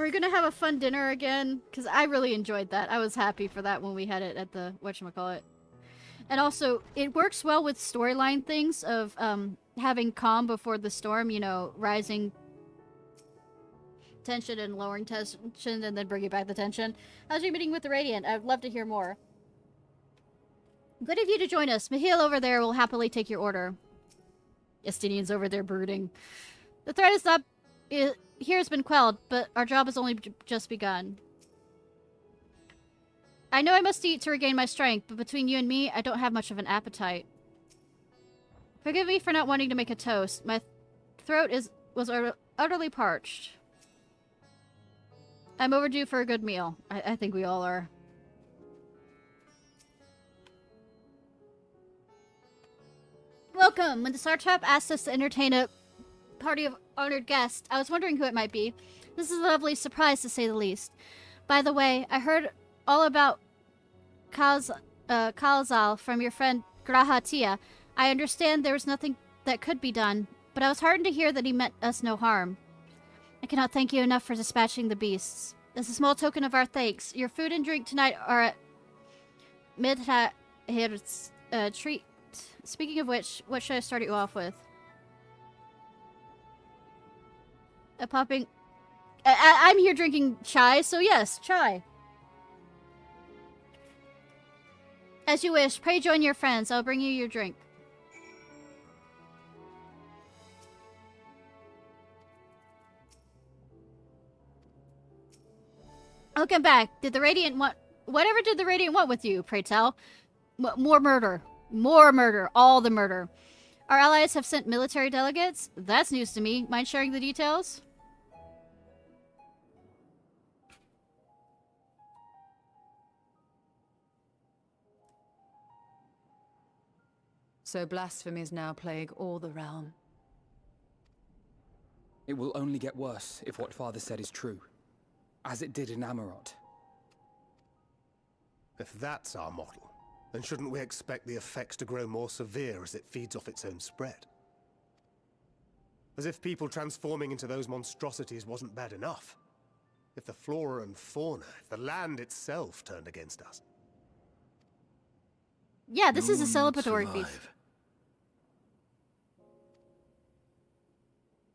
Are we gonna have a fun dinner again? Because I really enjoyed that. I was happy for that when we had it at the whatchamacallit. And also, it works well with storyline things of having calm before the storm, you know, rising tension and lowering tension and then bringing back the tension. How's your meeting with the Radiant? I'd love to hear more. Good of you to join us. Mihail over there will happily take your order. Estinian's over there brooding. The threat is not... here has been quelled, but our job has only just begun. I know I must eat to regain my strength, but between you and me, I don't have much of an appetite. Forgive me for not wanting to make a toast. My throat was utterly parched. I'm overdue for a good meal. I think we all are. Welcome! When the Sartrap asked us to entertain a party of honored guests, I was wondering who it might be. This is a lovely surprise, to say the least. By the way, I heard all about Kalzal from your friend Grahatia. I understand there was nothing that could be done, but I was heartened to hear that he meant us no harm. I cannot thank you enough for dispatching the beasts. As a small token of our thanks, your food and drink tonight are at Midhir's treat. Speaking of which, what should I start you off with? I'm here drinking chai, so yes, chai. As you wish, pray join your friends. I'll bring you your drink. Welcome back. Did the Radiant want... Whatever did the Radiant want with you, pray tell? More murder. More murder. All the murder. Our allies have sent military delegates? That's news to me. Mind sharing the details? So blasphemies now plague all the realm. It will only get worse if what Father said is true. As it did in Amarot. If that's our model, then shouldn't we expect the effects to grow more severe as it feeds off its own spread? As if people transforming into those monstrosities wasn't bad enough. If the flora and fauna, if the land itself turned against us. Yeah, this is a celebratory feast.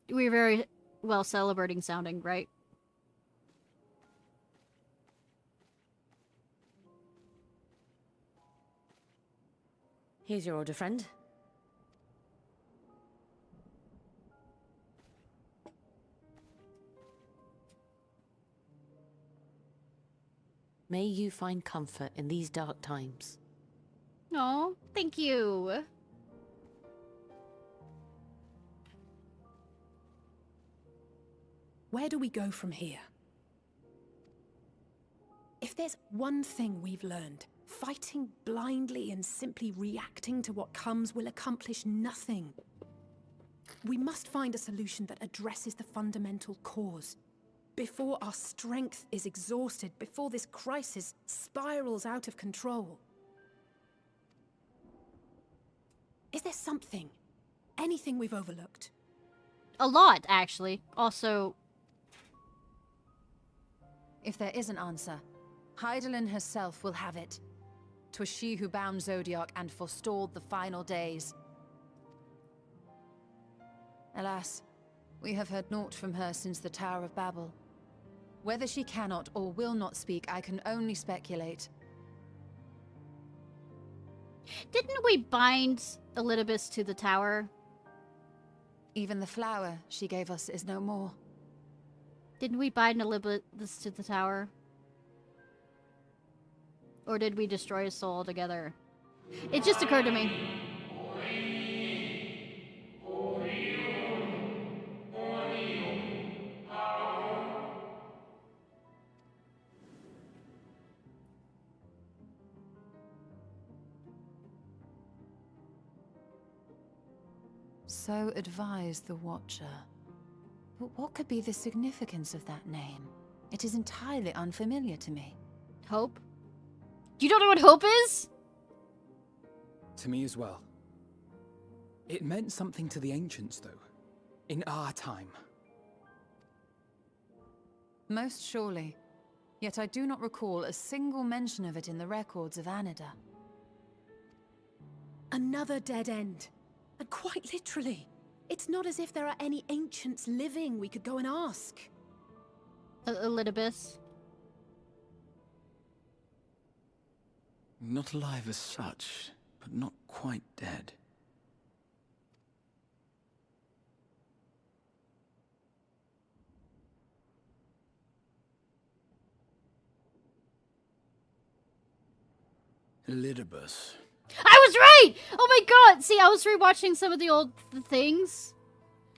We're very well celebrating sounding, right? Here's your order, friend. May you find comfort in these dark times. Oh, thank you. Where do we go from here? If there's one thing we've learned, fighting blindly and simply reacting to what comes will accomplish nothing. We must find a solution that addresses the fundamental cause. Before our strength is exhausted, before this crisis spirals out of control. Is there something? Anything we've overlooked? A lot, actually. Also... If there is an answer, Hydaelyn herself will have it. 'Twas she who bound Zodiac and forestalled the final days. Alas, we have heard naught from her since the Tower of Babel. Whether she cannot or will not speak, I can only speculate. Didn't we bind Elidibus to the tower? Even the flower she gave us is no more. Didn't we bind Elidibus to the tower? Or did we destroy his soul altogether? It just occurred to me. So advised the Watcher. But what could be the significance of that name? It is entirely unfamiliar to me. Hope? You don't know what hope is? To me as well. It meant something to the ancients, though. In our time. Most surely. Yet I do not recall a single mention of it in the records of Anida. Another dead end. And quite literally. It's not as if there are any ancients living we could go and ask. Elidibus. Not alive as such, but not quite dead. Elidibus. I was right! Oh my god! See, I was rewatching some of the old things,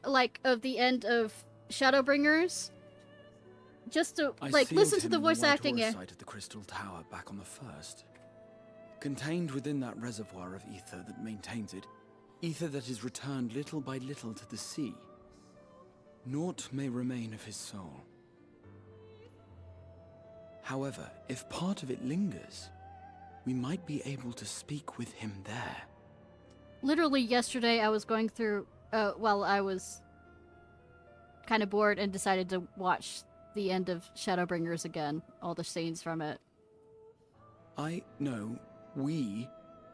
like, of the end of Shadowbringers. Just to, like, listen to the voice acting. Yeah. Site of the Crystal Tower back on the first. Contained within that reservoir of ether that maintains it, ether that is returned little by little to the sea. Naught may remain of his soul. However, if part of it lingers, we might be able to speak with him there. Literally yesterday I was going through, well, I was kind of bored and decided to watch the end of Shadowbringers again. All the scenes from it. I know we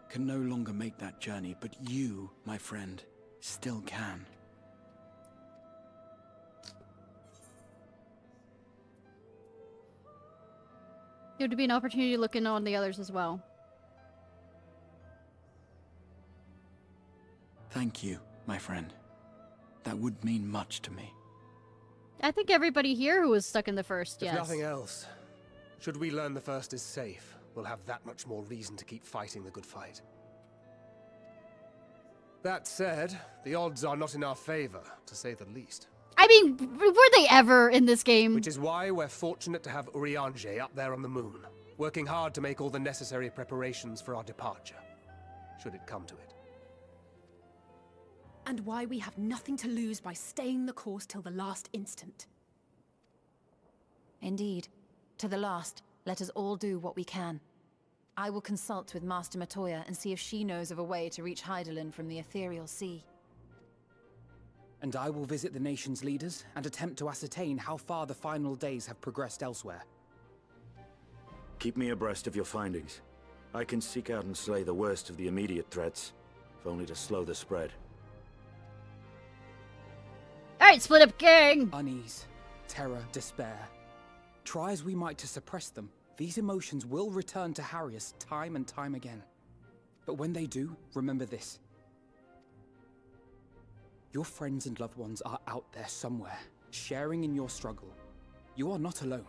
can no longer make that journey, but you, my friend, still can. There would be an opportunity to look in on the others as well. Thank you, my friend. That would mean much to me. I think everybody here who was stuck in the first, yes. If nothing else, should we learn the first is safe, we'll have that much more reason to keep fighting the good fight. That said, the odds are not in our favor, to say the least. I mean, were they ever in this game? Which is why we're fortunate to have Urianger up there on the moon, working hard to make all the necessary preparations for our departure, should it come to it. And why we have nothing to lose by staying the course till the last instant. Indeed. To the last, let us all do what we can. I will consult with Master Matoya and see if she knows of a way to reach Hydaelyn from the Ethereal Sea. And I will visit the nation's leaders and attempt to ascertain how far the final days have progressed elsewhere. Keep me abreast of your findings. I can seek out and slay the worst of the immediate threats, if only to slow the spread. Alright, split up gang! Unease, terror, despair. Try as we might to suppress them, these emotions will return to harry us time and time again. But when they do, remember this. Your friends and loved ones are out there somewhere, sharing in your struggle. You are not alone.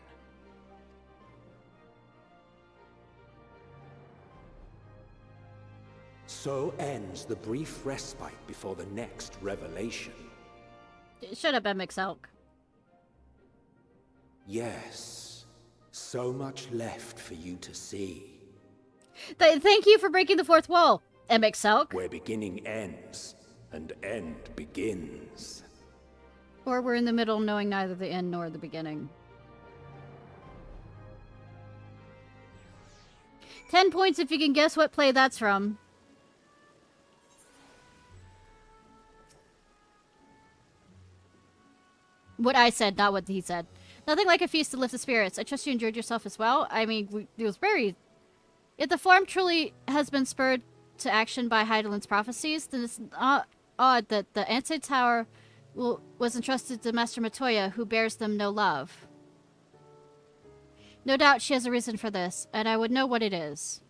So ends the brief respite before the next revelation. Shut up, MXelk. Yes, so much left for you to see. Thank you for breaking the fourth wall, MXelk. Where beginning ends, and end begins. Or we're in the middle, knowing neither the end nor the beginning. 10 points if you can guess what play that's from. What I said, not what he said. Nothing like a feast to lift the spirits. I trust you enjoyed yourself as well. I mean, it was very... If the form truly has been spurred to action by Hydaelyn's prophecies, then it's not odd that the Ante Tower was entrusted to Master Matoya, who bears them no love. No doubt she has a reason for this, and I would know what it is.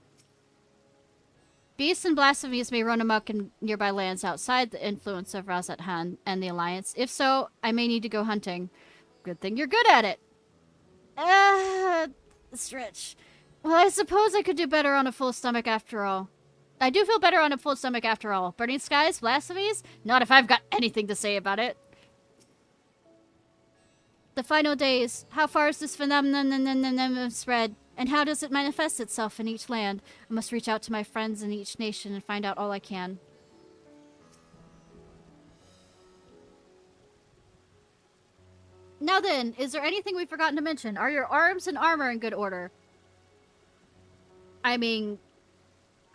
Beasts and blasphemies may run amok in nearby lands outside the influence of Razat Han and the Alliance. If so, I may need to go hunting. Good thing you're good at it. Stretch. Well, I suppose I could do better on a full stomach after all. I do feel better on a full stomach after all. Burning skies? Blasphemies? Not if I've got anything to say about it. The final days. How far is this phenomenon spread? And how does it manifest itself in each land? I must reach out to my friends in each nation and find out all I can. Now then, is there anything we've forgotten to mention? Are your arms and armor in good order? I mean,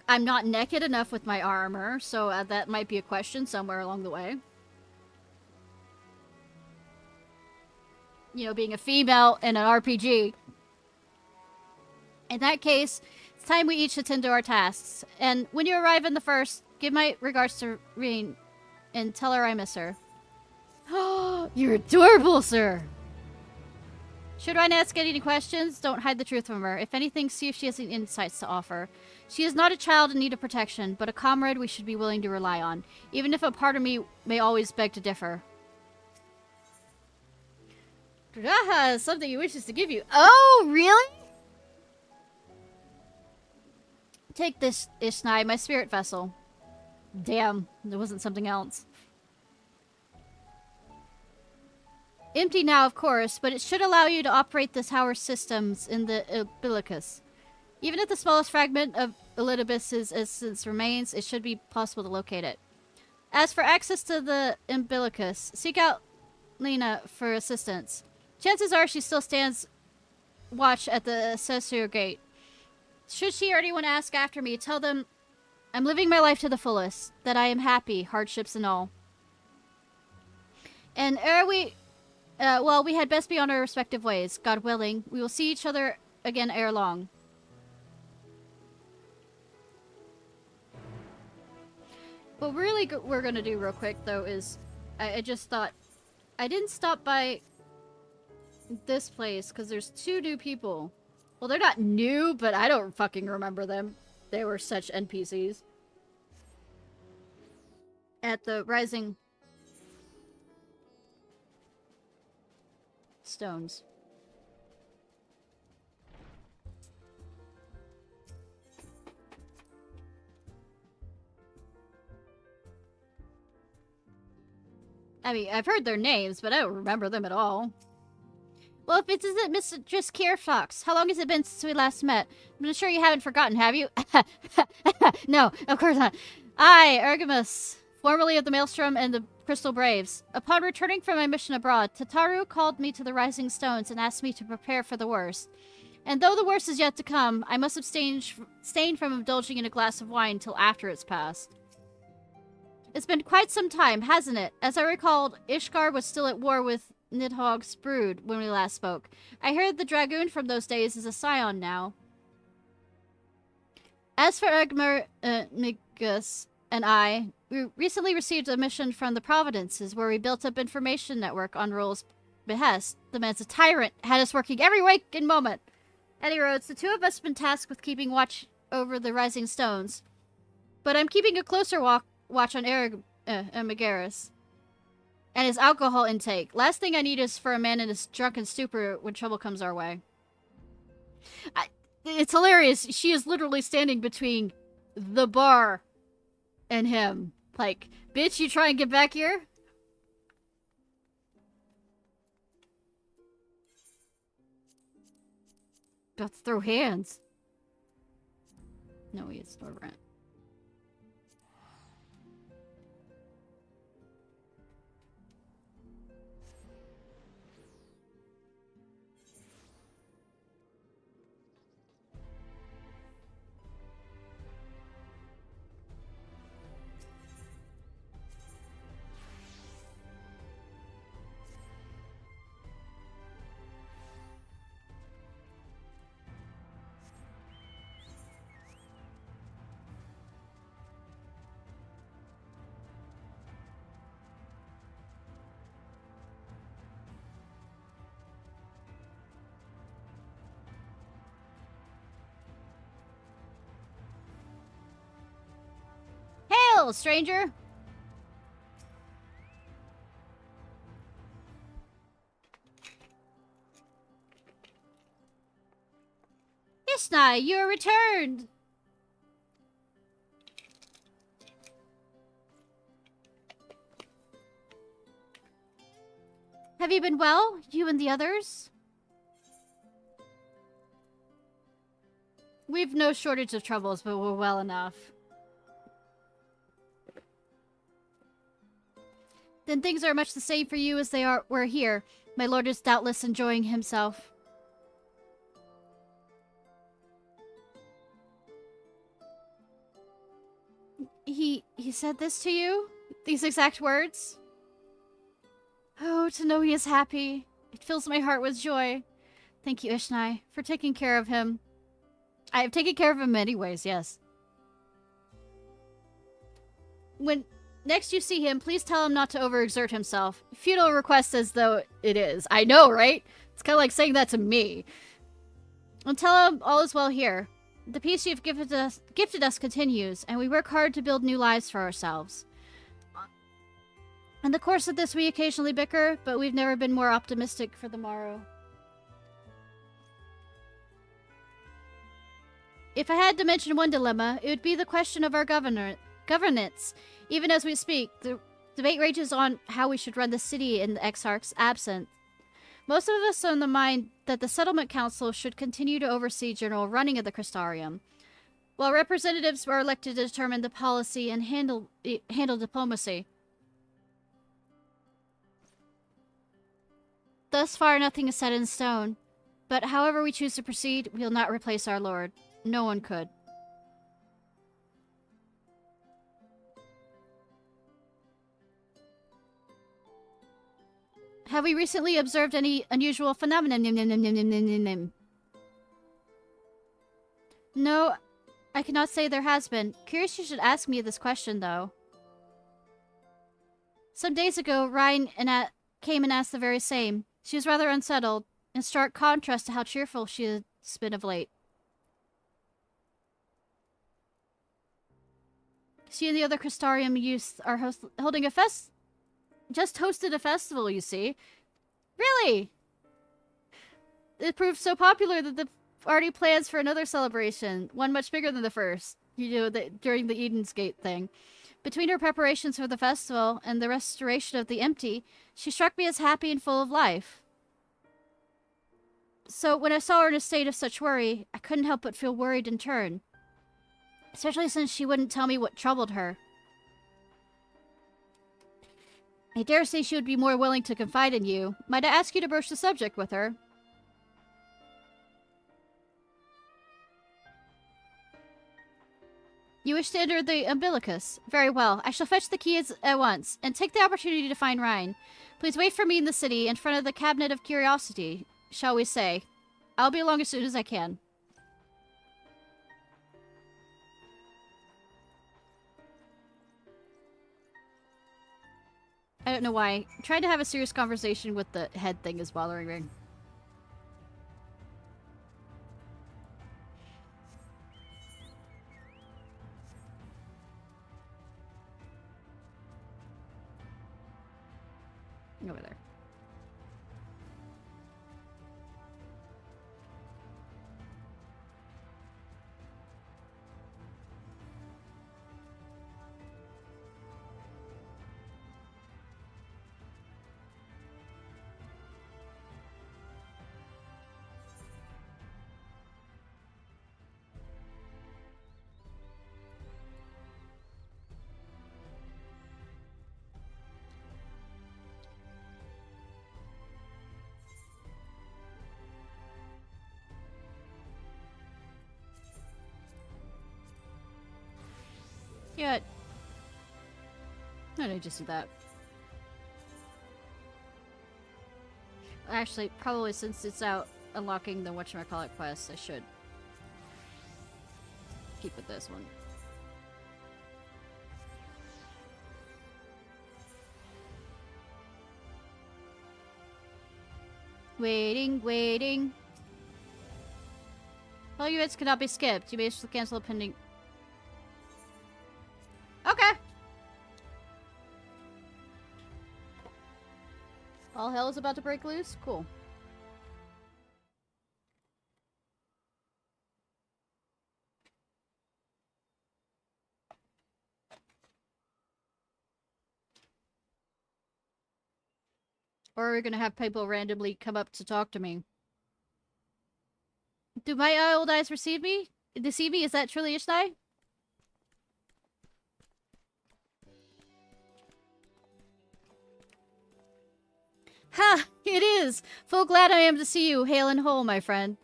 I'm not naked enough with my armor, so that might be a question somewhere along the way. you know, being a female in an RPG. In that case, it's time we each attend to our tasks. And when you arrive in the first, give my regards to Reen and tell her I miss her. Oh, you're adorable, sir. Should I ask any questions? Don't hide the truth from her. If anything, see if she has any insights to offer. She is not a child in need of protection, but a comrade we should be willing to rely on, even if a part of me may always beg to differ. Raha is something he wishes to give you. Oh, really? Take this, Ishnai, my spirit vessel. Damn, there wasn't something else. Empty now, of course, but it should allow you to operate the tower systems in the umbilicus. Even if the smallest fragment of Elidibus's essence remains, it should be possible to locate it. As for access to the umbilicus, seek out Lena for assistance. Chances are she still stands watch at the Cesur gate. Should she or anyone ask after me, tell them I'm living my life to the fullest, that I am happy, hardships and all. And ere we... well, we had best be on our respective ways. God willing, we will see each other again ere long. What really we're gonna do real quick, though, is... I just thought... I didn't stop by this place, because there's 2 new people. Well, they're not new, but I don't fucking remember them. They were such NPCs. At the Rising Stones. I mean, I've heard their names, but I don't remember them at all. Well, if it isn't Mr. Ciarfox, how long has it been since we last met? I'm sure you haven't forgotten, have you? No, of course not. I, Ergamus, formerly of the Maelstrom and the Crystal Braves. Upon returning from my mission abroad, Tataru called me to the Rising Stones and asked me to prepare for the worst. And though the worst is yet to come, I must abstain from indulging in a glass of wine till after it's passed. It's been quite some time, hasn't it? As I recalled, Ishgar was still at war with Nidhogg's brood when we last spoke. I heard the Dragoon from those days is a scion now. As for Egmer, Migus, and I, we recently received a mission from the Providences where we built up information network on Roll's behest. The man's a tyrant, had us working every waking moment. Any roads, the 2 of us have been tasked with keeping watch over the Rising Stones. But I'm keeping a closer watch on Eric Megaris and his alcohol intake. Last thing I need is for a man in his drunken stupor when trouble comes our way. It's hilarious. She is literally standing between the bar and him. Like, bitch, you try and get back here? About to throw hands. No, he is no rent. Hail, stranger! Ishnai, you are returned! Have you been well, you and the others? We've no shortage of troubles, but we're well enough. Then things are much the same for you as they were here. My lord is doubtless enjoying himself. He said this to you? These exact words? Oh, to know he is happy. It fills my heart with joy. Thank you, Ishnai, for taking care of him. I have taken care of him in many ways, yes. When next you see him, please tell him not to overexert himself. Futile request as though it is. I know, right? It's kind of like saying that to me. And tell him all is well here. The peace you've gifted us continues, and we work hard to build new lives for ourselves. In the course of this, we occasionally bicker, but we've never been more optimistic for the morrow. If I had to mention one dilemma, it would be the question of our governance. Even as we speak, the debate rages on how we should run the city in the Exarch's absence. Most of us are in the mind that the Settlement Council should continue to oversee general running of the Crystarium, while representatives were elected to determine the policy and handle diplomacy. Thus far, nothing is set in stone, but however we choose to proceed, we will not replace our Lord. No one could. Have we recently observed any unusual phenomenon? No, I cannot say there has been. Curious you should ask me this question, though. Some days ago, Ryan came and asked the very same. She was rather unsettled, in stark contrast to how cheerful she has been of late. She and the other Crystarium youths are holding a just hosted a festival, you see. Really? It proved so popular that the already plans for another celebration, one much bigger than the first, during the Eden's Gate thing. Between her preparations for the festival and the restoration of the empty, she struck me as happy and full of life. So when I saw her in a state of such worry, I couldn't help but feel worried in turn. Especially since she wouldn't tell me what troubled her. I dare say she would be more willing to confide in you. Might I ask you to broach the subject with her? You wish to enter the umbilicus? Very well. I shall fetch the keys at once, and take the opportunity to find Ryan. Please wait for me in the city, in front of the Cabinet of Curiosity, shall we say. I'll be along as soon as I can. I don't know why. Trying to have a serious conversation with the head thing is bothering me. Over there. Yeah. No, just do that. Actually, probably since it's out unlocking the whatchamacallit quest, I should keep with this one. Waiting, waiting. All units cannot be skipped. You may still cancel a pending... Okay. All hell is about to break loose? Cool. Or are we gonna have people randomly come up to talk to me? Do my old eyes deceive me? Is that truly Ishnai? Ha! It is! Full glad I am to see you, hale and whole, my friend.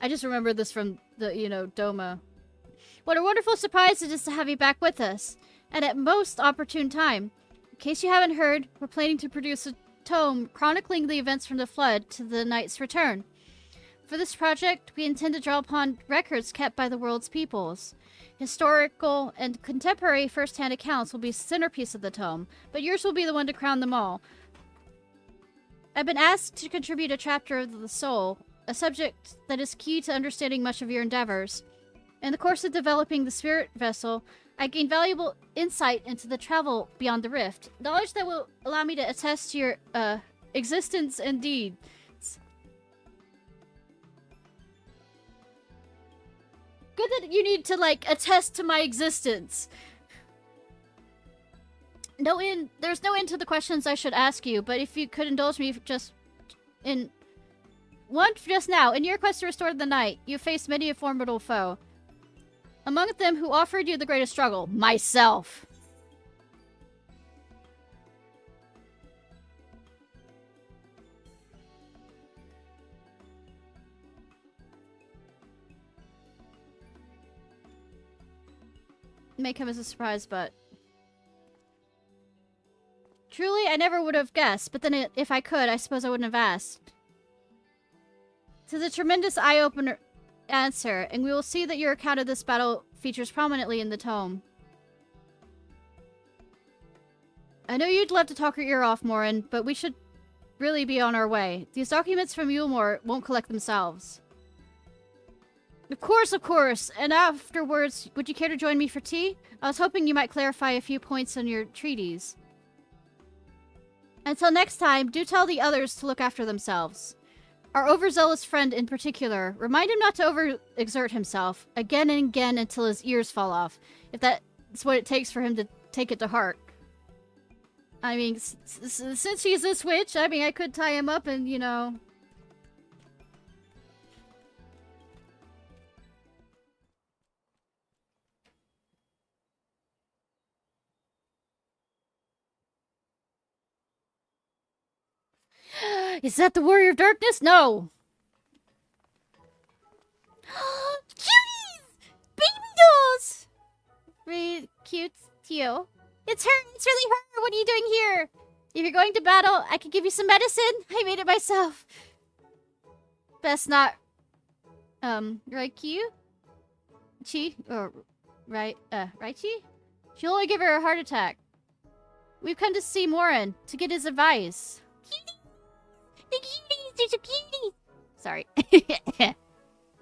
I just remember this from the, Doma. What a wonderful surprise it is to have you back with us. And at most opportune time. In case you haven't heard, we're planning to produce a tome chronicling the events from the Flood to the Knight's return. For this project, we intend to draw upon records kept by the world's peoples. Historical and contemporary first-hand accounts will be the centerpiece of the tome, but yours will be the one to crown them all. I've been asked to contribute a chapter of the soul, a subject that is key to understanding much of your endeavors. In the course of developing the spirit vessel, I gained valuable insight into the travel beyond the rift, knowledge that will allow me to attest to your existence and deeds. Good that you need to, like, attest to my existence. There's no end to the questions I should ask you, but if you could indulge me just in one just now. In your quest to restore the night, you faced many a formidable foe. Among them who offered you the greatest struggle, myself. May come as a surprise, but... Truly, I never would have guessed, but then if I could, I suppose I wouldn't have asked. To the tremendous eye-opener answer, and we will see that your account of this battle features prominently in the tome. I know you'd love to talk your ear off, Morin, but we should really be on our way. These documents from Yulmore won't collect themselves. Of course. And afterwards, would you care to join me for tea? I was hoping you might clarify a few points on your treaties. Until next time, do tell the others to look after themselves. Our overzealous friend in particular, remind him not to overexert himself, again and again until his ears fall off, if that's what it takes for him to take it to heart. I mean, since he's this witch, I mean, I could tie him up and, you know... Is that the Warrior of Darkness? No! Cuties! Baby dolls! Really cute, Tio. It's her! It's really her! What are you doing here? If you're going to battle, I can give you some medicine. I made it myself. Best not... Raichu? Chi? Or... Raichi? She'll only give her a heart attack. We've come to see Morin, to get his advice. The cuties! There's a cutie! Sorry.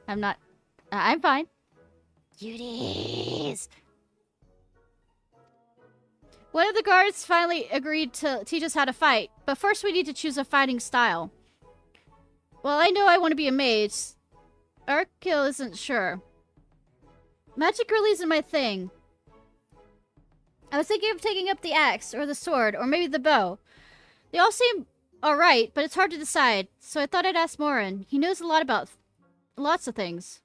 I'm not... I'm fine. Cuties! One of the guards finally agreed to teach us how to fight, but first we need to choose a fighting style. Well, I know I want to be a mage. Arkil isn't sure. Magic really isn't my thing. I was thinking of taking up the axe, or the sword, or maybe the bow. They all seem... alright, but it's hard to decide, so I thought I'd ask Morin. He knows a lot about lots of things.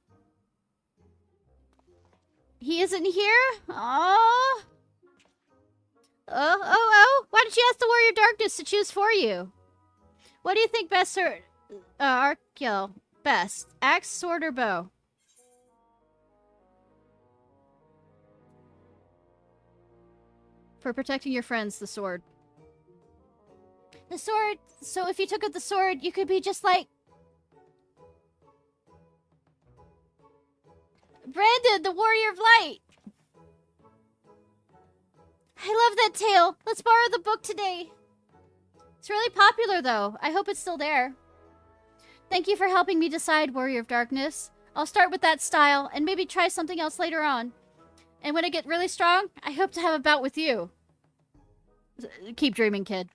He isn't here? Aww. Oh. Why don't you ask the Warrior of Darkness to choose for you? What do you think best, sir? Arkil. Best. Axe, sword, or bow? For protecting your friends, the sword. The sword, so if you took up the sword, you could be just like... Brandon, the Warrior of Light! I love that tale. Let's borrow the book today. It's really popular, though. I hope it's still there. Thank you for helping me decide, Warrior of Darkness. I'll start with that style, and maybe try something else later on. And when I get really strong, I hope to have a bout with you. Keep dreaming, kid.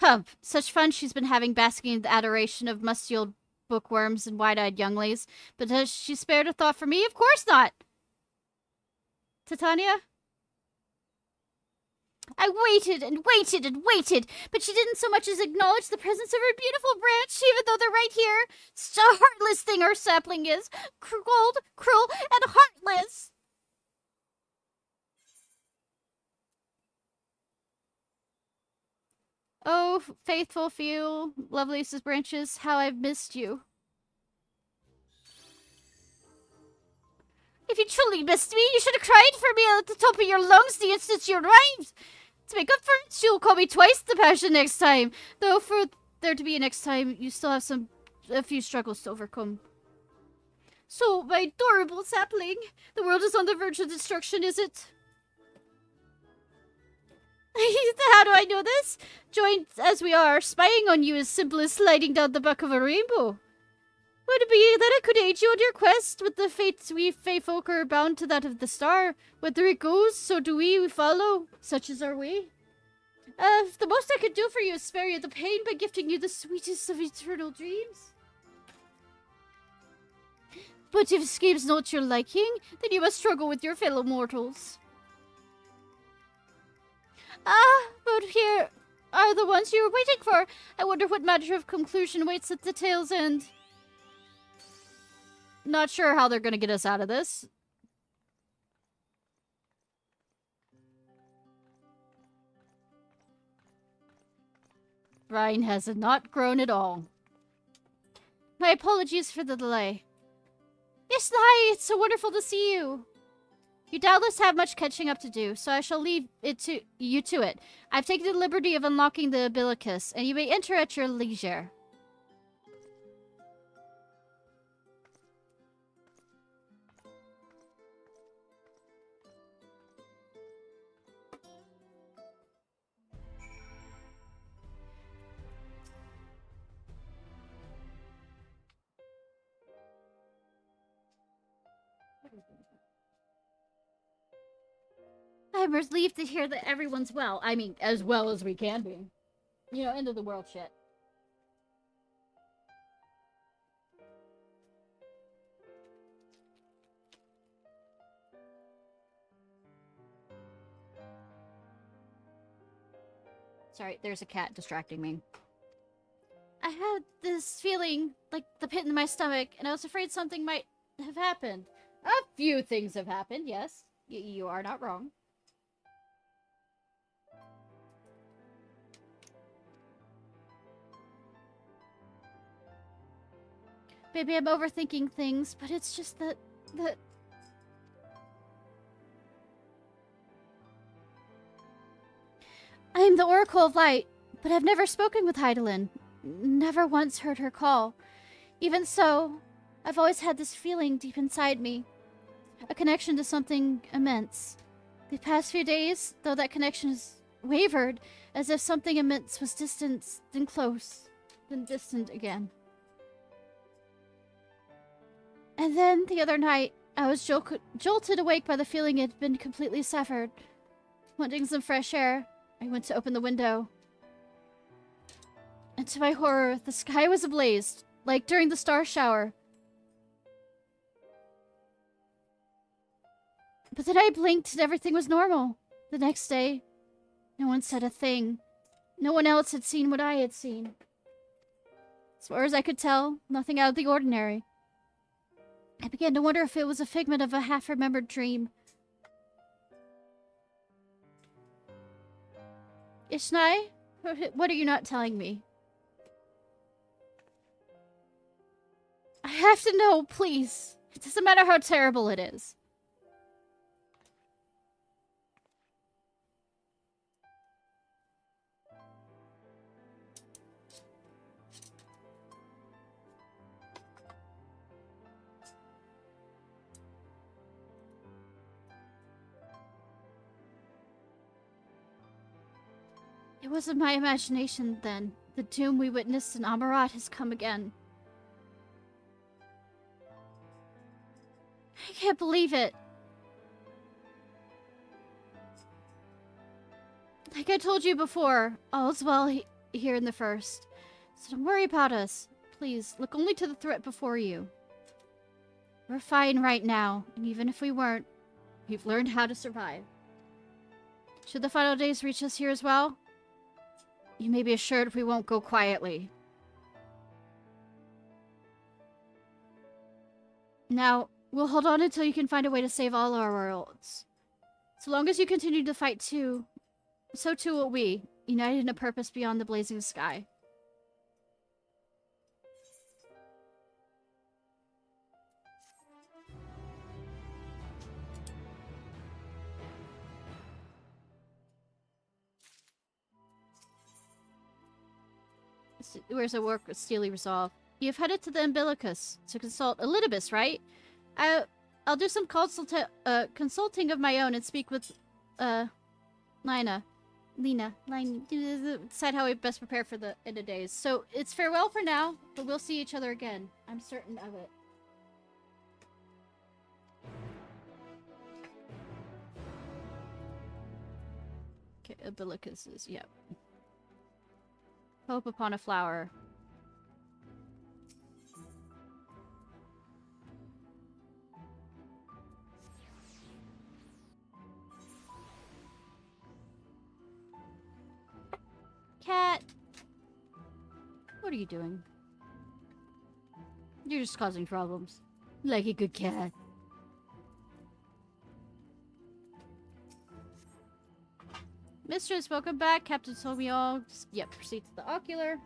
Hump. Such fun she's been having basking in the adoration of musty old bookworms and wide-eyed younglings. But has she spared a thought for me? Of course not! Titania? I waited and waited and waited, but she didn't so much as acknowledge the presence of her beautiful branch, even though they're right here. Such a heartless thing our sapling is. Cold, cruel, and heartless. Oh, faithful few, loveliest branches, how I've missed you. If you truly missed me, you should have cried for me at the top of your lungs the instant you arrived. To make up for it, you'll call me twice the passion next time. Though for there to be a next time, you still have a few struggles to overcome. So, my adorable sapling, the world is on the verge of destruction, is it? How do I know this? Joined as we are, spying on you is simple as sliding down the back of a rainbow. Would it be that I could aid you on your quest? With the fates we Fae folk are bound to that of the star. Whether it goes, so do we follow. Such is our way. The most I could do for you is spare you the pain by gifting you the sweetest of eternal dreams. But if scheme's not your liking, then you must struggle with your fellow mortals. But here are the ones you were waiting for. I wonder what matter of conclusion waits at the tale's end. Not sure how they're gonna get us out of this. Brian has not grown at all. My apologies for the delay. Ishnai, it's so wonderful to see you. You doubtless have much catching up to do, so I shall leave it to you to it. I've taken the liberty of unlocking the umbilicus, and you may enter at your leisure. I'm relieved to hear that everyone's well. I mean, as well as we can be. You know, end of the world shit. Sorry, there's a cat distracting me. I had this feeling, like the pit in my stomach, and I was afraid something might have happened. A few things have happened, yes. You are not wrong. Maybe I'm overthinking things, but it's just that... I am the Oracle of Light, but I've never spoken with Heidelin. Never once heard her call. Even so, I've always had this feeling deep inside me. A connection to something immense. The past few days, though, that connection has wavered, as if something immense was distant, then close, then distant again. And then, the other night, I was jolted awake by the feeling it had been completely severed. Wanting some fresh air, I went to open the window. And to my horror, the sky was ablaze, like during the star shower. But then I blinked and everything was normal. The next day, no one said a thing. No one else had seen what I had seen. As far as I could tell, nothing out of the ordinary. I began to wonder if it was a figment of a half-remembered dream. Ishnai, what are you not telling me? I have to know, please. It doesn't matter how terrible it is. It wasn't my imagination, then. The doom we witnessed in Amarat has come again. I can't believe it. Like I told you before, all's well here in the first. So don't worry about us. Please, look only to the threat before you. We're fine right now, and even if we weren't, we've learned how to survive. Should the final days reach us here as well, you may be assured we won't go quietly. Now, we'll hold on until you can find a way to save all our worlds. So long as you continue to fight too, so too will we, united in a purpose beyond the blazing sky. Where's a work with steely resolve? You've headed to the Umbilicus to consult Elidibus, right? I'll do some consulting of my own and speak with Lena, decide how we best prepare for the end of days. So it's farewell for now, but we'll see each other again. I'm certain of it. Okay, Umbilicus is, yep. Hope upon a flower. Cat! What are you doing? You're just causing problems. Like a good cat. Mistress, welcome back. Captain told me all. Yep, proceed to the ocular.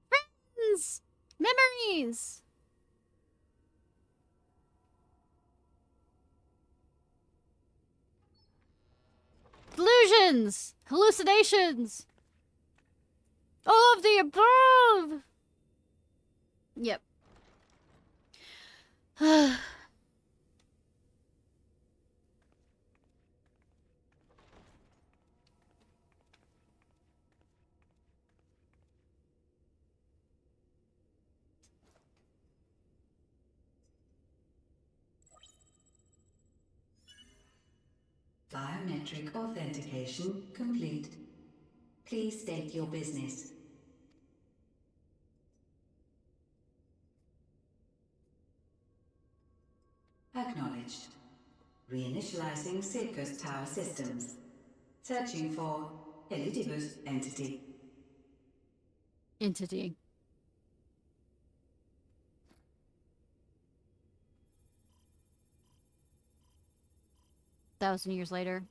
Friends! Memories! Delusions! Hallucinations! All of the above! Yep. Biometric authentication complete. Please state your business. Acknowledged. Reinitializing Ciarfox Tower systems. Searching for Elidibus entity. Entity. Thousand years later.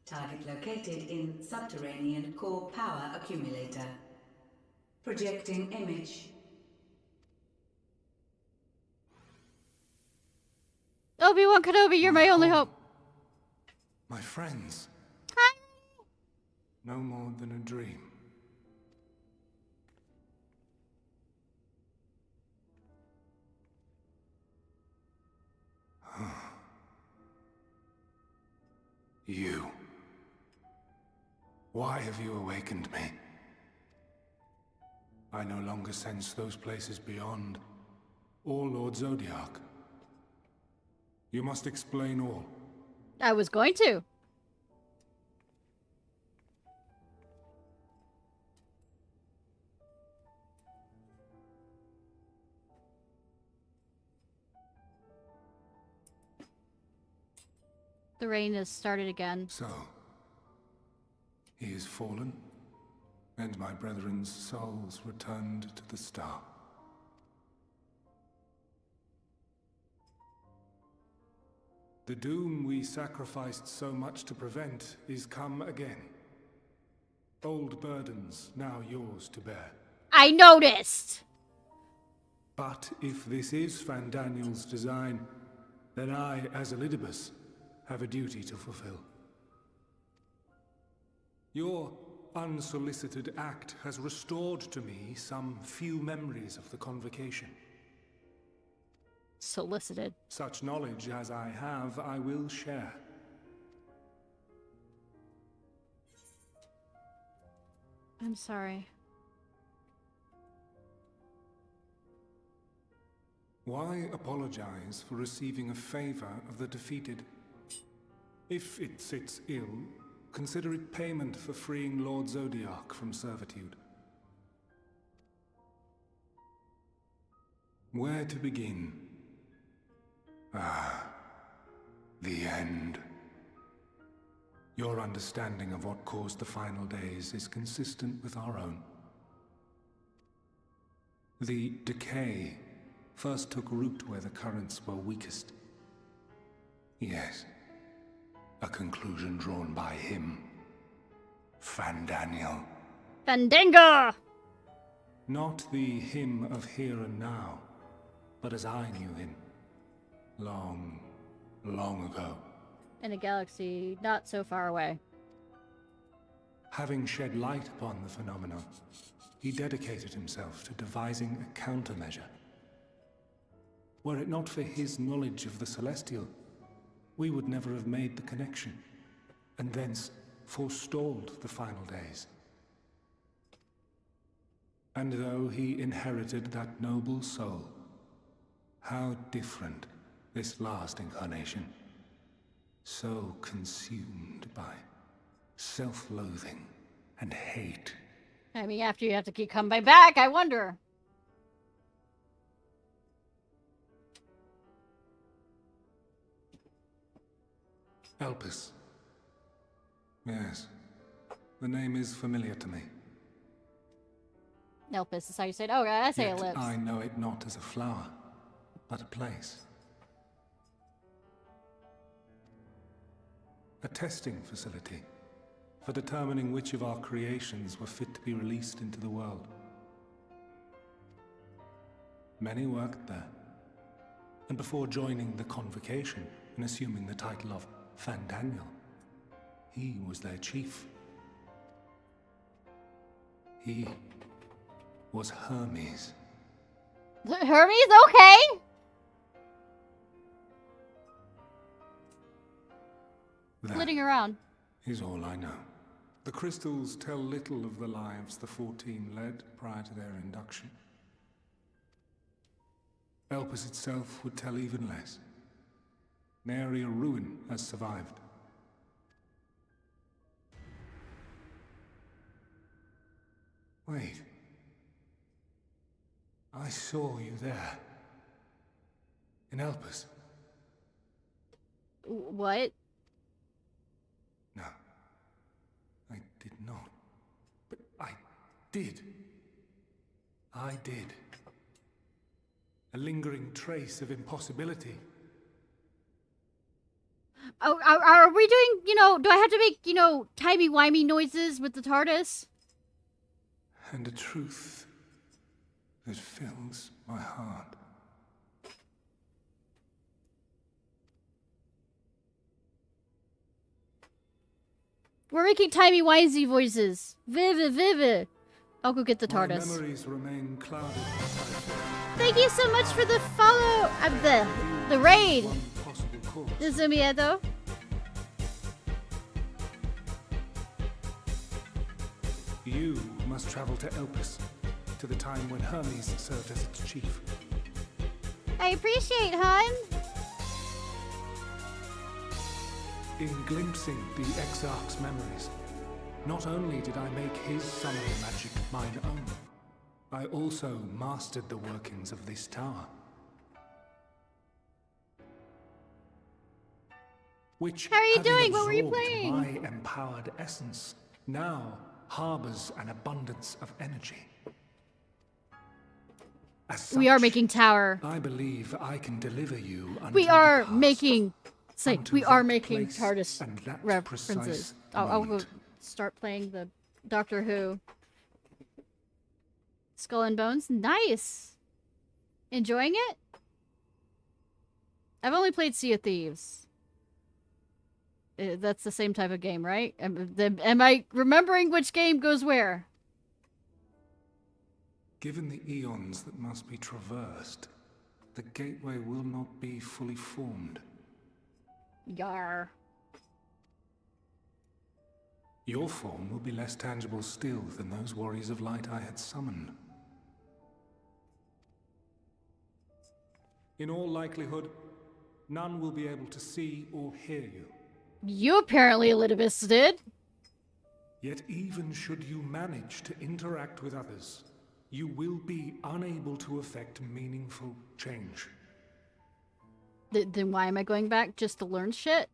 Target located in subterranean core power accumulator. Projecting image. Obi-Wan Kenobi, you're my only hope. My friends. Hi. No more than a dream. You. Why have you awakened me? I no longer sense those places beyond, or Lord Zodiac. You must explain all. I was going to. The rain has started again. So, he is fallen, and my brethren's souls returned to the star. The doom we sacrificed so much to prevent is come again. Old burdens now yours to bear. I noticed! But if this is Fandaniel's design, then I, as Elidibus, have a duty to fulfill. Your unsolicited act has restored to me some few memories of the convocation. Solicited. Such knowledge as I have, I will share. I'm sorry. Why apologize for receiving a favor of the defeated? If it sits ill, consider it payment for freeing Lord Zodiac from servitude. Where to begin? Ah, The end. Your understanding of what caused the final days is consistent with our own. The decay first took root where the currents were weakest. Yes, a conclusion drawn by him, Fandaniel. Fandango! Not the him of here and now, but as I knew him, long, long ago. In a galaxy not so far away. Having shed light upon the phenomenon, he dedicated himself to devising a countermeasure. Were it not for his knowledge of the Celestial, we would never have made the connection, and thence forestalled the final days. And though he inherited that noble soul, how different this last incarnation. So consumed by self-loathing and hate. I mean, after you have to keep coming back, I wonder. Elpis. Yes. The name is familiar to me. Elpis is how you say it. Oh, I say Yet ellipse. I know it not as a flower, but a place. A testing facility for determining which of our creations were fit to be released into the world. Many worked there, and before joining the convocation and assuming the title of Fandaniel, he was their chief. He was Hermes. Hermes? Okay! That Flitting around. is all I know. The crystals tell little of the lives the 14 led prior to their induction. Elpis itself would tell even less. Nary a ruin has survived. Wait. I saw you there. In Elpis. What? No. I did not. But I did. I did. A lingering trace of impossibility. Oh, are we doing, do I have to make, timey-wimey noises with the TARDIS? And a truth that fills my heart. We're making timey-wimey voices. Vivid. I'll go get the My TARDIS. memories remain clouded. Thank you so much for the follow, the raid. One possible course. Desumiedo. You must travel to Elpis, to the time when Hermes served as its chief. I appreciate, hon. In glimpsing the Exarch's memories, not only did I make his summoning magic mine own, I also mastered the workings of this tower. Which, how are you having doing? What were you absorbed playing? my empowered essence, now harbors an abundance of energy. As We are such, making tower. I believe I can deliver you unto We the are past, making. Say, unto we are that making place TARDIS and that references. precise I'll go moment. start playing the Doctor Who. Skull and Bones, nice. Enjoying it? I've only played Sea of Thieves. That's the same type of game, right? Am I remembering which game goes where? Given the eons that must be traversed, the gateway will not be fully formed. Yar. Your form will be less tangible still than those warriors of light I had summoned. In all likelihood, none will be able to see or hear you. You apparently, Elidibus, did. Yet even should you manage to interact with others, you will be unable to effect meaningful change. Then why am I going back? Just to learn shit?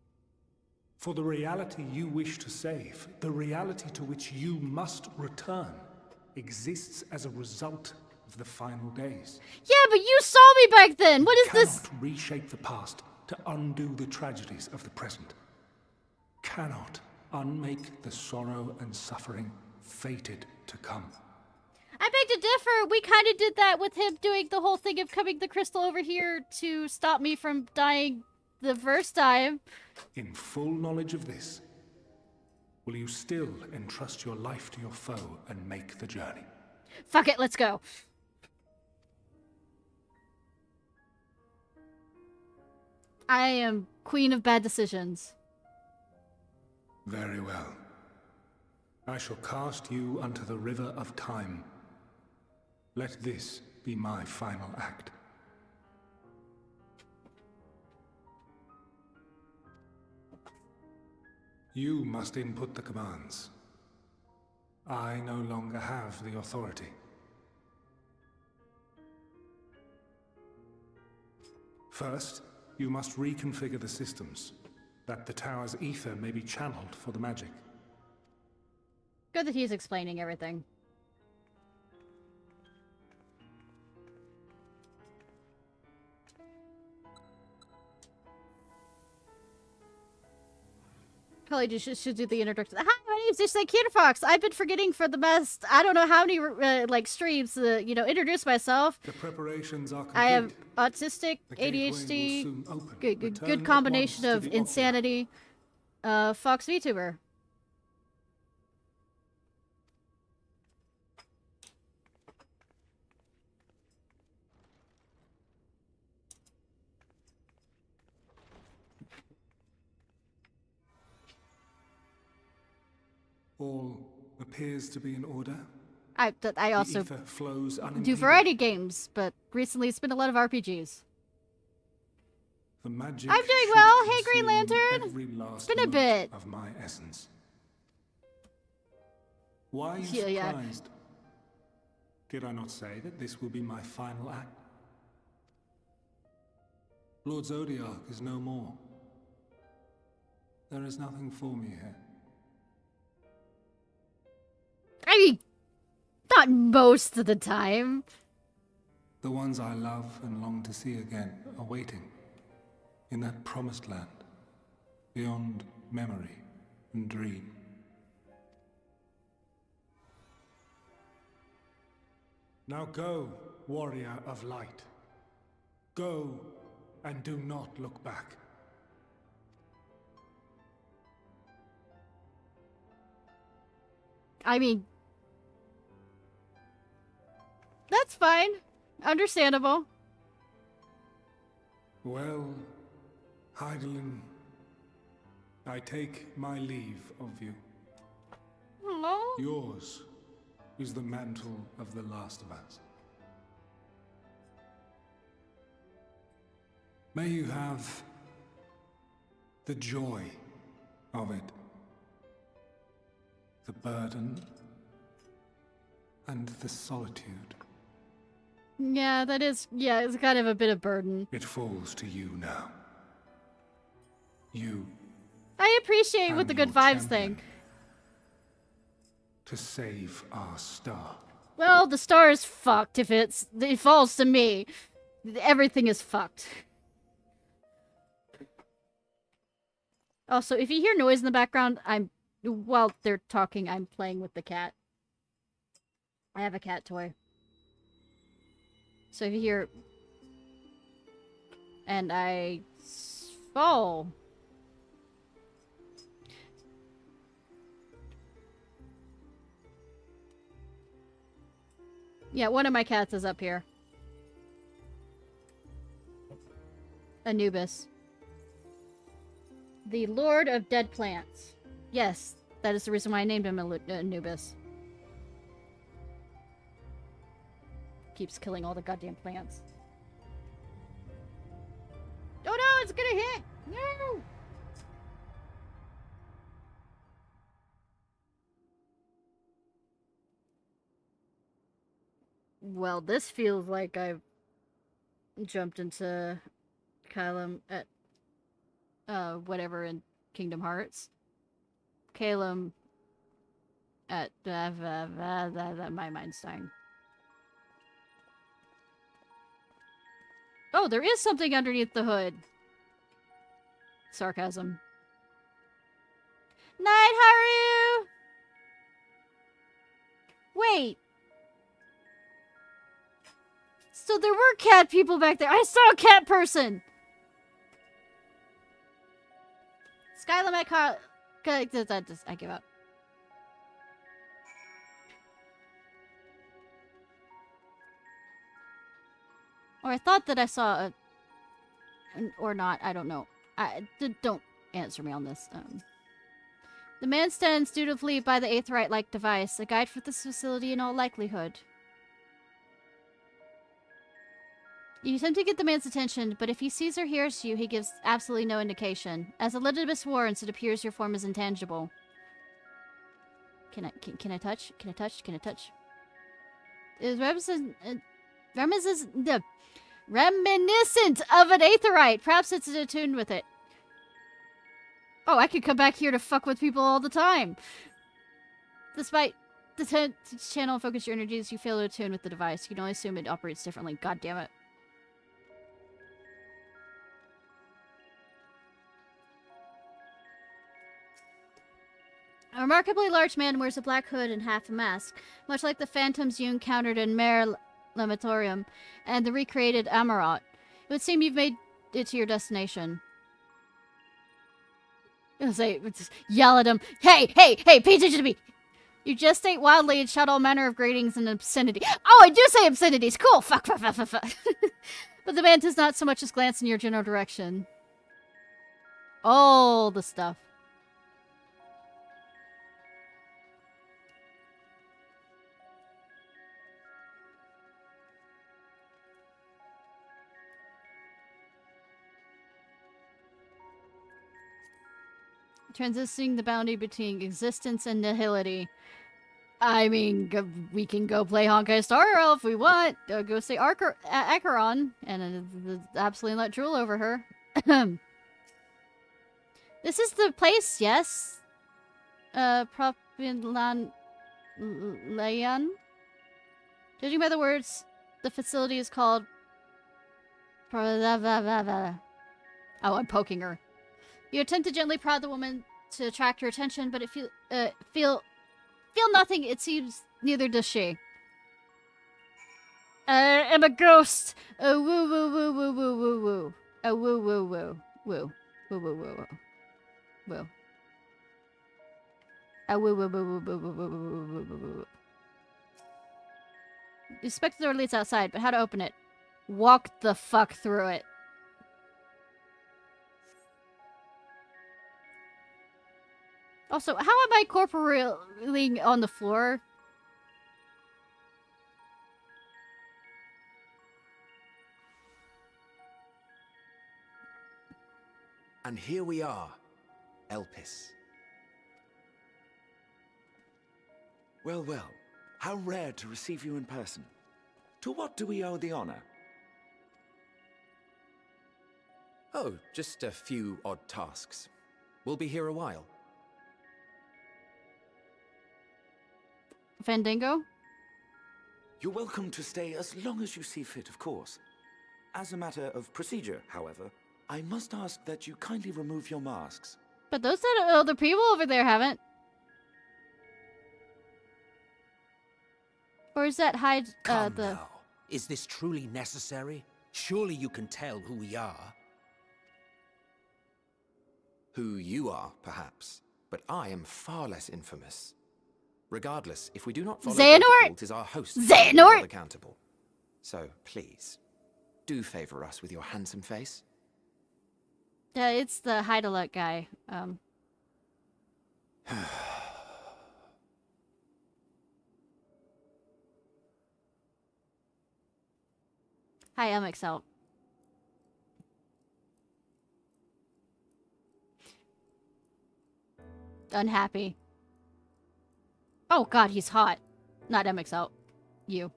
For the reality you wish to save, the reality to which you must return, exists as a result of the final days. Yeah, but you saw me back then! What is this? Cannot reshape the past to undo the tragedies of the present. Cannot unmake the sorrow and suffering fated to come. I beg to differ. We kind of did that with him doing the whole thing of coming the crystal over here to stop me from dying the first time. In full knowledge of this, will you still entrust your life to your foe and make the journey? Fuck it, let's go. I am queen of bad decisions. Very well. I shall cast you unto the river of time. Let this be my final act. You must input the commands. I no longer have the authority. First, you must reconfigure the systems, that the tower's ether may be channeled for the magic. Good that he's explaining everything. Probably just should do the introduction. Hi, my name's Ishnai Ciarfox. I've been forgetting for the past, I don't know how many, like, streams to, you know, introduce myself. The preparations are complete. I have autistic, The gateway will ADHD, soon open. good Return combination at once of to the opera. insanity. Fox Vtuber. All appears to be in order. I also The ether flows do unimpeded. variety games, but recently it's been a lot of RPGs. The magic I'm doing should well. Hey, Green consume Lantern. every last Been a mote bit. of my essence. Why are you Yeah. surprised? Did I not say that this will be my final act? Lord Zodiac is no more. There is nothing for me here. I mean, not most of the time. The ones I love and long to see again are waiting in that promised land, beyond memory and dream. Now go, warrior of light. Go and do not look back. I mean, that's fine. Understandable. Well, Heidelin, I take my leave of you. Hello? Yours is the mantle of the last of us. May you have the joy of it, the burden, and the solitude. Yeah, that is, yeah, it's kind of a bit of burden. It falls to you now. You I appreciate with and the good your vibes champion thing. to save our star. Well, the star is fucked if it falls to me. Everything is fucked. Also, if you hear noise in the background, while they're talking, I'm playing with the cat. I have a cat toy. So if you hear... And I... fall. Yeah, one of my cats is up here. Anubis. The Lord of Dead Plants. Yes, that is the reason why I named him Anubis. Keeps killing all the goddamn plants. Oh no, it's gonna hit! No! Well, this feels like I've jumped into Calum at whatever in Kingdom Hearts. Calum at my mind's dying. Oh, there is something underneath the hood. Sarcasm. Night, Haru! Wait. So there were cat people back there. I saw a cat person. Skylum at I give up. Or I thought that I saw a... Or not, I don't know. Don't answer me on this. The man stands dutifully by the Aetheryte-like device, a guide for this facility in all likelihood. You attempt to get the man's attention, but if he sees or hears you, he gives absolutely no indication. As Elidibus warns, it appears your form is intangible. Can I touch? Can I touch? Can I touch? It is reminiscent of an Aetheryte. Perhaps it's attuned with it. Oh, I could come back here to fuck with people all the time. Despite the channel and focus your energies, you fail to attune with the device. You can only assume it operates differently. God damn it. A remarkably large man wears a black hood and half a mask, much like the phantoms you encountered in Mare Lamatorium and the recreated Amarot. It would seem you've made it to your destination. I'll say, yell at him. Hey, hey, hey, pay attention to me! You gestate wildly and shout all manner of gratings and obscenity. Oh, I do say obscenities! Cool! Fuck. But the man does not so much as glance in your general direction. All the stuff. Transitioning the boundary between existence and nihility. I mean, we can go play Honkai Star Rail if we want. Go say Acheron, and absolutely not drool over her. This is the place, yes? Propinlan Layan? Judging by the words, the facility is called... Oh, I'm poking her. You attempt to gently prod the woman to attract her attention, but feel nothing. It seems neither does she. I'm a ghost. Woo woo woo woo woo woo woo. Woo woo woo woo woo woo woo woo woo. Woo woo woo woo woo woo woo woo woo. You suspect the door leads outside, but how to open it? Walk the fuck through it. Also, how am I corporealing on the floor? And here we are, Elpis. Well, well. How rare to receive you in person. To what do we owe the honor? Oh, just a few odd tasks. We'll be here a while. Fandango? You're welcome to stay as long as you see fit, of course. As a matter of procedure, however, I must ask that you kindly remove your masks. But those other people over there haven't. Or is that hide Come now. Is this truly necessary? Surely you can tell who we are. Who you are, perhaps. But I am far less infamous. Regardless, if we do not follow protocol, it is our host who is held accountable. So, please, do favor us with your handsome face. It's the hide-a-lot guy. Hi, I'm Excel. Unhappy. Oh god, he's hot. Not MXL. You.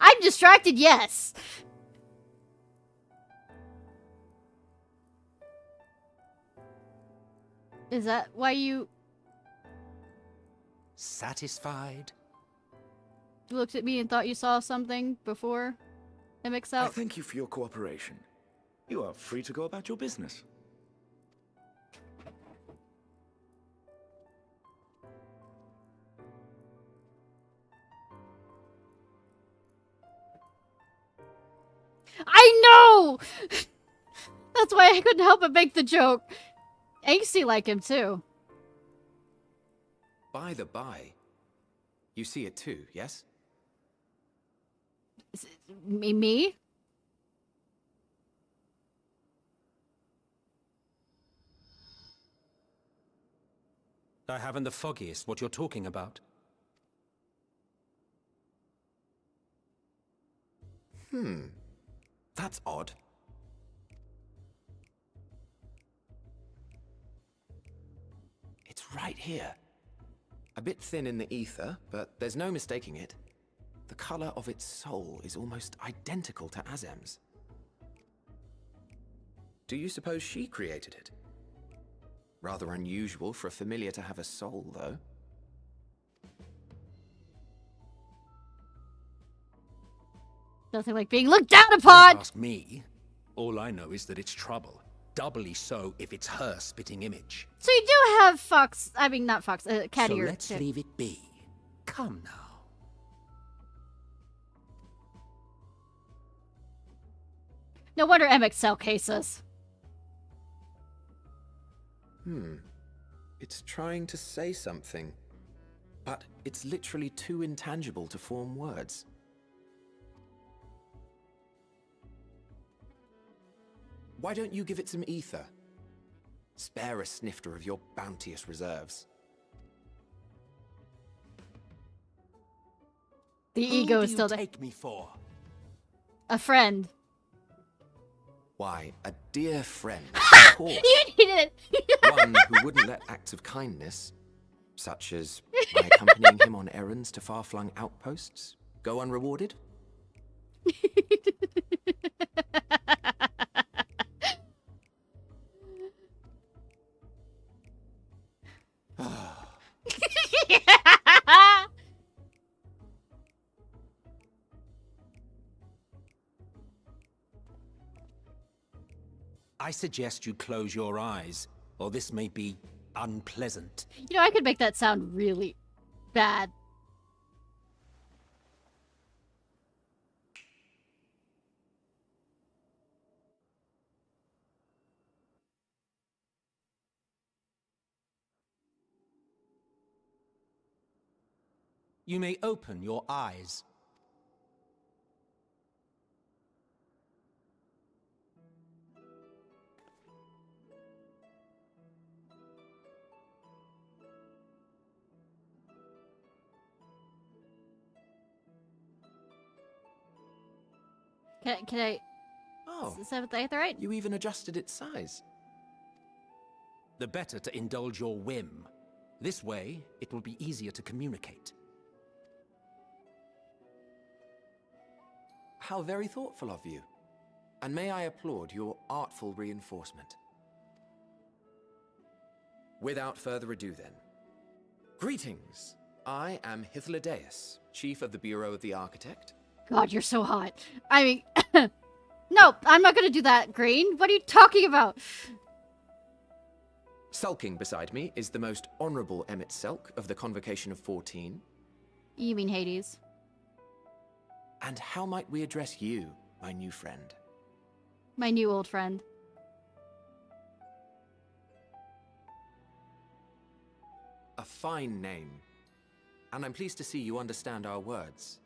I'm distracted, yes! Is that why you Satisfied? looked at me and thought you saw something before it mixed I out? thank you for your cooperation. You are free to go about your business. I know! That's why I couldn't help but make the joke. Angsty like him, too. By the by, you see it too, yes? Me? I haven't the foggiest what you're talking about. That's odd. It's right here. A bit thin in the ether, but there's no mistaking it. The color of its soul is almost identical to Azem's. Do you suppose she created it? Rather unusual for a familiar to have a soul, though. Nothing like being looked down upon! Don't ask me. All I know is that it's trouble. Doubly so if it's her spitting image. So you do have Fox, I mean not Fox, cat So ear. let's leave it be. Come now. No wonder MXL cases. It's trying to say something, but it's literally too intangible to form words. Why don't you give it some ether? Spare a snifter of your bounteous reserves. The ego is still there. Take me for A friend. Why, a dear friend, of course. You needed it! One who wouldn't let acts of kindness, such as by accompanying him on errands to far-flung outposts, go unrewarded. I suggest you close your eyes, or this may be unpleasant. You know, I could make that sound really bad. You may open your eyes. Can I... Oh, Is that right? you even adjusted its size. The better to indulge your whim. This way, it will be easier to communicate. How very thoughtful of you. And may I applaud your artful reinforcement. Without further ado then. Greetings. I am Hythlodaeus, Chief of the Bureau of the Architect. God, you're so hot. I mean... No, I'm not gonna do that, Green. What are you talking about? Sulking beside me is the most honorable Emmett Selk of the Convocation of 14. You mean Hades? And how might we address you, my new friend? My new old friend. A fine name. And I'm pleased to see you understand our words.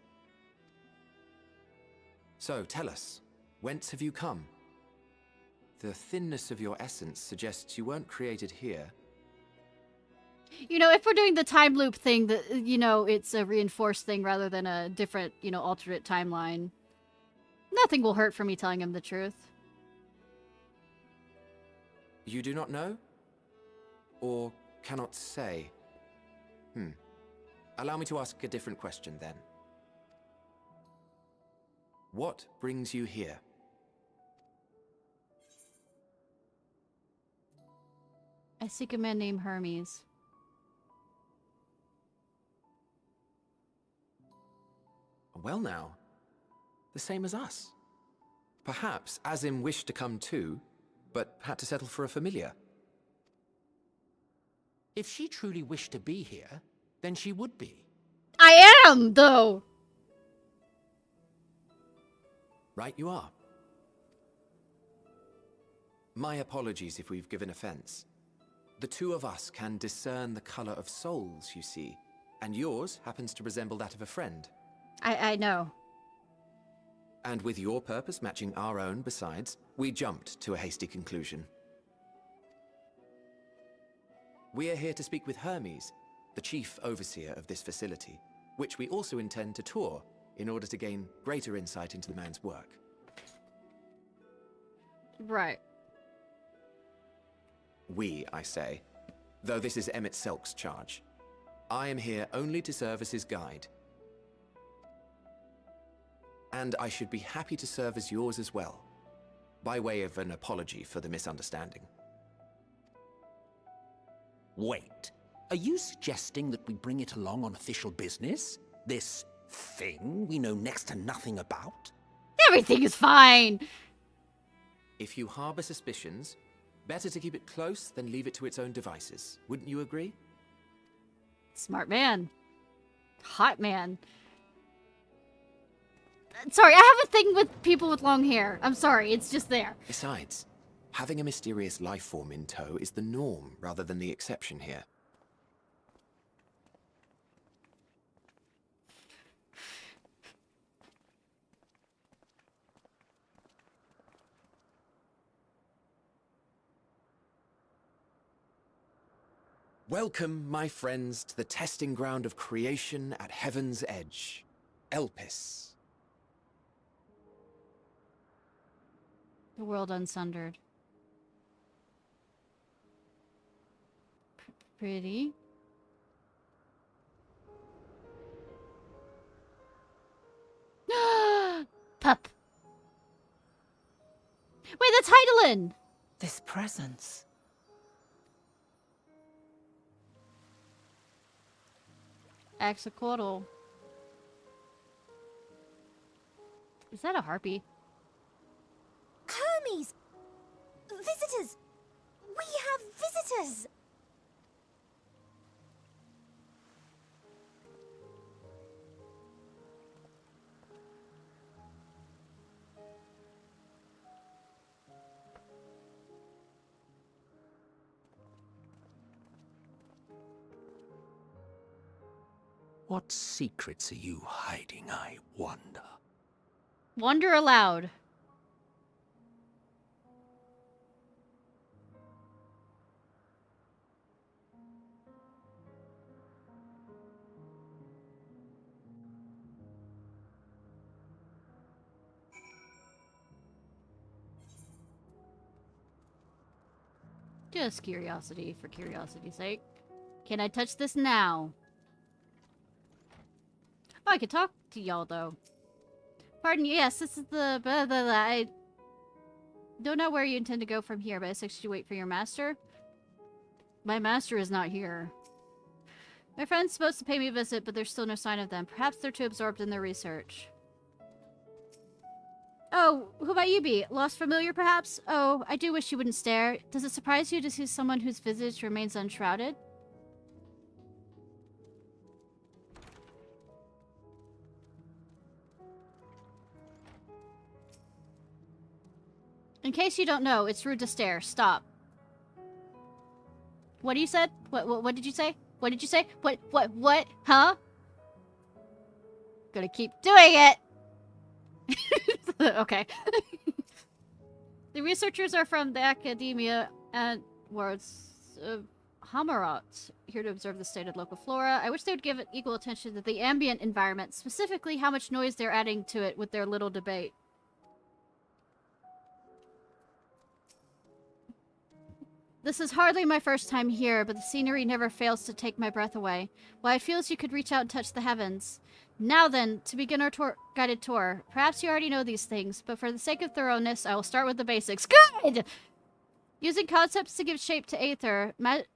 So, tell us, whence have you come? The thinness of your essence suggests you weren't created here. You know, if we're doing the time loop thing, you know, it's a reinforced thing rather than a different, you know, alternate timeline. Nothing will hurt for me telling him the truth. You do not know? Or cannot say? Allow me to ask a different question then. What brings you here? I seek a man named Hermes. Well now, the same as us. Perhaps Azim wished to come too, but had to settle for a familiar. If she truly wished to be here, then she would be. I am, though! Right you are. My apologies if we've given offense. The two of us can discern the color of souls, you see, and yours happens to resemble that of a friend. I know. And with your purpose matching our own besides, we jumped to a hasty conclusion. We are here to speak with Hermes, the chief overseer of this facility, which we also intend to tour in order to gain greater insight into the man's work. Right. We, I say, though this is Emmett Selk's charge. I am here only to serve as his guide. And I should be happy to serve as yours as well, by way of an apology for the misunderstanding. Wait, are you suggesting that we bring it along on official business? This thing we know next to nothing about? Everything is fine! If you harbor suspicions, better to keep it close than leave it to its own devices. Wouldn't you agree? Smart man. Hot man. Sorry, I have a thing with people with long hair. I'm sorry, it's just there. Besides, having a mysterious life form in tow is the norm rather than the exception here. Welcome, my friends, to the testing ground of creation at Heaven's Edge, Elpis. The world unsundered. Pretty. Pup. Wait, that's Heidelin! This presence. Axolotl. Is that a harpy? Hermes! Visitors! We have visitors! What secrets are you hiding, I wonder? Wonder aloud. Just curiosity for curiosity's sake. Can I touch this now? Oh, I could talk to y'all, though. Pardon, yes, this is the... Blah, blah, blah. I don't know where you intend to go from here, but I suggest you wait for your master. My master is not here. My friend's supposed to pay me a visit, but there's still no sign of them. Perhaps they're too absorbed in their research. Oh, who might you be? Lost familiar, perhaps? Oh, I do wish you wouldn't stare. Does it surprise you to see someone whose visage remains unshrouded? In case you don't know, it's rude to stare. Stop. What you said? What did you say? What did you say? What? Huh? Gonna keep doing it! Okay. The researchers are from the academia and wards of Hamarat, here to observe the state of local flora. I wish they would give it equal attention to the ambient environment, specifically how much noise they're adding to it with their little debate. This is hardly my first time here, but the scenery never fails to take my breath away. Why, it feels you could reach out and touch the heavens. Now then, to begin our guided tour. Perhaps you already know these things, but for the sake of thoroughness, I will start with the basics. Good! Using concepts to give shape to Aether,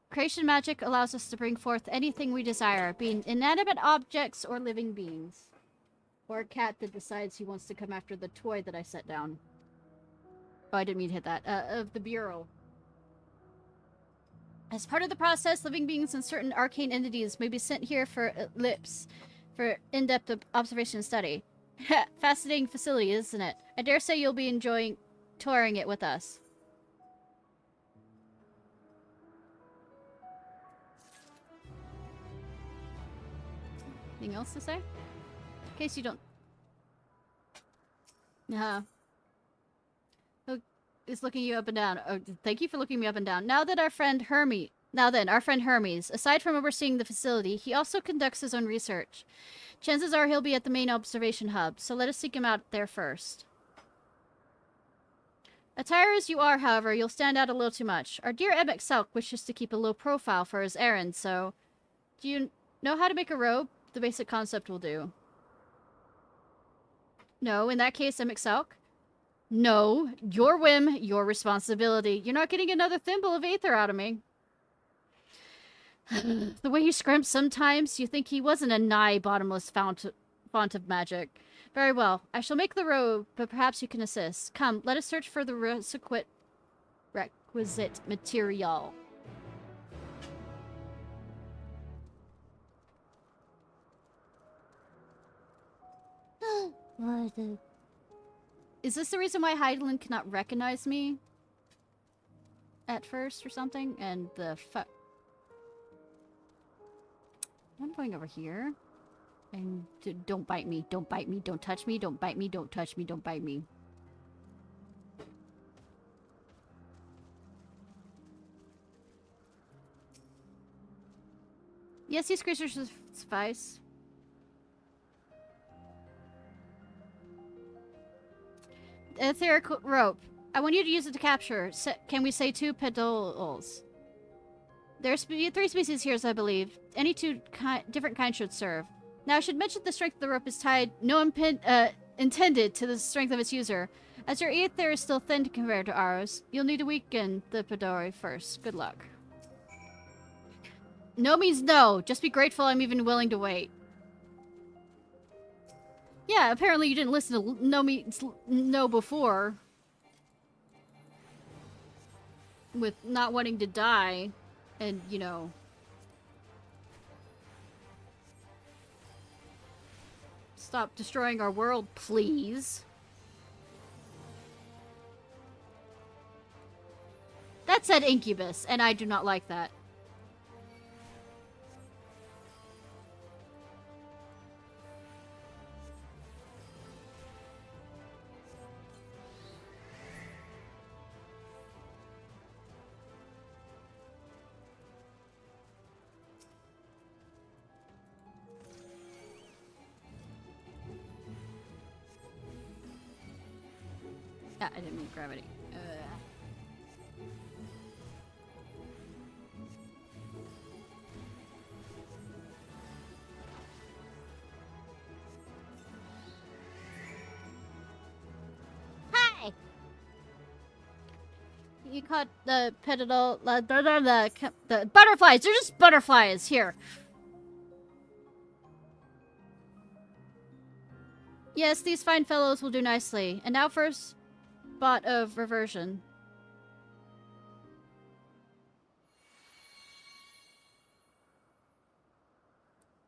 creation magic allows us to bring forth anything we desire, being inanimate objects or living beings. Or a cat that decides he wants to come after the toy that I set down. Oh, I didn't mean to hit that. Of the bureau. As part of the process, living beings and certain arcane entities may be sent here for ellipse, for in-depth observation and study. Fascinating facility, isn't it? I dare say you'll be enjoying touring it with us. Anything else to say? In case you don't... Is looking you up and down. Oh, thank you for looking me up and down. Now then, our friend Hermes, aside from overseeing the facility, he also conducts his own research. Chances are he'll be at the main observation hub, so let us seek him out there first. Attired as you are, however, you'll stand out a little too much. Our dear Emek Selk wishes to keep a low profile for his errand, so... Do you know how to make a robe? The basic concept will do. No, in that case, Emek Selk. No, your whim, your responsibility. You're not getting another thimble of Aether out of me. The way he scrimps sometimes, you think he wasn't a nigh bottomless fount of magic. Very well, I shall make the robe, but perhaps you can assist. Come, let us search for the requisite material. Is this the reason why Heidelin cannot recognize me? At first or something? And the I'm going over here. And don't bite me. Don't bite me. Don't touch me. Don't bite me. Don't touch me. Don't bite me. Yes, these creatures should suffice. Etheric rope. I want you to use it to capture. Can we say 2 pedals? There's 3 species here, I believe. Any 2 different kinds should serve. Now, I should mention the strength of the rope is tied, intended to the strength of its user. As your ether is still thin compared to ours, you'll need to weaken the pedori first. Good luck. No means no. Just be grateful I'm even willing to wait. Yeah, apparently you didn't listen to no means no before. With not wanting to die. And, you know... Stop destroying our world, please. That said Incubus, and I do not like that. Yeah, I didn't mean gravity. Hi! You caught the pedal, the butterflies! They're just butterflies! Here. Yes, these fine fellows will do nicely. And now first... Spot of reversion.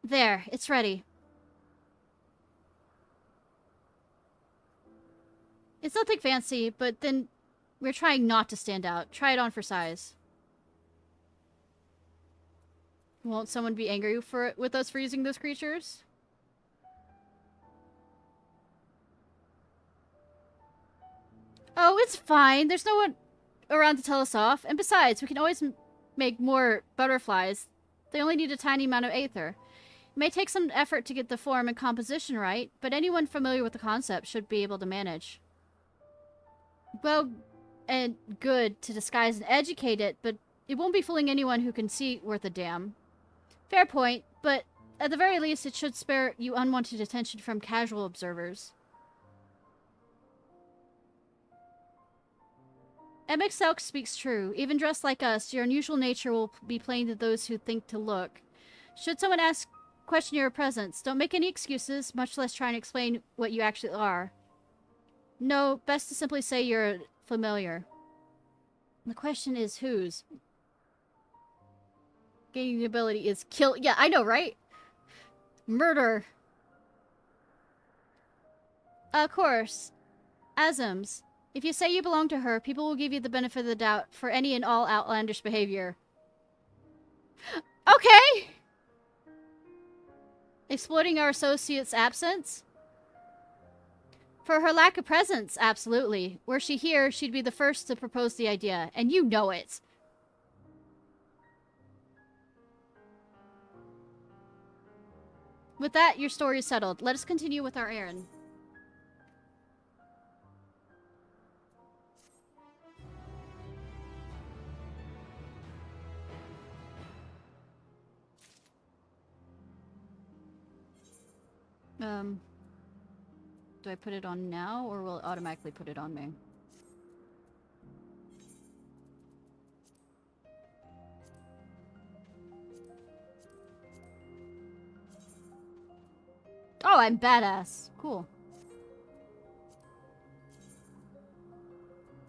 There, it's ready. It's nothing fancy, but then we're trying not to stand out. Try it on for size. Won't someone be angry with us for using those creatures? Oh, it's fine. There's no one around to tell us off. And besides, we can always make more butterflies. They only need a tiny amount of aether. It may take some effort to get the form and composition right, but anyone familiar with the concept should be able to manage. Well, and good to disguise and educate it, but it won't be fooling anyone who can see worth a damn. Fair point, but at the very least, it should spare you unwanted attention from casual observers. MXL speaks true. Even dressed like us, your unusual nature will be plain to those who think to look. Should someone question your presence, don't make any excuses, much less try and explain what you actually are. No, best to simply say you're familiar. The question is whose? Gaining the ability is kill. Yeah, I know, right? Murder. Of course. Asms. If you say you belong to her, people will give you the benefit of the doubt for any and all outlandish behavior. Okay! Exploiting our associate's absence? For her lack of presence, absolutely. Were she here, she'd be the first to propose the idea, and you know it. With that, your story is settled. Let us continue with our errand. Do I put it on now, or will it automatically put it on me? Oh, I'm badass. Cool.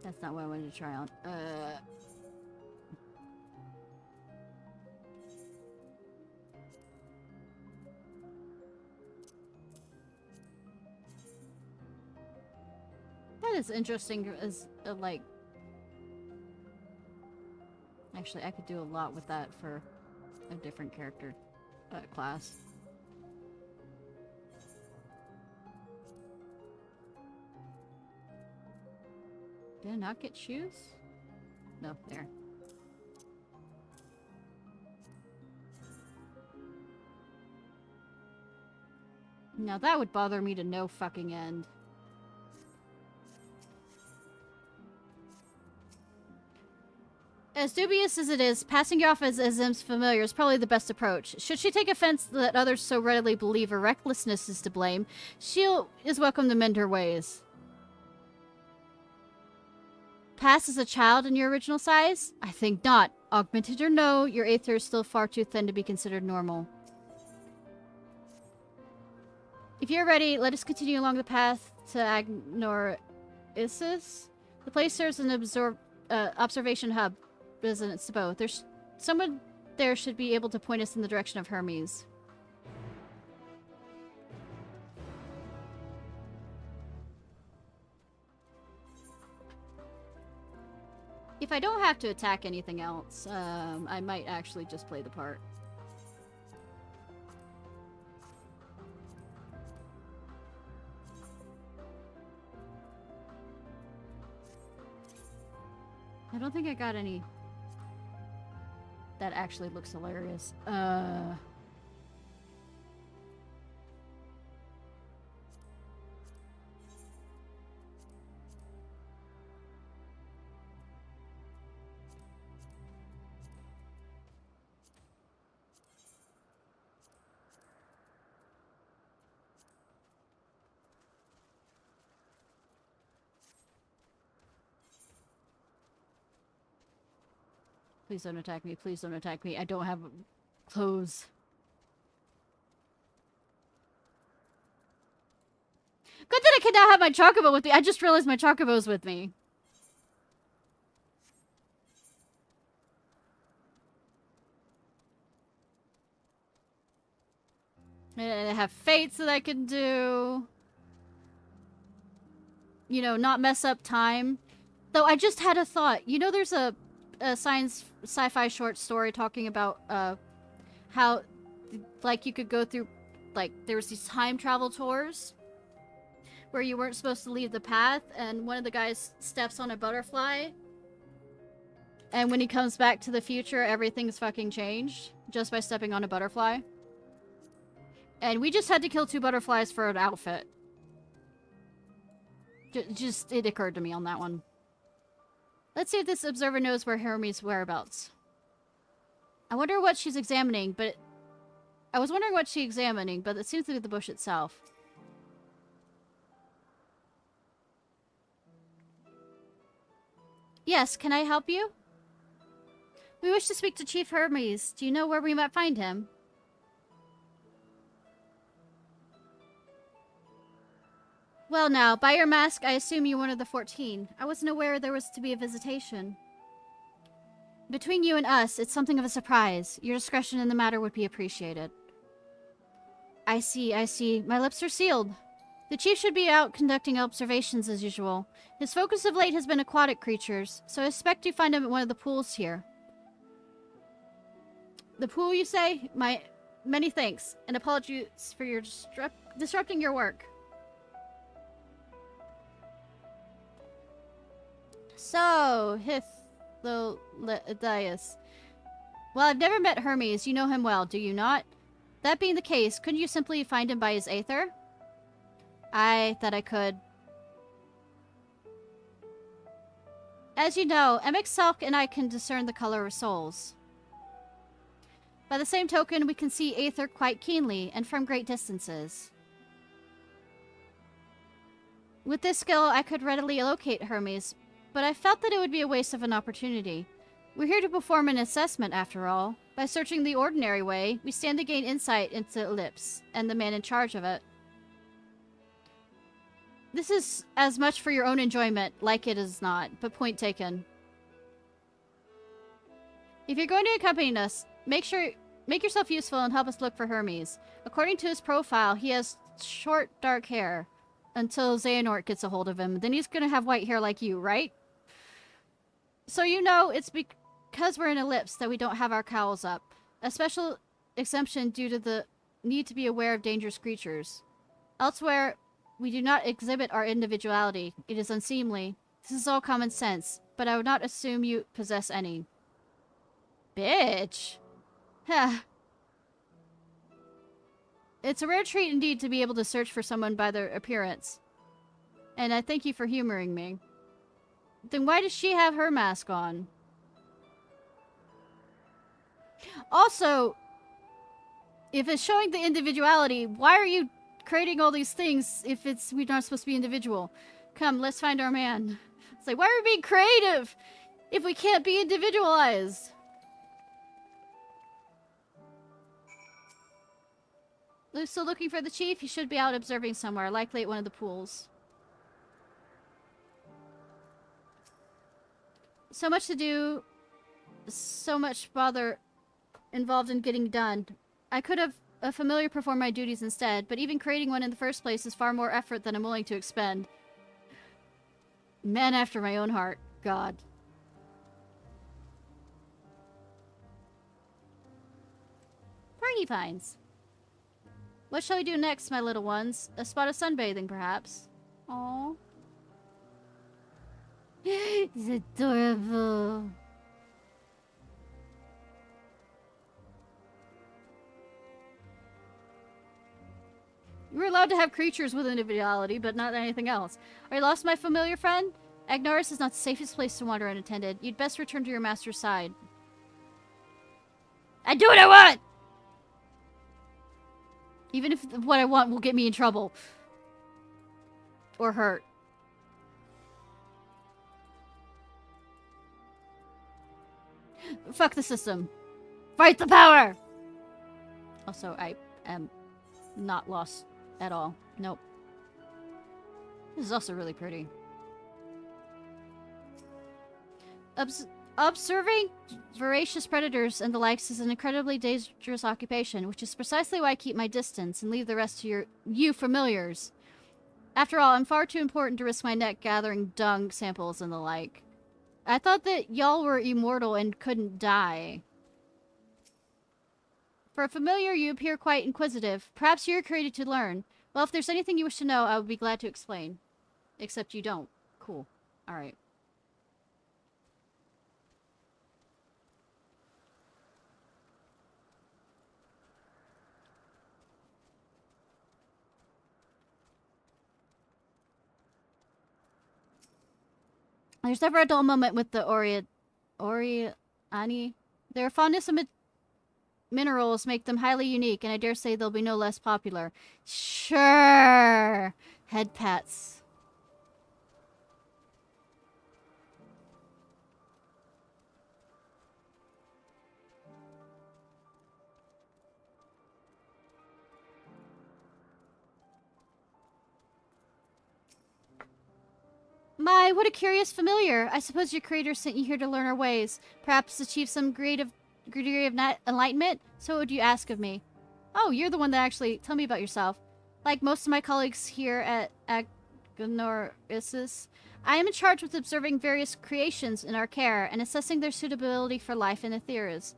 That's not what I wanted to try on. That is interesting as, like... Actually, I could do a lot with that for a different character class. Did I not get shoes? No, there. Now that would bother me to no fucking end. As dubious as it is, passing you off as Zim's familiar is probably the best approach. Should she take offense that others so readily believe her recklessness is to blame, she is welcome to mend her ways. Pass as a child in your original size? I think not. Augmented or no, your aether is still far too thin to be considered normal. If you're ready, let us continue along the path to Agnorissus. The place serves as an observation hub. Residents to both. There's someone there should be able to point us in the direction of Hermes. If I don't have to attack anything else, I might actually just play the part. I don't think I got any... That actually looks hilarious. Please don't attack me. Please don't attack me. I don't have clothes. Good that I can now have my chocobo with me. I just realized my chocobo's with me. And I have fates that I can do. You know, not mess up time. Though I just had a thought. You know, there's a science sci-fi short story talking about how like you could go through, like there was these time travel tours where you weren't supposed to leave the path, and one of the guys steps on a butterfly, and when he comes back to the future everything's fucking changed just by stepping on a butterfly. And we just had to kill 2 butterflies for an outfit. Just it occurred to me on that one. Let's see if this observer knows where Hermes' whereabouts. I was wondering what she's examining, but it seems to be the bush itself. Yes, can I help you? We wish to speak to Chief Hermes. Do you know where we might find him? Well now, by your mask, I assume you're one of the 14. I wasn't aware there was to be a visitation. Between you and us, it's something of a surprise. Your discretion in the matter would be appreciated. I see, I see. My lips are sealed. The chief should be out conducting observations as usual. His focus of late has been aquatic creatures, so I expect you find him at one of the pools here. The pool, you say? Many thanks, and apologies for your disrupting your work. So, Hithodias. Well, I've never met Hermes. You know him well, do you not? That being the case, couldn't you simply find him by his aether? I thought I could. As you know, MX and I can discern the color of souls. By the same token, we can see aether quite keenly, and from great distances. With this skill, I could readily locate Hermes, but I felt that it would be a waste of an opportunity. We're here to perform an assessment, after all. By searching the ordinary way, we stand to gain insight into Ellipse, and the man in charge of it. This is as much for your own enjoyment, like it is not, but point taken. If you're going to accompany us, make yourself useful and help us look for Hermes. According to his profile, he has short, dark hair. Until Xehanort gets a hold of him. Then he's gonna have white hair like you, right? So you know, it's because we're in Ellipse that we don't have our cowls up. A special exemption due to the need to be aware of dangerous creatures. Elsewhere, we do not exhibit our individuality. It is unseemly. This is all common sense, but I would not assume you possess any. Bitch. Huh. It's a rare treat indeed to be able to search for someone by their appearance. And I thank you for humoring me. Then why does she have her mask on? Also, if it's showing the individuality, why are you creating all these things if we're not supposed to be individual? Come, let's find our man. It's like, why are we being creative if we can't be individualized? Still looking for the chief? He should be out observing somewhere, likely at one of the pools. So much to do, so much bother involved in getting done. I could have a familiar perform my duties instead, but even creating one in the first place is far more effort than I'm willing to expend. Man after my own heart. God. Porcupines. What shall we do next, my little ones? A spot of sunbathing, perhaps? Aww. It's adorable. We're allowed to have creatures with individuality, but not anything else. Are you lost, my familiar friend? Agnaris is not the safest place to wander unattended. You'd best return to your master's side. I do what I want! Even if what I want will get me in trouble. Or hurt. Fuck the system. Fight the power! Also, I am not lost at all. Nope. This is also really pretty. Observing voracious predators and the likes is an incredibly dangerous occupation, which is precisely why I keep my distance and leave the rest to you familiars. After all, I'm far too important to risk my neck gathering dung samples and the like. I thought that y'all were immortal and couldn't die. For a familiar, you appear quite inquisitive. Perhaps you're created to learn. Well, if there's anything you wish to know, I would be glad to explain. Except you don't. Cool. Alright. There's never a dull moment with the Oriani. Their fondness of minerals make them highly unique, and I dare say they'll be no less popular. Sure! Head pats. My, what a curious familiar. I suppose your creator sent you here to learn our ways. Perhaps achieve some degree of enlightenment? So what would you ask of me? Oh, you're the one that actually... Tell me about yourself. Like most of my colleagues here at Agnorissus, I am in charge with observing various creations in our care and assessing their suitability for life in Aetheras.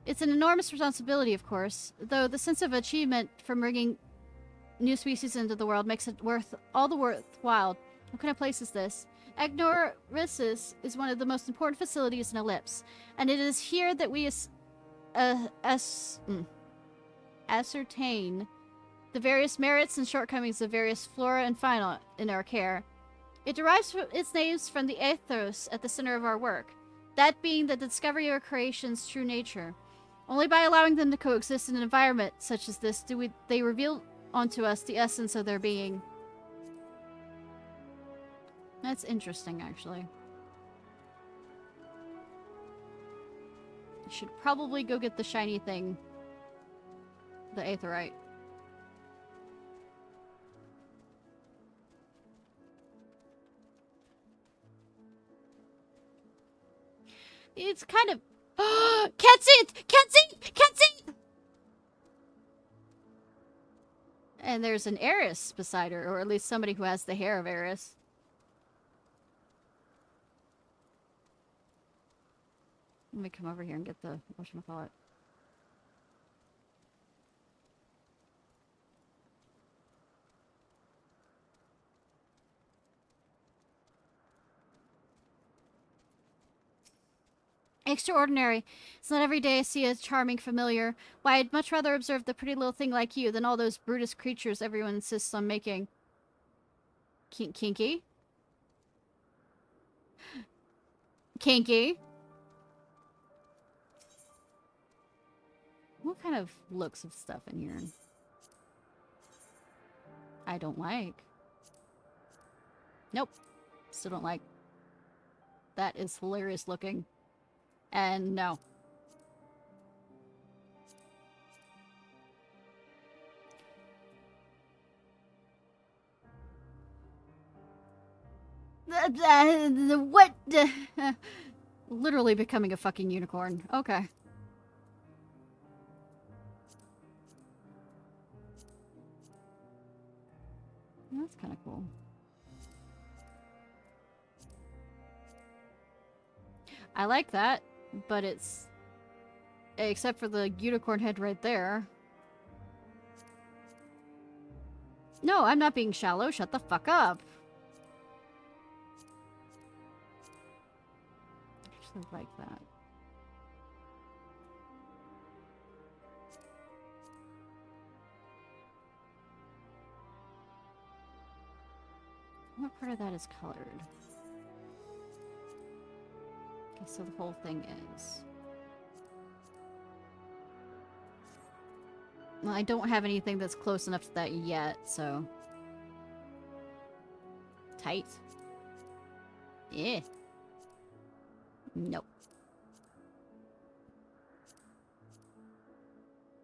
It's an enormous responsibility, of course, though the sense of achievement from bringing new species into the world makes it worth all the worthwhile. What kind of place is this? Agnorissus is one of the most important facilities in Ellipse, and it is here that we ascertain the various merits and shortcomings of various flora and fauna in our care. It derives its names from the ethos at the center of our work, that being the discovery of our creation's true nature. Only by allowing them to coexist in an environment such as this do they reveal onto us the essence of their being. That's interesting, actually. I should probably go get the shiny thing. The Aetherite. It's kind of... Can't see it! Can't see it! Can't see it! And there's an heiress beside her, or at least somebody who has the hair of heiress. Let me come over here and get the... whatchamacallit. Extraordinary. It's not every day I see a charming familiar. Why, I'd much rather observe the pretty little thing like you than all those Brutus creatures everyone insists on making. Kinky? Kinky? What kind of looks of stuff in here? I don't like. Nope. Still don't like. That is hilarious looking. And no. What? Literally becoming a fucking unicorn. Okay. That's kind of cool. I like that, but it's... except for the unicorn head right there. No, I'm not being shallow. Shut the fuck up. I actually like that. What part of that is colored? Okay, so the whole thing is... Well, I don't have anything that's close enough to that yet, so... Tight? Yeah. Nope.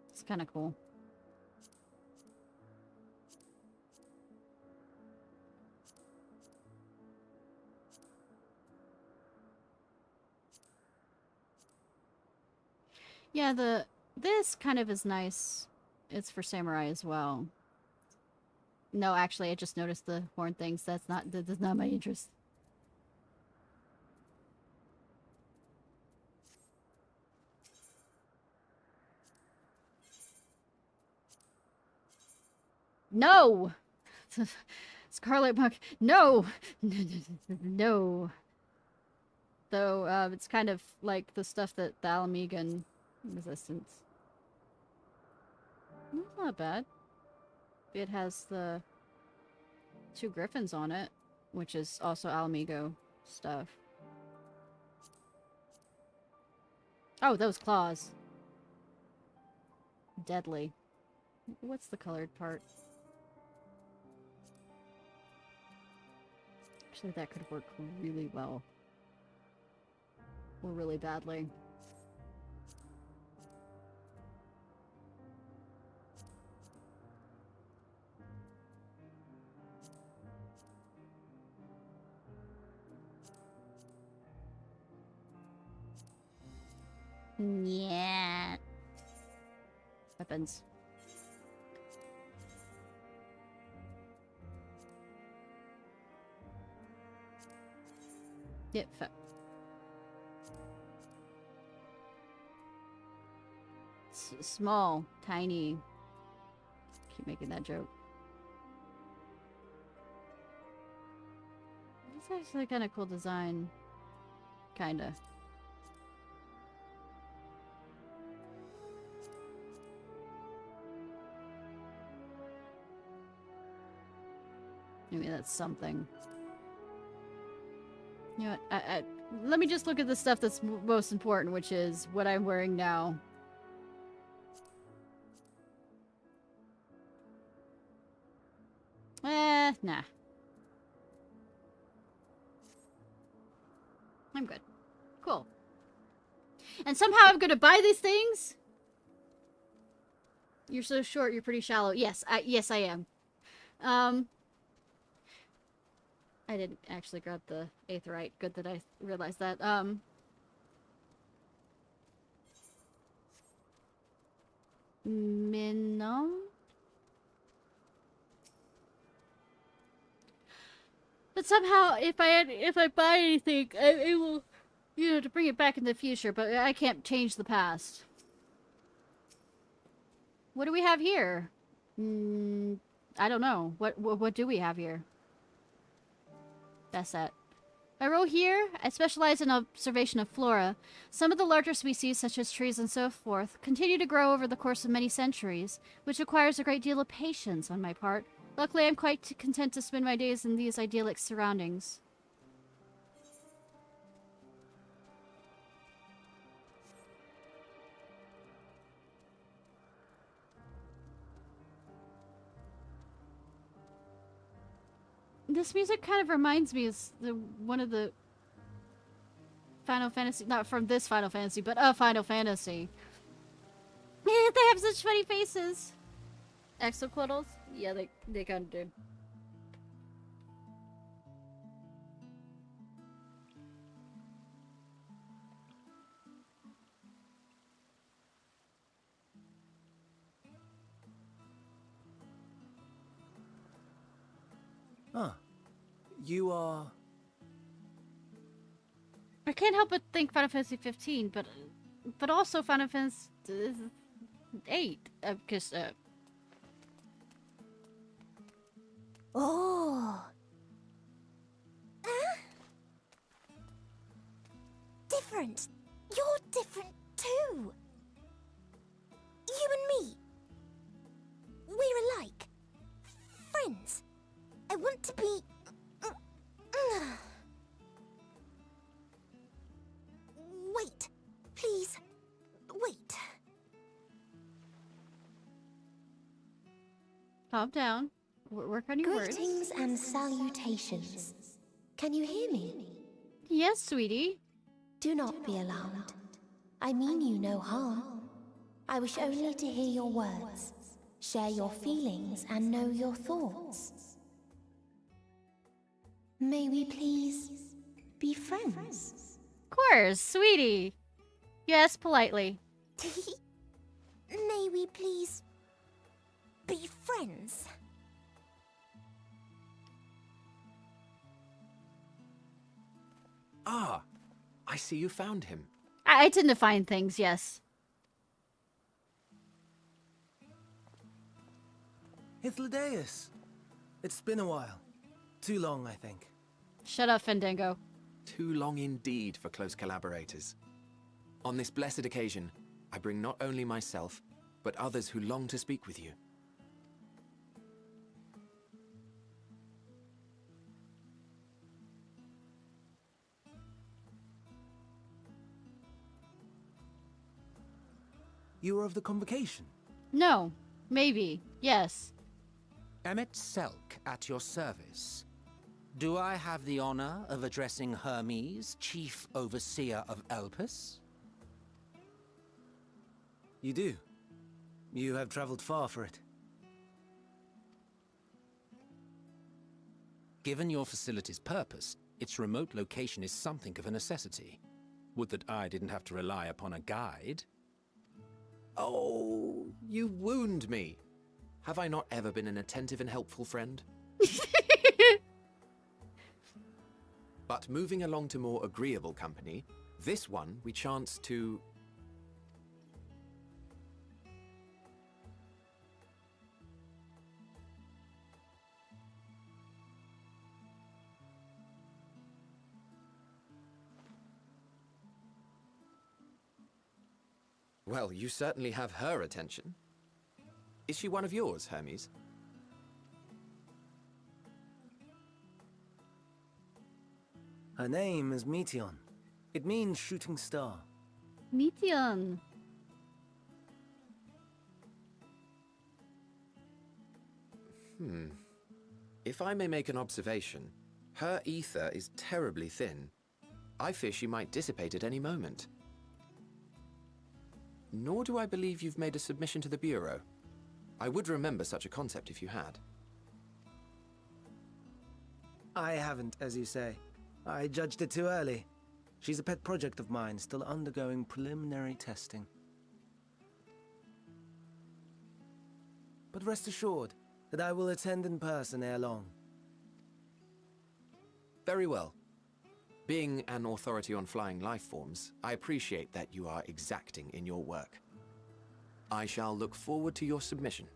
It's kind of cool. Yeah, this kind of is nice. It's for samurai as well. No, actually, I just noticed the horn things. That's not my interest. No! Scarlet Monk. No! No. Though, it's kind of like the stuff that the Alamegan Resistance. Not bad. It has the 2 griffins on it, which is also Alamigo stuff. Oh, those claws. Deadly. What's the colored part? Actually, that could work really well. Or really badly. Yeah. Weapons. Yep. Small, tiny. Keep making that joke. It's actually kind of cool design. Kinda. Maybe that's something. You know what? Let me just look at the stuff that's most important, which is what I'm wearing now. Nah. I'm good. Cool. And somehow I'm gonna buy these things? You're so short, you're pretty shallow. Yes, I am. I didn't actually grab the aetheryte. Good that I realized that. Minimum? But somehow, if I buy anything, it will, you know, to bring it back in the future. But I can't change the past. What do we have here? I don't know. What do we have here? That's that. My role here, I specialize in observation of flora. Some of the larger species, such as trees and so forth, continue to grow over the course of many centuries, which requires a great deal of patience on my part. Luckily, I'm quite content to spend my days in these idyllic surroundings. This music kind of reminds me of one of the Final Fantasy, not from this Final Fantasy, but a Final Fantasy. They have such funny faces. Exoquottles? Yeah, they kind of do. Huh. You are... I can't help but think Final Fantasy 15, but also Final Fantasy 8, because Oh. Different. You're different too. You and me. We're alike. Friends. I want to be... Wait. Please. Wait. calm down. Work on your words. Greetings and salutations. Can you hear me? Yes, sweetie. Do not be alarmed. I mean you no harm. I wish only to hear your words, share your feelings, and know your thoughts. May we please be friends? Of course, sweetie. Yes, politely. May we please be friends? Ah, I see you found him. I tend to find things, yes. Hythlodaeus. It's been a while. Too long, I think. Shut up, Fandango. Too long indeed for close collaborators. On this blessed occasion, I bring not only myself, but others who long to speak with you. You were of the convocation? No. Maybe. Yes. Emmet Selk at your service. Do I have the honor of addressing Hermes, Chief Overseer of Elpis? You do. You have traveled far for it. Given your facility's purpose, its remote location is something of a necessity. Would that I didn't have to rely upon a guide. Oh, you wound me. Have I not ever been an attentive and helpful friend? But moving along to more agreeable company, this one we chance to... Well, you certainly have her attention. Is she one of yours, Hermes? Her name is Meteon. It means shooting star. Meteon. If I may make an observation, her ether is terribly thin. I fear she might dissipate at any moment. Nor do I believe you've made a submission to the Bureau. I would remember such a concept if you had. I haven't, as you say. I judged it too early. She's a pet project of mine, still undergoing preliminary testing. But rest assured that I will attend in person ere long. Very well. Being an authority on flying life forms, I appreciate that you are exacting in your work. I shall look forward to your submission.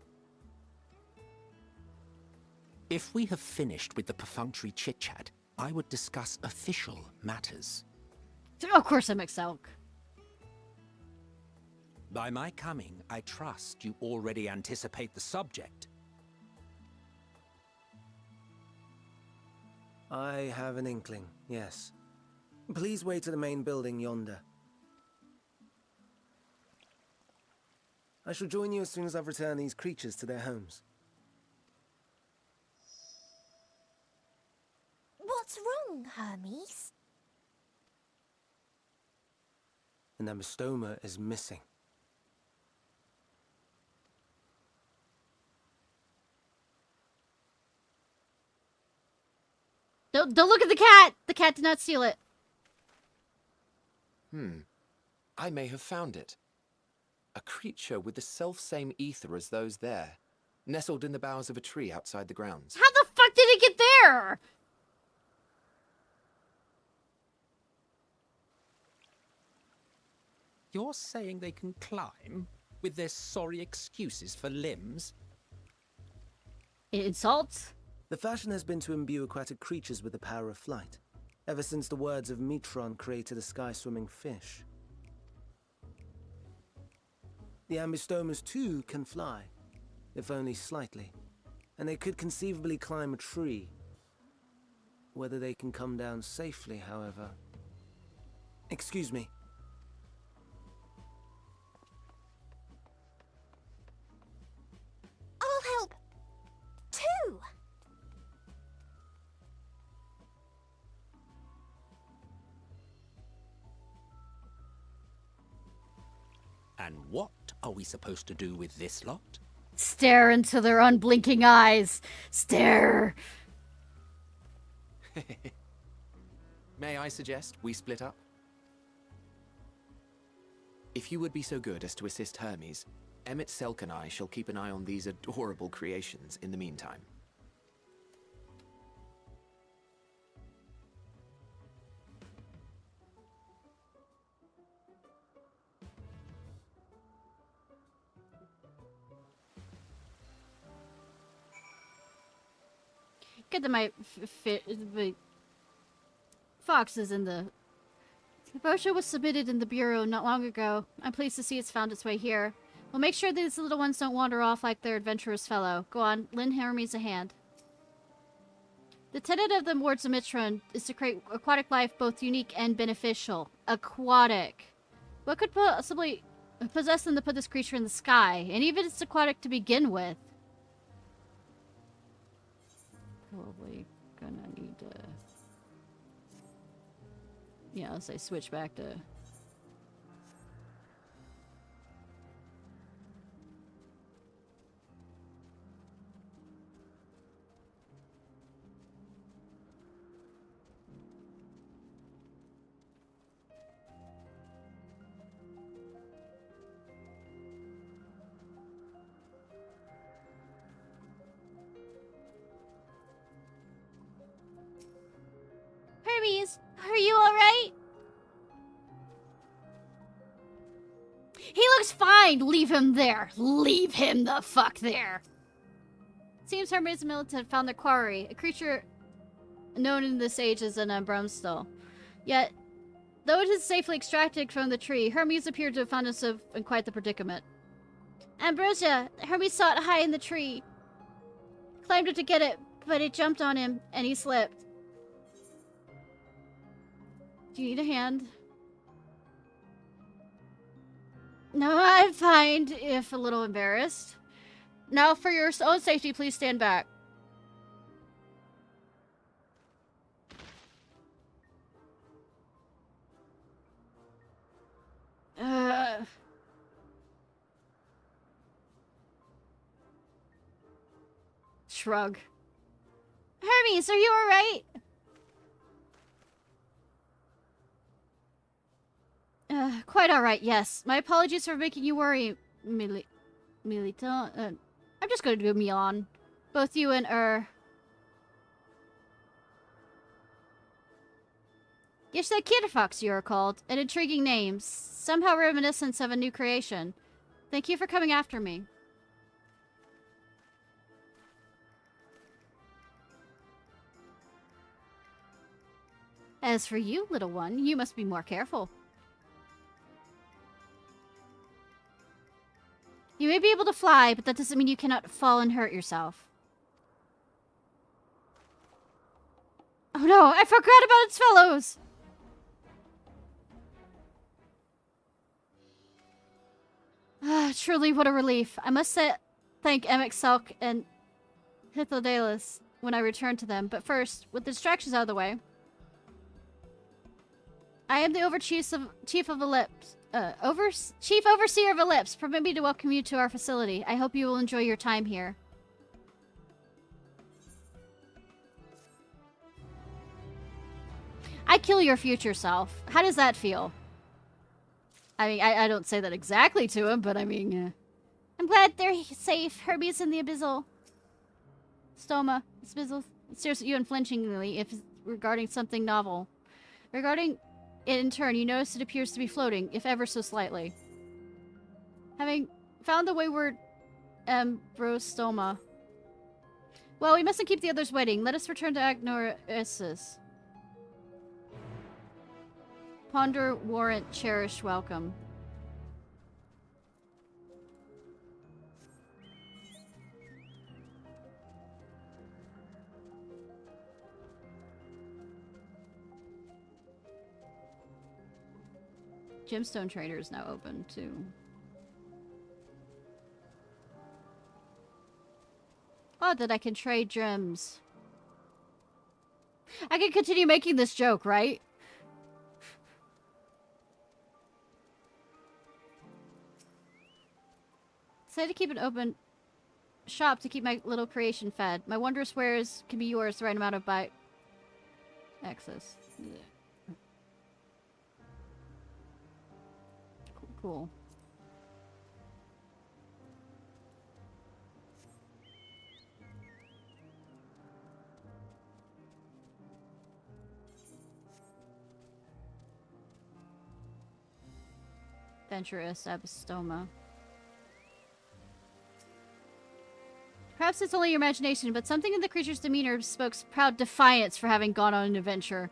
If we have finished with the perfunctory chit-chat, I would discuss official matters. Of course I'm Exelk. By my coming, I trust you already anticipate the subject. I have an inkling, yes. Please wait to the main building yonder. I shall join you as soon as I've returned these creatures to their homes. What's wrong, Hermes? An ambystoma is missing. Don't look at the cat! The cat did not steal it. I may have found it. A creature with the self-same ether as those there, nestled in the boughs of a tree outside the grounds. How the fuck did it get there? You're saying they can climb with their sorry excuses for limbs? Insults? The fashion has been to imbue aquatic creatures with the power of flight, ever since the words of Metron created a sky-swimming fish. The ambystomas too can fly, if only slightly, and they could conceivably climb a tree. Whether they can come down safely, however... Excuse me. I'll help, too! And what are we supposed to do with this lot? Stare into their unblinking eyes. Stare. May I suggest we split up? If you would be so good as to assist Hermes, Emmett Selk and I shall keep an eye on these adorable creations in the meantime. Good that my Fox is in the... The brochure was submitted in the Bureau not long ago. I'm pleased to see it's found its way here. We'll make sure these little ones don't wander off like their adventurous fellow. Go on, lend Hermes a hand. The tenet of the Wards of Mitron is to create aquatic life both unique and beneficial. Aquatic. What could possibly possess them to put this creature in the sky? And even if it's aquatic to begin with. Probably gonna need to... Yeah, let's say switch back to... Are you alright? He looks fine! Leave him there! Leave him the fuck there! Seems Hermes and Militant found their quarry, a creature known in this age as an Brumstall. Yet, though it is safely extracted from the tree, Hermes appeared to have found himself in quite the predicament. Ambrosia! Hermes saw it high in the tree. Climbed up to get it, but it jumped on him, and he slipped. Do you need a hand? No, I'm fine, if a little embarrassed. Now, for your own safety, please stand back. Shrug. Hermes, are you alright? Quite alright, yes. My apologies for making you worry, Milita. I'm just gonna do Mion. Both you and Yes, that Ciarfox you are called. An intriguing name. Somehow reminiscent of a new creation. Thank you for coming after me. As for you, little one, you must be more careful. You may be able to fly, but that doesn't mean you cannot fall and hurt yourself. Oh no, I forgot about its fellows! Ah, truly, what a relief. I must thank Emexelk and Hithodalis when I return to them, but first, with the distractions out of the way, I am the Chief Overseer of Ellipse. Permit me to welcome you to our facility. I hope you will enjoy your time here. I kill your future self. How does that feel? I mean, I don't say that exactly to him, but I mean, I'm glad they're safe. Hermes and the Abyssal. Stoma. Abyssal stares at you unflinchingly if regarding something novel. Regarding it in turn, you notice it appears to be floating, if ever so slightly. Having found the wayward Ambrostoma. Well, we mustn't keep the others waiting. Let us return to Agnoresis. Ponder, warrant, cherish, welcome. Gemstone Trader is now open, too. Oh, that I can trade gems. I can continue making this joke, right? Decided to keep an open shop to keep my little creation fed. My wondrous wares can be yours the right amount of buy access. Yeah. Cool. Venturous Abstoma. Perhaps it's only your imagination, but something in the creature's demeanor spoke proud defiance for having gone on an adventure.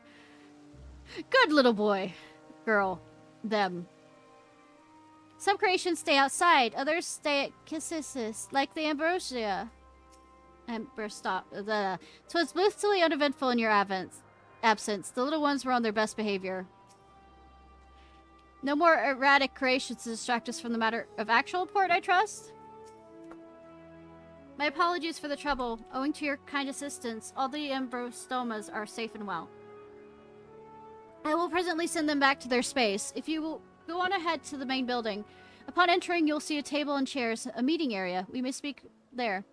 Good little boy. Girl. Them. Some creations stay outside, others stay at Kissis, like the Ambrosia. Twas blissfully uneventful in your absence. The little ones were on their best behavior. No more erratic creations to distract us from the matter of actual port, I trust? My apologies for the trouble. Owing to your kind assistance, all the Ambrostomas are safe and well. I will presently send them back to their space. If you will go on ahead to the main building. Upon entering, you'll see a table and chairs, a meeting area. We may speak there.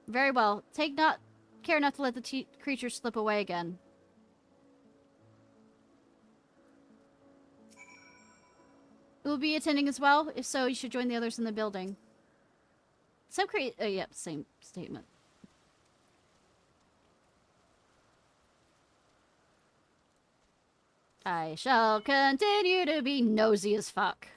Very well. Take care not to let the creature slip away again. You will be attending as well? If so, you should join the others in the building. Yep, same statement. I shall continue to be nosy as fuck.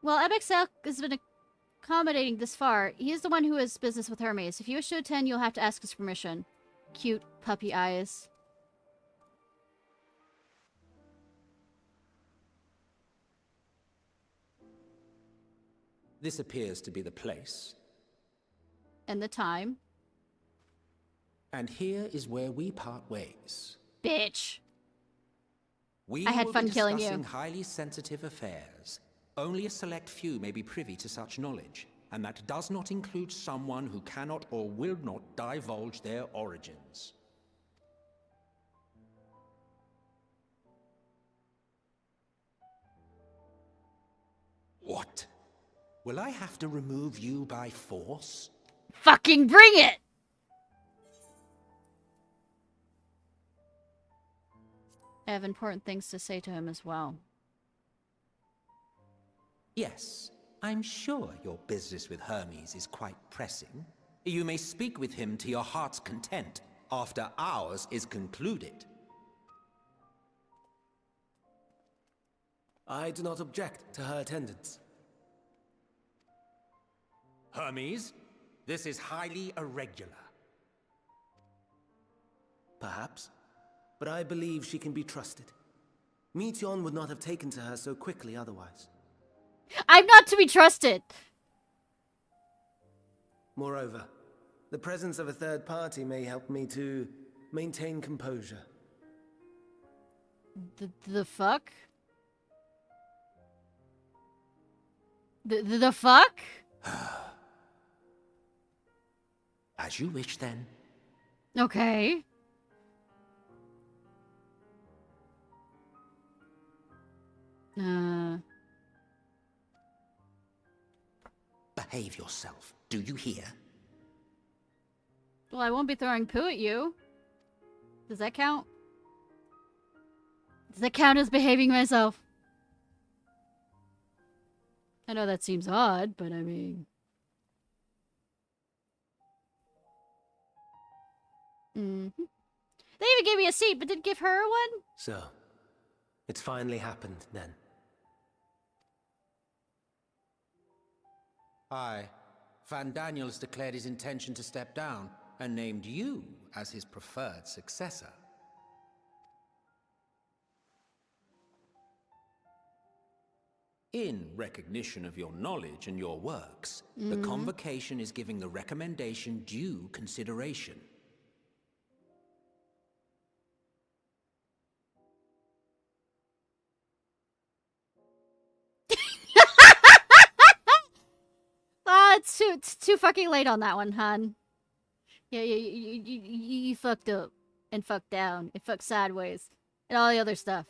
Well, Ebexel has been accommodating this far. He is the one who has business with Hermes. If you wish to attend, you'll have to ask his permission. Cute puppy eyes. This appears to be the place. And the time. And here is where we part ways. Bitch. We I had will fun be killing discussing you. highly sensitive affairs. Only a select few may be privy to such knowledge, and that does not include someone who cannot or will not divulge their origins. What? Will I have to remove you by force? Fucking bring it! I have important things to say to him as well. Yes, I'm sure your business with Hermes is quite pressing. You may speak with him to your heart's content after ours is concluded. I do not object to her attendance. Hermes, this is highly irregular. Perhaps, but I believe she can be trusted. Meteion would not have taken to her so quickly otherwise. I'm not to be trusted! Moreover, the presence of a third party may help me to maintain composure. The fuck? The fuck? As you wish, then. Okay. Behave yourself. Do you hear? Well, I won't be throwing poo at you. Does that count? Does that count as behaving myself? I know that seems odd, but I mean... They even gave me a seat, but didn't give her one? So, it's finally happened, then. Aye. Van Daniels declared his intention to step down, and named you as his preferred successor. In recognition of your knowledge and your works, the convocation is giving the recommendation due consideration. It's too fucking late on that one, hon. Yeah, you fucked up. And fucked down. And fucked sideways. And all the other stuff.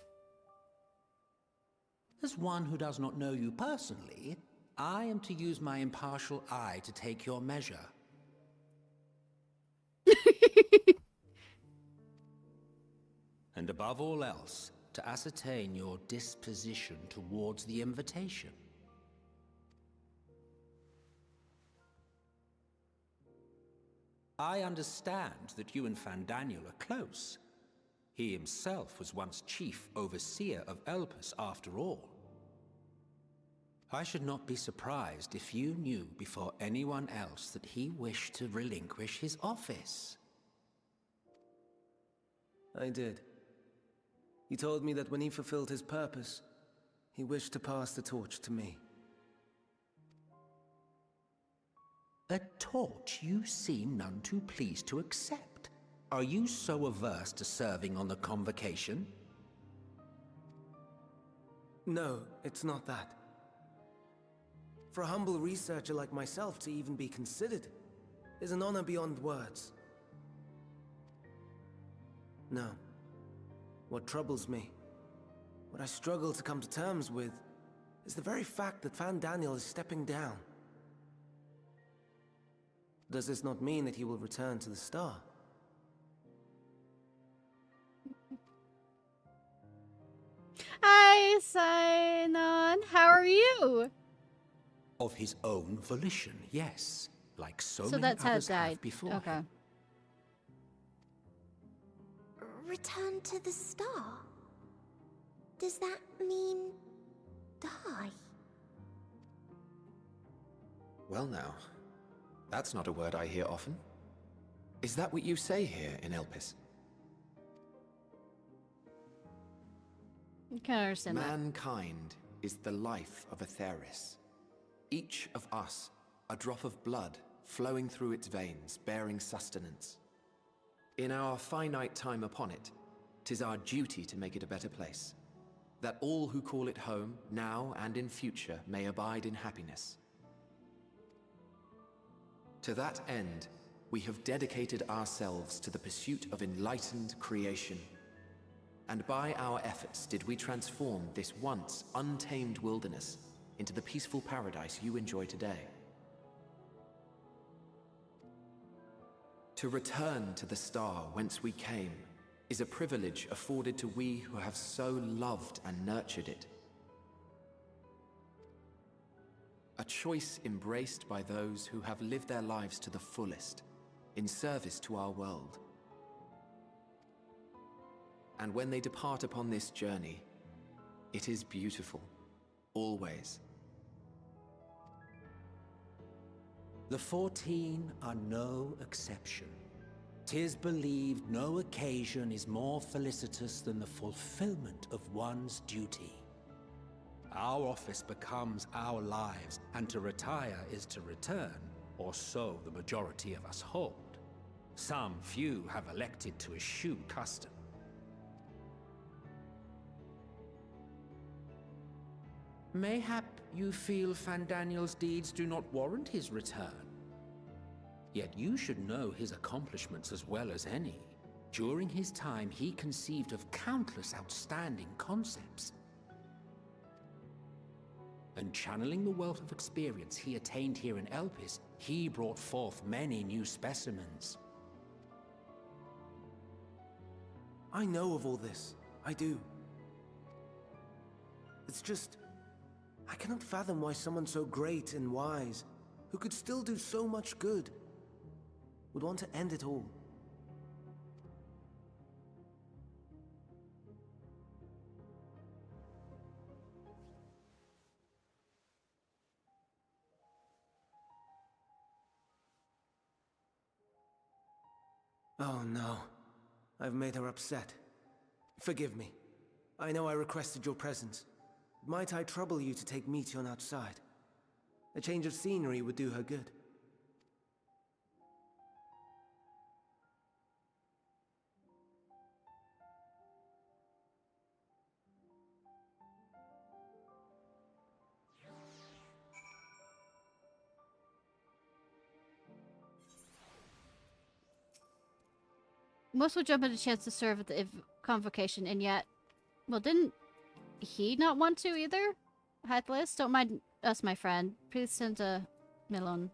As one who does not know you personally, I am to use my impartial eye to take your measure. And above all else, to ascertain your disposition towards the invitation. I understand that you and Van Daniel are close. He himself was once chief overseer of Elpis after all. I should not be surprised if you knew before anyone else that he wished to relinquish his office. I did. He told me that when he fulfilled his purpose, he wished to pass the torch to me. A torch you seem none too pleased to accept. Are you so averse to serving on the convocation? No, it's not that. For a humble researcher like myself to even be considered is an honor beyond words. No. What troubles me, what I struggle to come to terms with, is the very fact that Van Daniel is stepping down. Does this not mean that he will return to the star? Hi, Sinon. How are you? Of his own volition, yes. Like so So many that's how it others died. have before Okay. him. Return to the star? Does that mean die? Well now, that's not a word I hear often. Is that what you say here in Elpis? I can't understand that. Mankind is the life of Atheris. Each of us, a drop of blood flowing through its veins, bearing sustenance. In our finite time upon it, 'tis our duty to make it a better place, that all who call it home, now and in future, may abide in happiness. To that end, we have dedicated ourselves to the pursuit of enlightened creation. And by our efforts did we transform this once untamed wilderness into the peaceful paradise you enjoy today. To return to the star whence we came is a privilege afforded to we who have so loved and nurtured it. A choice embraced by those who have lived their lives to the fullest, in service to our world. And when they depart upon this journey, it is beautiful, always. The 14 are no exception. 'Tis believed no occasion is more felicitous than the fulfillment of one's duty. Our office becomes our lives, and to retire is to return, or so the majority of us hold. Some few have elected to eschew custom. Mayhap you feel Fandaniel's deeds do not warrant his return. Yet you should know his accomplishments as well as any. During his time, he conceived of countless outstanding concepts. And channeling the wealth of experience he attained here in Elpis, he brought forth many new specimens. I know of all this. I do. It's just, I cannot fathom why someone so great and wise, who could still do so much good, would want to end it all. Oh no. I've made her upset. Forgive me. I know I requested your presence. Might I trouble you to take Meteion outside? A change of scenery would do her good. Most would jump at a chance to serve at the convocation, and yet... Well, didn't he not want to either? Headless? Don't mind us, my friend. Please send to Milon.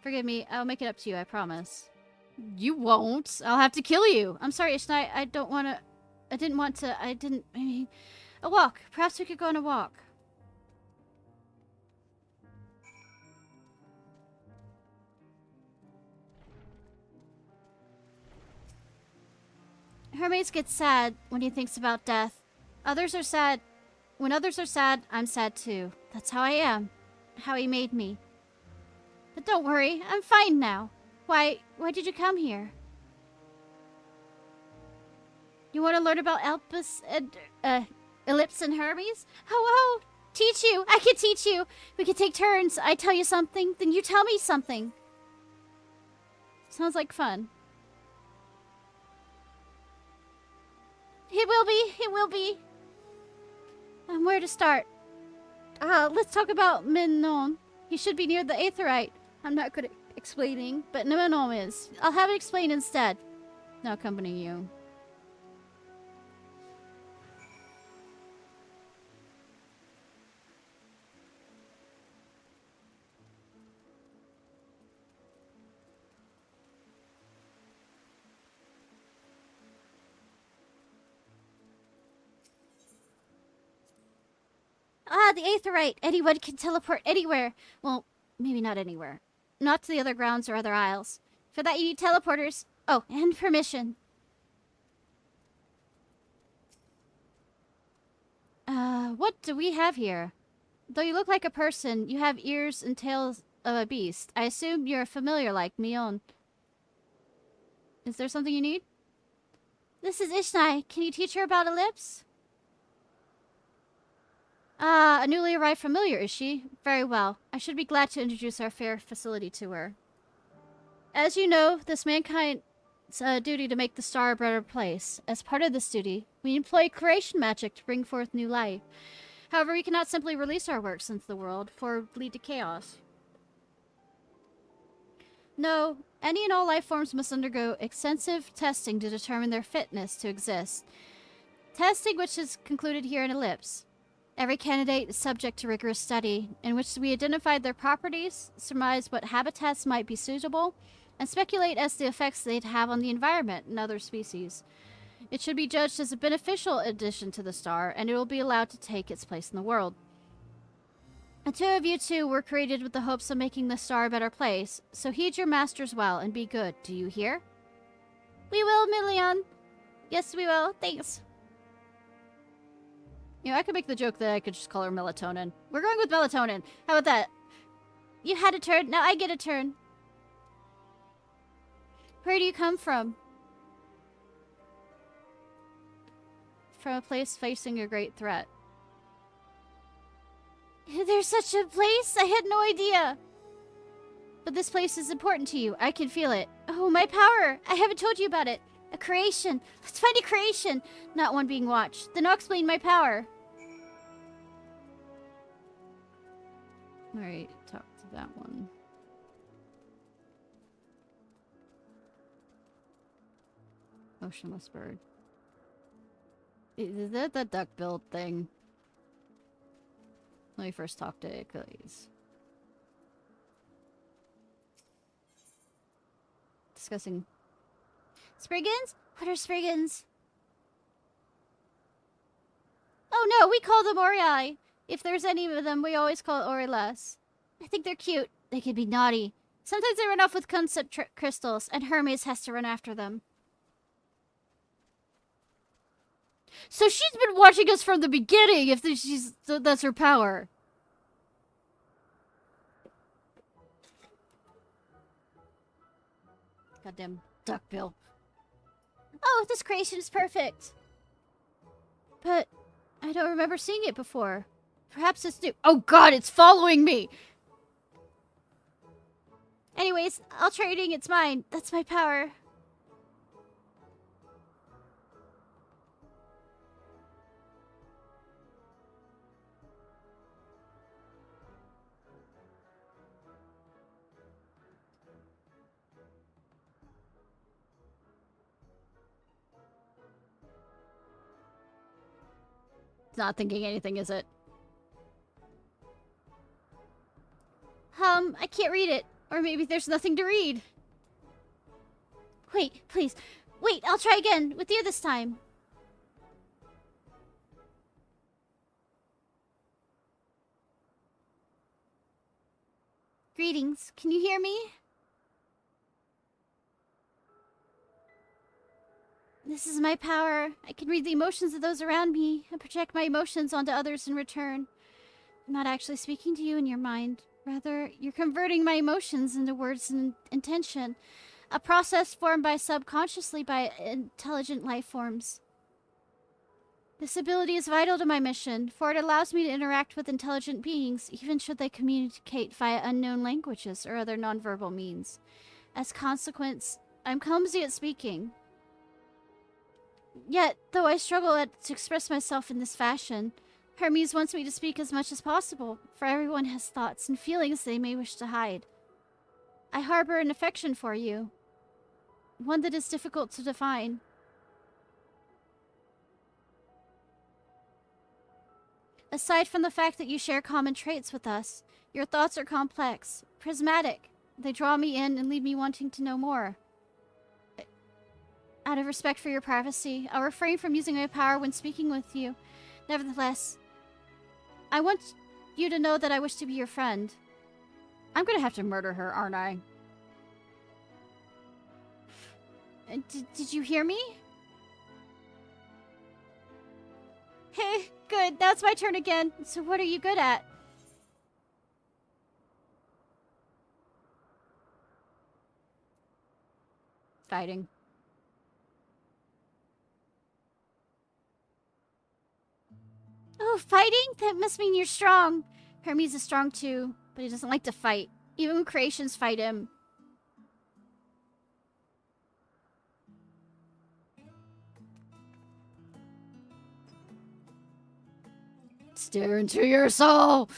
Forgive me, I'll make it up to you, I promise. You won't! I'll have to kill you! I'm sorry, Ishnai, I didn't want to... I mean... A walk! Perhaps we could go on a walk. Hermes gets sad when he thinks about death. Others are sad. When others are sad, I'm sad too. That's how I am. How he made me. But don't worry, I'm fine now. Why did you come here? You want to learn about Elpis and, Ellipse and Hermes? Oh, teach you. I can teach you. We can take turns. I tell you something, then you tell me something. Sounds like fun. It will be. Where to start? Let's talk about Minnon. He should be near the Aetherite. I'm not good at explaining, but Minnon is. I'll have it explained instead. Now accompany you. Ah, the Aetherite. Anyone can teleport anywhere. Well, maybe not anywhere. Not to the other grounds or other isles. For that you need teleporters. Oh, and permission. What do we have here? Though you look like a person, you have ears and tails of a beast. I assume you're a familiar like Mion. Is there something you need? This is Ishnai. Can you teach her about Ellipse? Ah, a newly arrived familiar, is she? Very well. I should be glad to introduce our fair facility to her. As you know, this mankind's duty to make the star a better place. As part of this duty, we employ creation magic to bring forth new life. However, we cannot simply release our works into the world, for it would lead to chaos. No, any and all life forms must undergo extensive testing to determine their fitness to exist. Testing which is concluded here in Ellipse. Every candidate is subject to rigorous study, in which we identified their properties, surmise what habitats might be suitable, and speculate as to the effects they'd have on the environment and other species. It should be judged as a beneficial addition to the star, and it will be allowed to take its place in the world. The two of you two were created with the hopes of making the star a better place, so heed your masters well and be good. Do you hear? We will, Milion. Yes, we will. Thanks. You know, I could make the joke that I could just call her Melatonin. We're going with Melatonin. How about that? You had a turn. Now I get a turn. Where do you come from? From a place facing a great threat. There's such a place? I had no idea. But this place is important to you. I can feel it. Oh, my power. I haven't told you about it. A creation. Let's find a creation. Not one being watched. Then I'll explain my power. Alright, talk to that one. Motionless bird. Is that the duck-billed thing? Let me first talk to Achilles. Discussing... Spriggans? What are Spriggans? Oh no, we call them Orei. If there's any of them, we always call it Orei-less. I think they're cute. They can be naughty. Sometimes they run off with concept crystals, and Hermes has to run after them. So she's been watching us from the beginning, if that's her power. Goddamn duckbill. Oh, this creation is perfect. But I don't remember seeing it before. Perhaps it's new. Oh god, it's following me! Anyways, I'll try reading. It's mine. That's my power. It's not thinking anything, is it? I can't read it. Or maybe there's nothing to read. Wait, please. Wait, I'll try again. With you this time. Greetings. Can you hear me? This is my power. I can read the emotions of those around me and project my emotions onto others in return. I'm not actually speaking to you in your mind. Rather, you're converting my emotions into words and intention. A process formed subconsciously by intelligent life forms. This ability is vital to my mission, for it allows me to interact with intelligent beings, even should they communicate via unknown languages or other nonverbal means. As a consequence, I'm clumsy at speaking. Yet, though I struggle to express myself in this fashion, Hermes wants me to speak as much as possible, for everyone has thoughts and feelings they may wish to hide. I harbor an affection for you, one that is difficult to define. Aside from the fact that you share common traits with us, your thoughts are complex, prismatic. They draw me in and leave me wanting to know more. Out of respect for your privacy, I'll refrain from using my power when speaking with you. Nevertheless, I want you to know that I wish to be your friend. I'm gonna have to murder her, aren't I? Did you hear me? Hey, good. Now it's my turn again. So what are you good at? Fighting. Oh, fighting? That must mean you're strong. Hermes is strong too, but he doesn't like to fight. Even when creations fight him. Stare into your soul!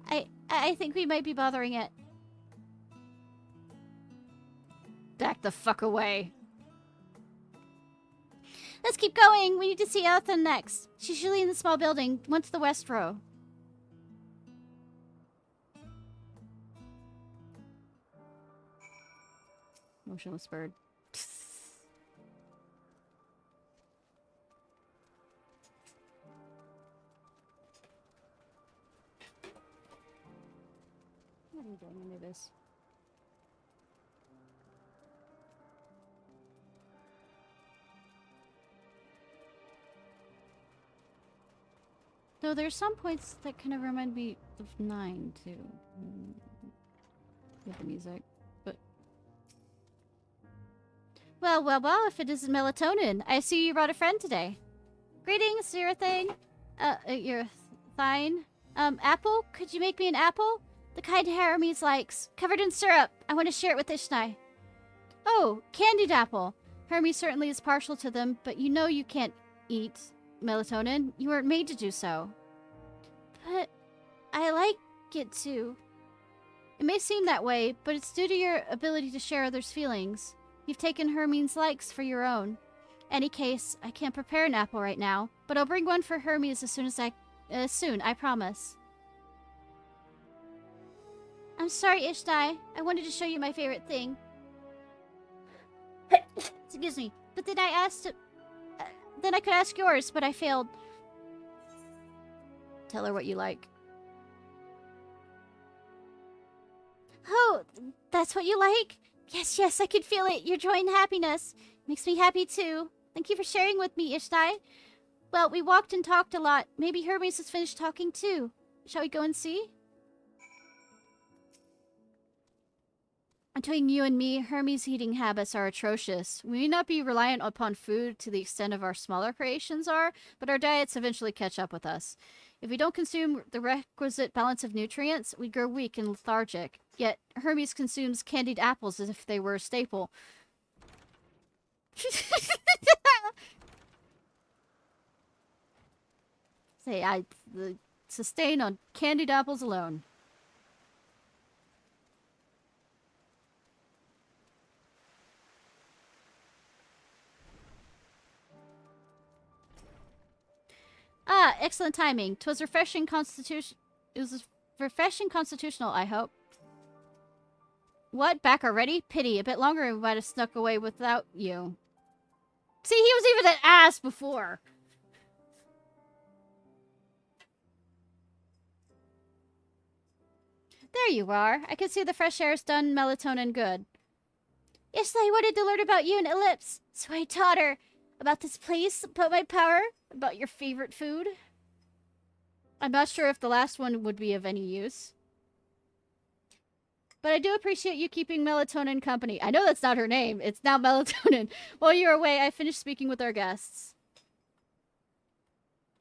I think we might be bothering it. Back the fuck away. Let's keep going. We need to see Ethan next. She's usually in the small building, one to the west row. Motionless bird. What are you doing? Let me do this. Though there's some points that kind of remind me of 9 too. With the music, but well, if it isn't melatonin, I see you brought a friend today. Greetings, you're fine. Apple? Could you make me an apple? The kind Hermes likes, covered in syrup. I want to share it with Ishnai. Oh, candied apple. Hermes certainly is partial to them, but you know you can't eat melatonin. You weren't made to do so. But I like it too. It may seem that way, but it's due to your ability to share others' feelings. You've taken Hermes' likes for your own. Any case, I can't prepare an apple right now, but I'll bring one for Hermes as soon, I promise. I'm sorry, Ishnai. I wanted to show you my favorite thing. Excuse me. But then then I could ask yours, but I failed. Tell her what you like. Oh, that's what you like? Yes, I can feel it. Your joy and happiness. Makes me happy too. Thank you for sharing with me, Ishnai. Well, we walked and talked a lot. Maybe Hermes has finished talking too. Shall we go and see? Between you and me, Hermes' eating habits are atrocious. We may not be reliant upon food to the extent of our smaller creations are, but our diets eventually catch up with us. If we don't consume the requisite balance of nutrients, we grow weak and lethargic. Yet, Hermes consumes candied apples as if they were a staple. Say, I sustain on candied apples alone. Ah, excellent timing. It was refreshing constitutional, I hope. What? Back already? Pity. A bit longer and we might have snuck away without you. See, he was even an ass before. There you are. I can see the fresh air's done melatonin good. Ishnai wanted to learn about you and Ellipse, so I taught her about this place, about my power, about your favorite food. I'm not sure if the last one would be of any use. But I do appreciate you keeping Melatonin company. I know that's not her name. It's now Melatonin. While you were away, I finished speaking with our guests.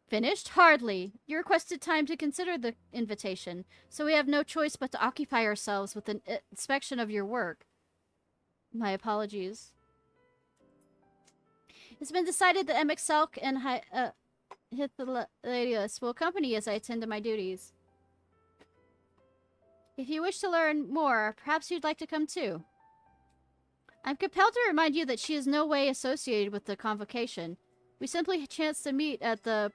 Finished? Hardly. You requested time to consider the invitation, so we have no choice but to occupy ourselves with an inspection of your work. My apologies. It's been decided that MXelk and Hythaladius will accompany as I attend to my duties. If you wish to learn more, perhaps you'd like to come too. I'm compelled to remind you that she is no way associated with the convocation. We simply chanced to meet at the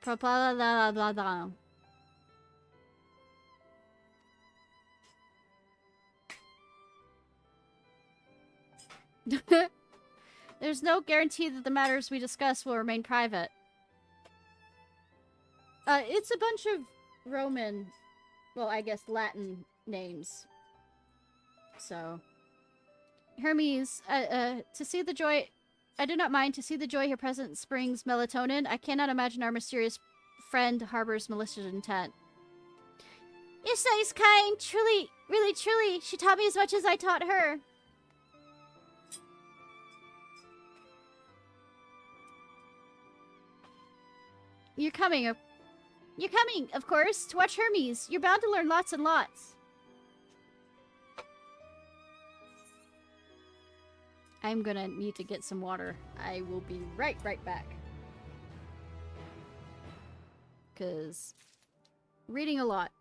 There's no guarantee that the matters we discuss will remain private. It's a bunch of Roman, well, I guess Latin names. So, Hermes, to see the joy, I do not mind. To see the joy here present springs melatonin. I cannot imagine our mysterious friend harbors malicious intent. Ishnai is kind, truly, really, truly. She taught me as much as I taught her. You're coming, of course, to watch Hermes. You're bound to learn lots and lots. I'm gonna need to get some water. I will be right back. 'Cause reading a lot.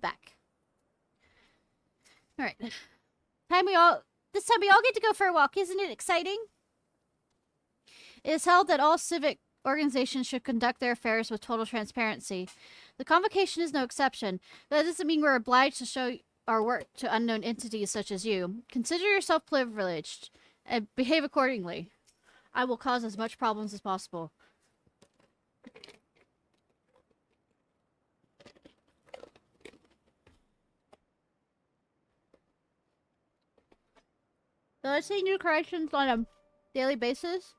Back. Alright. This time we all get to go for a walk. Isn't it exciting? It is held that all civic organizations should conduct their affairs with total transparency. The convocation is no exception. That doesn't mean we're obliged to show our work to unknown entities such as you. Consider yourself privileged and behave accordingly. I will cause as much problems as possible. Though I see new creations on a daily basis,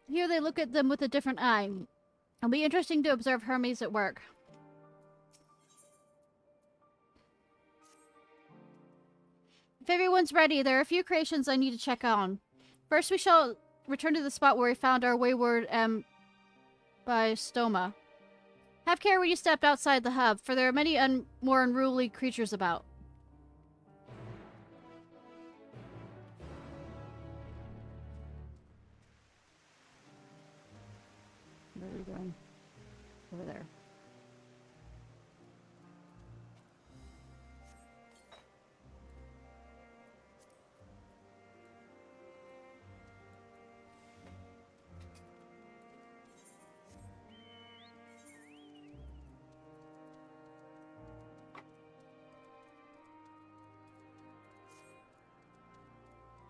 here they look at them with a different eye. It'll be interesting to observe Hermes at work. If everyone's ready, there are a few creations I need to check on. First, we shall return to the spot where we found our wayward by Stoma. Have care when you step outside the hub, for there are many more unruly creatures about. Where are we going? Over there.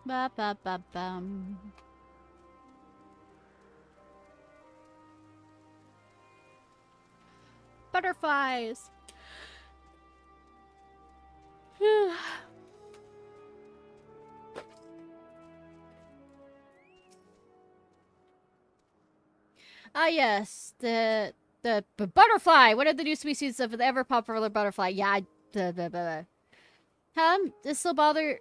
Ba ba ba bum. Butterflies. Ah yes, the butterfly. One of the new species of the ever popular butterfly. Yeah. You still bothered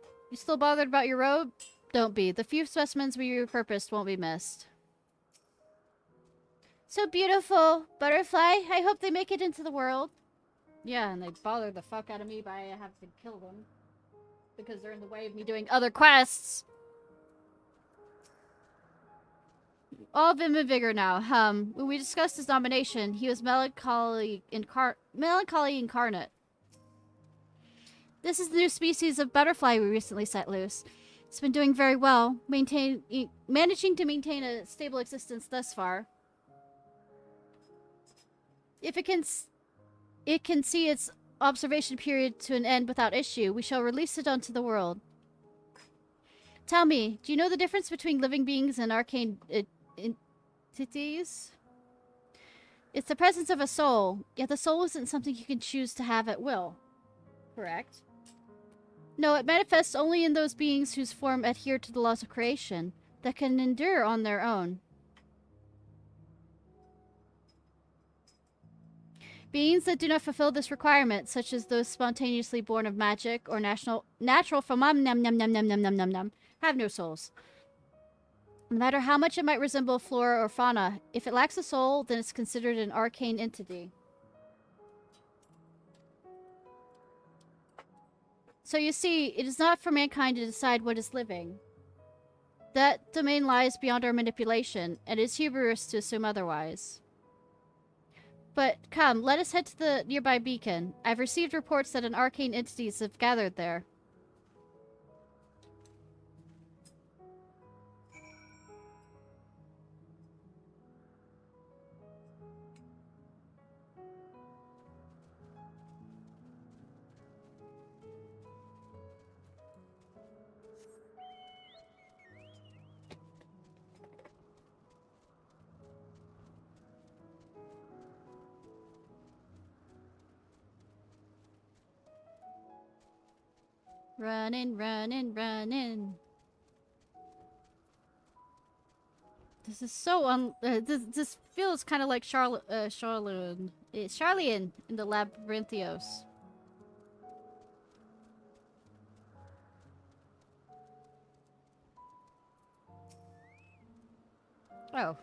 about your robe? Don't be. The few specimens we repurposed won't be missed. So beautiful, butterfly. I hope they make it into the world. Yeah, and they bother the fuck out of me by having to kill them. Because they're in the way of me doing other quests. All vim and vigor now. When we discussed his nomination, he was melancholy incarnate. This is the new species of butterfly we recently set loose. It's been doing very well, managing to maintain a stable existence thus far. If it can see its observation period to an end without issue, we shall release it onto the world. Tell me, do you know the difference between living beings and arcane entities? It's the presence of a soul, yet the soul isn't something you can choose to have at will. Correct? No, it manifests only in those beings whose form adhere to the laws of creation, that can endure on their own. Beings that do not fulfill this requirement, such as those spontaneously born of magic or natural from have no souls. No matter how much it might resemble flora or fauna, if it lacks a soul, then it's considered an arcane entity. So you see, it is not for mankind to decide what is living. That domain lies beyond our manipulation, and it is hubris to assume otherwise. But come, let us head to the nearby beacon. I've received reports that an arcane entities have gathered there. Running, running, running. This is so this feels kind of like Charlene in the Labyrinthios. Oh,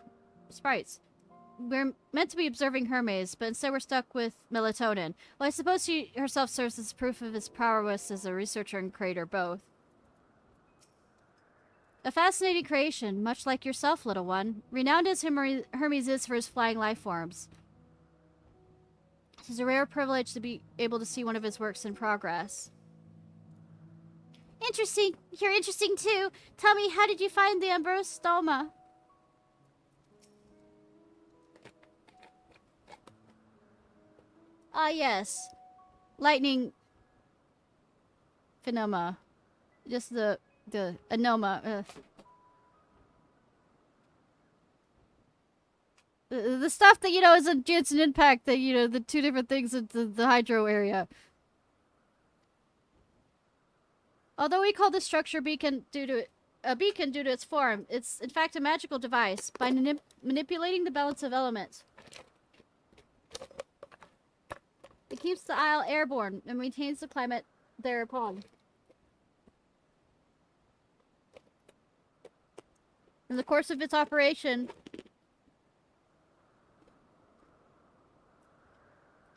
sprites. We're meant to be observing Hermes, but instead we're stuck with melatonin. Well, I suppose she herself serves as proof of his prowess as a researcher and creator, both. A fascinating creation, much like yourself, little one. Renowned as Hermes is for his flying life forms. It is a rare privilege to be able to see one of his works in progress. Interesting. You're interesting, too. Tell me, how did you find the Ambrostoma? Ah, yes. Lightning phenomena. Just the anoma. The stuff that, is a Jansen impact, that, the two different things at the hydro area. Although we call this structure beacon due to its form, it's in fact a magical device. By manipulating the balance of elements, it keeps the isle airborne and maintains the climate thereupon. In the course of its operation,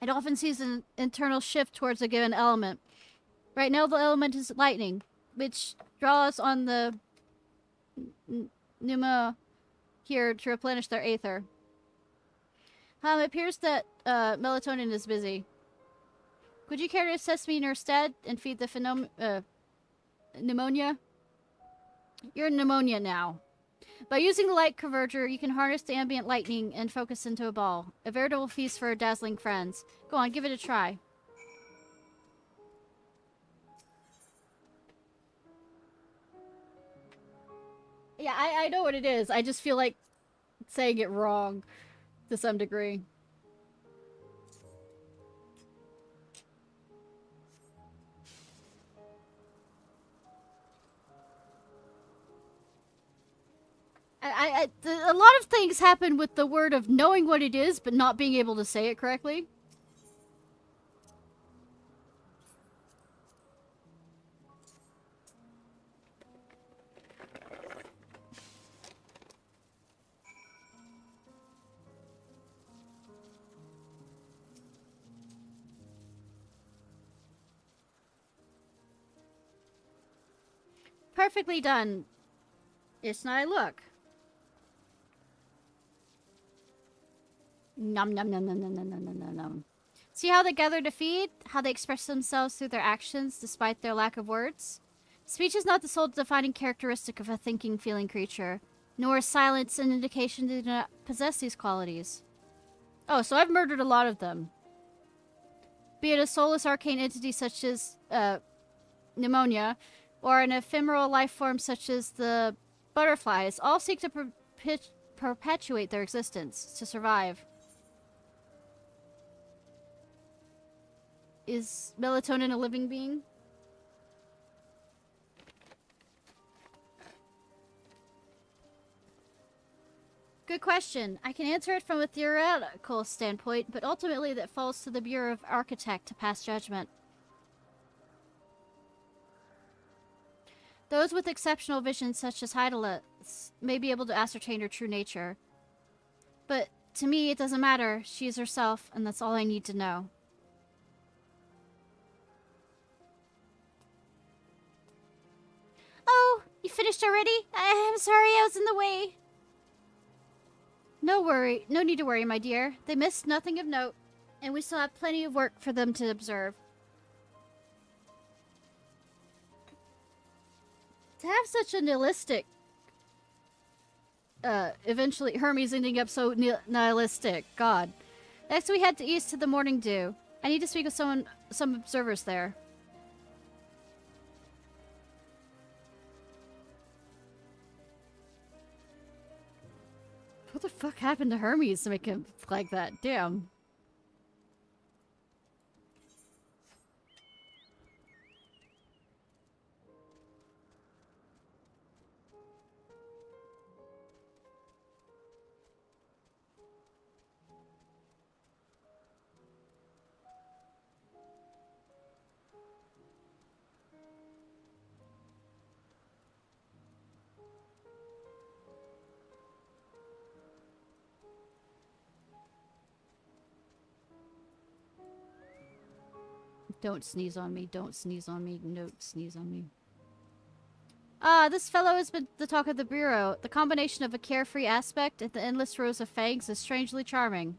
it often sees an internal shift towards a given element. Right now the element is lightning, which draws on the pneuma here to replenish their aether. It appears that melatonin is busy. Would you care to assess me in her stead and feed the pneumonia? You're pneumonia now. By using the light converger, you can harness the ambient lightning and focus into a ball. A veritable feast for dazzling friends. Go on, give it a try. Yeah, I know what it is. I just feel like saying it wrong to some degree. A lot of things happen with the word of knowing what it is, but not being able to say it correctly. Perfectly done. Ishnai, look. Nom nom nom nom nom nom nom nom nom nom. See how they gather to feed? How they express themselves through their actions despite their lack of words? Speech is not the sole defining characteristic of a thinking, feeling creature, nor is silence an indication they do not possess these qualities. Oh, so I've murdered a lot of them. Be it a soulless arcane entity such as pneumonia, or an ephemeral life form such as the butterflies, all seek to perpetuate their existence, to survive. Is melatonin a living being? Good question. I can answer it from a theoretical standpoint, but ultimately that falls to the Bureau of Architect to pass judgment. Those with exceptional vision, such as Hydalis, may be able to ascertain her true nature. But to me, it doesn't matter. She is herself, and that's all I need to know. Oh, you finished already? I'm sorry I was in the way. No need to worry, my dear. They missed nothing of note, and we still have plenty of work for them to observe. To have such a nihilistic... eventually Hermes ending up so nihilistic. God. Next we head to east to the Morning Dew. I need to speak with some observers there. What the fuck happened to Hermes to make him like that? Damn. Don't sneeze on me, don't sneeze on me, don't sneeze on me. Ah, this fellow has been the talk of the Bureau. The combination of a carefree aspect and the endless rows of fangs is strangely charming.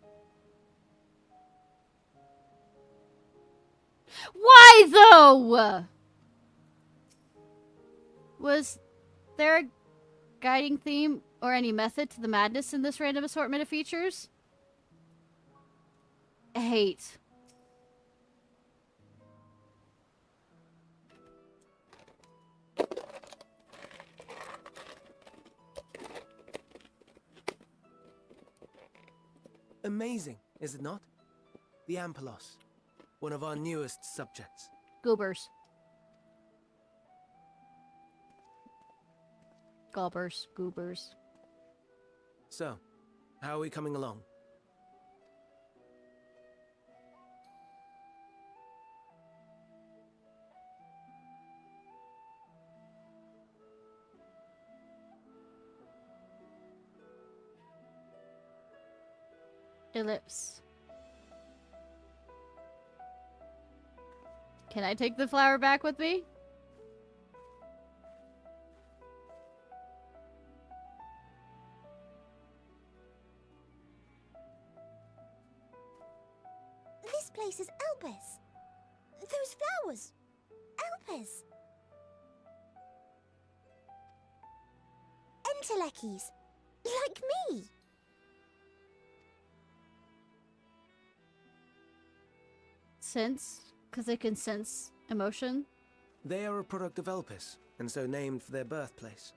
Why, though? Was there a guiding theme or any method to the madness in this random assortment of features? Hate. Amazing, is it not? The Ampelos, one of our newest subjects. Goobers. Gobbers. Goobers. So, how are we coming along? Ellipse. Can I take the flower back with me? This place is Elpis. Those flowers. Elpis. Entelekis. Like me. Sense? Because they can sense emotion? They are a product of Elpis, and so named for their birthplace.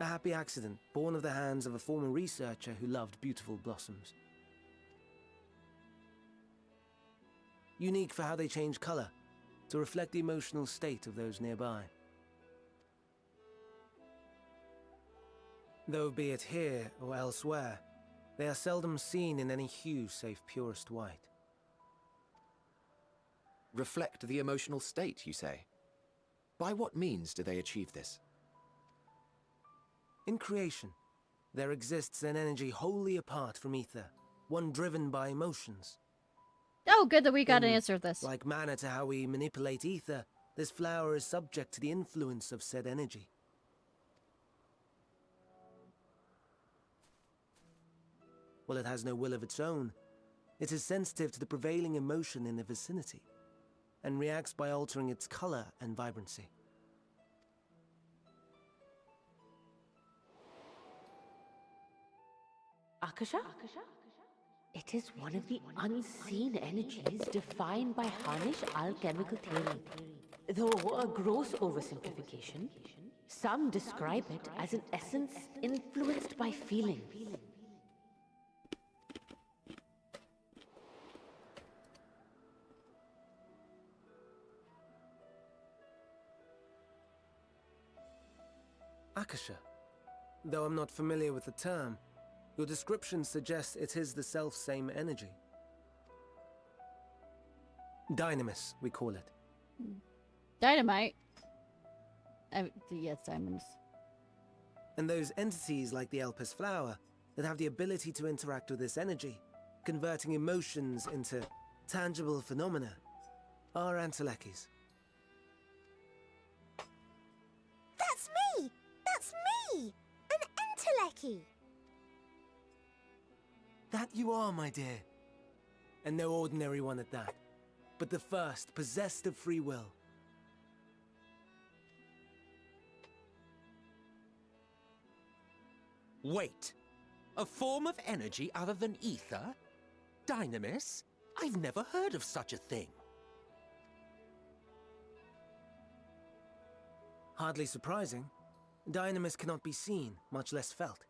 A happy accident, born of the hands of a former researcher who loved beautiful blossoms. Unique for how they change color, to reflect the emotional state of those nearby. Though be it here or elsewhere, they are seldom seen in any hue save purest white. Reflect the emotional state, you say? By what means do they achieve this? In creation, there exists an energy wholly apart from ether, one driven by emotions. Oh, good that we got an answer to this. Like manner to how we manipulate ether, this flower is subject to the influence of said energy. Well, it has no will of its own, It is sensitive to the prevailing emotion in the vicinity, and reacts by altering its color and vibrancy. Akasha? It is one of the unseen energies defined by Harnish alchemical theory. Though a gross oversimplification, some describe it as an essence influenced by feeling. Akasha. Though I'm not familiar with the term, your description suggests it is the self-same energy. Dynamis, we call it. Dynamite. Yes, diamonds. And those entities like the Elpis flower that have the ability to interact with this energy, converting emotions into tangible phenomena, are Antelekis. That's me! That's me! An Enteleki! That you are, my dear. And no ordinary one at that, but the first possessed of free will. Wait. A form of energy other than ether? Dynamis? I've never heard of such a thing. Hardly surprising. Dynamis cannot be seen, much less felt.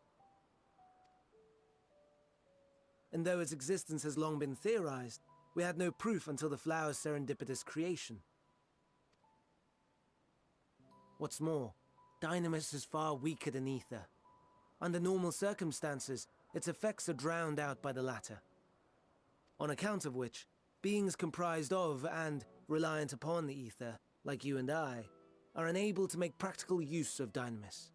And though its existence has long been theorized, we had no proof until the flower's serendipitous creation. What's more, Dynamis is far weaker than ether. Under normal circumstances, its effects are drowned out by the latter. On account of which, beings comprised of and reliant upon the ether, like you and I, are unable to make practical use of Dynamis.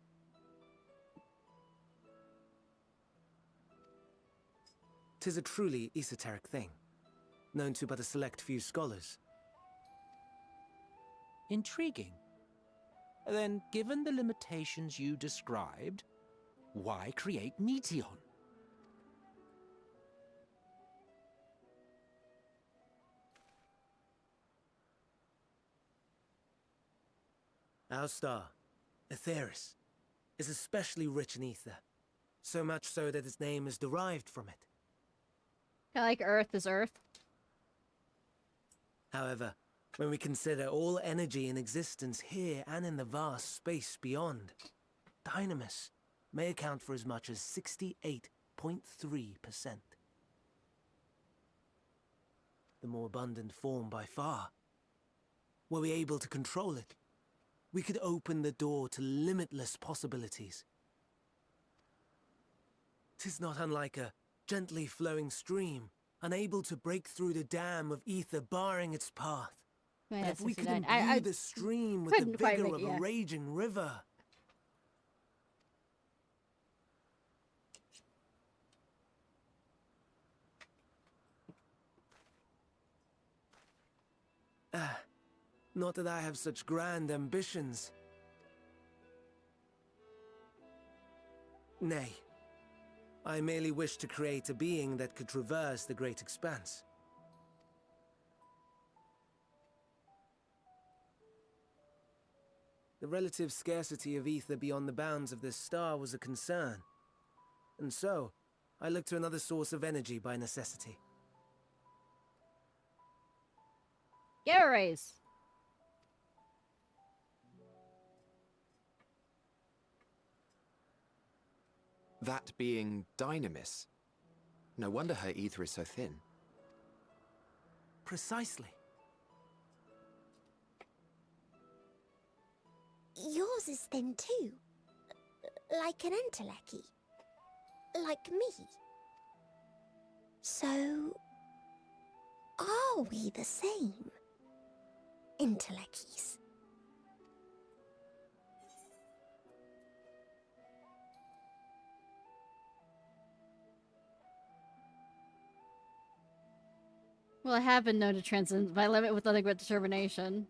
'Tis a truly esoteric thing, known to but a select few scholars. Intriguing. Then, given the limitations you described, why create Meteon? Our star, Aetheris, is especially rich in ether, so much so that its name is derived from it. Kind of like Earth is Earth. However, when we consider all energy in existence here and in the vast space beyond, Dynamis may account for as much as 68.3%. The more abundant form by far. Were we able to control it, we could open the door to limitless possibilities. 'Tis not unlike a gently flowing stream, unable to break through the dam of ether barring its path. Yeah, But if we could 69. imbue I the stream with the couldn't quite vigor make- of yeah. a raging river. Not that I have such grand ambitions. Nay, I merely wish to create a being that could traverse the great expanse. The relative scarcity of ether beyond the bounds of this star was a concern, and so I looked to another source of energy by necessity. Gamma rays. That being Dynamis. No wonder her ether is so thin. Precisely. Yours is thin too. Like an Enteleki. Like me. So... are we the same? Entelekis. Well, I have been known to transcend my limit with nothing but determination.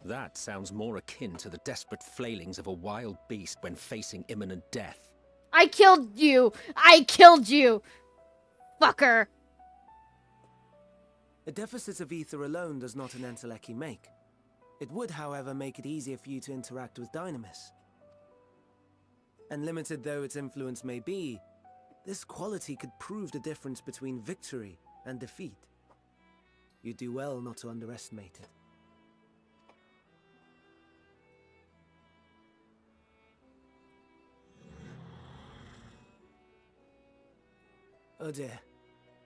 That sounds more akin to the desperate flailings of a wild beast when facing imminent death. I killed you! I killed you! Fucker! A deficit of ether alone does not an Entelechy make. It would, however, make it easier for you to interact with Dynamis. And limited though its influence may be, this quality could prove the difference between victory and defeat. You do well not to underestimate it. Oh dear,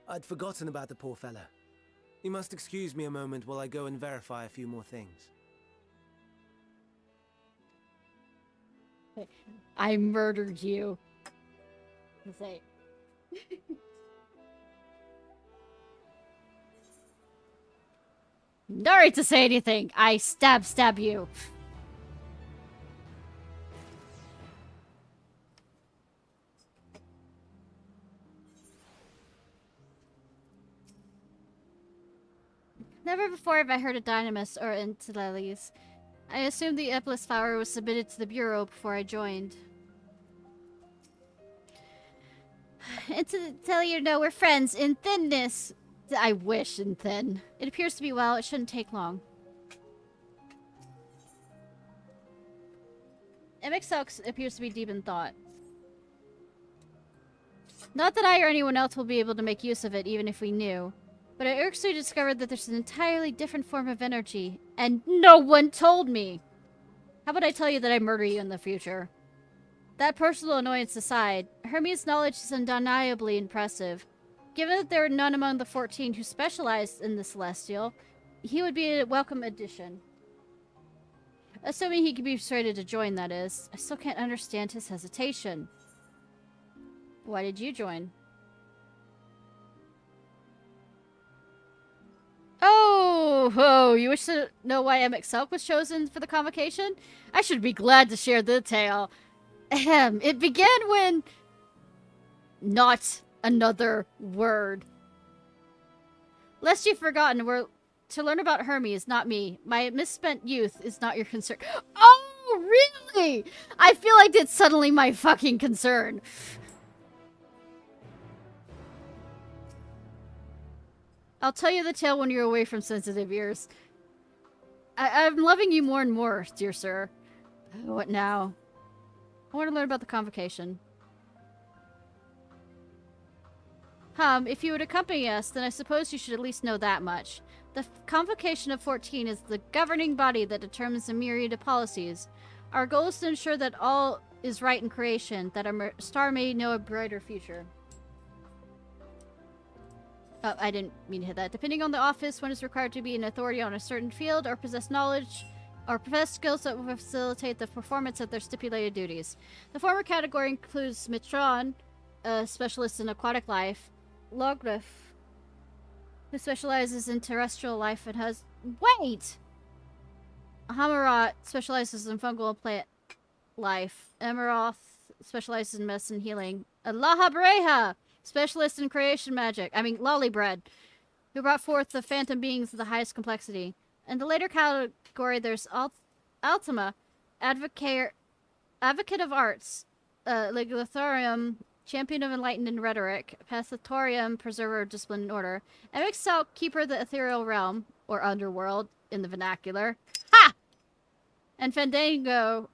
I'd forgotten about the poor fella. You must excuse me a moment while I go and verify a few more things. I murdered you. Say. No right to say anything. I stab you. Never before have I heard of Dynamis or Intellis. I assumed the Eplis flower was submitted to the Bureau before I joined. And to tell you, no, we're friends in thinness. I wish in thin. It appears to be well. It shouldn't take long. MXL appears to be deep in thought. Not that I or anyone else will be able to make use of it, even if we knew. But I actually discovered that there's an entirely different form of energy, and no one told me! How about I tell you that I murder you in the future? That personal annoyance aside, Hermes' knowledge is undeniably impressive. Given that there are none among the 14 who specialized in the Celestial, he would be a welcome addition. Assuming he can be persuaded to join, that is. I still can't understand his hesitation. Why did you join? Oh, you wish to know why MXL was chosen for the convocation? I should be glad to share the tale. It began when... Not another word. Lest you've forgotten, we're to learn about Hermes, not me. My misspent youth is not your concern. Oh, really? I feel like it's suddenly my fucking concern. I'll tell you the tale when you're away from sensitive ears. I'm loving you more and more, dear sir. What now? I want to learn about the convocation. If you would accompany us, then I suppose you should at least know that much. The Convocation of 14 is the governing body that determines a myriad of policies. Our goal is to ensure that all is right in creation, that our star may know a brighter future. Oh, I didn't mean to hit that. Depending on the office, one is required to be an authority on a certain field or possess knowledge or possess skills that will facilitate the performance of their stipulated duties. The former category includes Mitron, a specialist in aquatic life, Logrif, who specializes in terrestrial life and has... Wait! Hamarat specializes in fungal and plant life. Emeroth specializes in medicine and healing. Allaha Breha! Specialist in creation magic. I mean, Lollybread, who brought forth the phantom beings of the highest complexity. In the later category, there's Altima, advocate of arts, Legislatorium, champion of enlightened rhetoric, Pathatorium, preserver of discipline and order, MXL, keeper of the ethereal realm, or underworld, in the vernacular. Ha! And Fandango,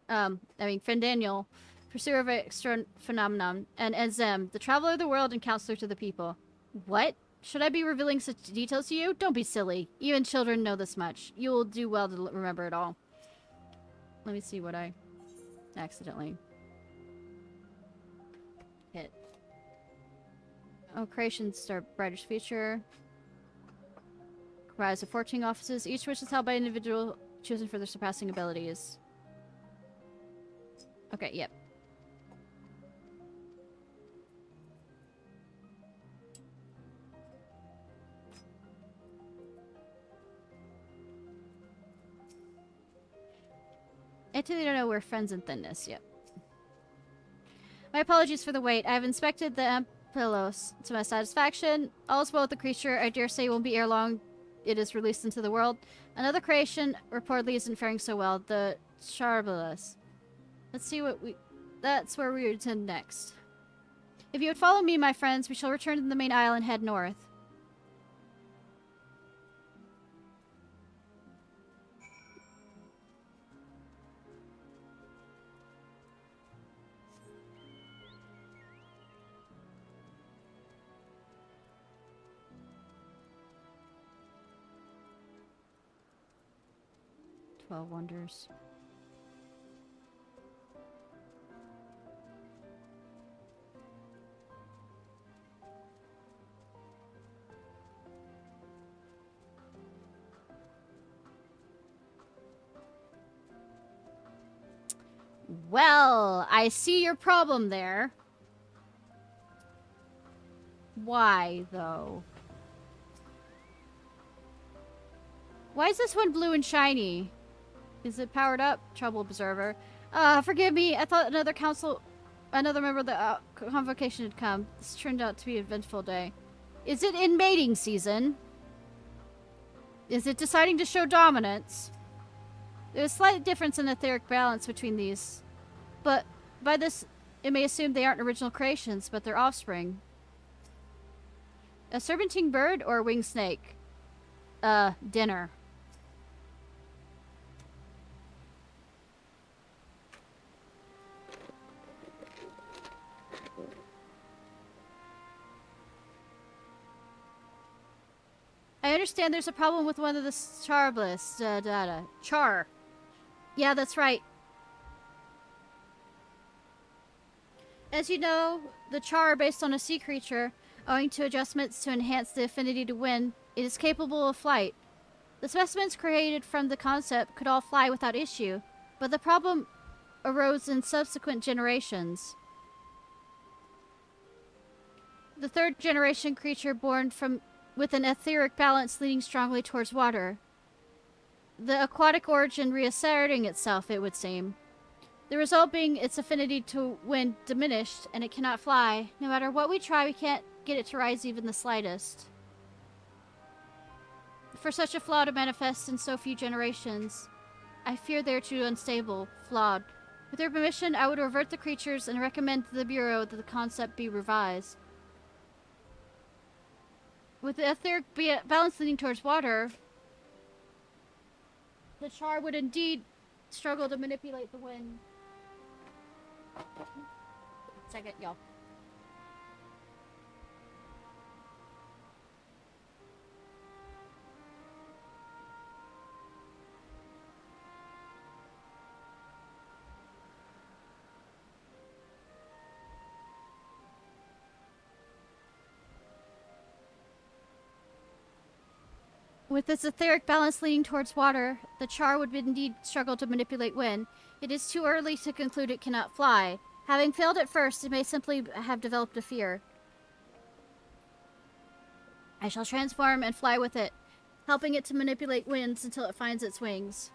Fandaniel, pursuer of external phenomenon, and Enzem, the traveler of the world and counselor to the people. What? Should I be revealing such details to you? Don't be silly. Even children know this much. You will do well to remember it all. Let me see what I accidentally hit. Oh, creation star brightest future. Comprised of 14 offices, each which is held by an individual chosen for their surpassing abilities. Okay, yep. I totally don't know we're friends in thinness. Yep. My apologies for the wait. I've inspected the Ampelos to my satisfaction. All is well with the creature. I dare say it won't be ere long it is released into the world. Another creation reportedly isn't faring so well. The Charbalus. Let's see what we... that's where we attend next. If you would follow me, my friends, we shall return to the main isle and head north. Wonders. Well, I see your problem there. Why, though? Why is this one blue and shiny? Is it powered up? Trouble observer. Forgive me. I thought another member of the convocation had come. This turned out to be an eventful day. Is it in mating season? Is it deciding to show dominance? There's a slight difference in etheric balance between these. But by this, it may assume they aren't original creations, but their offspring. A serpentine bird or a winged snake? Dinner. I understand there's a problem with one of the Char-bliss. Char. Yeah, that's right. As you know, the Char are based on a sea creature. Owing to adjustments to enhance the affinity to wind, it is capable of flight. The specimens created from the concept could all fly without issue, but the problem arose in subsequent generations. The third generation creature born with an etheric balance leaning strongly towards water. The aquatic origin reasserting itself, it would seem. The result being its affinity to wind diminished, and it cannot fly. No matter what we try, we can't get it to rise even the slightest. For such a flaw to manifest in so few generations, I fear they are too unstable, flawed. With your permission, I would revert the creatures and recommend to the Bureau that the concept be revised. With the etheric balance leaning towards water, the Char would indeed struggle to manipulate the wind. Second, y'all. With its etheric balance leaning towards water, the Char would indeed struggle to manipulate wind. It is too early to conclude it cannot fly. Having failed at first, it may simply have developed a fear. I shall transform and fly with it, helping it to manipulate winds until it finds its wings.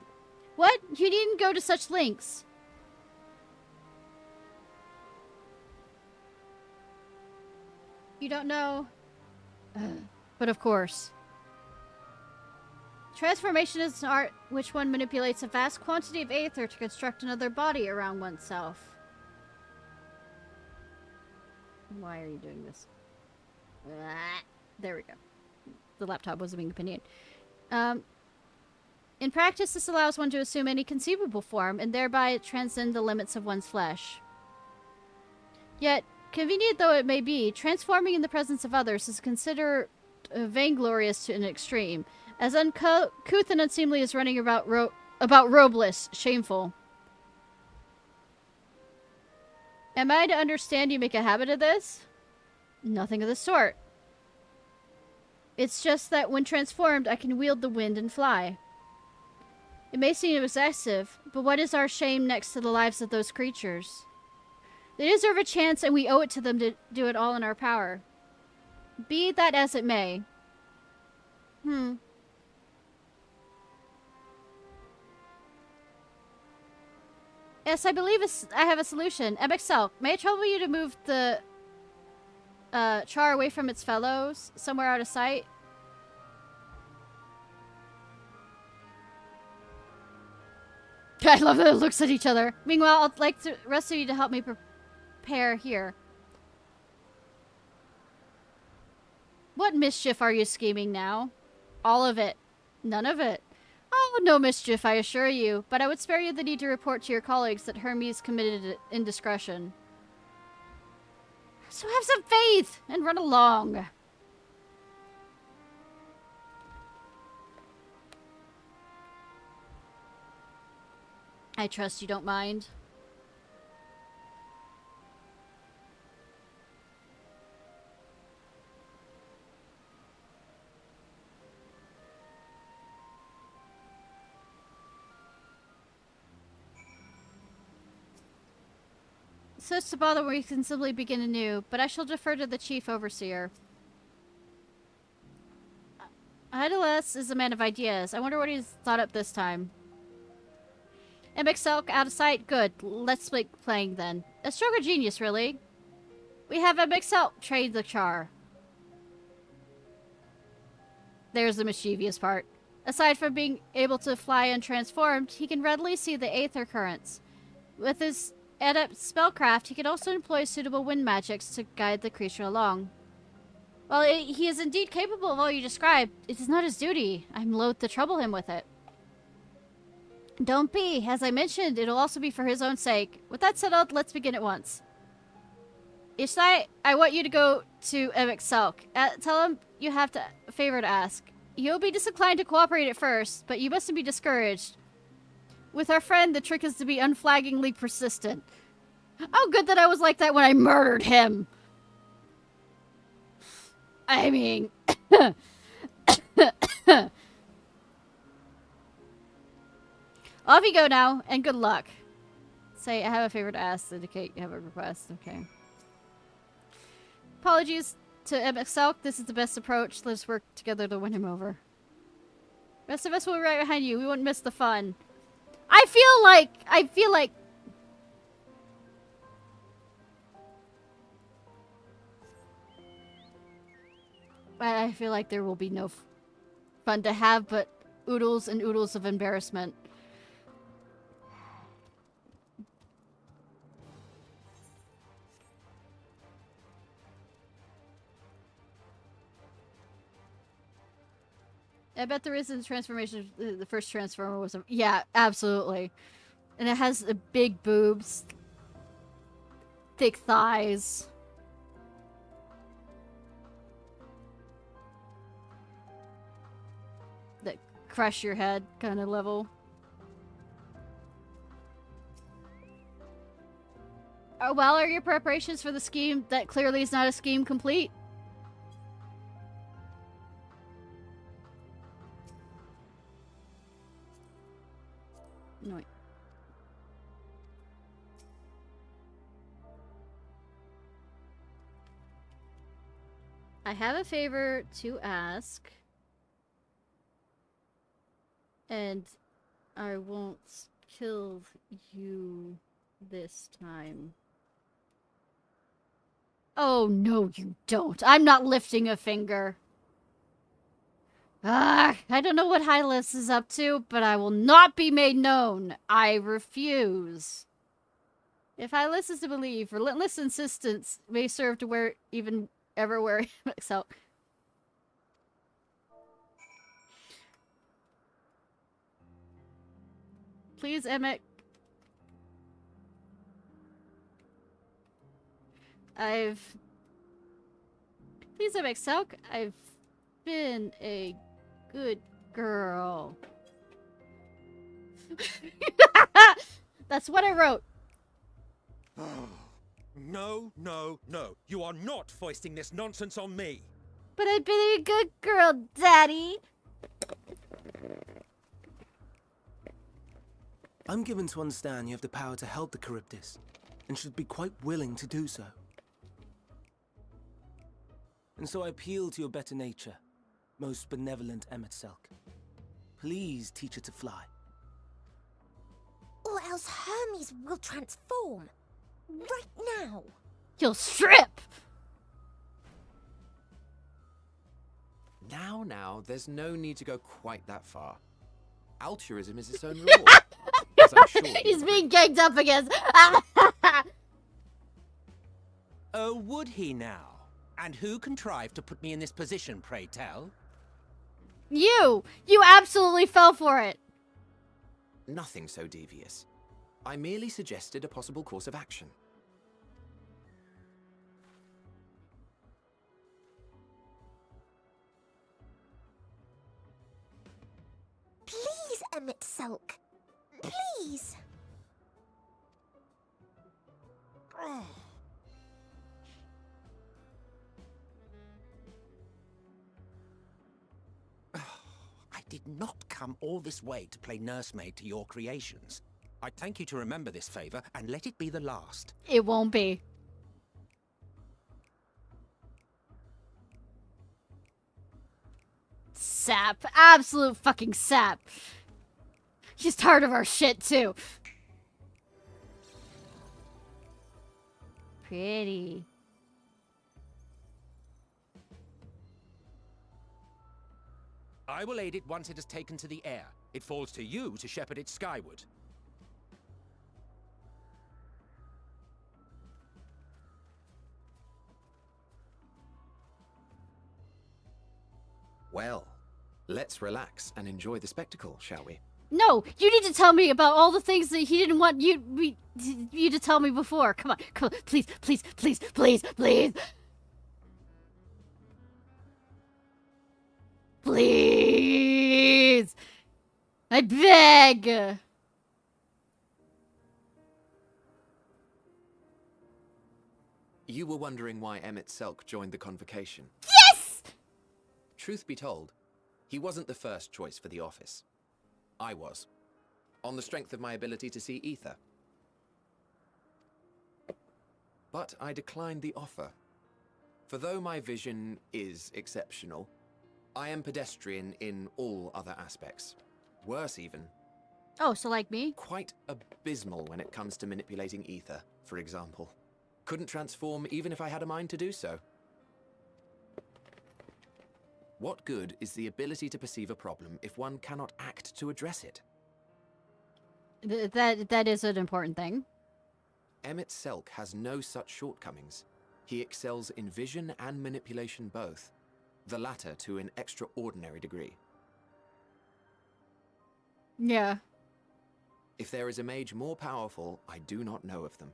What? You needn't go to such lengths. You don't know. But of course. Transformation is an art which one manipulates a vast quantity of aether to construct another body around oneself. Why are you doing this? There we go. The laptop wasn't being opinionated. In practice, this allows one to assume any conceivable form and thereby transcend the limits of one's flesh. Yet, convenient though it may be, transforming in the presence of others is considered vainglorious to an extreme. As uncouth and unseemly as running about robeless, shameful. Am I to understand you make a habit of this? Nothing of the sort. It's just that when transformed, I can wield the wind and fly. It may seem excessive, but what is our shame next to the lives of those creatures? They deserve a chance, and we owe it to them to do it all in our power. Be that as it may. Yes, I believe I have a solution. MXL, may I trouble you to move the Char away from its fellows, somewhere out of sight? I love that it looks at each other. Meanwhile, I'd like the rest of you to help me prepare here. What mischief are you scheming now? All of it. None of it. Oh, no mischief, I assure you. But I would spare you the need to report to your colleagues that Hermes committed indiscretion. So have some faith and run along. I trust you don't mind. So as to bother, we can simply begin anew, but I shall defer to the chief overseer. Idolas is a man of ideas. I wonder what he's thought up this time. MXL out of sight? Good. Let's make playing then. A stroke of genius, really. We have MXL trade the char. There's the mischievous part. Aside from being able to fly untransformed, he can readily see the aether currents. With his adept spellcraft, he can also employ suitable wind magics to guide the creature along. While he is indeed capable of all you described, it is not his duty. I'm loath to trouble him with it. Don't be. As I mentioned, it'll also be for his own sake. With that settled, let's begin at once. Ishnai, I want you to go to MXL. Tell him you have a favor to ask. You'll be disinclined to cooperate at first, but you mustn't be discouraged. With our friend, the trick is to be unflaggingly persistent. Oh, good that I was like that when I murdered him. I mean... Off you go now, and good luck. Say, I have a favor to ask to indicate you have a request. Okay. Apologies to MXL. This is the best approach. Let's work together to win him over. Rest of us will be right behind you. We won't miss the fun. I feel like... I feel like there will be no fun to have, but oodles and oodles of embarrassment. I bet there is in the transformation. The first transformer was yeah, absolutely. And it has big boobs, thick thighs. That crush your head kind of level. Oh, well, are your preparations for the scheme that clearly is not a scheme complete? No. I have a favor to ask. And I won't kill you this time. Oh, no, you don't. I'm not lifting a finger. I don't know what Hylas is up to, but I will not be made known. I refuse. If Hylas is to believe, relentless insistence may serve to wear even ever wear myself. Please, Emmett. Please, Emmett Selk. I've been a good girl. That's what I wrote. No, no, no. You are not foisting this nonsense on me. But I've been a good girl, Daddy. I'm given to understand you have the power to help the Charybdis, and should be quite willing to do so. And so I appeal to your better nature, most benevolent Emet-Selk. Please teach her to fly. Or else Hermes will transform. Right now. You'll strip! Now, there's no need to go quite that far. Altruism is its own reward. as I'm sure He's being ganged up against. Oh, would he now? And who contrived to put me in this position, pray tell? You absolutely fell for it. Nothing so devious. I merely suggested a possible course of action. Please, Emmett Sulk. Please. I did not come all this way to play nursemaid to your creations. I thank you to remember this favor and let it be the last. It won't be. Sap. Absolute fucking sap. He's tired of our shit, too. Pretty. I will aid it once it has taken to the air. It falls to you to shepherd it skyward. Well, let's relax and enjoy the spectacle, shall we? No, you need to tell me about all the things that he didn't want you to tell me before. Come on, please, please, please, please, please. Please! I beg! You were wondering why Emmett Selk joined the convocation. Yes! Truth be told, he wasn't the first choice for the office. I was, on the strength of my ability to see ether. But I declined the offer. For though my vision is exceptional, I am pedestrian in all other aspects. Worse even. Oh, so like me? Quite abysmal when it comes to manipulating ether, for example. Couldn't transform even if I had a mind to do so. What good is the ability to perceive a problem if one cannot act to address it? That is an important thing. Emmett Selk has no such shortcomings. He excels in vision and manipulation both. The latter to an extraordinary degree. Yeah. If there is a mage more powerful, I do not know of them.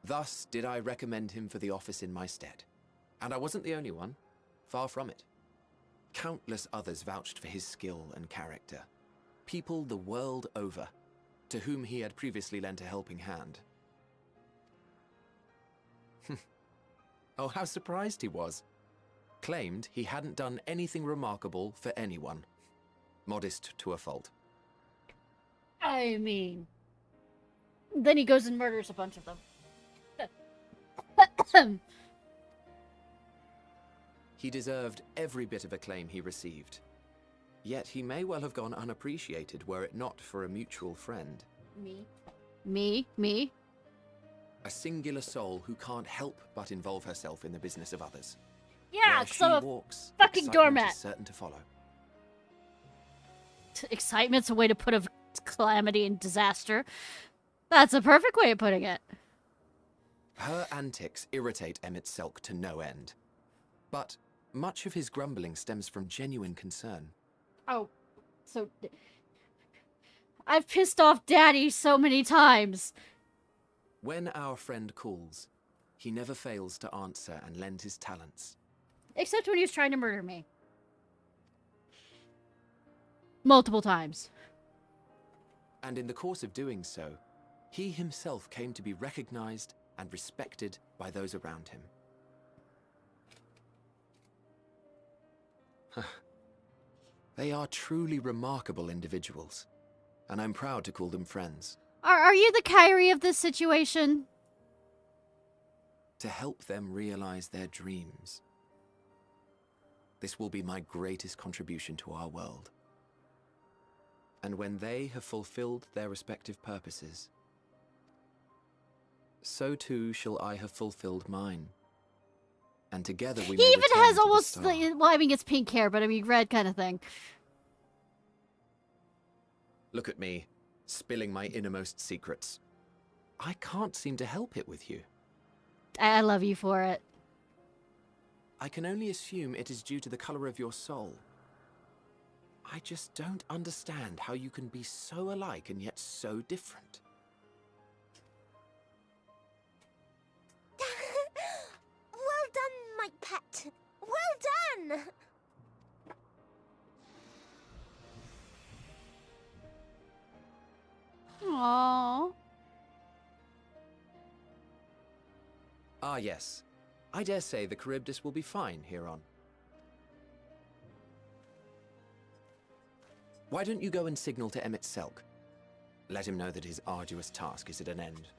Thus did I recommend him for the office in my stead. And I wasn't the only one. Far from it. Countless others vouched for his skill and character. People the world over, to whom he had previously lent a helping hand. Oh, how surprised he was. Claimed he hadn't done anything remarkable for anyone. Modest to a fault. I mean... Then he goes and murders a bunch of them. He deserved every bit of acclaim he received. Yet he may well have gone unappreciated were it not for a mutual friend. Me? A singular soul who can't help but involve herself in the business of others. Yeah, Where so she walks, fucking excitement doormat. is certain to follow. Excitement's a way to put a calamity and disaster. That's a perfect way of putting it. Her antics irritate Emmett Selk to no end. But much of his grumbling stems from genuine concern. Oh, so... I've pissed off Daddy so many times. When our friend calls, he never fails to answer and lend his talents. Except when he was trying to murder me. Multiple times. And in the course of doing so, he himself came to be recognized and respected by those around him. They are truly remarkable individuals, and I'm proud to call them friends. Are you the Kyrie of this situation? To help them realize their dreams. This will be my greatest contribution to our world. And when they have fulfilled their respective purposes, so too shall I have fulfilled mine. And together we He may even return has to the almost, star. well, I mean, it's pink hair, but I mean red kind of thing. Look at me, spilling my innermost secrets. I can't seem to help it with you. I love you for it. I can only assume it is due to the color of your soul. I just don't understand how you can be so alike and yet so different. Well done, my pet. Well done! Aww. Ah, yes. I dare say the Charybdis will be fine here on. Why don't you go and signal to Emmett Selk? Let him know that his arduous task is at an end.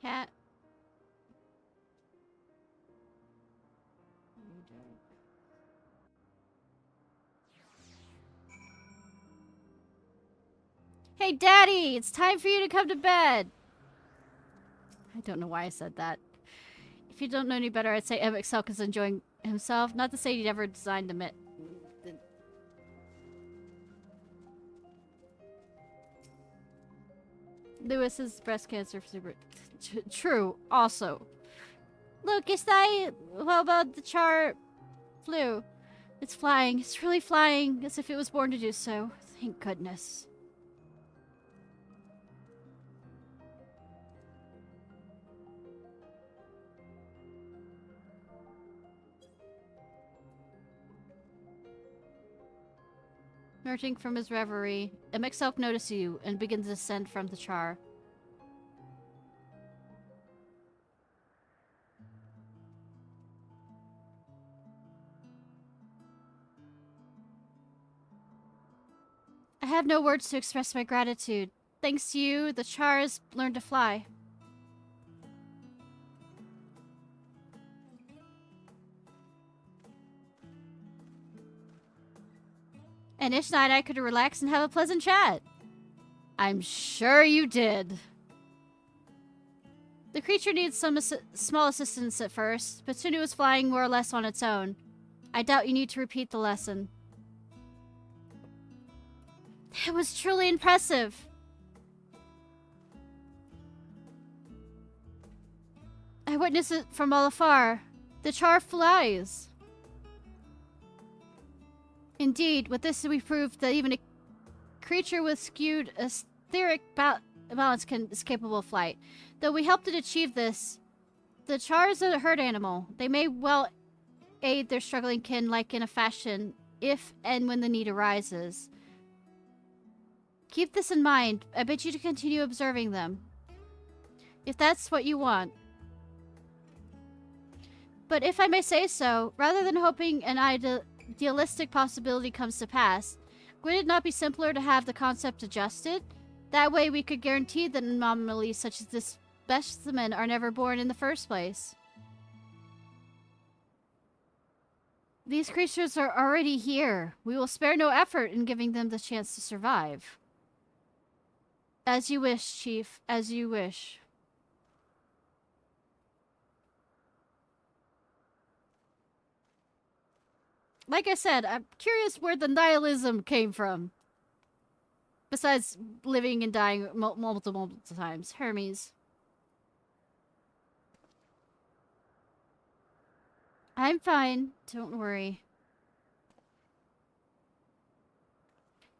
Cat. Hey, Daddy! It's time for you to come to bed! I don't know why I said that. If you don't know any better, I'd say Emmett Selk is enjoying himself. Not to say he'd ever designed a Lewis's breast cancer super true. Also, look, Ishnai. What about the char flew? It's flying. It's really flying, as if it was born to do so. Thank goodness. Emerging from his reverie, Emmett Selk notices you and begins to ascend from the char. I have no words to express my gratitude. Thanks to you, the char has learned to fly. And Ishnai and I could relax and have a pleasant chat. I'm sure you did. The creature needs some small assistance at first, but soon it was flying more or less on its own. I doubt you need to repeat the lesson. It was truly impressive. I witnessed it from all afar. The char flies. Indeed, with this we proved that even a creature with skewed etheric balance is capable of flight. Though we helped it achieve this, the char is a herd animal. They may well aid their struggling kin like in a fashion, if and when the need arises. Keep this in mind. I bid you to continue observing them, if that's what you want. But if I may say so, rather than hoping an idealistic possibility comes to pass, would it not be simpler to have the concept adjusted? That way we could guarantee that anomalies such as this specimen are never born in the first place. These creatures are already here. We will spare no effort in giving them the chance to survive. As you wish, Chief. As you wish. Like I said, I'm curious where the nihilism came from. Besides living and dying multiple times. Hermes. I'm fine. Don't worry.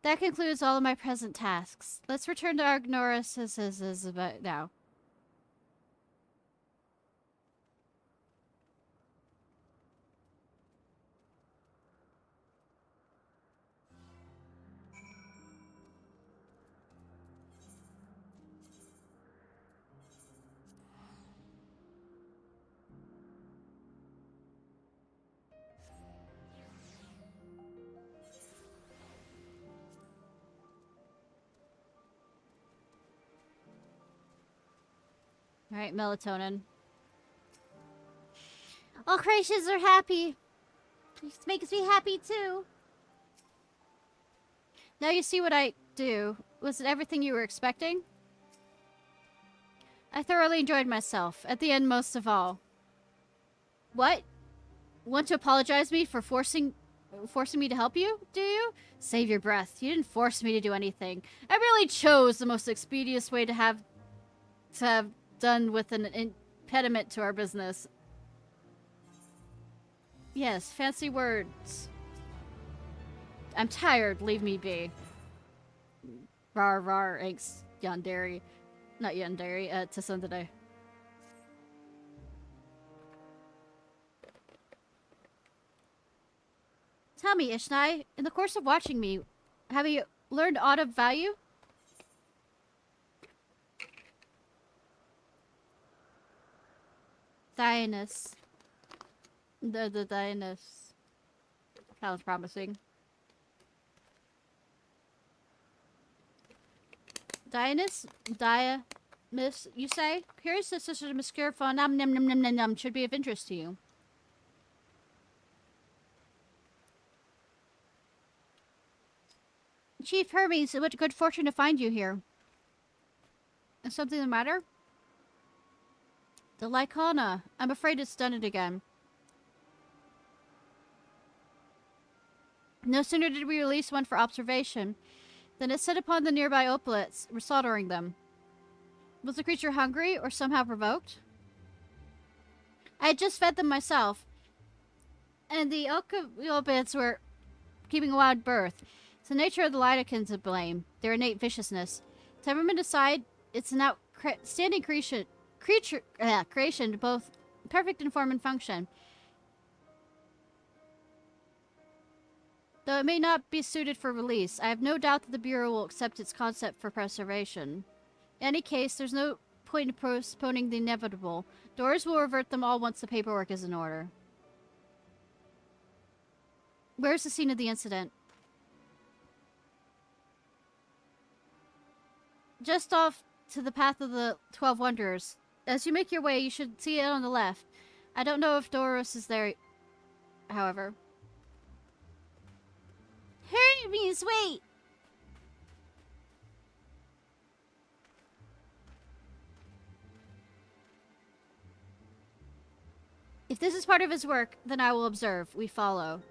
That concludes all of my present tasks. Let's return to Argnoris about now. Alright, melatonin. All creatures are happy. This makes me happy too. Now you see what I do. Was it everything you were expecting? I thoroughly enjoyed myself. At the end, most of all. What? Want to apologize me for forcing me to help you? Do you? Save your breath. You didn't force me to do anything. I really chose the most expeditious way to have done with an impediment to our business. Yes, fancy words. I'm tired. Leave me be. Rar rar angst yandere. Not yandere, tsundere. Tell me, Ishnai, in the course of watching me, have you learned aught of value? Dionys. The Dionys. Sounds promising. Dionys? Miss, you say? Curious that Sister Mascura for num num num num num num should be of interest to you. Chief Hermes, what good fortune to find you here. Is something the matter? The Lycana. I'm afraid it's done it again. No sooner did we release one for observation than it set upon the nearby opalets, resoldering them. Was the creature hungry or somehow provoked? I had just fed them myself, and the opalets were keeping a wild birth. It's the nature of the Lidicans to blame, their innate viciousness. Temperament aside, it's an outstanding creation, both perfect in form and function. Though it may not be suited for release, I have no doubt that the Bureau will accept its concept for preservation. In any case, there's no point in postponing the inevitable. Doors will revert them all once the paperwork is in order. Where's the scene of the incident? Just off to the path of the 12 Wonders. As you make your way, you should see it on the left. I don't know if Doros is there, however. Hermes, wait! If this is part of his work, then I will observe. We follow.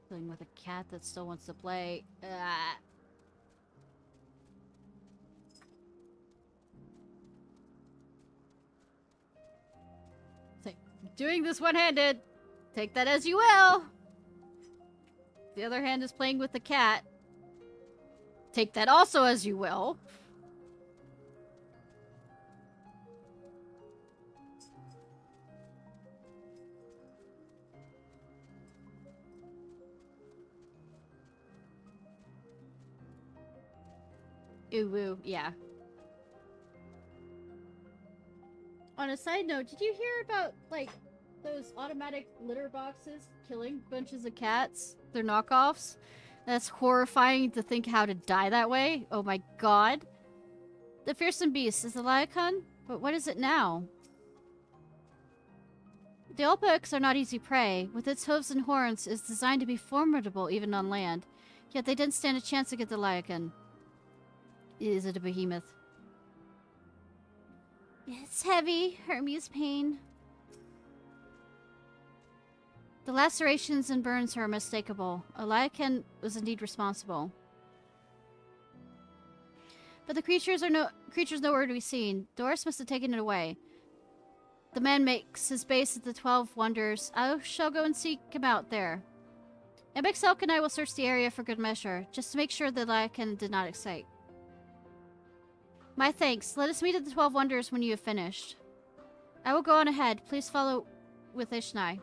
Playing with a cat that still wants to play. Doing this one-handed. Take that as you will. The other hand is playing with the cat. Take that also as you will. Ooh, woo, yeah. On a side note, did you hear about, like, those automatic litter boxes killing bunches of cats? They're knockoffs. That's horrifying to think how to die that way. Oh my god. The fearsome beast is the Lycan? But what is it now? The Olpex are not easy prey. With its hooves and horns, it's designed to be formidable even on land. Yet they didn't stand a chance against the Lycan. Is it a behemoth? It's heavy. Hermes' pain. The lacerations and burns are unmistakable. Eliakim was indeed responsible. But the creatures nowhere to be seen. Doris must have taken it away. The man makes his base at the 12 Wonders. I shall go and seek him out there. And Bixelk and I will search the area for good measure, just to make sure that Eliakim did not excite. My thanks. Let us meet at the 12 Wonders when you have finished. I will go on ahead. Please follow with Ishnai.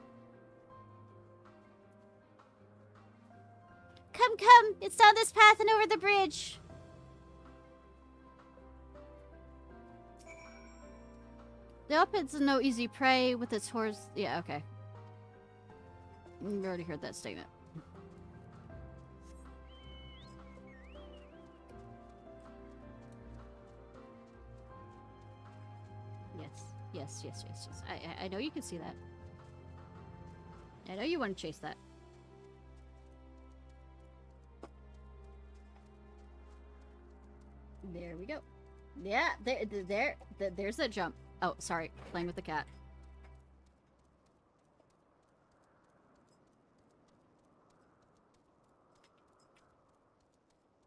Come, come! It's down this path and over the bridge! The Elpid's no easy prey with its horse. Yeah, okay. We already heard that statement. Yes. I know you can see that. I know you want to chase that. There we go. Yeah, there's that jump. Oh, sorry, playing with the cat.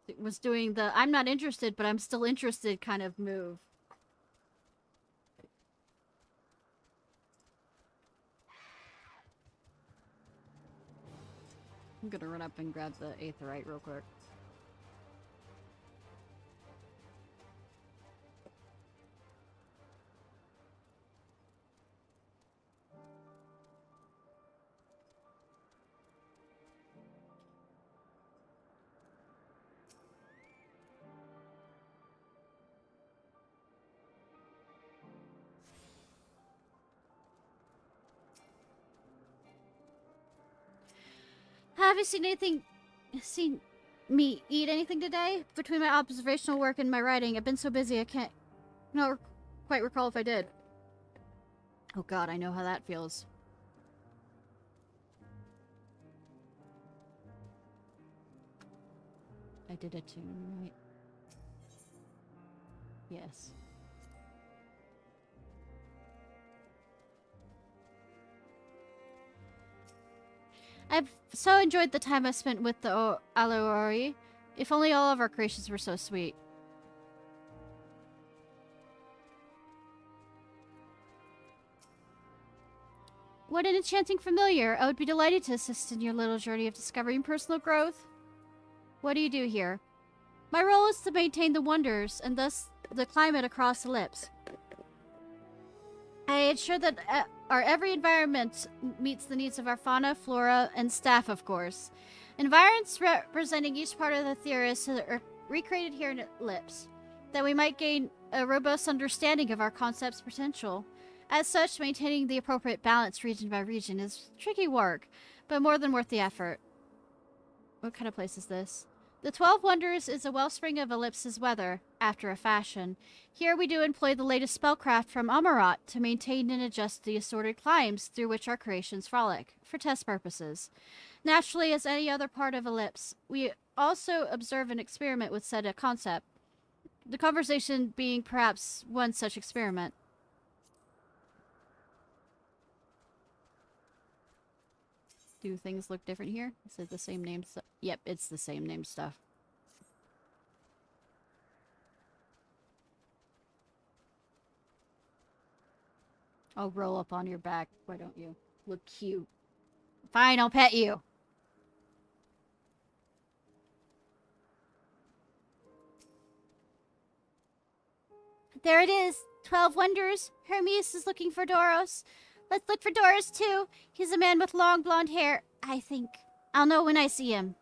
It was doing the I'm not interested, but I'm still interested kind of move. I'm gonna run up and grab the aetheryte real quick. Have you seen me eat anything today? Between my observational work and my writing, I've been so busy I can't quite recall if I did. Oh god, I know how that feels. I did it too, right? Yes. I've so enjoyed the time I spent with the Aluori. If only all of our creations were so sweet. What an enchanting familiar. I would be delighted to assist in your little journey of discovery and personal growth. What do you do here? My role is to maintain the wonders, and thus the climate across Ellipse. I ensure that our every environment meets the needs of our fauna, flora, and staff, of course. Environments representing each part of the theorist are recreated here in Ellipse, that we might gain a robust understanding of our concept's potential. As such, maintaining the appropriate balance region by region is tricky work, but more than worth the effort. What kind of place is this? The 12 Wonders is a wellspring of Ellipse's weather, after a fashion. Here we do employ the latest spellcraft from Amarat to maintain and adjust the assorted climes through which our creations frolic, for test purposes. Naturally, as any other part of Ellipse, we also observe and experiment with said concept, the conversation being perhaps one such experiment. Do things look different here? Is it the same name stuff? Yep, it's the same name stuff. I'll roll up on your back. Why don't you? Look cute. Fine, I'll pet you. There it is. 12 Wonders. Hermes is looking for Doros. Let's look for Doros, too. He's a man with long blonde hair, I think. I'll know when I see him.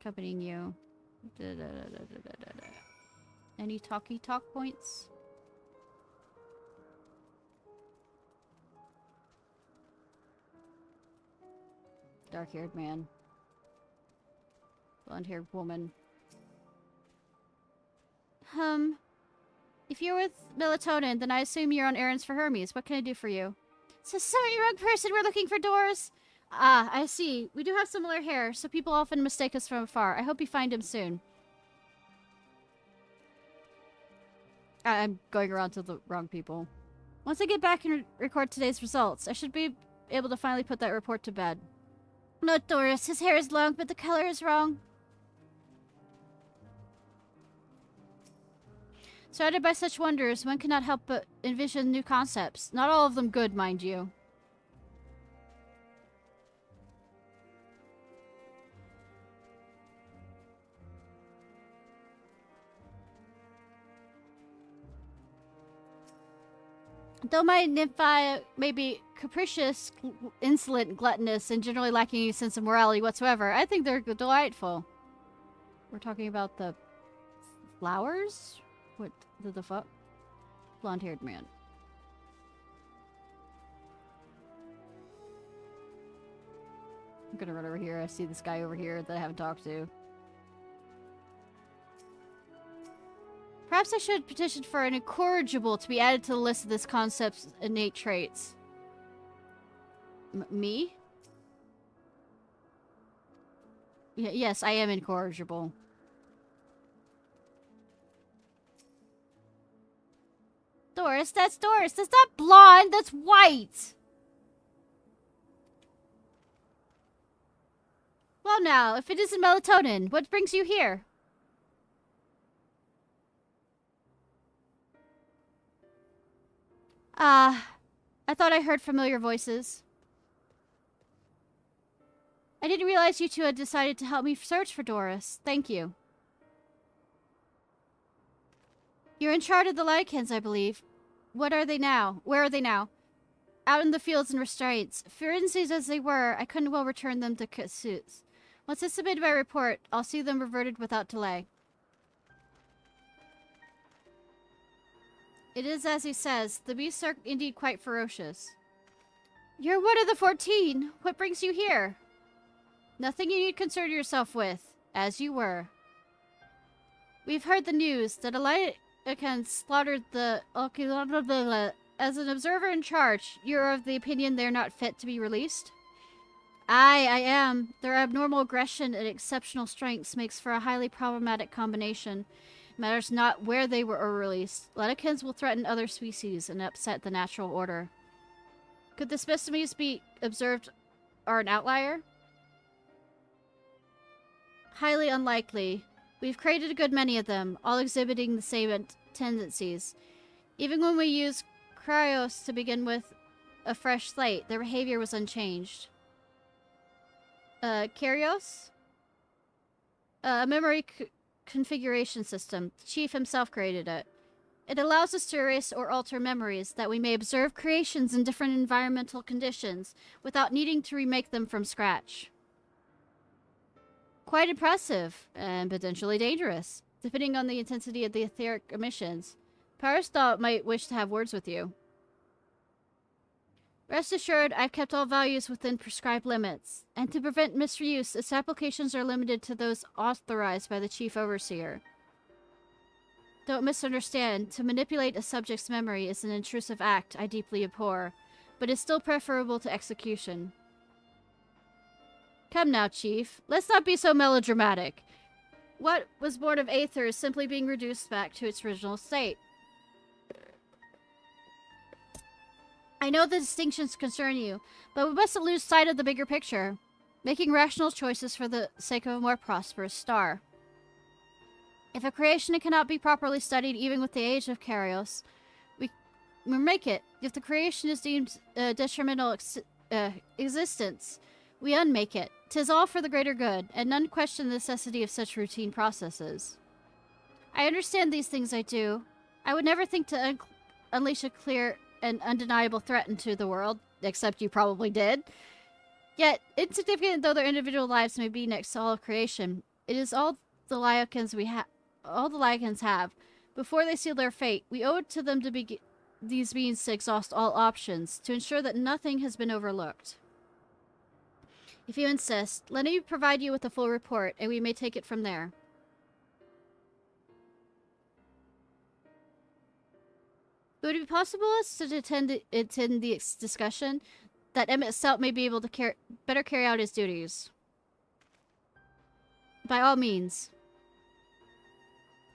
Accompanying you. Any talk points? Dark-haired man. Blonde-haired woman. If you're with Melatonin, then I assume you're on errands for Hermes. What can I do for you? So sorry, wrong person. We're looking for Doris. Ah, I see. We do have similar hair, so people often mistake us from afar. I hope you find him soon. I'm going around to the wrong people. Once I get back and record today's results, I should be able to finally put that report to bed. Not Doris. His hair is long, but the color is wrong. Surrounded by such wonders, one cannot help but envision new concepts. Not all of them good, mind you. Though my nymphi may be capricious, insolent, gluttonous, and generally lacking any sense of morality whatsoever, I think they're delightful. We're talking about the flowers? What the fuck? Blonde-haired man. I'm gonna run over here. I see this guy over here that I haven't talked to. Perhaps I should petition for an incorrigible to be added to the list of this concept's innate traits. Me? Yes, I am incorrigible. Doris, that's Doris. That's not blonde, that's white. Well now, if it isn't melatonin, what brings you here? I thought I heard familiar voices. I didn't realize you two had decided to help me search for Doris. Thank you. You're in charge of the Lycans, I believe. What are they now? Where are they now? Out in the fields and restraints. Frenzies as they were, I couldn't well return them to Kasuts. Once I submit my report, I'll see them reverted without delay. It is as he says. The beasts are indeed quite ferocious. You're one of the 14. What brings you here? Nothing you need concern yourself with, as you were. We've heard the news that Lycans slaughtered the... As an observer in charge, you're of the opinion they're not fit to be released? Aye, I am. Their abnormal aggression and exceptional strengths makes for a highly problematic combination. It matters not where they were released. Lycans will threaten other species and upset the natural order. Could the specimens be observed are an outlier? Highly unlikely. We've created a good many of them, all exhibiting the same tendencies. Even when we used Cryos to begin with a fresh slate, their behavior was unchanged. Carios? A memory configuration system. The chief himself created it. It allows us to erase or alter memories that we may observe creations in different environmental conditions without needing to remake them from scratch. Quite impressive, and potentially dangerous, depending on the intensity of the etheric emissions. Parastal might wish to have words with you. Rest assured, I've kept all values within prescribed limits, and to prevent misuse, its applications are limited to those authorized by the Chief Overseer. Don't misunderstand, to manipulate a subject's memory is an intrusive act I deeply abhor, but is still preferable to execution. Come now, Chief. Let's not be so melodramatic. What was born of Aether is simply being reduced back to its original state. I know the distinctions concern you, but we mustn't lose sight of the bigger picture, making rational choices for the sake of a more prosperous star. If a creation cannot be properly studied even with the age of Carios, we make it. If the creation is deemed detrimental existence, we unmake it. 'Tis all for the greater good, and none question the necessity of such routine processes. I understand these things, I do. I would never think to unleash a clear and undeniable threat into the world, except you probably did. Yet, insignificant though their individual lives may be next to all of creation, it is all the Lycans have. Before they seal their fate, we owe it to them to these beings to exhaust all options, to ensure that nothing has been overlooked. If you insist, let me provide you with a full report, and we may take it from there. Would it be possible to attend the discussion, that Emmett Stout may be able to better carry out his duties? By all means.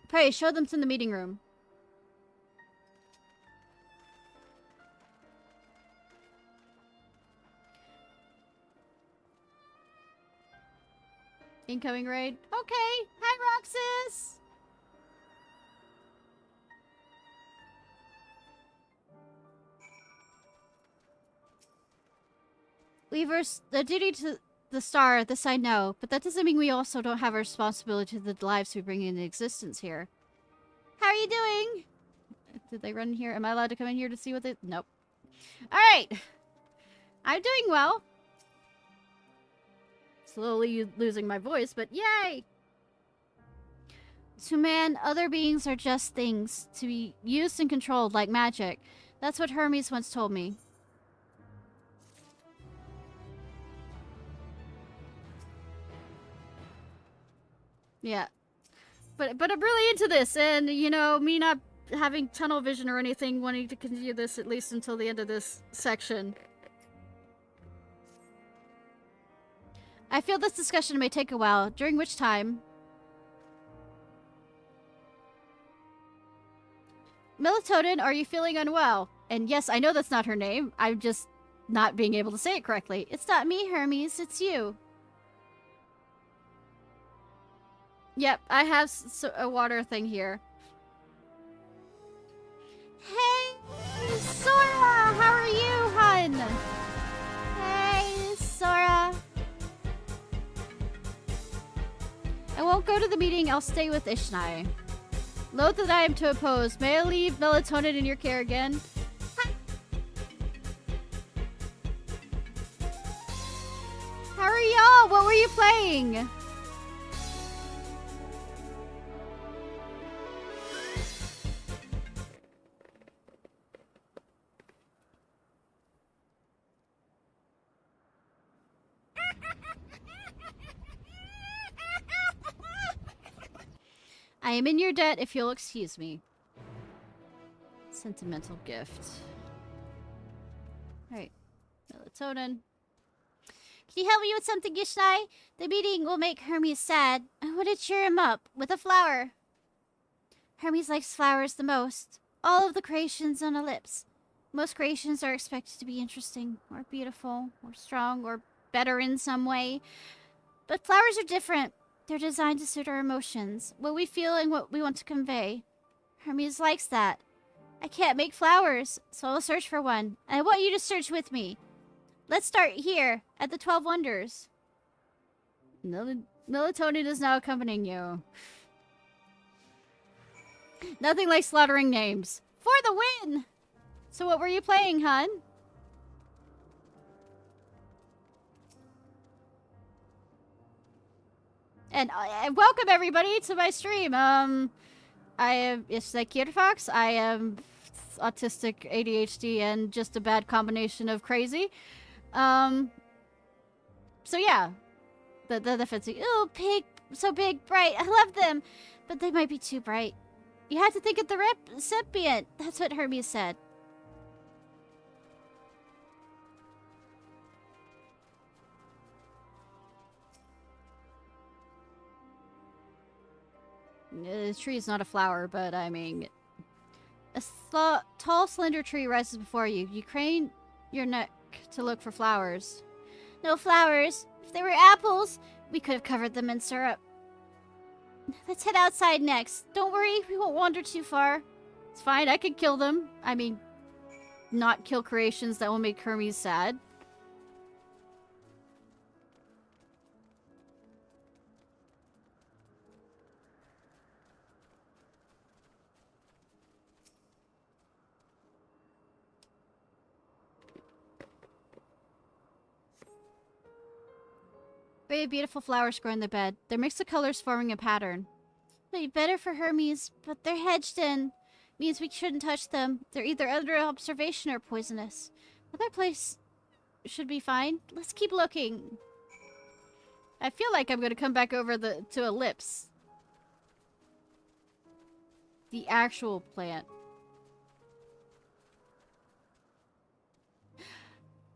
Pray, show them to the meeting room. Incoming raid. Okay. Hi, Roxas! Weavers, the duty to the star, this I know, but that doesn't mean we also don't have a responsibility to the lives we bring into existence here. How are you doing? Did they run here? Am I allowed to come in here to see what they... Nope. Alright! I'm doing well. Slowly losing my voice, but yay! To man, other beings are just things to be used and controlled like magic. That's what Hermes once told me. Yeah. But I'm really into this, and, you know, me not having tunnel vision or anything, wanting to continue this at least until the end of this section. I feel this discussion may take a while, during which time... Melatonin, are you feeling unwell? And yes, I know that's not her name. I'm just not being able to say it correctly. It's not me, Hermes. It's you. Yep, I have a water thing here. Hey, Sora! How are you, hun? Hey, Sora. I won't go to the meeting. I'll stay with Ishnai. Loath that I am to oppose. May I leave Melatonin in your care again? How are y'all? What were you playing? I am in your debt if you'll excuse me. Sentimental gift. Alright. Melatonin. Can you help me with something, Ishnai? The meeting will make Hermes sad. I want to cheer him up with a flower. Hermes likes flowers the most. All of the creations on a lips. Most creations are expected to be interesting, or beautiful, or strong, or better in some way. But flowers are different. They're designed to suit our emotions, what we feel and what we want to convey. Hermes likes that. I can't make flowers, so I'll search for one. And I want you to search with me. Let's start here, at the 12 Wonders. Melatonin is now accompanying you. Nothing like slaughtering names. For the win! So what were you playing, hun? And welcome everybody to my stream. I am Ciarfox. I am autistic, ADHD, and just a bad combination of crazy. So yeah, the fancy. Oh, pig, so big, bright. I love them, but they might be too bright. You have to think of the recipient. That's what Hermes said. The tree is not a flower, but I mean... A tall, slender tree rises before you. You crane your neck to look for flowers. No flowers. If they were apples, we could have covered them in syrup. Let's head outside next. Don't worry, we won't wander too far. It's fine, I can kill them. I mean, not kill creations that will make Hermes sad. Very beautiful flowers grow in the bed. Their mix of colors forming a pattern. They'd be better for Hermes, but they're hedged in. Means we shouldn't touch them. They're either under observation or poisonous. Other place should be fine. Let's keep looking. I feel like I'm gonna come back over to Ellipse. The actual plant.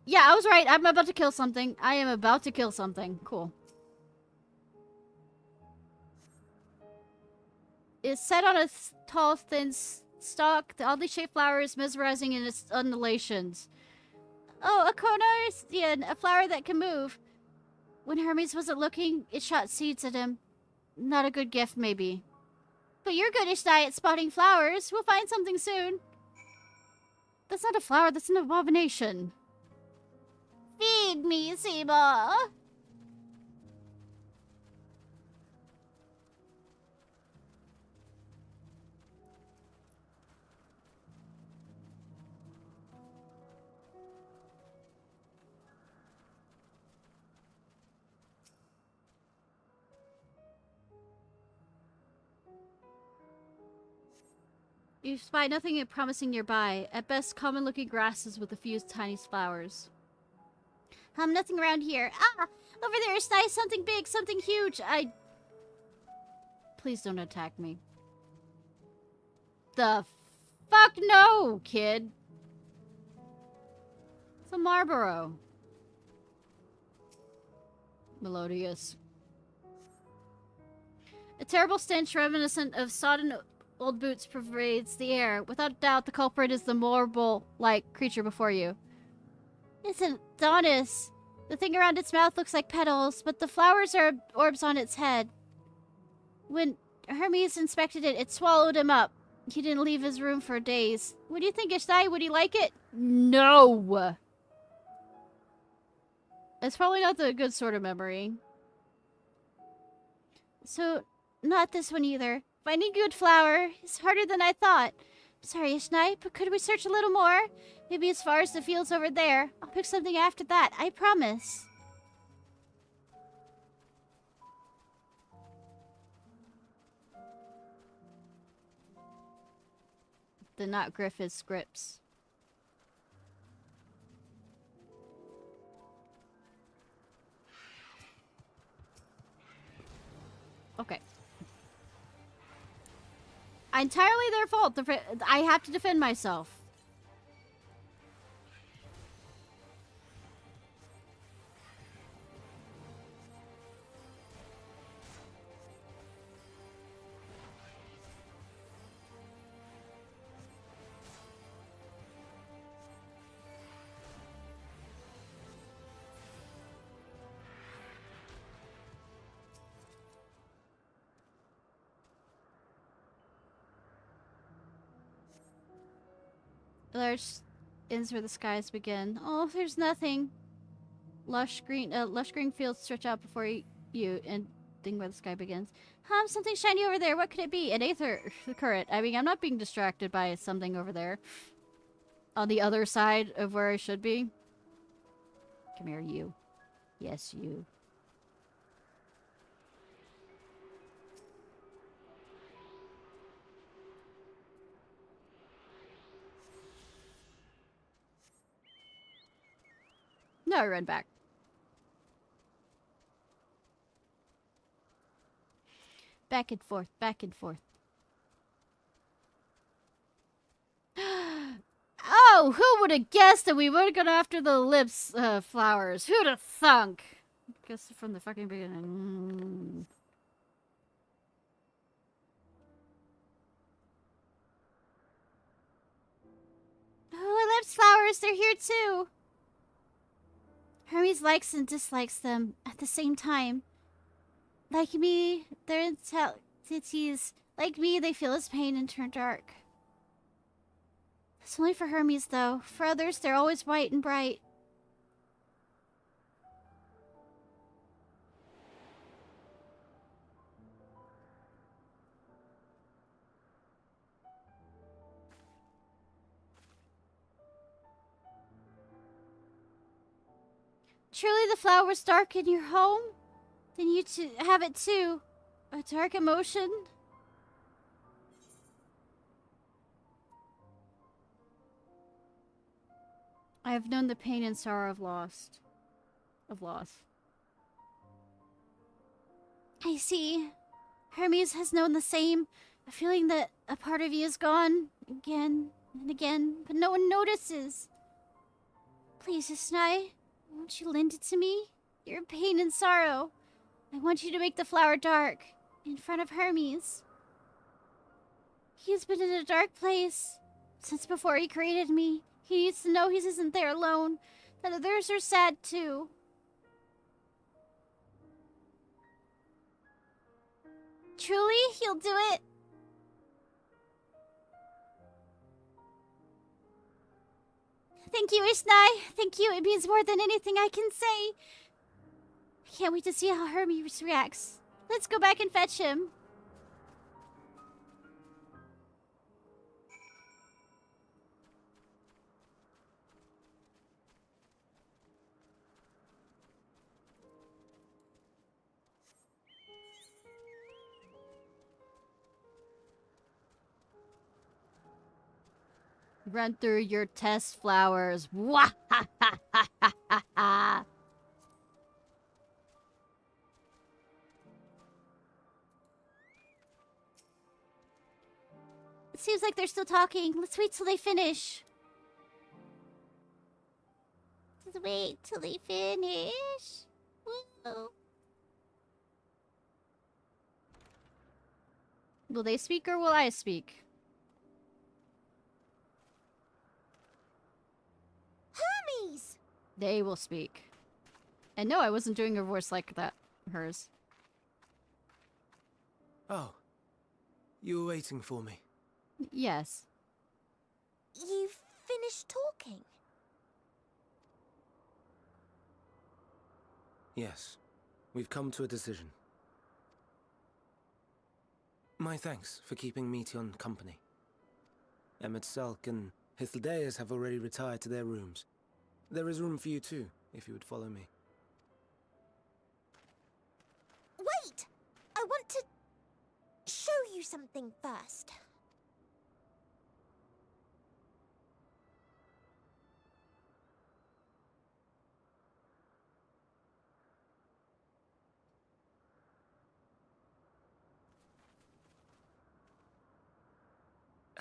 Yeah, I was right. I'm about to kill something. I am about to kill something. Cool. It's set on a tall, thin stalk. The oddly shaped flower is mesmerizing in its undulations. Oh, a Conarthian, a flower that can move. When Hermes wasn't looking, it shot seeds at him. Not a good gift, maybe. But you're good, Ishnai, at spotting flowers. We'll find something soon. That's not a flower, that's an abomination. Feed me, Seba. You spy nothing promising nearby. At best, common-looking grasses with a few tiny flowers. Nothing around here. Ah! Over there is nice. Something big, something huge. Please don't attack me. The fuck no, kid. It's a Marlboro. Melodious. A terrible stench reminiscent of sodden old boots pervades the air. Without doubt, the culprit is the marble-like creature before you. It's an Adonis. The thing around its mouth looks like petals, but the flowers are orbs on its head. When Hermes inspected it, it swallowed him up. He didn't leave his room for days. What do you think, Ishnai? Would he like it? No! It's probably not the good sort of memory. So, not this one either. Finding a good flower is harder than I thought. Sorry, Ishnai, but could we search a little more? Maybe as far as the fields over there. I'll pick something after that, I promise. The not Griffith's scripts. Okay. Entirely their fault. I have to defend myself. Large ends where the skies begin. Oh, there's nothing. Lush green fields stretch out before you, and thing where the sky begins. Something shiny over there. What could it be? An aether current. I mean, I'm not being distracted by something over there. On the other side of where I should be. Come here, you. Yes, you. No, I run back. Back and forth, back and forth. Oh, who would have guessed that we would have gone after the lips flowers? Who'd have thunk? Guess from the fucking beginning. Oh, lips flowers, they're here too. Hermes likes and dislikes them at the same time. Like me, they're entities. Like me, they feel his pain and turn dark. It's only for Hermes, though. For others, they're always white and bright. Truly the flowers dark in your home? Then you have it too. A dark emotion? I have known the pain and sorrow of loss. I see. Hermes has known the same. A feeling that a part of you is gone again and again, but no one notices. Please, Ishnai, won't you lend it to me? Your pain and sorrow. I want you to make the flower dark in front of Hermes. He has been in a dark place since before he created me. He needs to know he isn't there alone, that others are sad too. Truly, he'll do it. Thank you, Ishnai. Thank you. It means more than anything I can say. I can't wait to see how Hermes reacts. Let's go back and fetch him. Run through your test flowers. Wah ha ha ha ha ha ha. It seems like they're still talking. Let's wait till they finish. Let's wait till they finish. Woo. Will they speak or will I speak? Hermes! They will speak. And no, I wasn't doing a voice like that. Hers. Oh. You were waiting for me. Yes. You've finished talking? Yes. We've come to a decision. My thanks for keeping Meteion company. Emmett Selk and Hythlodaeus have already retired to their rooms. There is room for you too, if you would follow me. Wait! I want to show you something first.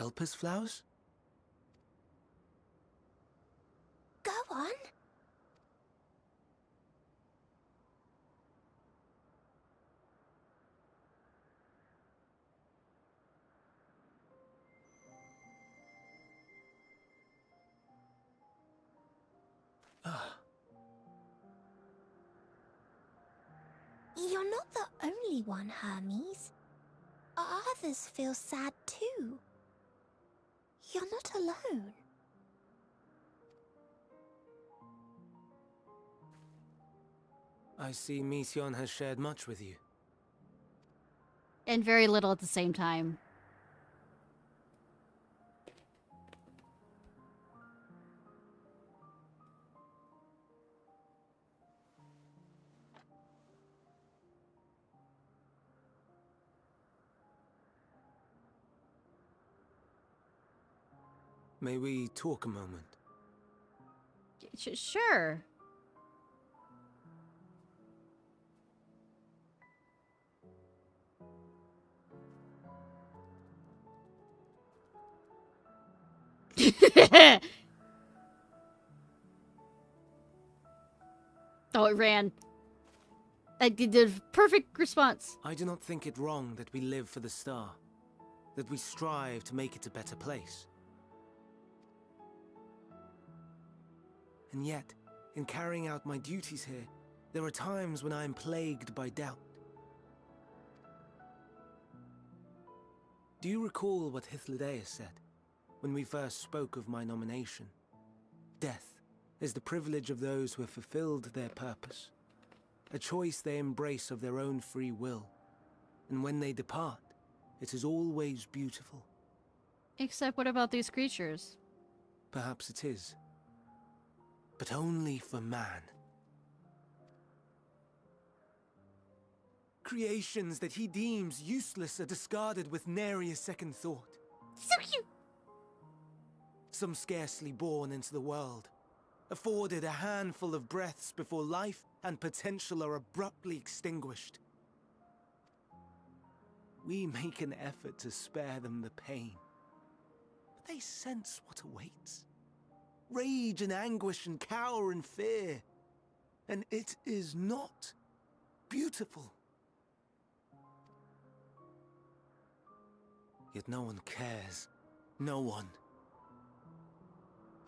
Elpis flowers? Go on. You're not the only one, Hermes. Others feel sad too. You're not alone. I see Meteion has shared much with you. And very little at the same time. May we talk a moment? Sure. Oh, it ran. I did a perfect response. I do not think it wrong that we live for the star, that we strive to make it a better place. And yet, in carrying out my duties here, there are times when I am plagued by doubt. Do you recall what Hythlodaeus said when we first spoke of my nomination? Death is the privilege of those who have fulfilled their purpose, a choice they embrace of their own free will, and when they depart, it is always beautiful. Except what about these creatures? Perhaps it is. But only for man. Creations that he deems useless are discarded with nary a second thought. So cute! Some scarcely born into the world, afforded a handful of breaths before life and potential are abruptly extinguished. We make an effort to spare them the pain, but they sense what awaits. Rage and anguish and cower and fear. And it is not beautiful. Yet no one cares. No one.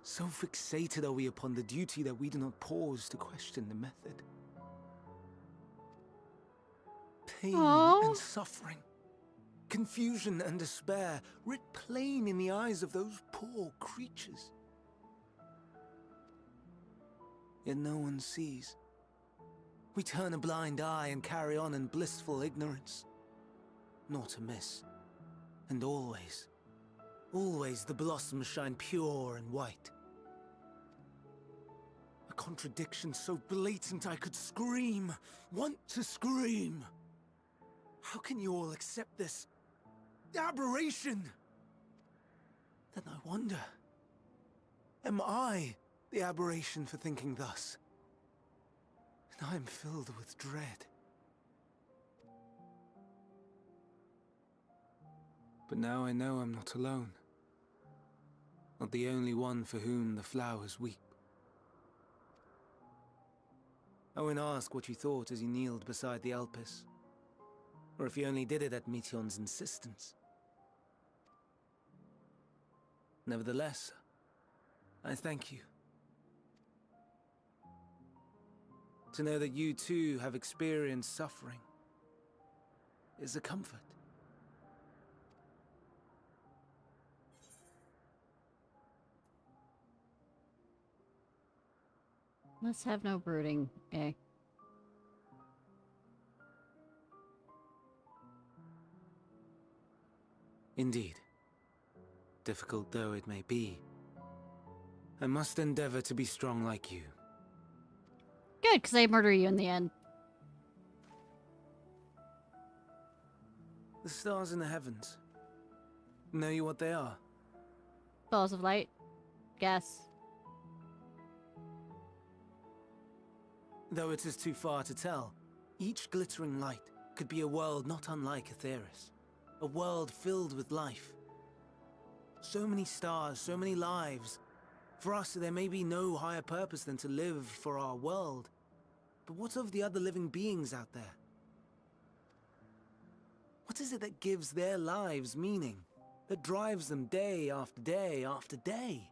So fixated are we upon the duty that we do not pause to question the method. Pain and suffering, confusion and despair, writ plain in the eyes of those poor creatures. Yet no one sees. We turn a blind eye and carry on in blissful ignorance. Not amiss. And always, always the blossoms shine pure and white. A contradiction so blatant I could scream, want to scream. How can you all accept this aberration? Then I wonder, Am I the aberration for thinking thus? And I am filled with dread. But now I know I'm not alone. Not the only one for whom the flowers weep. I won't ask what you thought as you kneeled beside the Elpis, or if you only did it at Meteon's insistence. Nevertheless, I thank you. To know that you too have experienced suffering is a comfort. Let's have no brooding, eh? Indeed. Difficult though it may be, I must endeavor to be strong like you. Good, because I murder you in the end. The stars in the heavens. Know you what they are? Balls of light. Guess. Though it is too far to tell, each glittering light could be a world not unlike Aetheris. A world filled with life. So many stars, so many lives. For us, there may be no higher purpose than to live for our world. But what of the other living beings out there? What is it that gives their lives meaning? That drives them day after day after day?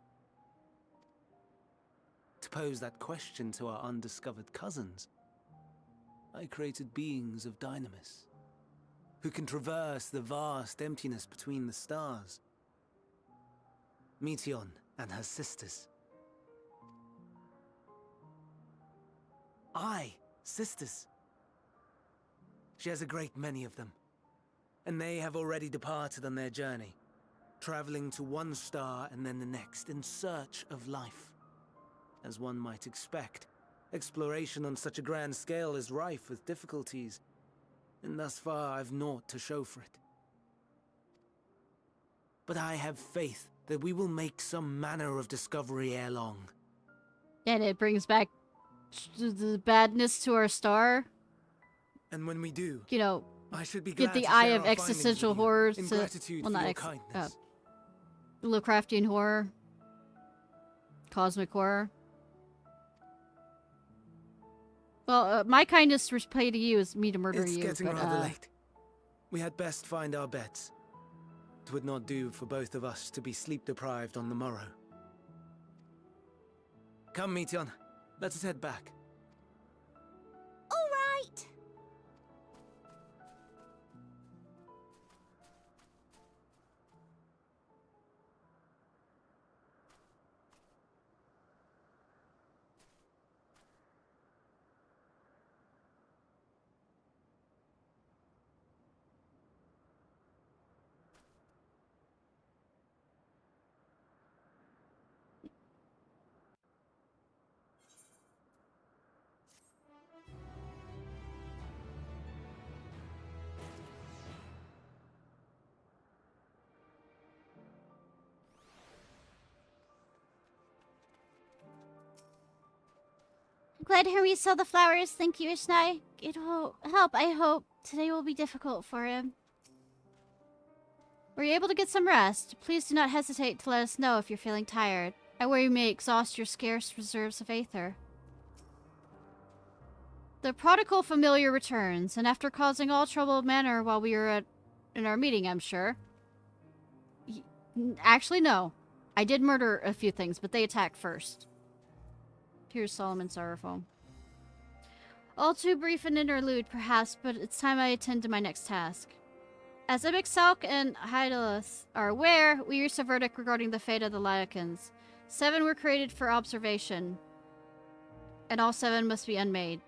To pose that question to our undiscovered cousins, I created beings of Dynamis, who can traverse the vast emptiness between the stars. Meteon and her sisters. Aye, sisters. She has a great many of them, and they have already departed on their journey, traveling to one star and then the next in search of life. As one might expect, exploration on such a grand scale is rife with difficulties, and thus far I've naught to show for it. But I have faith that we will make some manner of discovery ere long. And it brings back the badness to our star. And when we do, you know, I should be get glad the to eye share of our existential findings with you, horror in to, gratitude well, for not your kindness. Lovecraftian horror. Cosmic horror. Well, my kindness to repay to you is me to murder It's you. getting but, rather late. We had best find our beds. It would not do for both of us to be sleep-deprived on the morrow. Come, Meteon. Let us head back. All right. Glad Hermes saw the flowers. Thank you, Ishnai. It will help, I hope. Today will be difficult for him. Were you able to get some rest? Please do not hesitate to let us know if you're feeling tired. I worry you may exhaust your scarce reserves of aether. The prodigal familiar returns, and after causing all trouble of manner while we were in our meeting, I'm sure. Actually, no. I did murder a few things, but they attacked first. Here's Solomon Sorrowful. All too brief an interlude, perhaps, but it's time I attend to my next task. As Ibixalc and Hydalis are aware, we reached a verdict regarding the fate of the Lycans. 7 were created for observation, and all 7 must be unmade.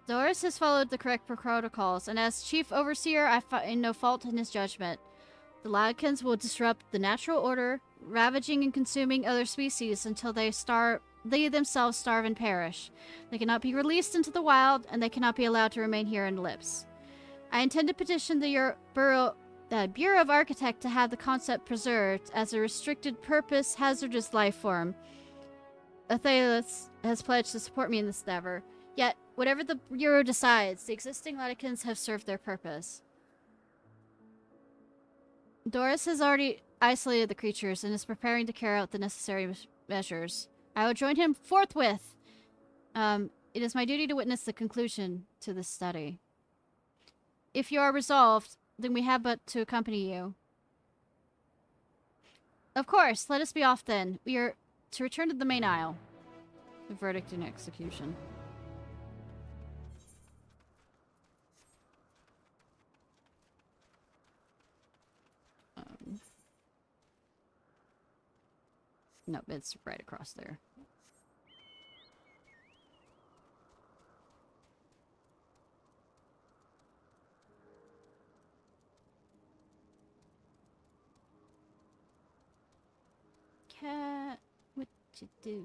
Doris has followed the correct protocols, and as Chief Overseer, I find no fault in his judgment. The Lycans will disrupt the natural order, ravaging and consuming other species until they themselves starve and perish. They cannot be released into the wild, and they cannot be allowed to remain here in Ellipse. I intend to petition the The Bureau of Architect to have the concept preserved as a restricted purpose hazardous life form. Athelis has pledged to support me in this endeavor. Yet, whatever the Bureau decides, the existing Leticans have served their purpose. Doris has already isolated the creatures and is preparing to carry out the necessary measures. I will join him forthwith. It is my duty to witness the conclusion to this study. If you are resolved, then we have but to accompany you. Of course, let us be off then. We are to return to the main aisle. The verdict and execution. Nope, it's right across there. Cat, what you do?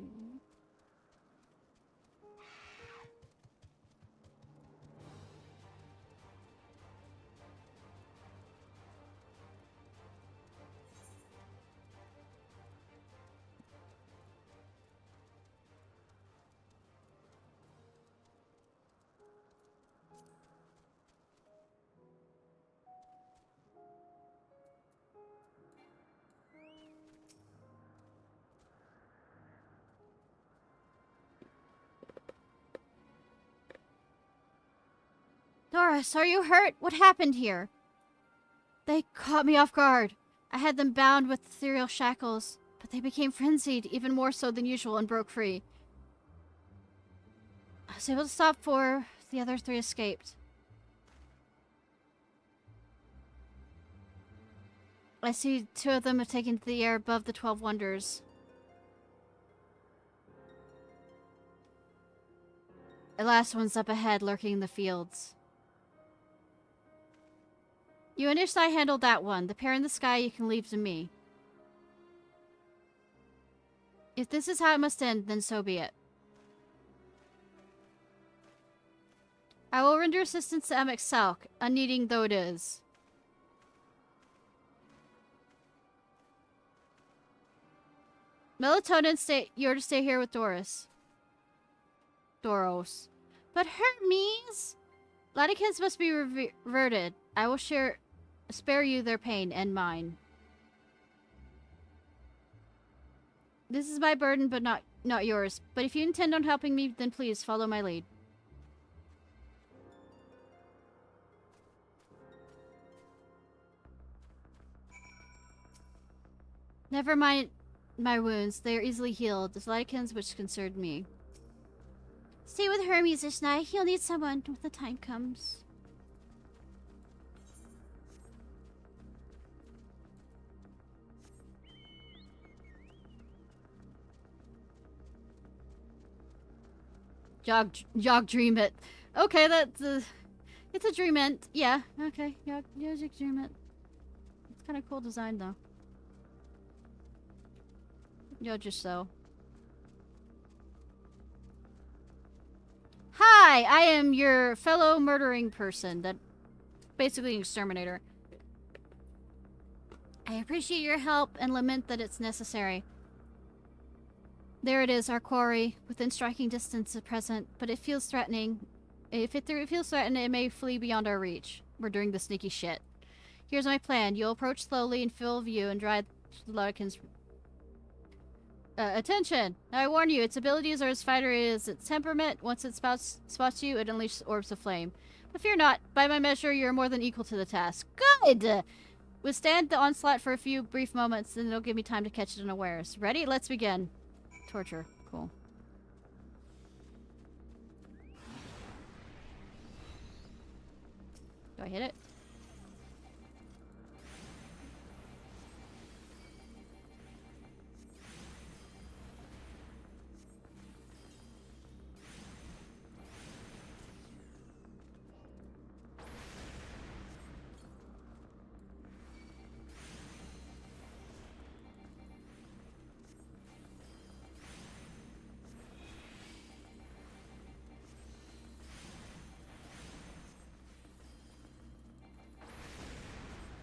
Doris, are you hurt? What happened here? They caught me off guard. I had them bound with ethereal shackles, but they became frenzied, even more so than usual, and broke free. I was able to stop 4. The other 3 escaped. I see 2 of them have taken to the air above the 12 Wonders. The last one's up ahead, lurking in the fields. You and Ishnai handled that one. The pair in the sky you can leave to me. If this is how it must end, then so be it. I will render assistance to Emek Salk, unneeding though it is. Melatonin, you're to stay here with Doris. Doros. But Hermes! Leticans must be reverted. I will spare you their pain and mine. This is my burden, but not yours. But if you intend on helping me, then please follow my lead. Never mind my wounds. They are easily healed. The Leticans which concerned me. Stay with Hermes, Ishnai. He'll need someone when the time comes. Jog dream it. Okay, that's it's a dream it. Yeah, okay. Jog dream it. It's kind of cool design though. Yo, just so. Hi, I am your fellow murdering person. That basically an exterminator. I appreciate your help and lament that it's necessary. There it is, our quarry, within striking distance at present, but it feels threatening. If it feels threatened, it may flee beyond our reach. We're doing the sneaky shit. Here's my plan. You'll approach slowly in full view and drive the Leticans' attention! Now I warn you, its abilities are as fiery as its temperament. Once it spots you, it unleashes orbs of flame. But fear not. By my measure, you're more than equal to the task. Good! Withstand the onslaught for a few brief moments, then it'll give me time to catch it unawares. Ready? Let's begin. Torture. Cool. Do I hit it?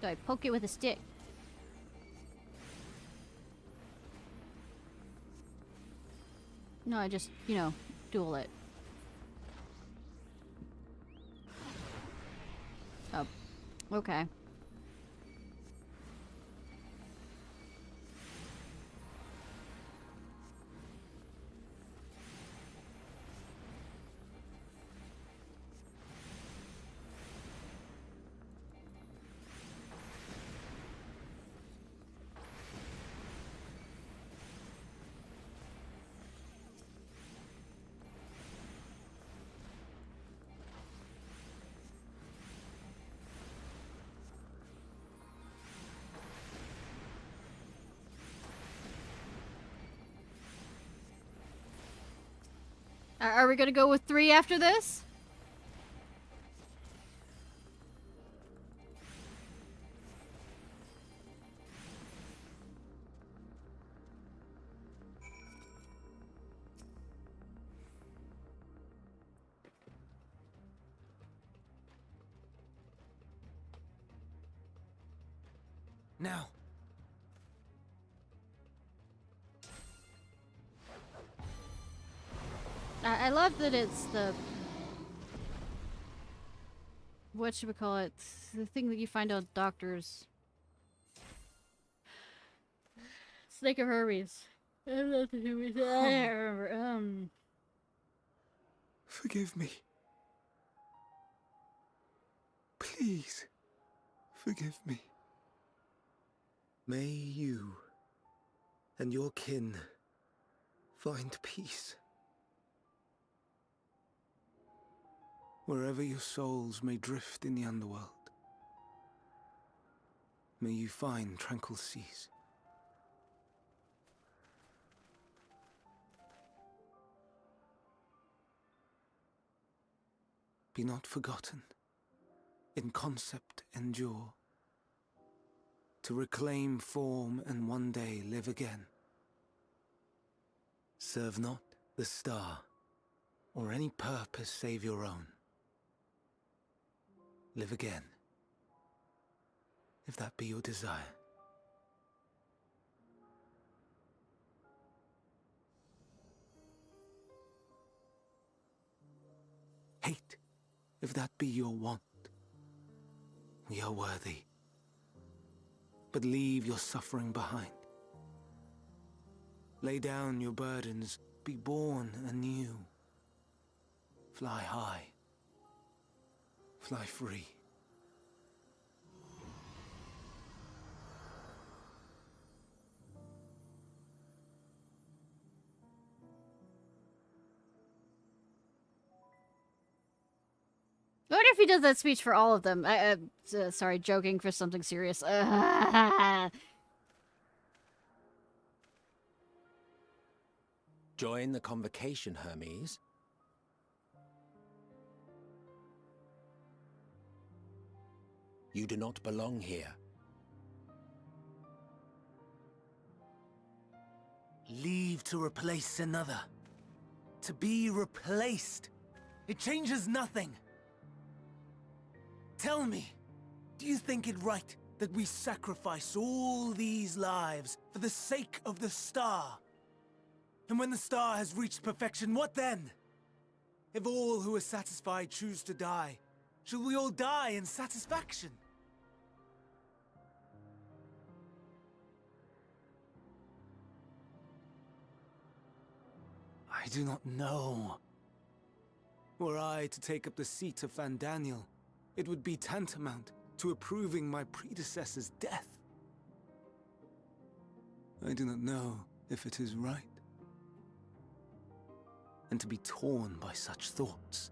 Do I poke it with a stick? No, I just, you know, duel it. Oh, okay. Are we gonna go with 3 after this? Now. I love that it's the... What should we call it? The thing that you find on doctors. Snake of Hermes. I don't know what to do with it. I can't remember. Forgive me. Please, forgive me. May you and your kin find peace. Wherever your souls may drift in the underworld, may you find tranquil seas. Be not forgotten, in concept endure, to reclaim form and one day live again. Serve not the star, or any purpose save your own. Live again, if that be your desire. Hate, if that be your want. We are worthy, but leave your suffering behind. Lay down your burdens, be born anew. Fly high, fly free. I wonder if he does that speech for all of them. Sorry, joking for something serious. Join the convocation, Hermes. You do not belong here. Leave to replace another. To be replaced. It changes nothing. Tell me, do you think it right that we sacrifice all these lives for the sake of the star? And when the star has reached perfection, what then? If all who are satisfied choose to die, shall we all die in satisfaction? I do not know. Were I to take up the seat of Fandaniel, it would be tantamount to approving my predecessor's death. I do not know if it is right. And to be torn by such thoughts,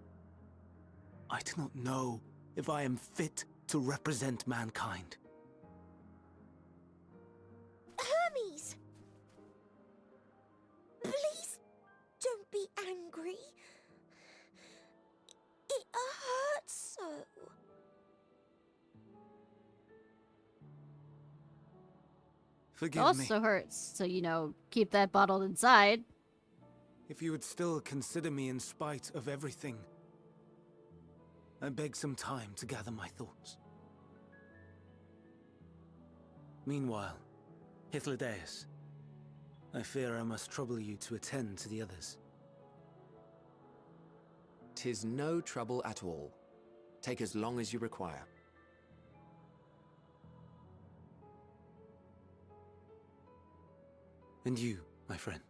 I do not know if I am fit to represent mankind. Hermes! Please don't be angry. It hurts so. Forgive it me. also hurts, so, you know, keep that bottled inside. If you would still consider me in spite of everything, I beg some time to gather my thoughts. Meanwhile, Hythlodaeus, I fear I must trouble you to attend to the others. 'Tis no trouble at all. Take as long as you require. And you, my friend,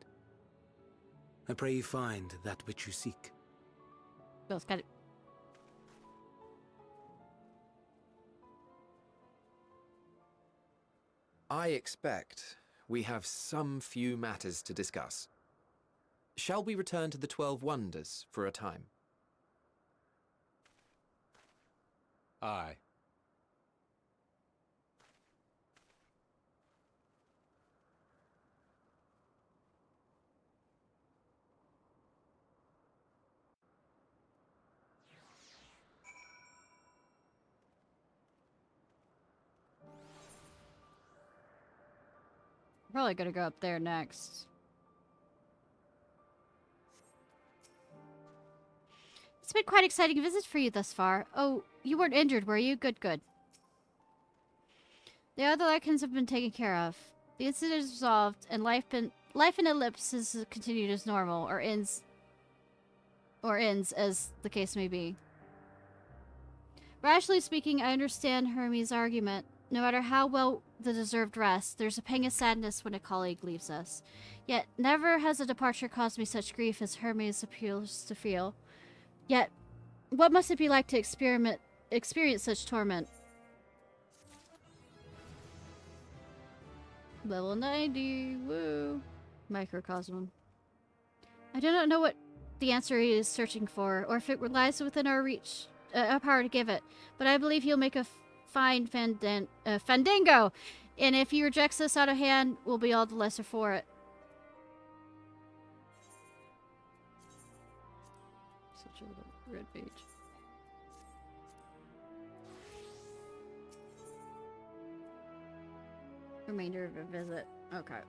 I pray you find that which you seek. Feels kind of... I expect we have some few matters to discuss. Shall we return to the 12 Wonders for a time? Aye. Probably gonna go up there next. It's been quite exciting visit for you thus far. Oh, you weren't injured, were you? Good, good. The other Lycans have been taken care of. The incident is resolved, and life in Ellipse has continued as normal, or ends as the case may be. Rationally speaking, I understand Hermes' argument. No matter how well the deserved rest, there's a pang of sadness when a colleague leaves us. Yet, never has a departure caused me such grief as Hermes appears to feel. Yet, what must it be like to experience such torment? Level 90, woo. Microcosm. I do not know what the answer he is searching for, or if it lies within our reach, our power to give it, but I believe he'll make a fine fandango, and if he rejects us out of hand, we'll be all the lesser for it. Such a red page. Remainder of a visit. Okay.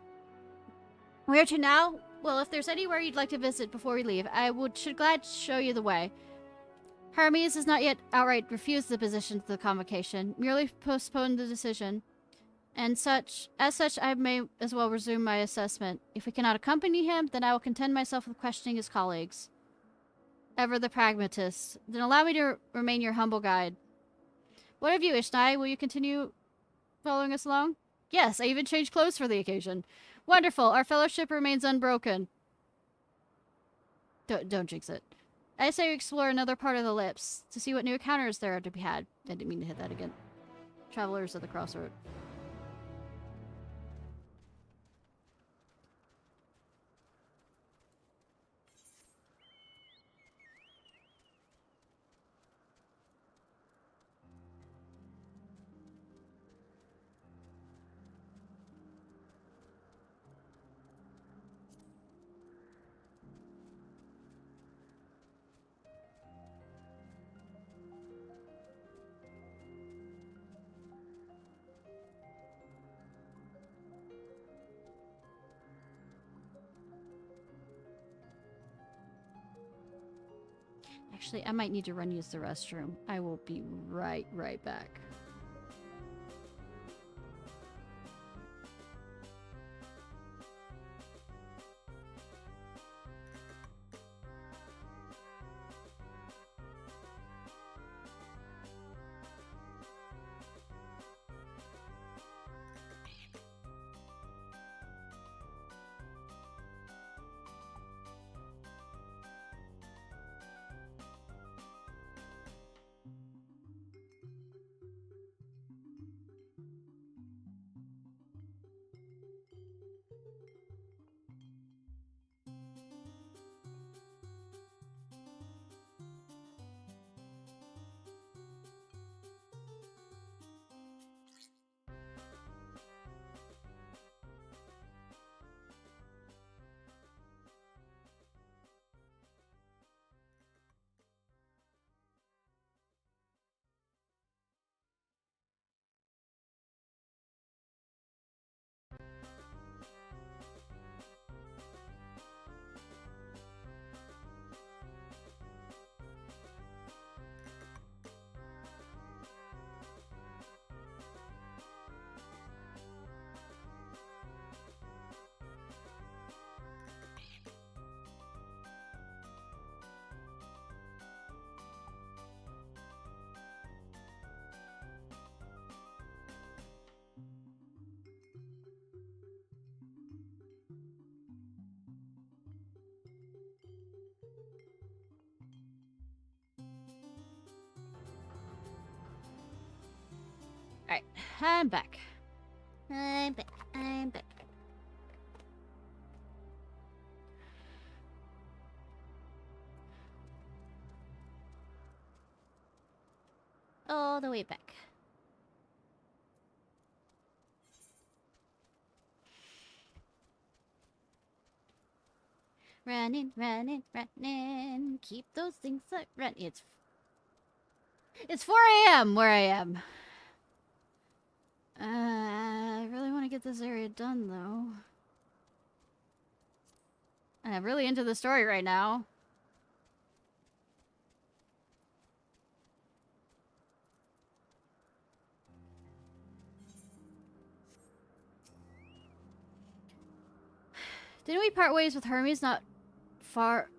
Where to now? Well, if there's anywhere you'd like to visit before we leave, I should glad to show you the way. Hermes has not yet outright refused the position to the convocation, merely postponed the decision. And as such, I may as well resume my assessment. If we cannot accompany him, then I will content myself with questioning his colleagues. Ever the pragmatist. Then allow me to remain your humble guide. What of you, Ishnai? Will you continue following us along? Yes, I even changed clothes for the occasion. Wonderful. Our fellowship remains unbroken. Don't jinx it. I say we explore another part of the Lips to see what new encounters there are to be had. I didn't mean to hit that again. Travelers at the crossroad. Actually, I might need to run use the restroom. I will be right back. Alright, I'm back. I'm back. I'm back. All the way back. Running, running, running. Keep those things that run. It's 4 a.m. where I am. I really want to get this area done, though. I'm really into the story right now. Didn't we part ways with Hermes not far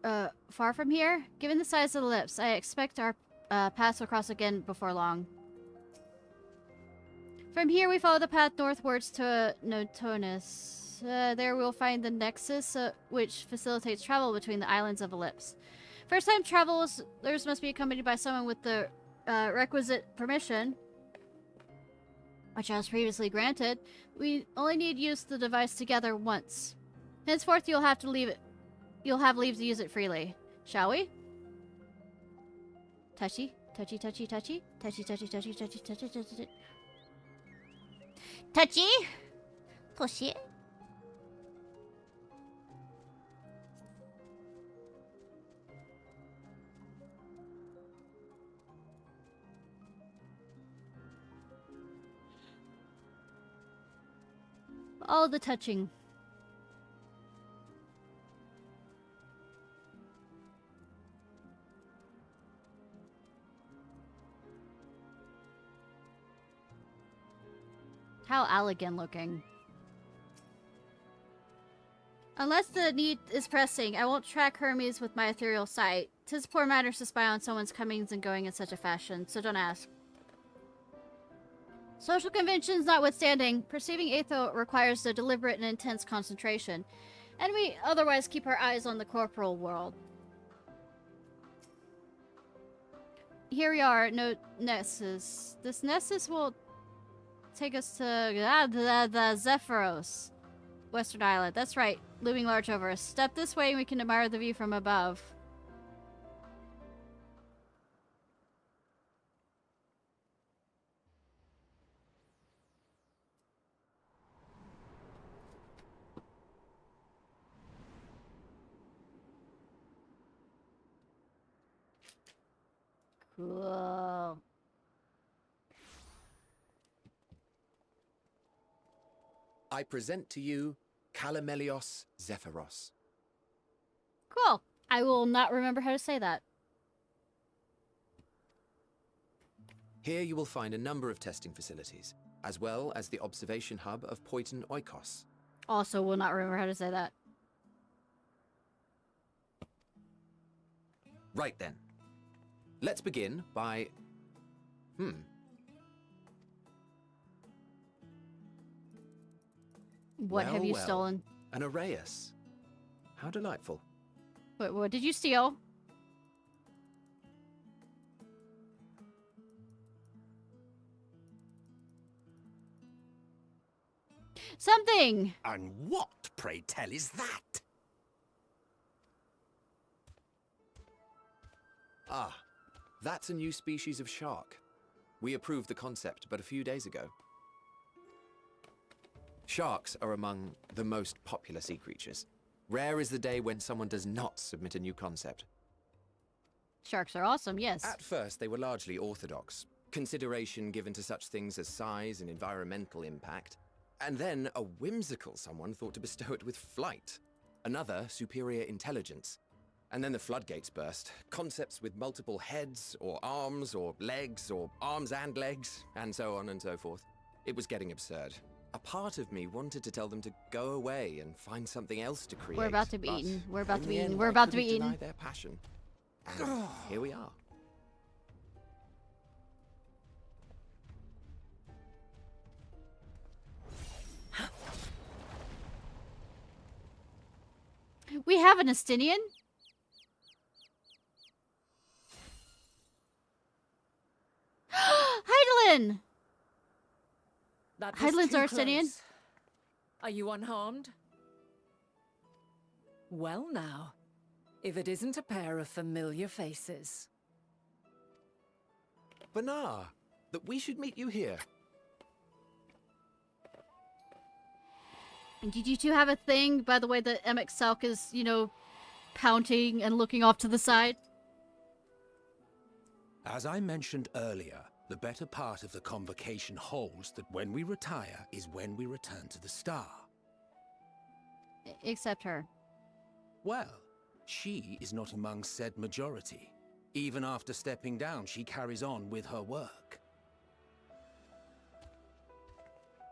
from here? Given the size of the lips, I expect our paths will cross again before long. From here, we follow the path northwards to Notonus. There we'll find the nexus, which facilitates travel between the islands of Ellipse. First-time travelers must be accompanied by someone with the requisite permission, which I was previously granted. We only need use the device together once. Henceforth, you'll have leave to use it freely. Shall we? Touchy, touchy, touchy, touchy, touchy, touchy, touchy, touchy, touchy, touchy. Touchy, pushy. All the touching. How elegant looking. Unless the need is pressing, I won't track Hermes with my ethereal sight. 'Tis poor manners to spy on someone's comings and going in such a fashion, so don't ask. Social conventions notwithstanding, perceiving Aether requires a deliberate and intense concentration, and we otherwise keep our eyes on the corporal world. Here we are, no Nessus. This Nessus will take us to the Zephyros, Western Island. That's right, looming large over us. Step this way and we can admire the view from above. Cool. I present to you Calamelios Zephyros. Cool. I will not remember how to say that. Here you will find a number of testing facilities, as well as the observation hub of Poiton Oikos. Also will not remember how to say that. Right then. Let's begin by... What have you stolen? An Arraius. How delightful. Wait, what did you steal? Something! And what, pray tell, is that? Ah, that's a new species of shark. We approved the concept but a few days ago. Sharks are among the most popular sea creatures. Rare is the day when someone does not submit a new concept. Sharks are awesome, yes. At first, they were largely orthodox. Consideration given to such things as size and environmental impact. And then a whimsical someone thought to bestow it with flight. Another, superior intelligence. And then the floodgates burst. Concepts with multiple heads, or arms and legs, and so on and so forth. It was getting absurd. A part of me wanted to tell them to go away and find something else to create. We're about to be eaten. We're about to be eaten. End, We're I about to be couldn't eaten. deny their passion. And here we are. We have an Estinian? Heidelin! That was Highlands too are Arstinian. close. Are you unharmed? Well now, if it isn't a pair of familiar faces. Vanar, that we should meet you here. And did you two have a thing, by the way, that MX is, you know, pouting and looking off to the side? As I mentioned earlier, the better part of the convocation holds that when we retire is when we return to the star. Except her. Well, she is not among said majority. Even after stepping down, she carries on with her work.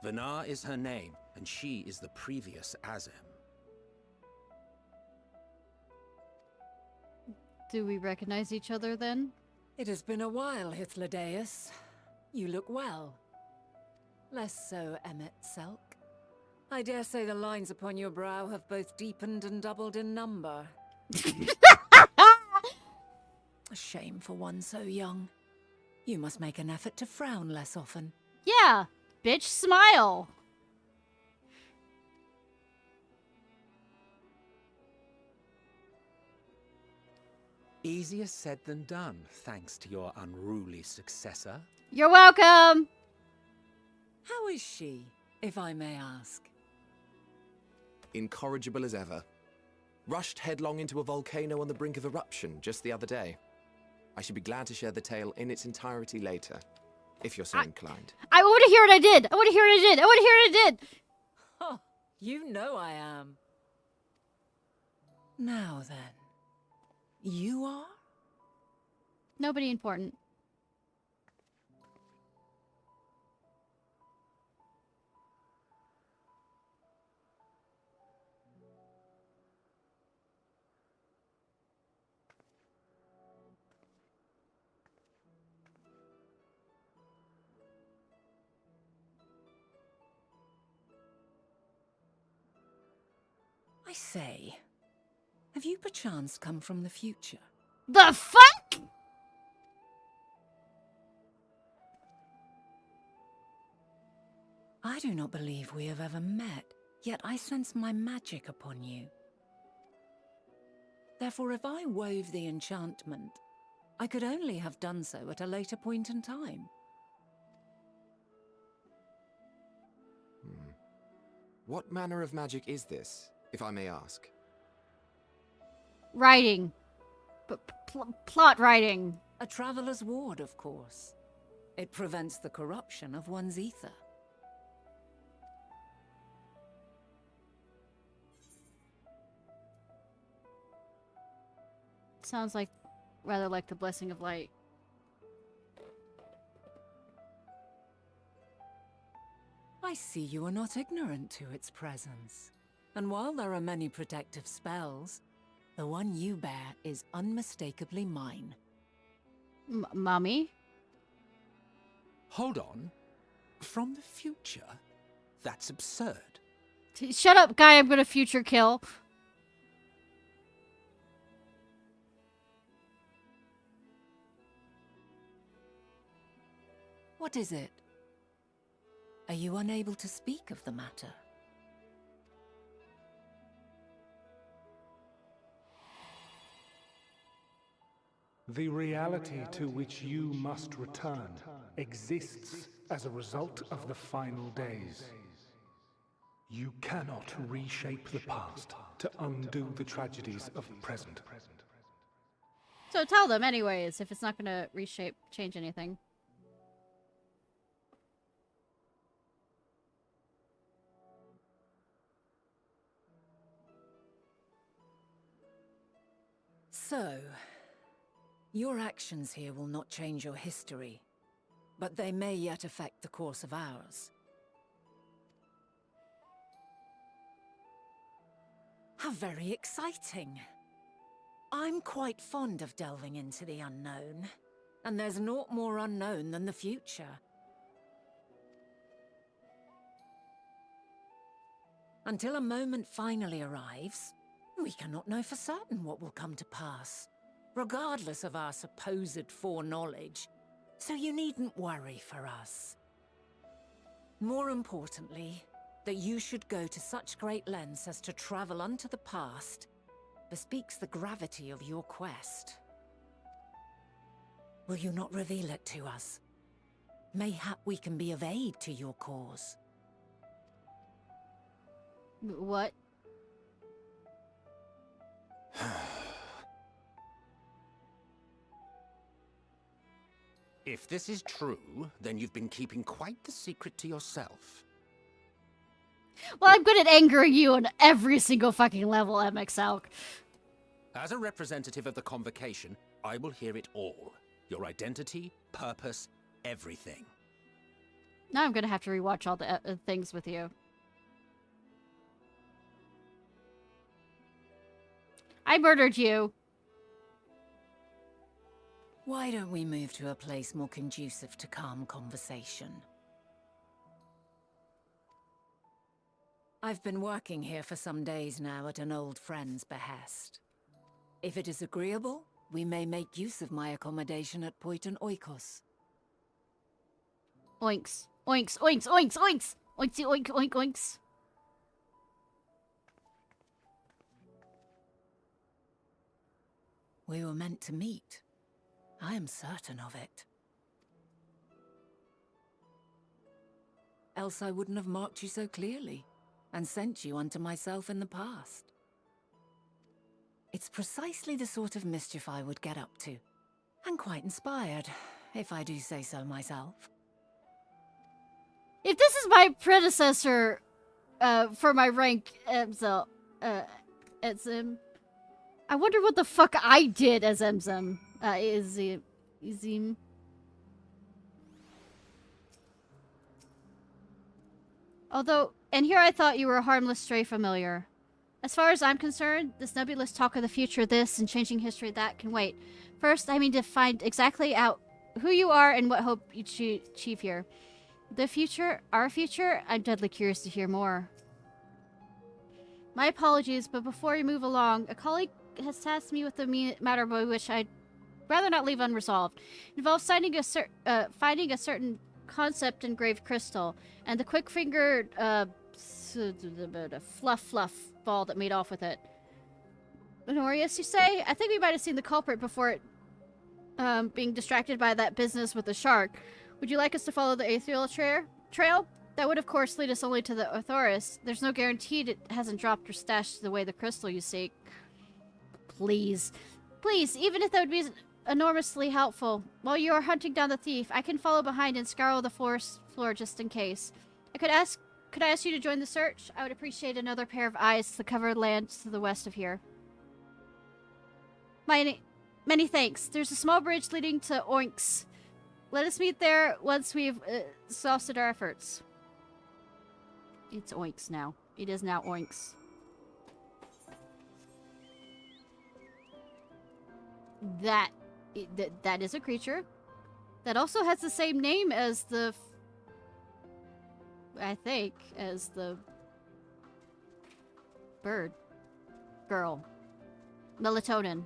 Vanar is her name, and she is the previous Azem. Do we recognize each other then? It has been a while, Hythlodaeus. You look well. Less so, Emmet Selk. I dare say the lines upon your brow have both deepened and doubled in number. A shame for one so young. You must make an effort to frown less often. Yeah, bitch, smile. Easier said than done, thanks to your unruly successor. You're welcome. How is she, if I may ask? Incorrigible as ever. Rushed headlong into a volcano on the brink of eruption just the other day. I should be glad to share the tale in its entirety later, if you're so inclined. I want to hear what I did. I want to hear what I did. I want to hear what I did. Huh, you know I am. Now then, you are? Nobody important. I say, have you perchance come from the future? The fuck? I do not believe we have ever met, yet I sense my magic upon you. Therefore, if I wove the enchantment, I could only have done so at a later point in time. What manner of magic is this, if I may ask? Writing. Plot writing. A traveler's ward, of course. It prevents the corruption of one's ether. Sounds like rather like the blessing of light. I see you are not ignorant to its presence. And while there are many protective spells, the one you bear is unmistakably mine. Mommy? Hold on. From the future? That's absurd. Shut up, guy, I'm gonna future kill. What is it? Are you unable to speak of the matter? The reality to which you must return exists as a result of the final days. You cannot reshape the past to undo the tragedies of the present. So tell them anyways, if it's not gonna change anything. So, your actions here will not change your history, but they may yet affect the course of ours. How very exciting. I'm quite fond of delving into the unknown, and there's naught more unknown than the future. Until a moment finally arrives, we cannot know for certain what will come to pass, regardless of our supposed foreknowledge, so you needn't worry for us. More importantly, that you should go to such great lengths as to travel unto the past bespeaks the gravity of your quest. Will you not reveal it to us? Mayhap we can be of aid to your cause. What? If this is true, then you've been keeping quite the secret to yourself. Well, I'm good at angering you on every single fucking level, MXL. As a representative of the Convocation, I will hear it all. Your identity, purpose, everything. Now I'm gonna have to rewatch all the things with you. I murdered you. Why don't we move to a place more conducive to calm conversation? I've been working here for some days now at an old friend's behest. If it is agreeable, we may make use of my accommodation at Poiton Oikos. Oinks. Oinks, oinks, oinks, oinks! Oinksy oink, oink, oinks. We were meant to meet. I am certain of it. Else I wouldn't have marked you so clearly, and sent you unto myself in the past. It's precisely the sort of mischief I would get up to, and quite inspired, if I do say so myself. If this is my predecessor, for my rank, Emzim, I wonder what the fuck I did as Emzim. Izim. Although, and here I thought you were a harmless stray familiar. As far as I'm concerned, this nebulous talk of the future this and changing history that can wait. First, I mean to find exactly out who you are and what hope you achieve here. The future, our future, I'm deadly curious to hear more. My apologies, but before you move along, a colleague has tasked me with the matter by which I'd rather not leave unresolved. It involves finding a certain concept engraved crystal, and the quick-fingered, fluff ball that made off with it. Honorius, you say? I think we might have seen the culprit before it, being distracted by that business with the shark. Would you like us to follow the ethereal trail? That would, of course, lead us only to the Othoris. There's no guarantee it hasn't dropped or stashed away the crystal you seek. Please. Please, even if that would be enormously helpful. While you are hunting down the thief, I can follow behind and scour the floor just in case. Could I ask you to join the search? I would appreciate another pair of eyes to the covered lands to the west of here. Many thanks. There's a small bridge leading to Oinks. Let us meet there once we've exhausted our efforts. It's Oinks now. It is now Oinks. That is a creature. That also has the same name as the... I think, as the... bird. Girl. Melatonin.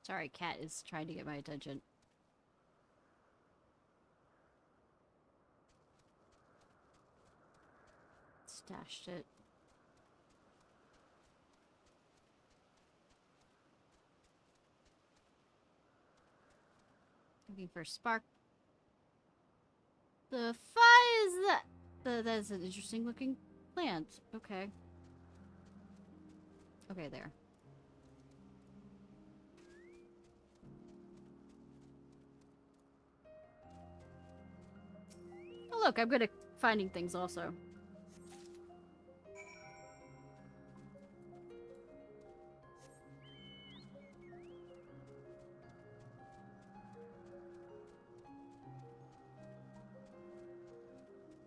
Sorry, cat is trying to get my attention. Stashed it. Looking for spark. The fuck is that? That's an interesting looking plant. Okay. Okay, there. Oh look, I'm good at finding things also.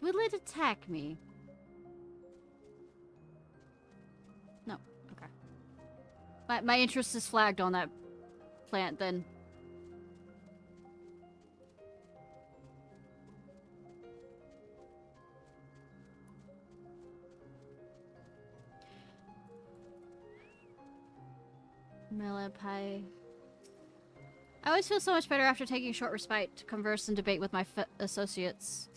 Will it attack me? No. Okay. My interest is flagged on that plant then. Melee. I always feel so much better after taking a short respite to converse and debate with my associates.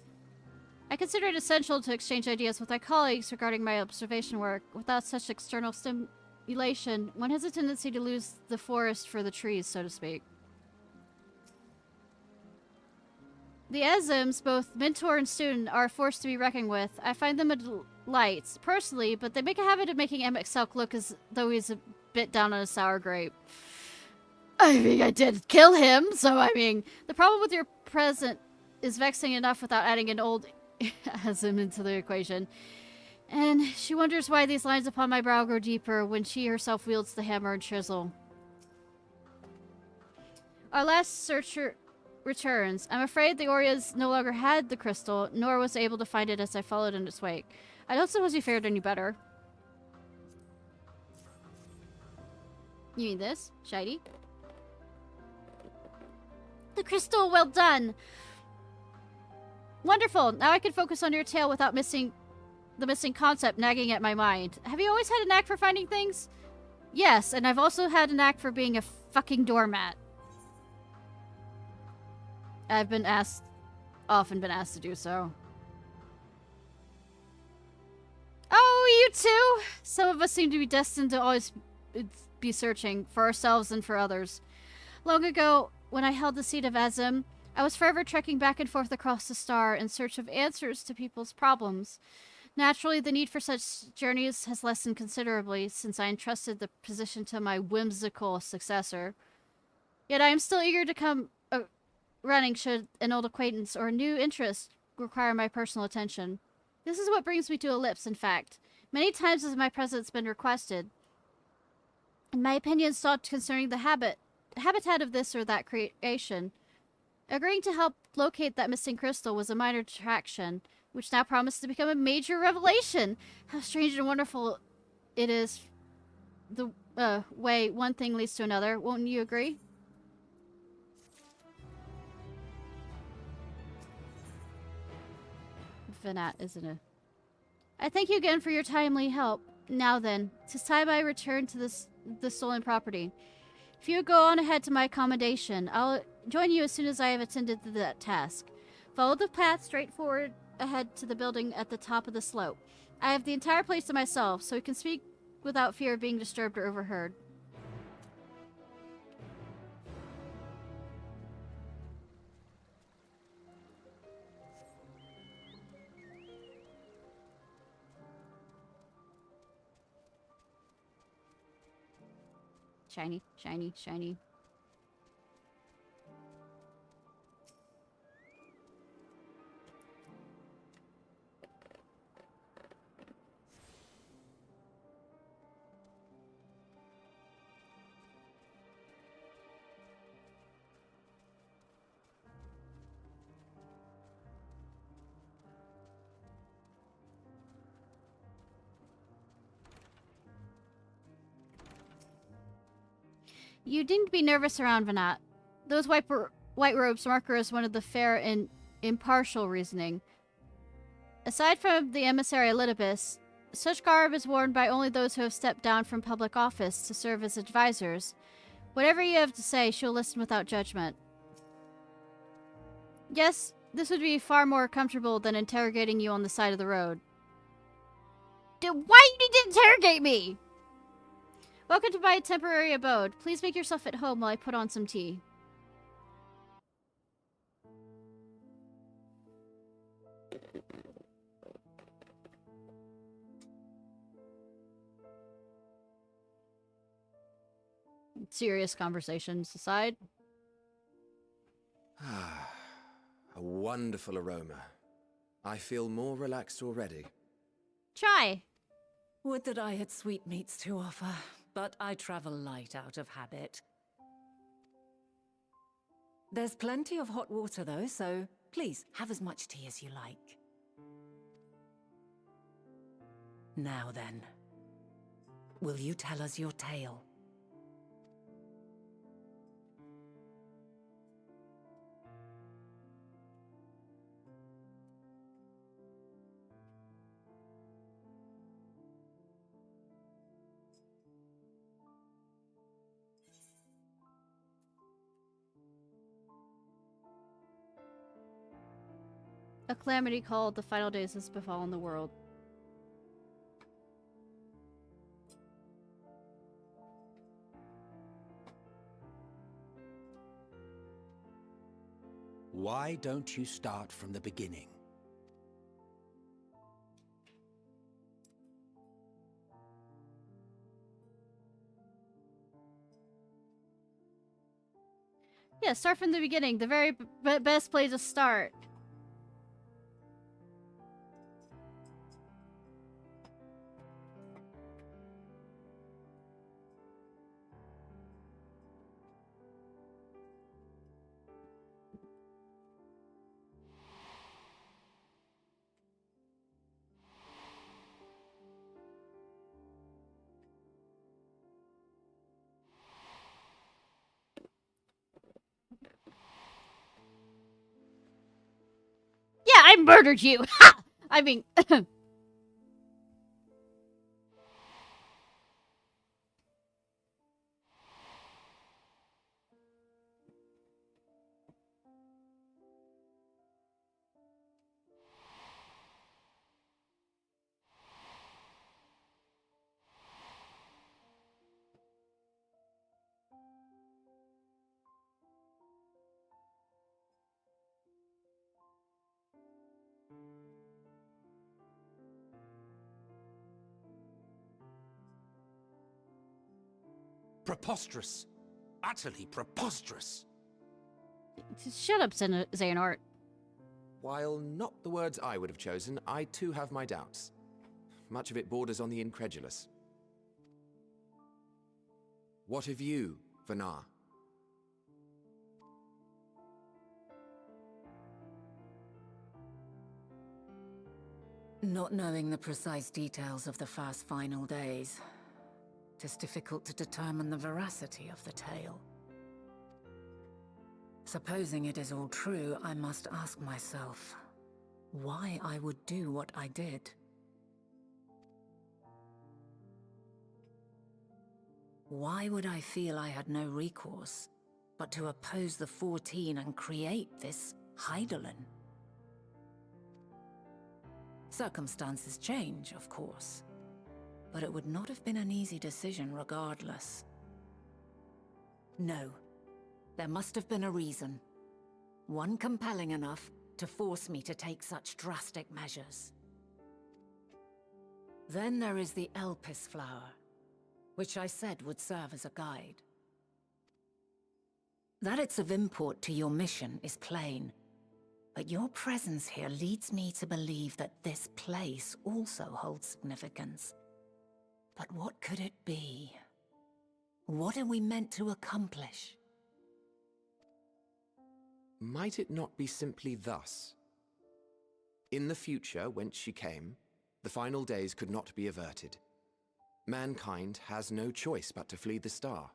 I consider it essential to exchange ideas with my colleagues regarding my observation work. Without such external stimulation, one has a tendency to lose the forest for the trees, so to speak. The Ezims, both mentor and student, are a force to be reckoned with. I find them a delight, personally, but they make a habit of making Emmett Selk look as though he's a bit down on a sour grape. I mean, I did kill him, so I mean, the problem with your present is vexing enough without adding an old Ezim into the equation. And she wonders why these lines upon my brow grow deeper when she herself wields the hammer and chisel. Our last searcher returns. I'm afraid the Orias no longer had the crystal, nor was able to find it as I followed in its wake. I don't suppose you fared any better. You mean this? Shiny? The crystal, well done! Wonderful! Now I can focus on your tale without missing the missing concept nagging at my mind. Have you always had a knack for finding things? Yes, and I've also had a knack for being a fucking doormat. I've been often been asked to do so. Oh, you too? Some of us seem to be destined to always be searching for ourselves and for others. Long ago, when I held the seat of Ezim, I was forever trekking back and forth across the star in search of answers to people's problems. Naturally, the need for such journeys has lessened considerably since I entrusted the position to my whimsical successor. Yet I am still eager to come running should an old acquaintance or a new interest require my personal attention. This is what brings me to Ellipse, in fact. Many times has my presence been requested, and my opinions sought concerning the habitat of this or that creation. Agreeing to help locate that missing crystal was a minor attraction, which now promised to become a major revelation. How strange and wonderful it is the way one thing leads to another. Won't you agree? Venat, isn't it? I thank you again for your timely help. Now then, 'tis time I return to the stolen property. If you go on ahead to my accommodation, I'll join you as soon as I have attended to that task. Follow the path straight forward ahead to the building at the top of the slope. I have the entire place to myself, so we can speak without fear of being disturbed or overheard. Shiny, shiny, shiny. You needn't be nervous around Venat. Those white robes mark her as one of the fair and impartial reasoning. Aside from the emissary Elidibus, such garb is worn by only those who have stepped down from public office to serve as advisors. Whatever you have to say, she'll listen without judgment. Yes, this would be far more comfortable than interrogating you on the side of the road. Why you need to interrogate me? Welcome to my temporary abode. Please make yourself at home while I put on some tea. Serious conversations aside. Ah, a wonderful aroma. I feel more relaxed already. Try. Would that I had sweetmeats to offer, but I travel light out of habit. There's plenty of hot water though, so please have as much tea as you like. Now then, will you tell us your tale? A calamity called the final days has befallen the world. Why don't you start from the beginning? Yeah, start from the beginning. The very best place to start. Yeah, I murdered you. Ha! I mean, Preposterous. Utterly preposterous. shut up, Xehanort. While not the words I would have chosen, I too have my doubts. Much of it borders on the incredulous. What of you, Vanar? Not knowing the precise details of the first final days, it is difficult to determine the veracity of the tale. Supposing it is all true, I must ask myself why I would do what I did. Why would I feel I had no recourse but to oppose the 14 and create this Hydaelyn? Circumstances change, of course, but it would not have been an easy decision regardless. No, there must have been a reason. One compelling enough to force me to take such drastic measures. Then there is the Elpis flower, which I said would serve as a guide. That it's of import to your mission is plain, but your presence here leads me to believe that this place also holds significance. But what could it be? What are we meant to accomplish? Might it not be simply thus? In the future, whence she came, the final days could not be averted. Mankind has no choice but to flee the star.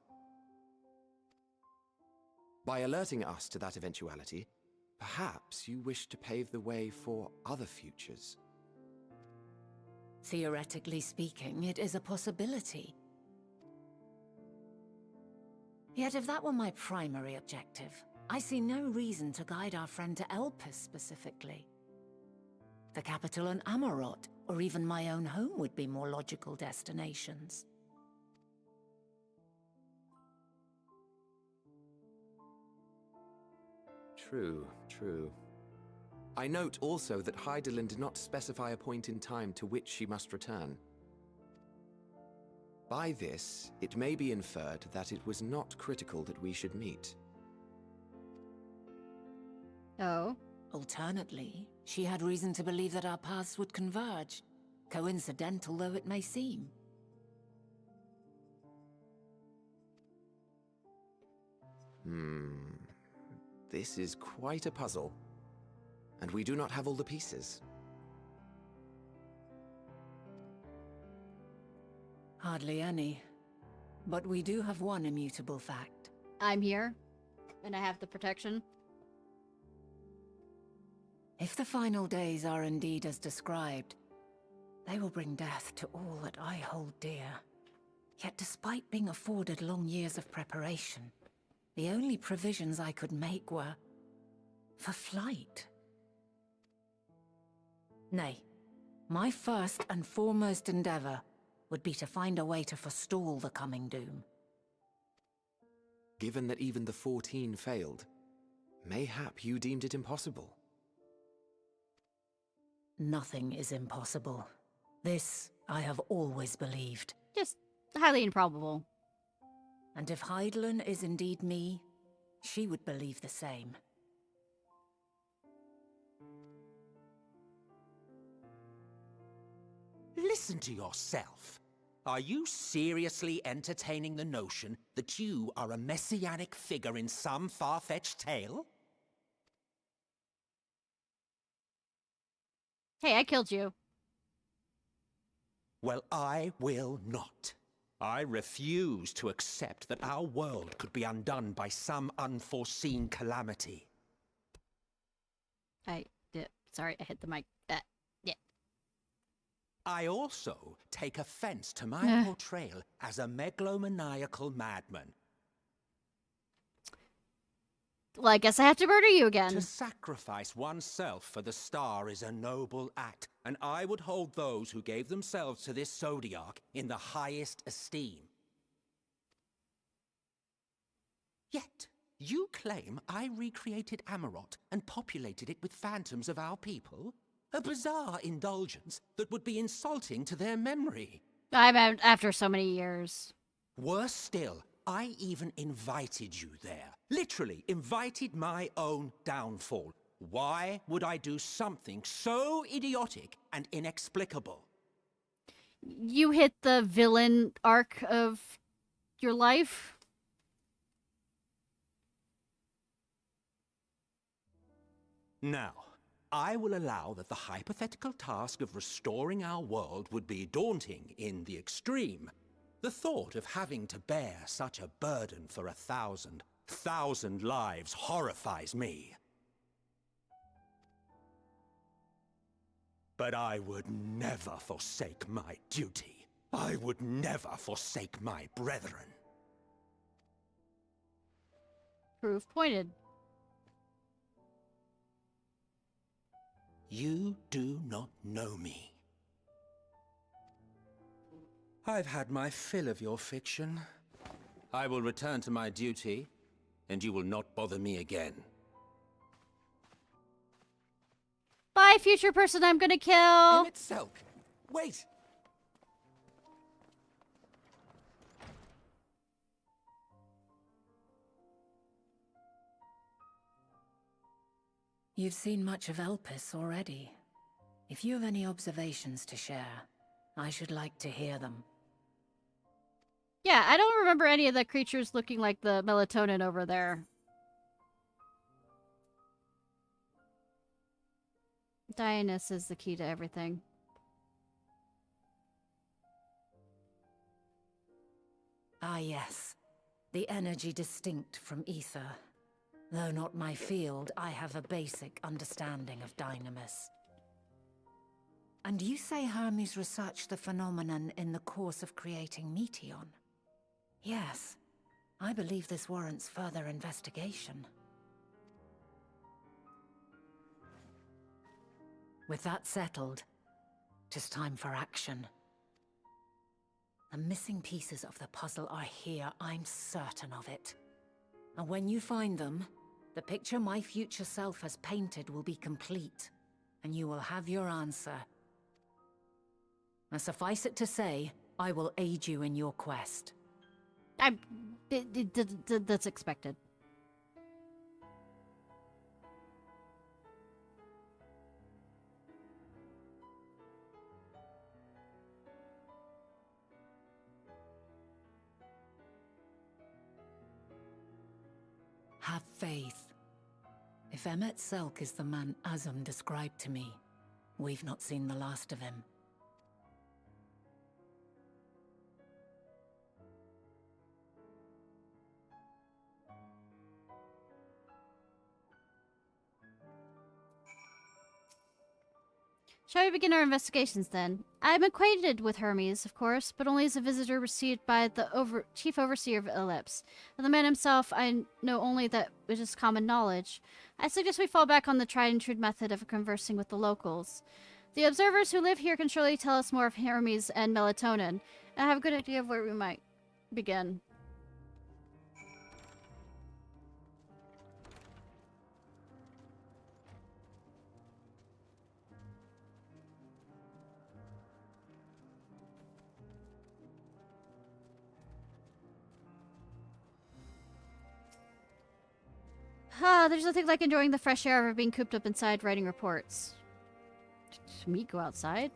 By alerting us to that eventuality, perhaps you wish to pave the way for other futures. Theoretically speaking, it is a possibility. Yet if that were my primary objective, I see no reason to guide our friend to Elpis specifically. The capital and Amarot, or even my own home would be more logical destinations. True, true. I note also that Hydaelyn did not specify a point in time to which she must return. By this, it may be inferred that it was not critical that we should meet. Oh? Alternately, she had reason to believe that our paths would converge, coincidental though it may seem. This is quite a puzzle. And we do not have all the pieces. Hardly any. But we do have one immutable fact. I'm here, and I have the protection. If the final days are indeed as described, they will bring death to all that I hold dear. Yet despite being afforded long years of preparation, the only provisions I could make were for flight. Nay, my first and foremost endeavor would be to find a way to forestall the coming doom. Given that even the 14 failed, mayhap you deemed it impossible. Nothing is impossible. This I have always believed. Just highly improbable. And if Hydaelyn is indeed me, she would believe the same. Listen to yourself. Are you seriously entertaining the notion that you are a messianic figure in some far-fetched tale? Hey, I killed you. Well, I will not. I refuse to accept that our world could be undone by some unforeseen calamity. Sorry, I hit the mic. Yeah. I also take offense to my portrayal as a megalomaniacal madman. Well, I guess I have to murder you again. To sacrifice oneself for the star is a noble act, and I would hold those who gave themselves to this zodiac in the highest esteem. Yet, you claim I recreated Amarot and populated it with phantoms of our people? A bizarre indulgence that would be insulting to their memory. I'm after so many years. Worse still, I even invited you there. Literally invited my own downfall. Why would I do something so idiotic and inexplicable? You hit the villain arc of your life? Now, I will allow that the hypothetical task of restoring our world would be daunting in the extreme. The thought of having to bear such a burden for 1,000 lives horrifies me. But I would never forsake my duty. I would never forsake my brethren. Proof pointed. You do not know me. I've had my fill of your fiction. I will return to my duty, and you will not bother me again. Bye, future person I'm gonna kill! Emmett Selk, wait! You've seen much of Elpis already. If you have any observations to share, I should like to hear them. Yeah, I don't remember any of the creatures looking like the melatonin over there. Dionysus is the key to everything. Ah yes, the energy distinct from ether. Though not my field, I have a basic understanding of Dynamis. And you say Hermes researched the phenomenon in the course of creating Meteon? Yes, I believe this warrants further investigation. With that settled, 'tis time for action. The missing pieces of the puzzle are here, I'm certain of it. And when you find them, the picture my future self has painted will be complete, and you will have your answer. Now suffice it to say, I will aid you in your quest. That's expected. have faith. If Emmet Selk is the man Azum described to me, we've not seen the last of him. Shall we begin our investigations then? I am acquainted with Hermes, of course, but only as a visitor received by the Chief Overseer of Ellipse. And the man himself, I know only that which is common knowledge. I suggest we fall back on the tried and true method of conversing with the locals. The observers who live here can surely tell us more of Hermes and melatonin, and I have a good idea of where we might begin. There's nothing like enjoying the fresh air of being cooped up inside writing reports. Me go outside?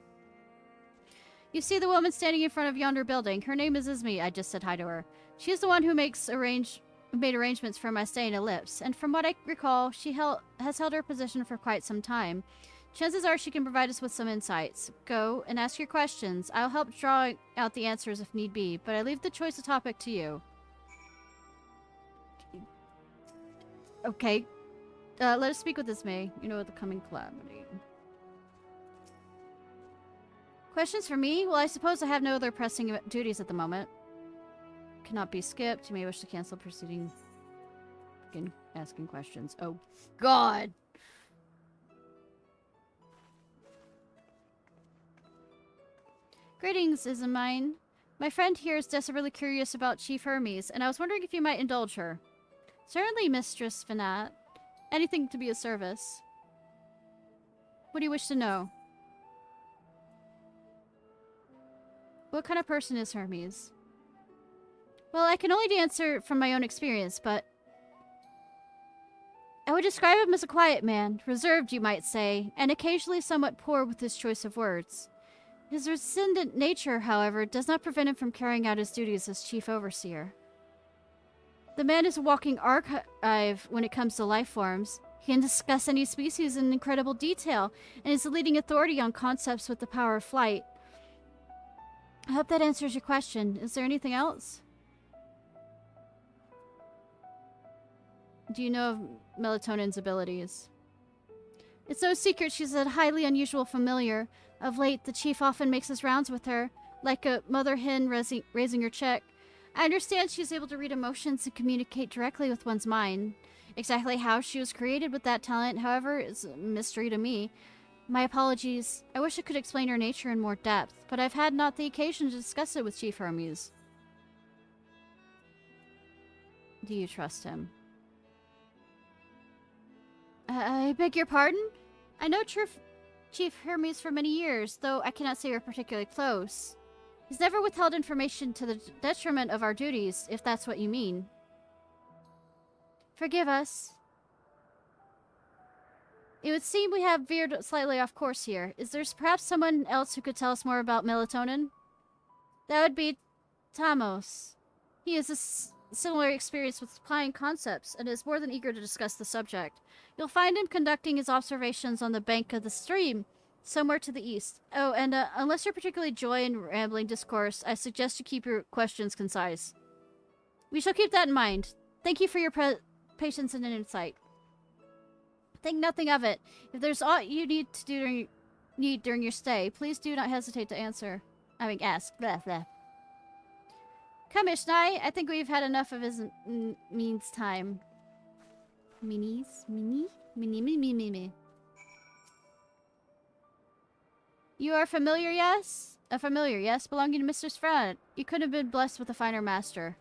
You see the woman standing in front of yonder building. Her name is Ismi. I just said hi to her. She is the one who made arrangements for my stay in Ellipse, and from what I recall, she has held her position for quite some time. Chances are she can provide us with some insights. Go and ask your questions. I'll help draw out the answers if need be, but I leave the choice of topic to you. Okay. Let us speak with Ismay. You know the coming calamity. Questions for me? Well, I suppose I have no other pressing duties at the moment. Cannot be skipped. You may wish to cancel proceeding. Begin asking questions. Oh, God! Greetings, Ismine. My friend here is desperately curious about Chief Hermes, and I was wondering if you might indulge her. Certainly, Mistress Fanat. Anything to be of service. What do you wish to know? What kind of person is Hermes? Well, I can only answer from my own experience, but I would describe him as a quiet man, reserved, you might say, and occasionally somewhat poor with his choice of words. His rescindent nature, however, does not prevent him from carrying out his duties as Chief Overseer. The man is a walking archive when it comes to life forms. He can discuss any species in incredible detail, and is the leading authority on concepts with the power of flight. I hope that answers your question. Is there anything else? Do you know of Melatonin's abilities? It's no secret she's a highly unusual familiar. Of late, the chief often makes his rounds with her, like a mother hen raising her chick. I understand she's able to read emotions and communicate directly with one's mind. Exactly how she was created with that talent, however, is a mystery to me. My apologies. I wish I could explain her nature in more depth, but I've had not the occasion to discuss it with Chief Hermes. Do you trust him? I beg your pardon? I know Chief Hermes for many years, though I cannot say we're particularly close. He's never withheld information to the detriment of our duties, if that's what you mean. Forgive us. It would seem we have veered slightly off course here. Is there perhaps someone else who could tell us more about melatonin? That would be Tamos. He has a similar experience with applying concepts and is more than eager to discuss the subject. You'll find him conducting his observations on the bank of the stream, somewhere to the east. Oh, and unless you're particularly joy in rambling discourse, I suggest you keep your questions concise. We shall keep that in mind. Thank you for your patience and insight. Think nothing of it. If there's aught you need to do during your stay, please do not hesitate to ask. Blah, blah. Come, Ishnai. I think we've had enough of his means time. Mini. You are familiar, yes? A familiar, yes, belonging to Mistress Fran. You couldn't have been blessed with a finer master.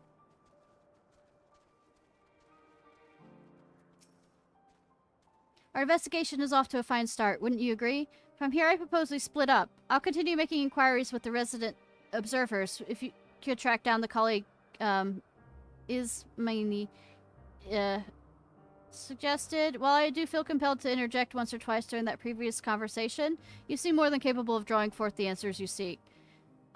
Our investigation is off to a fine start, wouldn't you agree? From here, I propose we split up. I'll continue making inquiries with the resident observers. If you could track down the colleague, Ismini, suggested. While I do feel compelled to interject once or twice during that previous conversation, you seem more than capable of drawing forth the answers you seek.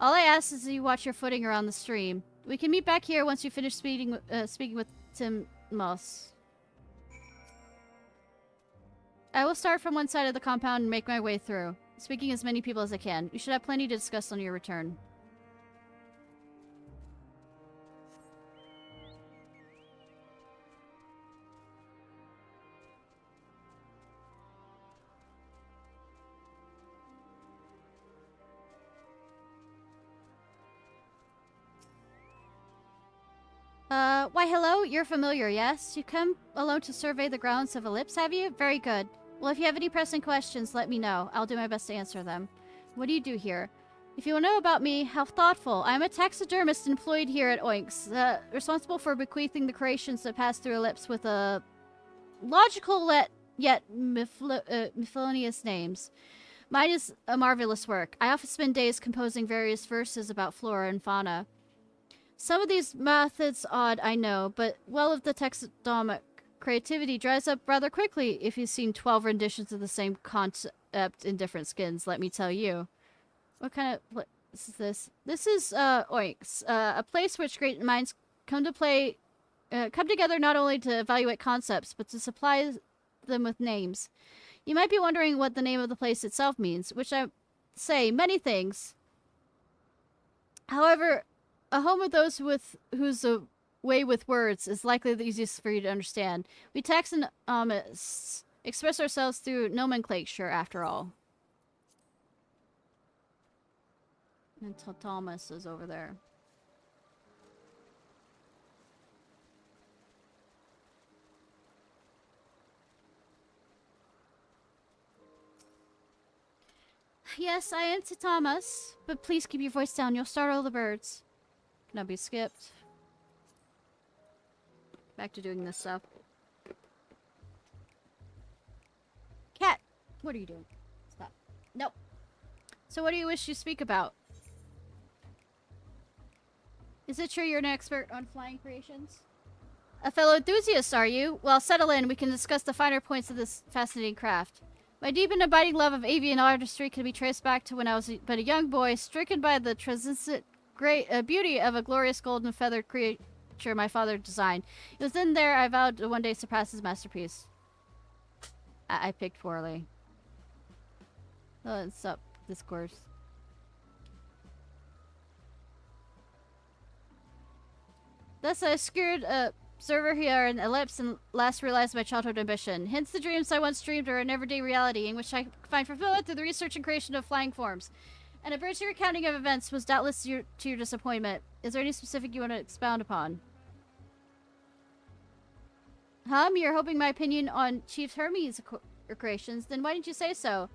All I ask is that you watch your footing around the stream. We can meet back here once you finish speaking with Tim Moss. I will start from one side of the compound and make my way through, speaking as many people as I can. You should have plenty to discuss on your return. Why hello, you're familiar, yes? You come alone to survey the grounds of Ellipse, have you? Very good. Well, if you have any pressing questions, let me know. I'll do my best to answer them. What do you do here? If you want to know about me, how thoughtful. I'm a taxidermist employed here at Oinks, responsible for bequeathing the creations that pass through Ellipse with a logical yet miscellaneous names. Mine is a marvelous work. I often spend days composing various verses about flora and fauna. Some of these methods odd, I know, but well of the taxidermic creativity dries up rather quickly if you've seen 12 renditions of the same concept in different skins, let me tell you. What kind of place is this? This is Oinks, a place which great minds come together not only to evaluate concepts, but to supply them with names. You might be wondering what the name of the place itself means, which I say many things. However, a home of those whose way with words is likely the easiest for you to understand. We taxonomists express ourselves through nomenclature, after all. And Thomas is over there. Yes, I am Thomas, but please keep your voice down. You'll startle the birds. Cannot be skipped. Back to doing this stuff. Cat! What are you doing? Stop. Nope. So what do you wish to speak about? Is it true you're an expert on flying creations? A fellow enthusiast, are you? Well, settle in. We can discuss the finer points of this fascinating craft. My deep and abiding love of avian artistry can be traced back to when I was but a young boy, stricken by the transcendent beauty of a glorious golden feathered creature my father designed. It was in there I vowed to one day surpass his masterpiece. I picked poorly. Let's up discourse. Thus I skewed observer here in Ellipse and last realized my childhood ambition. Hence the dreams I once dreamed are an everyday reality in which I find fulfillment through the research and creation of flying forms. And a bird's recounting of events was doubtless to your disappointment. Is there any specific you want to expound upon? You're hoping my opinion on Chief Hermes' creations? Then why didn't you say so?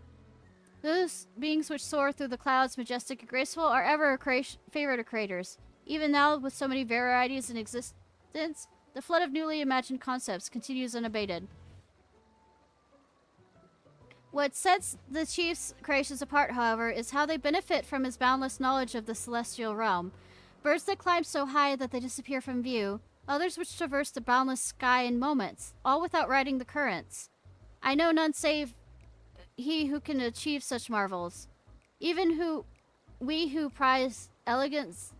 Those beings which soar through the clouds, majestic and graceful, are ever a favorite of creators. Even now, with so many varieties in existence, the flood of newly imagined concepts continues unabated. What sets the Chief's creations apart, however, is how they benefit from his boundless knowledge of the celestial realm. Birds that climb so high that they disappear from view, others which traverse the boundless sky in moments, all without riding the currents. I know none save he who can achieve such marvels. Even we who prize elegance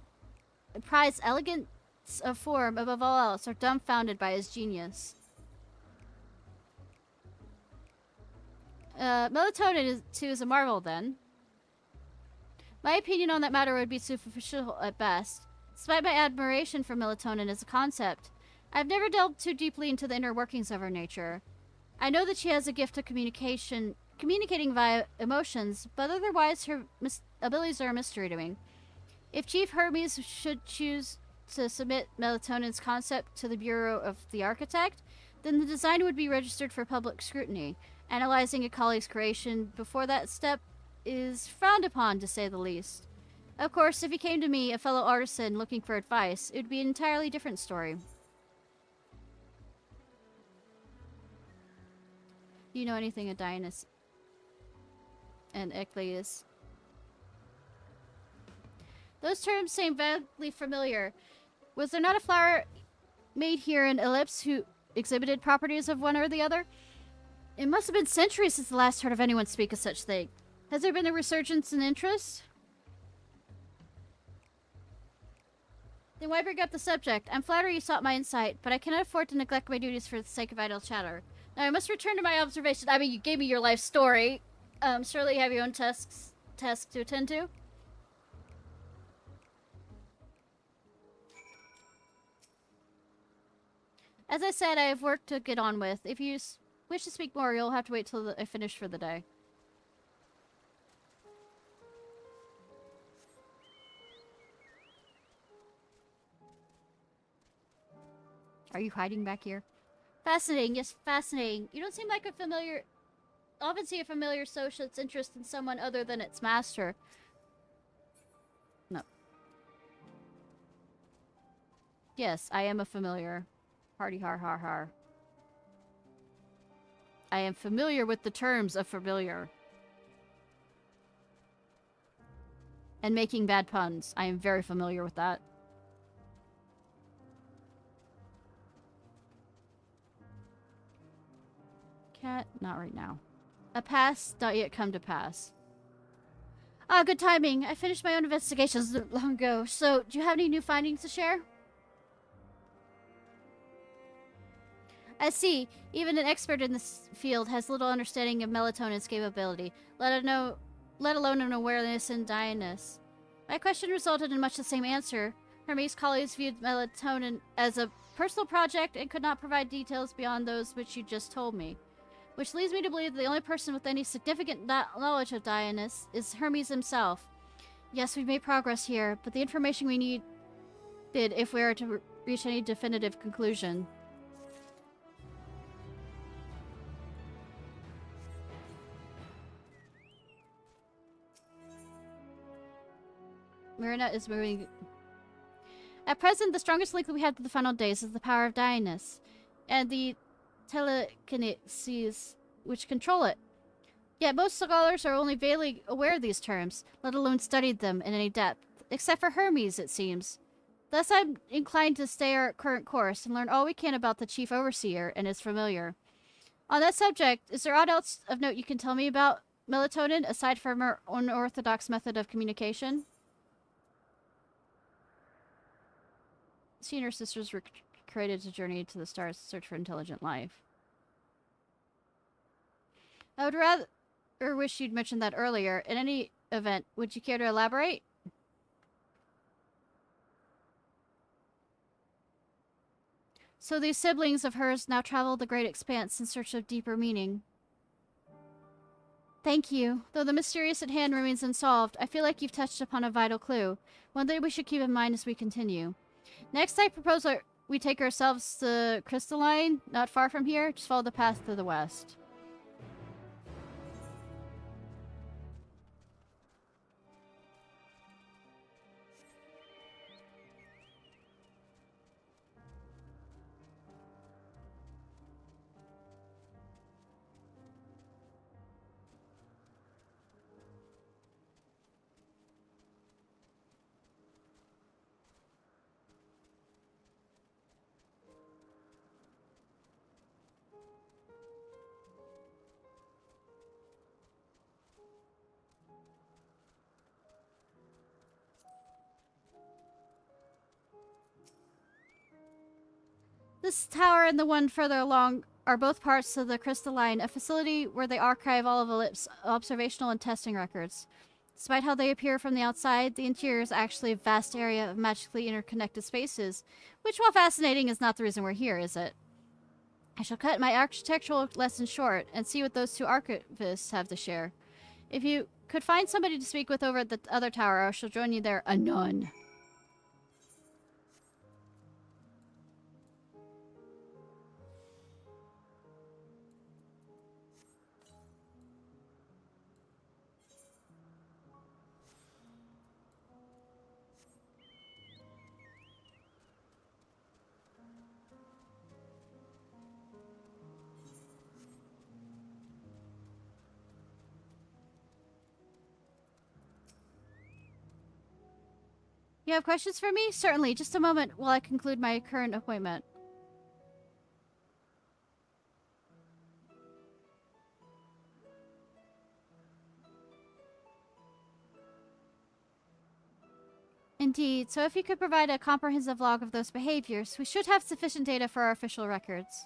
of form above all else are dumbfounded by his genius. Melatonin too is a marvel, then. My opinion on that matter would be superficial at best. Despite my admiration for melatonin as a concept, I've never delved too deeply into the inner workings of her nature. I know that she has a gift of communicating via emotions, but otherwise her abilities are a mystery to me. If Chief Hermes should choose to submit melatonin's concept to the Bureau of the Architect, then the design would be registered for public scrutiny. Analyzing a colleague's creation before that step is frowned upon, to say the least. Of course, if he came to me, a fellow artisan, looking for advice, it would be an entirely different story. Do you know anything of Dionysus and Ecleus? Those terms seem vaguely familiar. Was there not a flower made here in Ellipse who exhibited properties of one or the other? It must have been centuries since the last heard of anyone speak of such thing. Has there been a resurgence in interest? Then why bring up the subject? I'm flattered you sought my insight, but I cannot afford to neglect my duties for the sake of idle chatter. Now I must return to my observation. I mean, you gave me your life story. Surely you have your own tasks to attend to. As I said, I have work to get on with. If you wish to speak more, you'll have to wait till I finish for the day. Are you hiding back here? Fascinating, yes, fascinating. You don't seem like a familiar... Often see a familiar show its interest in someone other than its master. No. Yes, I am a familiar. Hardy har har har. I am familiar with the terms of familiar. And making bad puns. I am very familiar with that. Cat, not right now. A pass, not yet come to pass. Ah, good timing. I finished my own investigations long ago. So, do you have any new findings to share? I see. Even an expert in this field has little understanding of melatonin's capability, let alone an awareness in Dianus. My question resulted in much the same answer. Hermes' colleagues viewed melatonin as a personal project and could not provide details beyond those which you just told me. Which leads me to believe that the only person with any significant knowledge of Dianus is Hermes himself. Yes, we've made progress here, but the information we need if we are to reach any definitive conclusion. Marina is moving. At present, the strongest link that we have to the final days is the power of Dianus, and the telekineses which control it. Yet most scholars are only vaguely aware of these terms, let alone studied them in any depth, except for Hermes, it seems. Thus I'm inclined to stay our current course and learn all we can about the Chief Overseer and his familiar. On that subject, is there aught else of note you can tell me about melatonin, aside from our unorthodox method of communication? She and her sisters were created to journey to the stars to search for intelligent life. I would rather wish you'd mentioned that earlier. In any event, would you care to elaborate? So these siblings of hers now travel the great expanse in search of deeper meaning. Thank you. Though the mysterious at hand remains unsolved, I feel like you've touched upon a vital clue. One thing we should keep in mind as we continue. Next, I propose we take ourselves to Crystalline, not far from here. Just follow the path to the west. This tower and the one further along are both parts of the Crystalline, a facility where they archive all of Ellipse's observational and testing records. Despite how they appear from the outside, the interior is actually a vast area of magically interconnected spaces, which, while fascinating, is not the reason we're here, is it? I shall cut my architectural lesson short and see what those two archivists have to share. If you could find somebody to speak with over at the other tower, I shall join you there anon. You have questions for me? Certainly. Just a moment while I conclude my current appointment. Indeed. So if you could provide a comprehensive log of those behaviors, we should have sufficient data for our official records.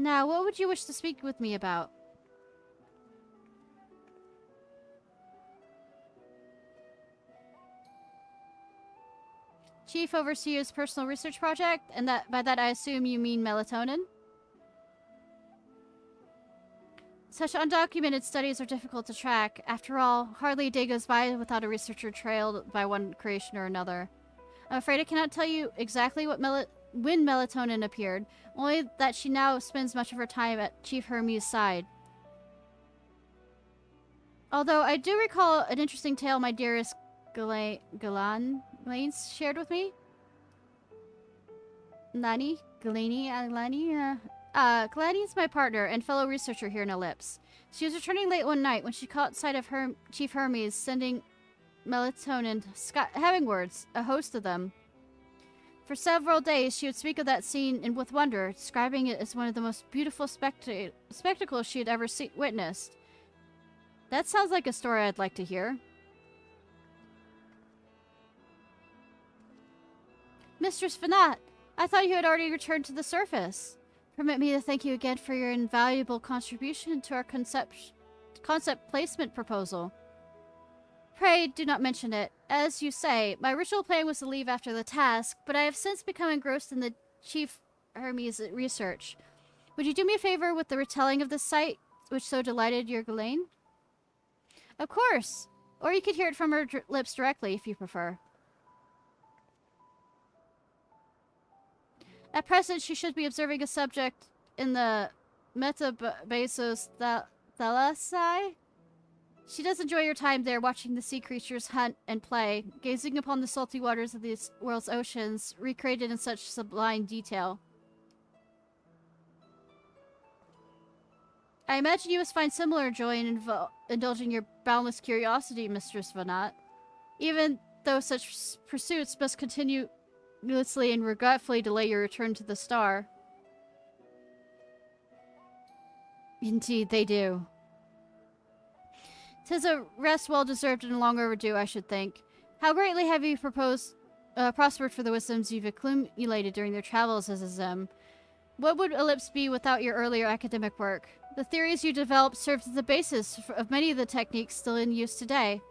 Now, what would you wish to speak with me about? Chief Overseer's personal research project, and by that I assume you mean melatonin? Such undocumented studies are difficult to track. After all, hardly a day goes by without a researcher trailed by one creation or another. I'm afraid I cannot tell you exactly when melatonin appeared, only that she now spends much of her time at Chief Hermes' side. Although I do recall an interesting tale my dearest Galan shared with me. Galani? Galani is my partner and fellow researcher here in Ellipse. She was returning late one night when she caught sight of Chief Hermes sending melatonin heavenwards, a host of them. For several days, she would speak of that scene and with wonder, describing it as one of the most beautiful spectacles she had ever witnessed. That sounds like a story I'd like to hear. Mistress Fanat, I thought you had already returned to the surface. Permit me to thank you again for your invaluable contribution to our concept placement proposal. Pray do not mention it. As you say, my original plan was to leave after the task, but I have since become engrossed in the Chief Hermes research. Would you do me a favor with the retelling of this sight, which so delighted your Ghislaine? Of course! Or you could hear it from her lips directly, if you prefer. At present, she should be observing a subject in the Metabasos Thalassae. She does enjoy her time there, watching the sea creatures hunt and play, gazing upon the salty waters of this world's oceans, recreated in such sublime detail. I imagine you must find similar joy in indulging your boundless curiosity, Mistress Vanat. Even though such pursuits must continuously and regretfully delay your return to the star. Indeed, they do. 'Tis a rest well-deserved and long overdue, I should think. How greatly have you prospered for the wisdoms you've accumulated during your travels as a Zem. What would Ellipse be without your earlier academic work? The theories you developed served as the basis of many of the techniques still in use today.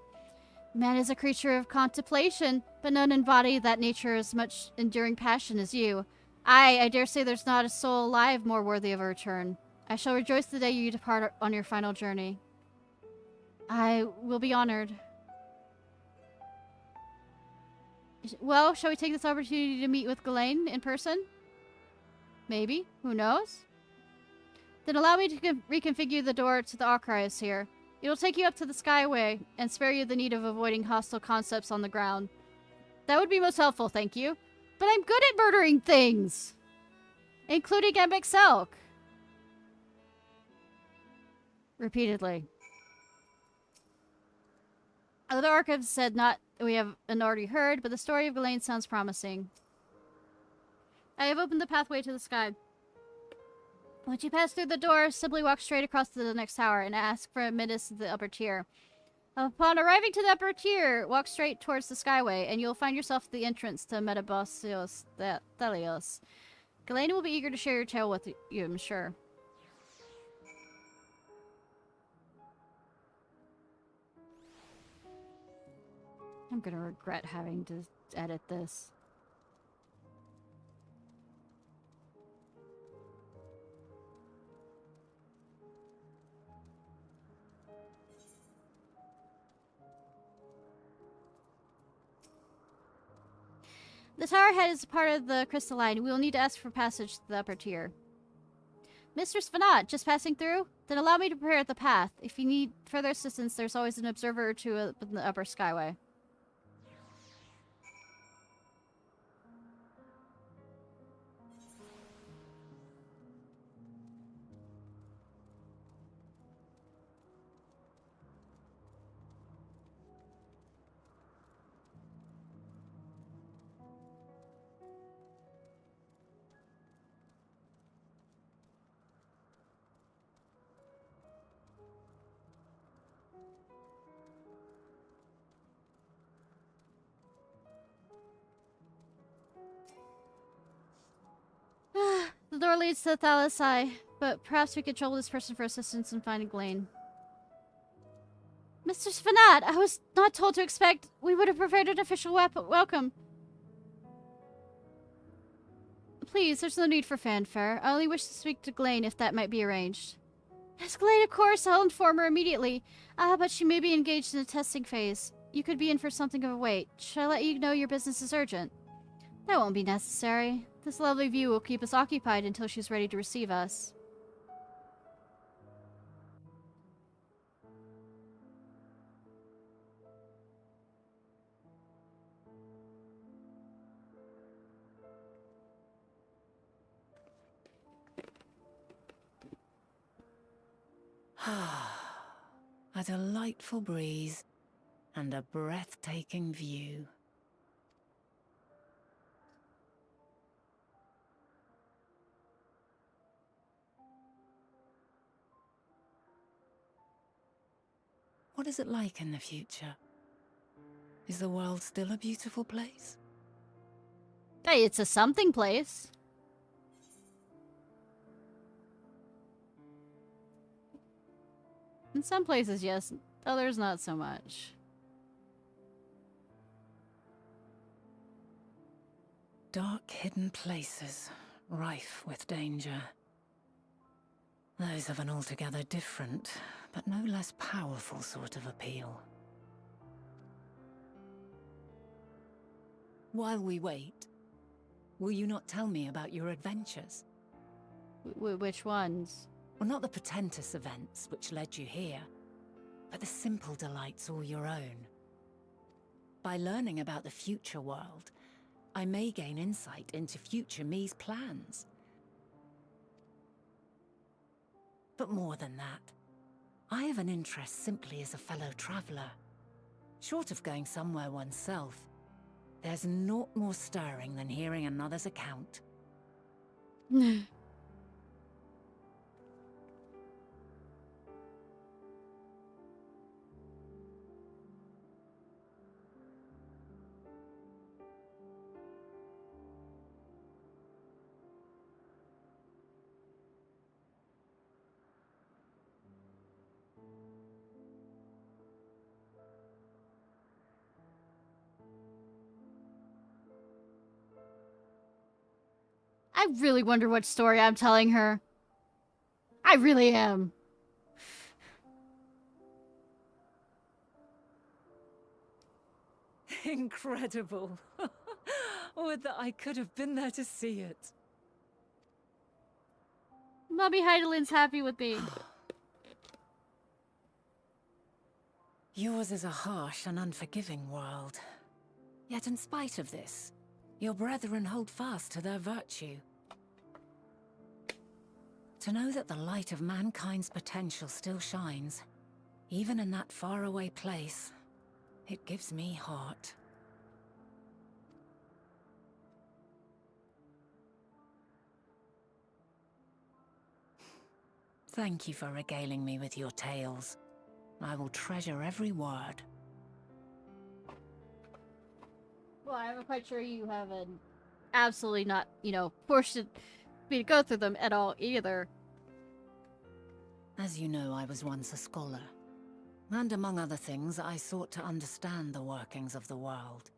Man is a creature of contemplation, but none embody that nature as much enduring passion as you. I dare say there's not a soul alive more worthy of a return. I shall rejoice the day you depart on your final journey. I will be honored. Well, shall we take this opportunity to meet with Ghislaine in person? Maybe. Who knows? Then allow me to reconfigure the door to the archives here. It'll take you up to the Skyway and spare you the need of avoiding hostile concepts on the ground. That would be most helpful, thank you. But I'm good at murdering things! Including Selk. Repeatedly. Other archives said not we haven't already heard, but the story of Ghislaine sounds promising. I have opened the pathway to the sky. Once you pass through the door, simply walk straight across to the next tower and ask for admittance to the upper tier. Upon arriving to the upper tier, walk straight towards the Skyway, and you'll find yourself at the entrance to Metabasos Thelios. Ghislaine will be eager to share your tale with you, I'm sure. I'm gonna regret having to edit this. The tower head is part of the crystalline. We will need to ask for passage to the upper tier. Mistress Fanat, just passing through? Then allow me to prepare the path. If you need further assistance, there's always an observer or two in the upper Skyway. The door leads to the Thalassae. But perhaps we could trouble this person for assistance in finding Glane. Mr. Svanat, I was not told to expect. We would have prepared an official welcome. Please, there's no need for fanfare. I only wish to speak to Glane if that might be arranged. Yes, Glane, of course. I'll inform her immediately. But she may be engaged in a testing phase. You could be in for something of a wait. Should I let you know your business is urgent? That won't be necessary. This lovely view will keep us occupied until she's ready to receive us. A delightful breeze and a breathtaking view. What is it like in the future? Is the world still a beautiful place? Hey, it's a something place. In some places, yes. Others, not so much. Dark, hidden places, rife with danger. Those have an altogether different, but no less powerful sort of appeal. While we wait, will you not tell me about your adventures? Which ones? Well, not the portentous events which led you here, but the simple delights all your own. By learning about the future world, I may gain insight into future me's plans. But more than that, I have an interest simply as a fellow traveler. Short of going somewhere oneself, there's naught more stirring than hearing another's account. I really wonder what story I'm telling her. I really am. Incredible. Would that I could have been there to see it. Mommy Heidelin's happy with me. Yours is a harsh and unforgiving world. Yet in spite of this, your brethren hold fast to their virtue. To know that the light of mankind's potential still shines, even in that faraway place, it gives me heart. Thank you for regaling me with your tales. I will treasure every word. Well, I'm quite sure you haven't absolutely not, forced me to go through them at all either. As you know, I was once a scholar. And among other things, I sought to understand the workings of the world.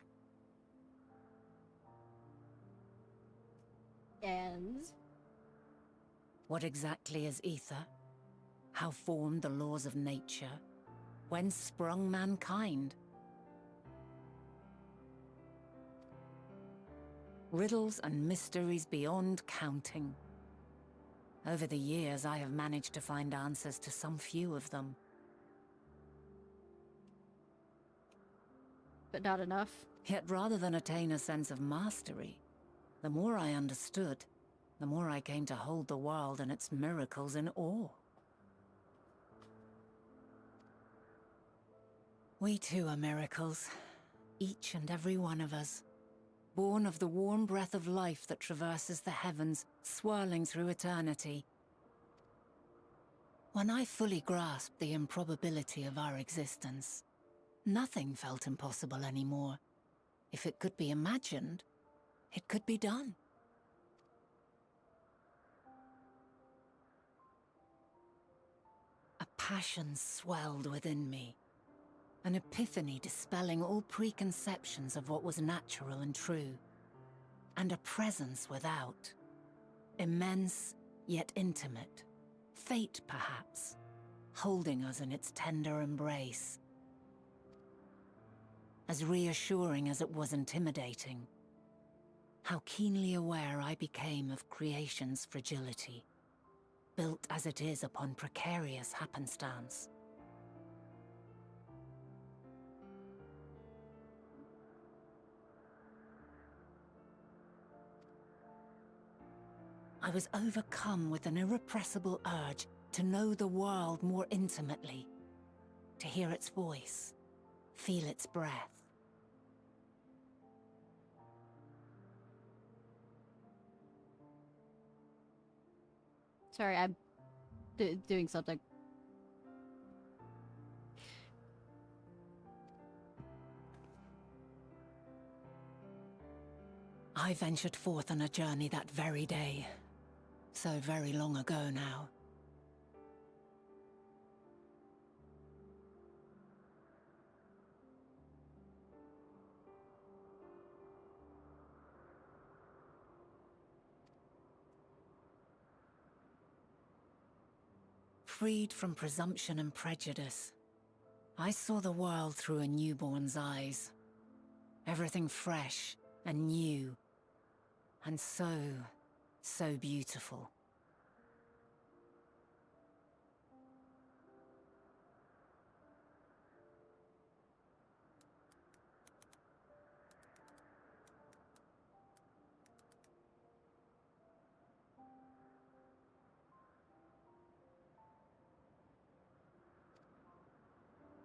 And? What exactly is ether? How formed the laws of nature? Whence sprung mankind? Riddles and mysteries beyond counting. Over the years, I have managed to find answers to some few of them. But not enough. Yet rather than attain a sense of mastery, the more I understood, the more I came to hold the world and its miracles in awe. We too are miracles, each and every one of us, born of the warm breath of life that traverses the heavens, swirling through eternity. When I fully grasped the improbability of our existence, nothing felt impossible anymore. If it could be imagined, it could be done. passion swelled within me. An epiphany dispelling all preconceptions of what was natural and true. And a presence without. Immense, yet intimate. Fate, perhaps, holding us in its tender embrace. As reassuring as it was intimidating. How keenly aware I became of creation's fragility, built as it is upon precarious happenstance. I was overcome with an irrepressible urge to know the world more intimately, to hear its voice, feel its breath. Sorry, I'm doing something. I ventured forth on a journey that very day. So very long ago now. Freed from presumption and prejudice, I saw the world through a newborn's eyes. Everything fresh and new, and so beautiful.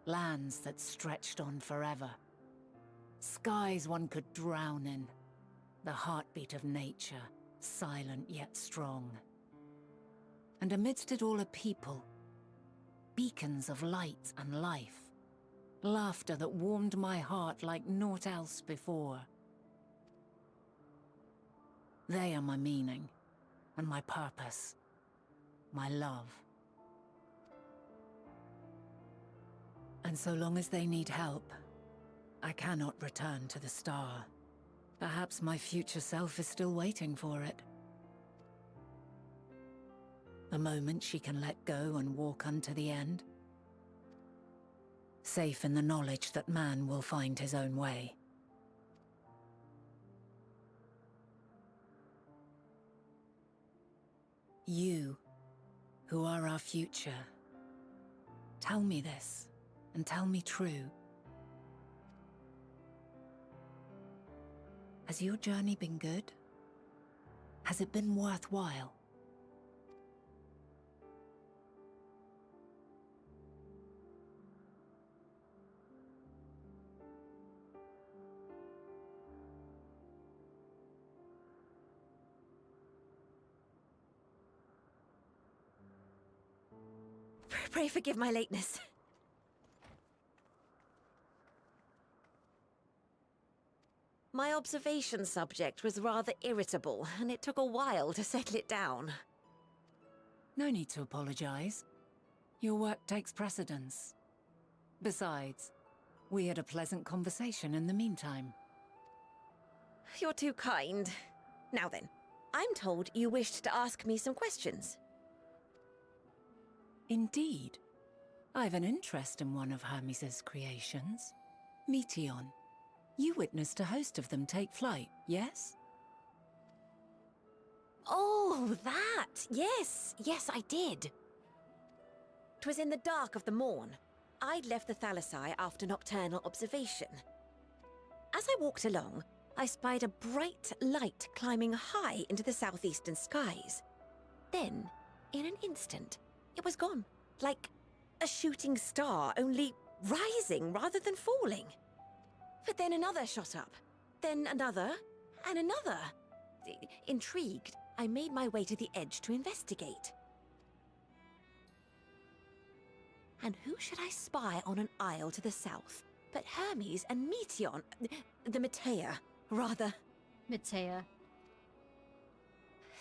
Lands that stretched on forever. Skies one could drown in. The heartbeat of nature, silent yet strong. And amidst it all a people. Beacons of light and life. Laughter that warmed my heart like naught else before. They are my meaning, and my purpose. My love. And so long as they need help, I cannot return to the star. Perhaps my future self is still waiting for it. The moment she can let go and walk unto the end. Safe in the knowledge that man will find his own way. You, who are our future, tell me this. And tell me true. Has your journey been good? Has it been worthwhile? Pray forgive my lateness. My observation subject was rather irritable, and it took a while to settle it down. No need to apologize. Your work takes precedence. Besides, we had a pleasant conversation in the meantime. You're too kind. Now then, I'm told you wished to ask me some questions. Indeed. I've an interest in one of Hermes' creations. Meteion. You witnessed a host of them take flight, yes? Oh, that! Yes, I did. 'Twas in the dark of the morn. I'd left the Thalassai after nocturnal observation. As I walked along, I spied a bright light climbing high into the southeastern skies. Then, in an instant, it was gone, like a shooting star, only rising rather than falling. But then another shot up, then another, and another. Intrigued, I made my way to the edge to investigate. And who should I spy on an isle to the south but Hermes and Meteion, the Metea, rather. Metea.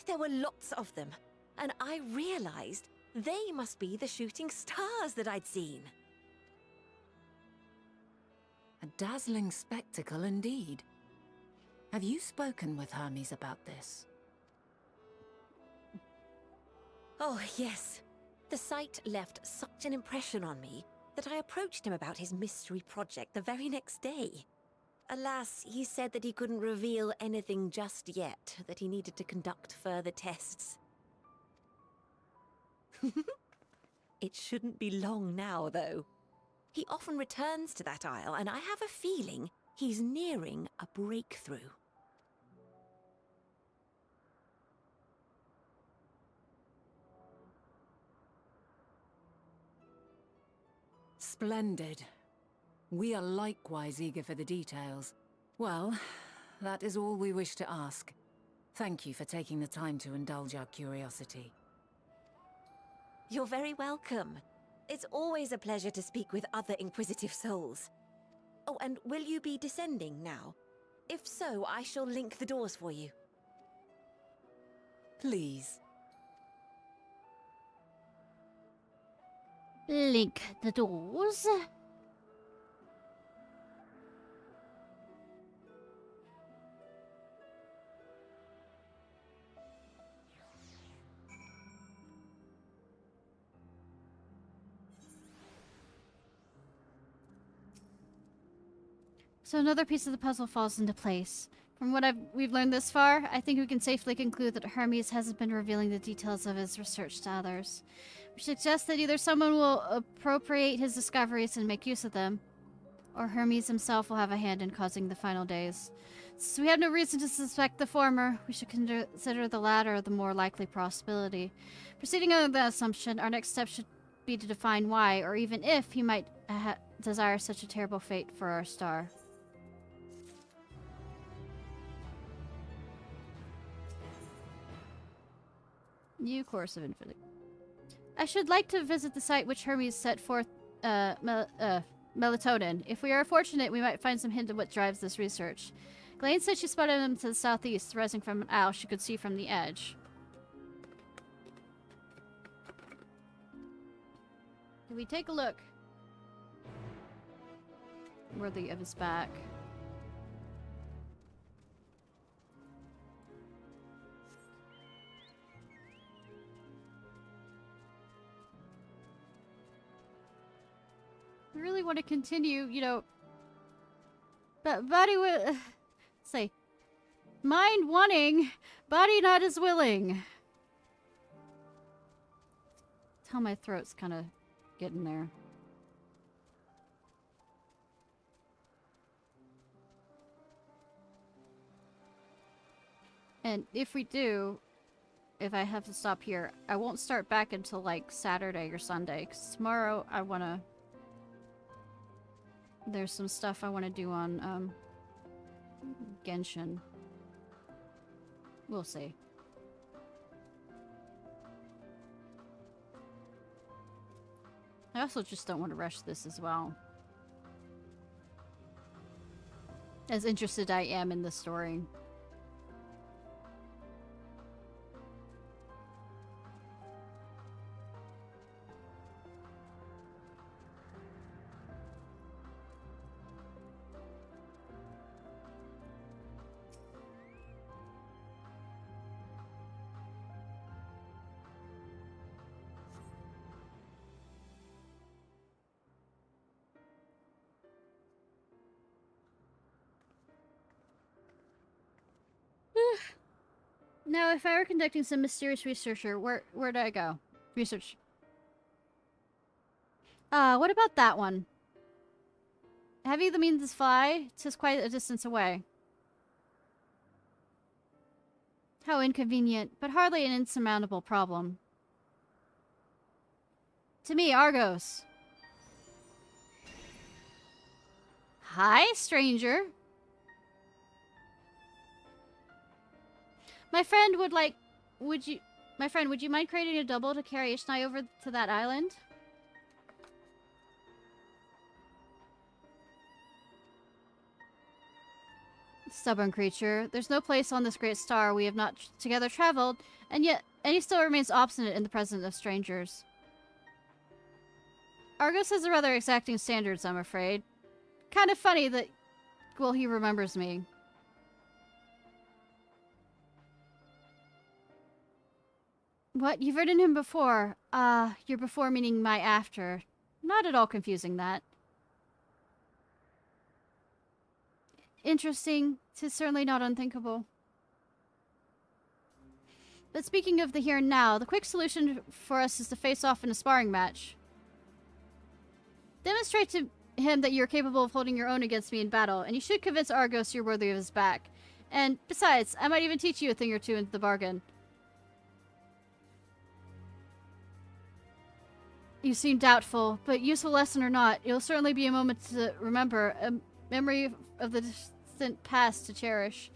There were lots of them, and I realized They must be the shooting stars that I'd seen. A dazzling spectacle indeed. Have you spoken with Hermes about this? Oh, yes. The sight left such an impression on me that I approached him about his mystery project the very next day. Alas, he said that he couldn't reveal anything just yet, that he needed to conduct further tests. It shouldn't be long now, though. He often returns to that isle, and I have a feeling he's nearing a breakthrough. Splendid. We are likewise eager for the details. Well, that is all we wish to ask. Thank you for taking the time to indulge our curiosity. You're very welcome. It's always a pleasure to speak with other inquisitive souls. Oh, and will you be descending now? If so, I shall link the doors for you. Please. Link the doors. So another piece of the puzzle falls into place. From what we've learned this far, I think we can safely conclude that Hermes hasn't been revealing the details of his research to others. Which suggests that either someone will appropriate his discoveries and make use of them, or Hermes himself will have a hand in causing the final days. Since we have no reason to suspect the former, we should consider the latter the more likely possibility. Proceeding under that assumption, our next step should be to define why, or even if, he might desire such a terrible fate for our star. New course of infinity. I should like to visit the site which Hermes set forth, melatonin. If we are fortunate, we might find some hint of what drives this research. Ghislaine said she spotted him to the southeast, rising from an owl she could see from the edge. Can we take a look? Worthy of his back. I really want to continue, you know, but body will say, mind wanting, body not as willing. Tell my throat's kind of getting there. And if we do, if I have to stop here, I won't start back until like Saturday or Sunday, because tomorrow I want to... There's some stuff I want to do on, Genshin. We'll see. I also just don't want to rush this as well. As interested I am in the story. Now, if I were conducting some mysterious researcher, where'd I go? Research. What about that one? Have you the means to fly? 'Tis quite a distance away. How inconvenient, but hardly an insurmountable problem. To me, Argos. Hi, stranger. My friend would like... would you mind creating a double to carry Ishnai over to that island? Stubborn creature. There's no place on this great star we have not together traveled, and he still remains obstinate in the presence of strangers. Argos has a rather exacting standards, I'm afraid. Kind of funny that, well, he remembers me. What? You've ridden him before. Your before meaning my after. Not at all confusing, that. Interesting. 'Tis certainly not unthinkable. But speaking of the here and now, the quick solution for us is to face off in a sparring match. Demonstrate to him that you're capable of holding your own against me in battle, and you should convince Argos you're worthy of his back. And besides, I might even teach you a thing or two into the bargain. You seem doubtful, but useful lesson or not, it'll certainly be a moment to remember, a memory of the distant past to cherish.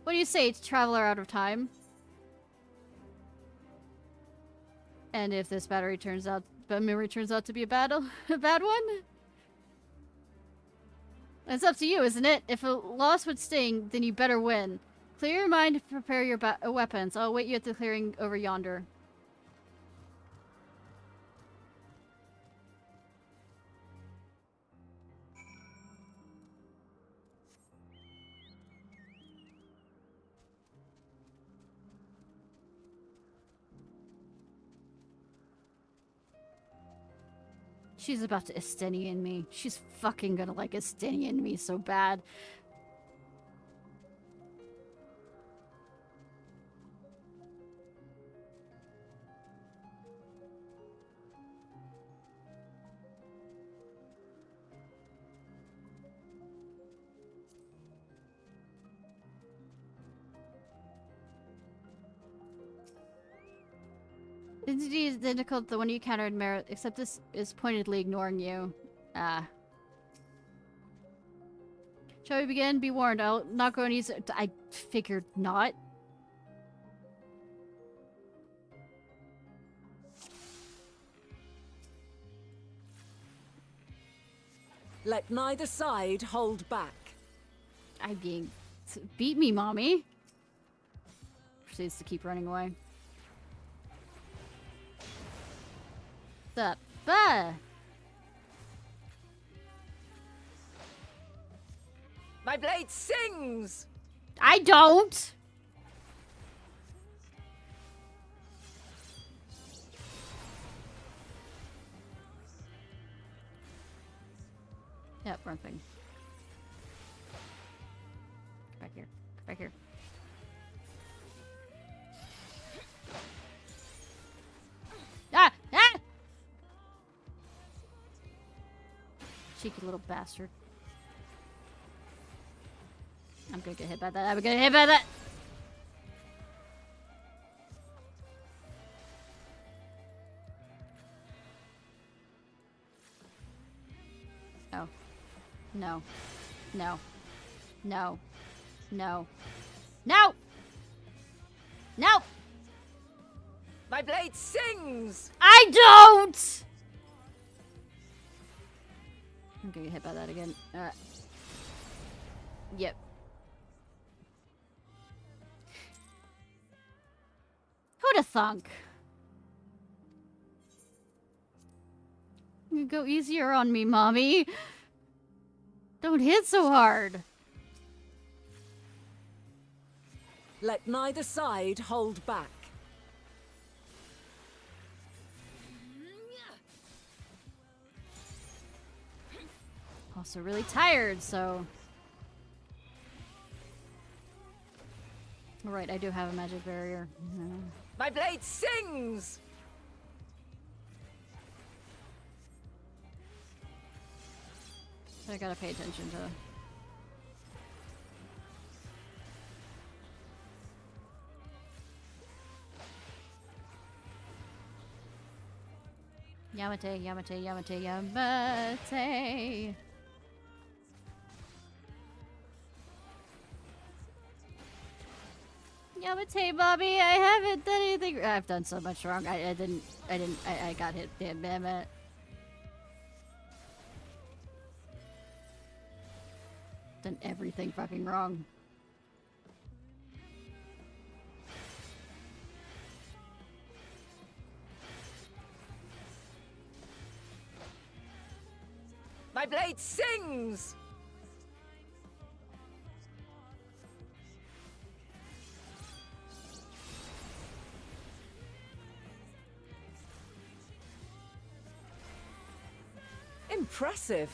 What do you say to traveler out of time? And if this memory turns out to be a bad one? It's up to you, isn't it? If a loss would sting, then you better win. Clear your mind and prepare your weapons. I'll wait you at the clearing over yonder. She's about to Estinian me. She's fucking gonna like Estinian me so bad. Identity is identical to the one you encountered in Merit, except this is pointedly ignoring you. Shall we begin? Be warned, I'll not go easy. I figured not. Let neither side hold back. Beat me, mommy. Proceeds to keep running away. My blade sings! I don't! Yep, wrong thing. Get back here. Get back here. Ah! Ah! Cheeky little bastard. I'm gonna get hit by that. I'm gonna get hit by that! Oh. No. No. No. No. No! No! My blade sings! I don't! I'm gonna get hit by that again. Yep. Who'd have thunk? You go easier on me, mommy. Don't hit so hard. Let neither side hold back. Also really tired, so... Alright, I do have a magic barrier. My blade sings! So I gotta pay attention to... Yamate, Yamate, Yamate, Yamate. Yamate, Bobby, I haven't done anything. I've done so much wrong. I got hit. Damn it. Done everything fucking wrong. My blade sings! Impressive.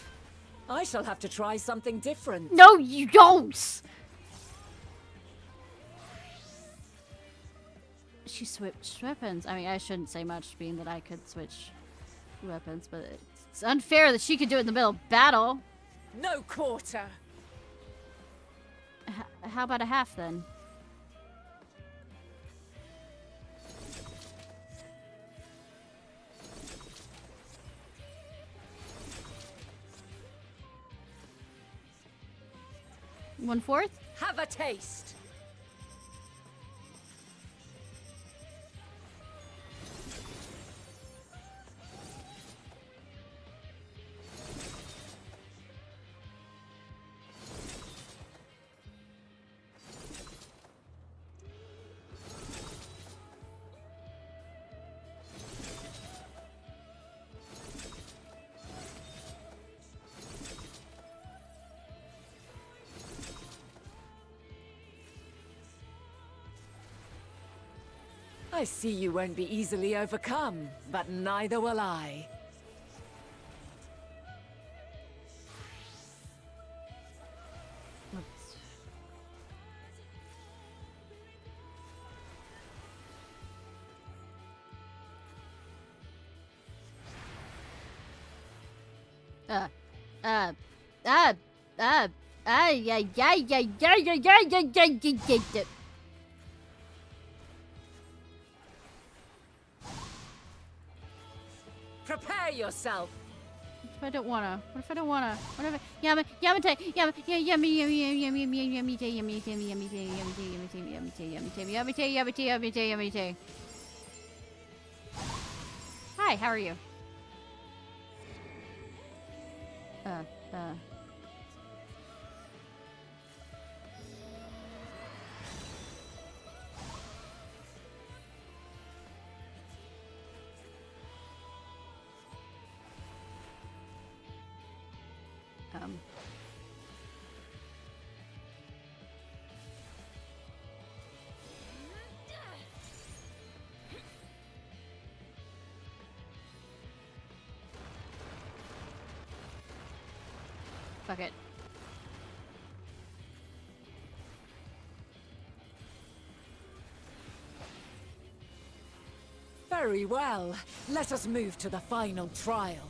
I shall have to try something different. No, you don't! She switched weapons. I mean, I shouldn't say much, being that I could switch weapons, but it's unfair that she could do it in the middle of battle. No quarter. How about a half, then? One-fourth? Have a taste. I see you won't be easily overcome, but neither will I. Prepare yourself. What if I don't wanna? What if I don't wanna? What if I... Yamate, yummy, yummy, yummy. Hi, how are you? Fuck it. Very well. Let us move to the final trial.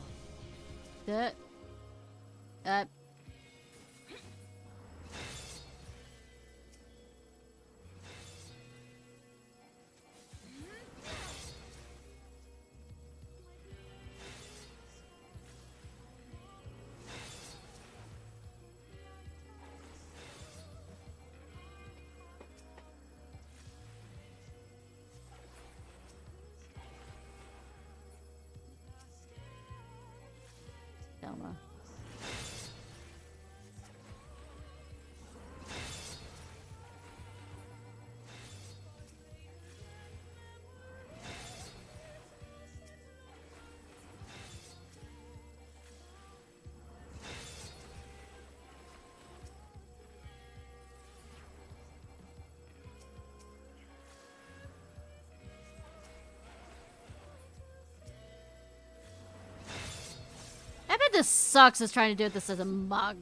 Selma. I bet this sucks as trying to do this as a mug.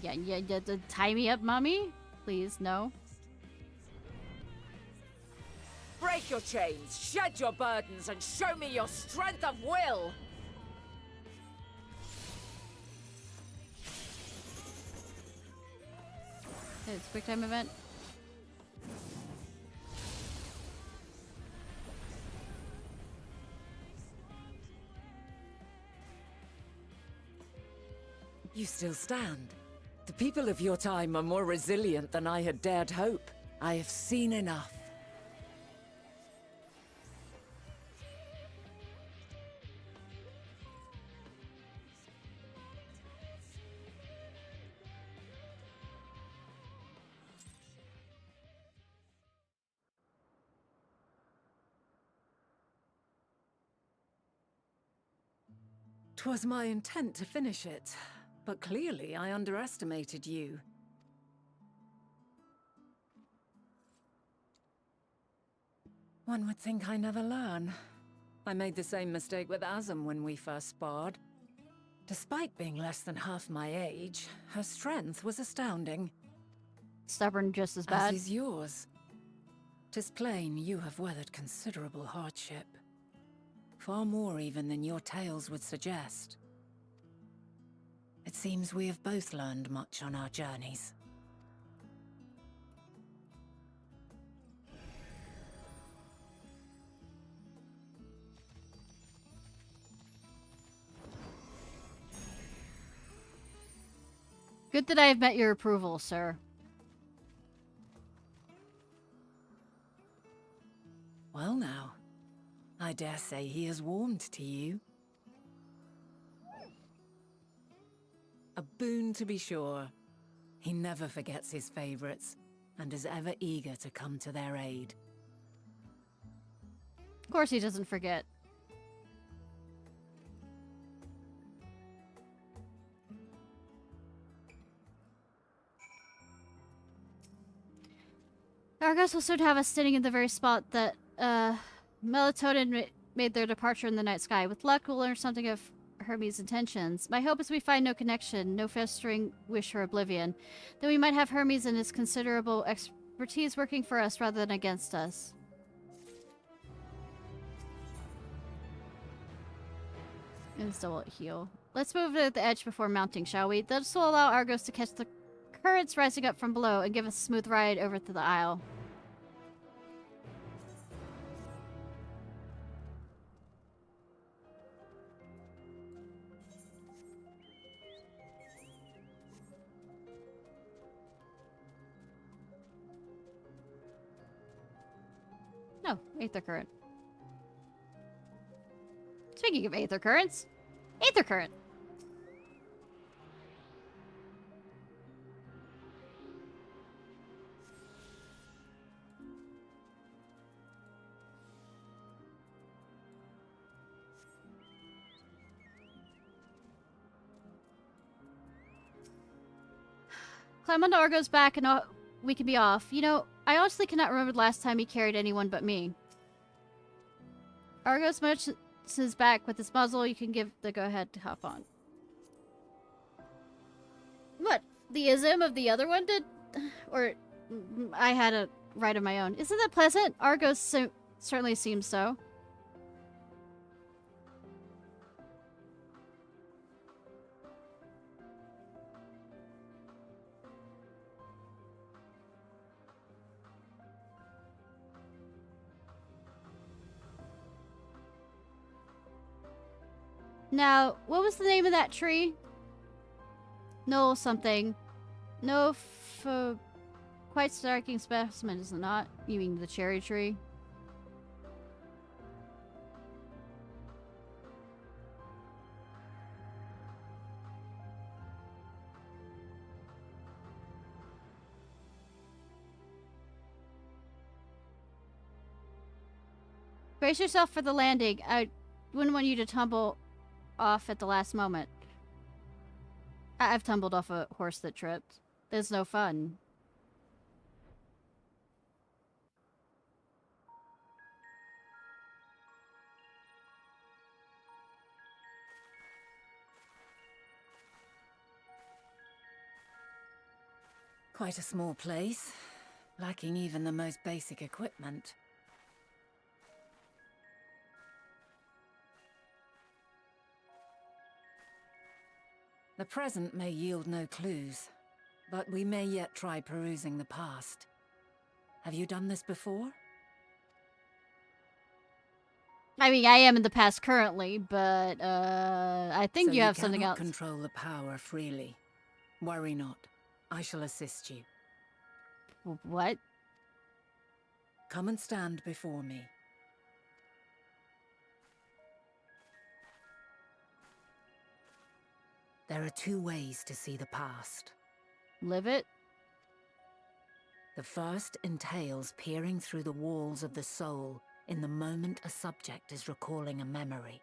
Yeah, tie me up, mommy? Please, no. Break your chains, shed your burdens, and show me your strength of will! It's a quick time event. You still stand. The people of your time are more resilient than I had dared hope. I have seen enough. 'Twas my intent to finish it, but clearly I underestimated you. One would think I never learn. I made the same mistake with Azem when we first sparred. Despite being less than half my age, her strength was astounding. Stubborn just as bad. As is yours. 'Tis plain you have weathered considerable hardship. Far more even than your tales would suggest. It seems we have both learned much on our journeys. Good that I have met your approval, sir. Well now, I dare say he has warmed to you. A boon to be sure. He never forgets his favorites, and is ever eager to come to their aid. Of course he doesn't forget. Argos will soon have us sitting in the very spot that, Melatonin made their departure in the night sky. With luck, we'll learn something of Hermes' intentions. My hope is we find no connection, no festering wish for oblivion. Then we might have Hermes and his considerable expertise working for us rather than against us. And still won't heal. Let's move to the edge before mounting, shall we? This will allow Argos to catch the currents rising up from below and give us a smooth ride over to the isle. No, Aether Current. Speaking of Aether Currents, Aether Current! Climb onto Argo's back and we can be off. You know, I honestly cannot remember the last time he carried anyone but me. Argos motions his back with his muzzle. You can give the go-ahead to hop on. What? The ism of the other one did? Or I had a right of my own. Isn't that pleasant? Argos certainly seems so. Now, what was the name of that tree? No something. No quite striking specimen, is it not? You mean the cherry tree? Brace yourself for the landing. I wouldn't want you to tumble off at the last moment. I've tumbled off a horse that tripped. There's no fun. Quite a small place, lacking even the most basic equipment. The present may yield no clues, but we may yet try perusing the past. Have you done this before? I mean, I am in the past currently, but, I think So you have something cannot else. Control the power freely. Worry not. I shall assist you. What? Come and stand before me. There are two ways to see the past. Live it? The first entails peering through the walls of the soul in the moment a subject is recalling a memory.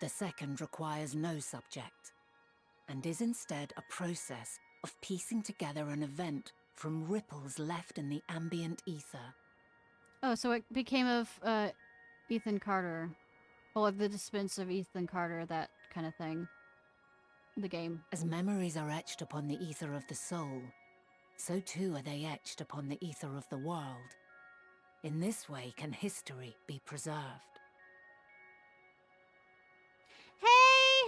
The second requires no subject, and is instead a process of piecing together an event from ripples left in the ambient ether. Oh, so it became of Ethan Carter. Well, the dispense of Ethan Carter, that kind of thing. The game. As memories are etched upon the ether of the soul, so too are they etched upon the ether of the world. In this way can history be preserved. Hey,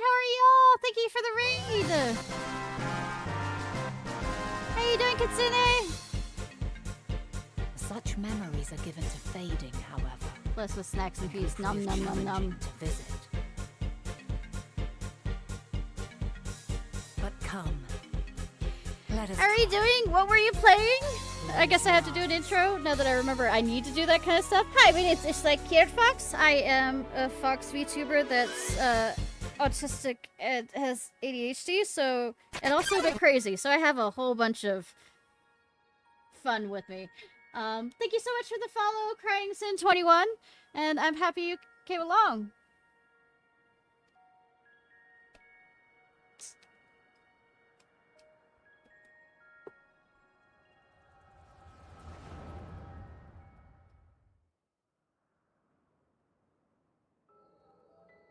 how are y'all? Thank you for the raid! How you doing, Kitsune? Such memories are given to fading, however. Blessed with snacks and peace. Num num num num. To visit. But come, let us. Are you doing? What were you playing? I guess I have to do an intro now that I remember I need to do that kind of stuff. Hi, my name's Ishnai Ciarfox. I am a Fox Vtuber that's autistic and has ADHD, so and also a bit crazy. So I have a whole bunch of fun with me. Thank you so much for the follow, Crying Sin 21, and I'm happy you came along.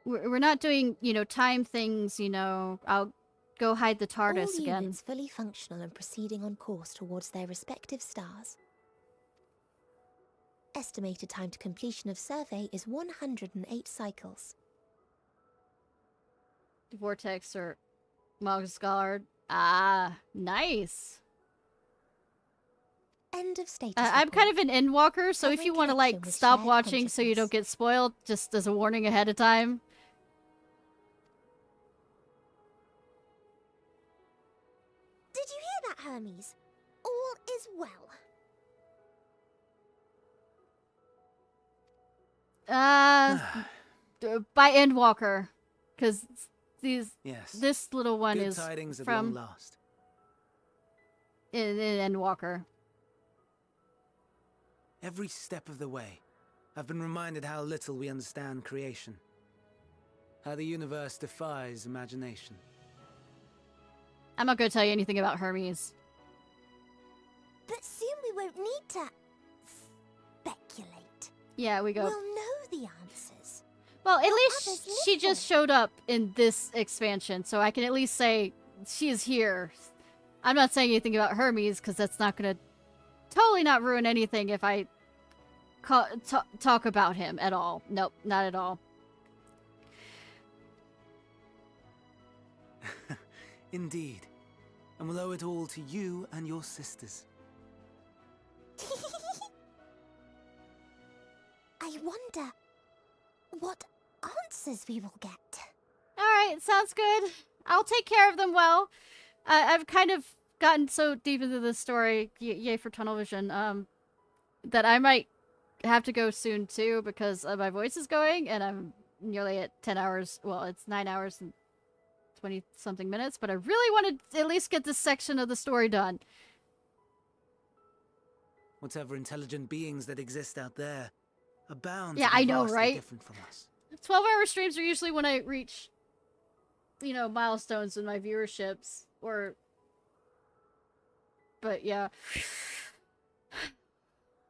We're not doing, you know, time things, you know. I'll go hide the TARDIS All again. units fully functional and proceeding on course towards their respective stars. Estimated time to completion of survey is 108 cycles. Vortex or Mogsguard. Ah, nice. End of status. I'm kind of an endwalker, so if you want to like with stop shared watching so you don't get spoiled, just as a warning ahead of time. Did you hear that, Hermes? All is well. By Endwalker, because Yes. this little one Good is tidings at from long last. in Endwalker. Every step of the way, I've been reminded how little we understand creation. How the universe defies imagination. I'm not going to tell you anything about Hermes. But soon we won't need to speculate. Yeah, we go. We'll know the answers. Well, at What least others live she just showed up in this expansion, so I can at least say she is here. I'm not saying anything about Hermes, because that's not going to totally not ruin anything if I talk about him at all. Nope, not at all. Indeed. And we'll owe it all to you and your sisters. I wonder what answers we will get. Alright, sounds good. I'll take care of them well. I've kind of gotten so deep into this story, yay for tunnel vision, that I might have to go soon too, because my voice is going, and I'm nearly at 10 hours. Well, it's 9 hours and 20-something minutes, but I really want to at least get this section of the story done. Whatever intelligent beings that exist out there are bound Yeah, to be I know, vastly right? different from us. 12-hour streams are usually when I reach, you know, milestones in my viewerships, or... But, yeah.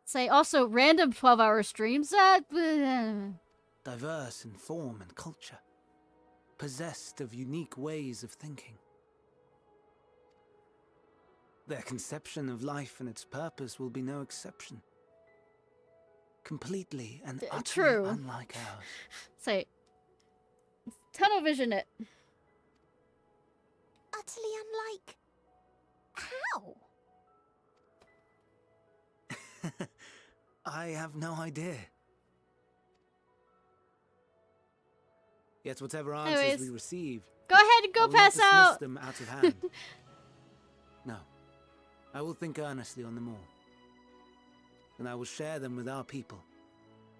Say, also, random 12-hour streams, Diverse in form and culture. Possessed of unique ways of thinking. Their conception of life and its purpose will be no exception. Completely and utterly true. unlike ours. Say, tunnel vision it. Utterly unlike... How? I have no idea. Yet whatever answers Anyways, we receive, go ahead and I go will not pass dismiss out. them out of hand. No, I will think earnestly on them all, and I will share them with our people,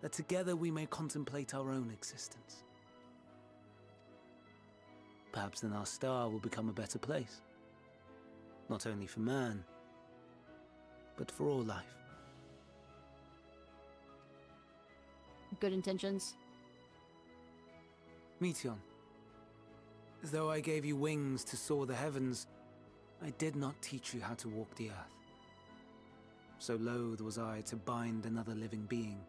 that together we may contemplate our own existence. Perhaps then our star will become a better place, not only for man, but for all life. Good intentions. Meteon, though I gave you wings to soar the heavens, I did not teach you how to walk the earth. So loath was I to bind another living being.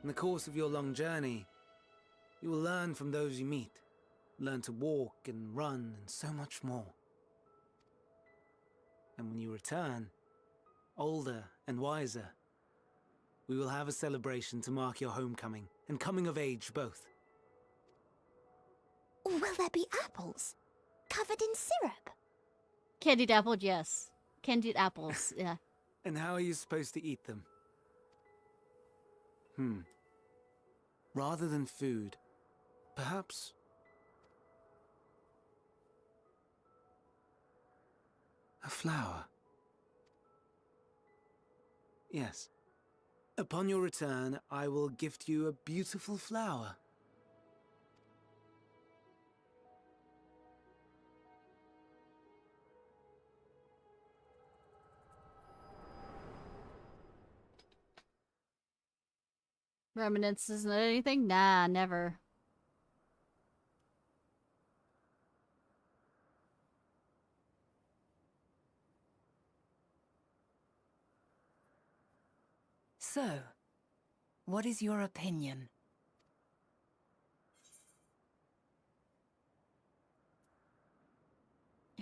In the course of your long journey, you will learn from those you meet, learn to walk and run and so much more. And when you return, older and wiser, we will have a celebration to mark your homecoming and coming of age both. Will there be apples? Covered in syrup? Candied apple, yes. Candied apples, yeah. And how are you supposed to eat them? Rather than food, perhaps... a flower. Yes. Upon your return, I will gift you a beautiful flower. Reminiscences and anything? Nah, never. So, what is your opinion?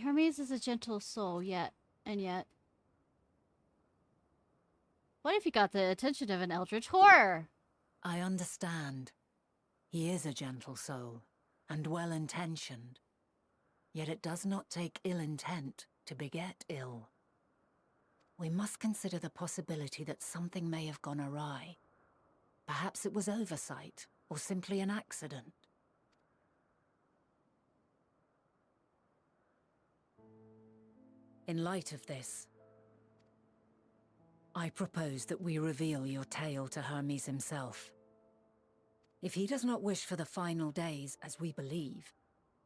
Hermes is a gentle soul, yet. What if he got the attention of an eldritch horror? I understand. He is a gentle soul, and well-intentioned. Yet it does not take ill intent to beget ill. We must consider the possibility that something may have gone awry. Perhaps it was oversight, or simply an accident. In light of this, I propose that we reveal your tale to Hermes himself. If he does not wish for the final days, as we believe,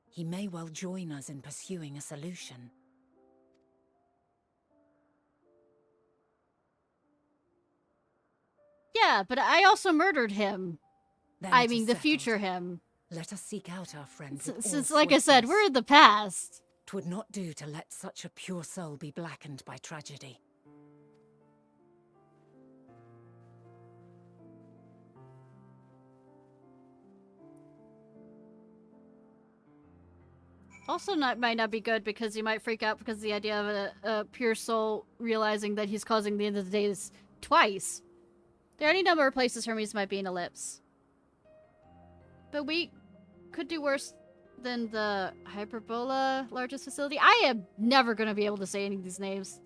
he may well join us in pursuing a solution. Yeah, but I also murdered him. Then I it is mean, the settled. future him. Let us seek out our friends. Since, like I said, we're in the past. 'Twould not do to let such a pure soul be blackened by tragedy. Also, might not be good because he might freak out because of the idea of a pure soul realizing that he's causing the end of the days twice. There are any number of places Hermes might be in Ellipse. But we could do worse than the Hyperbola largest facility. I am never going to be able to say any of these names.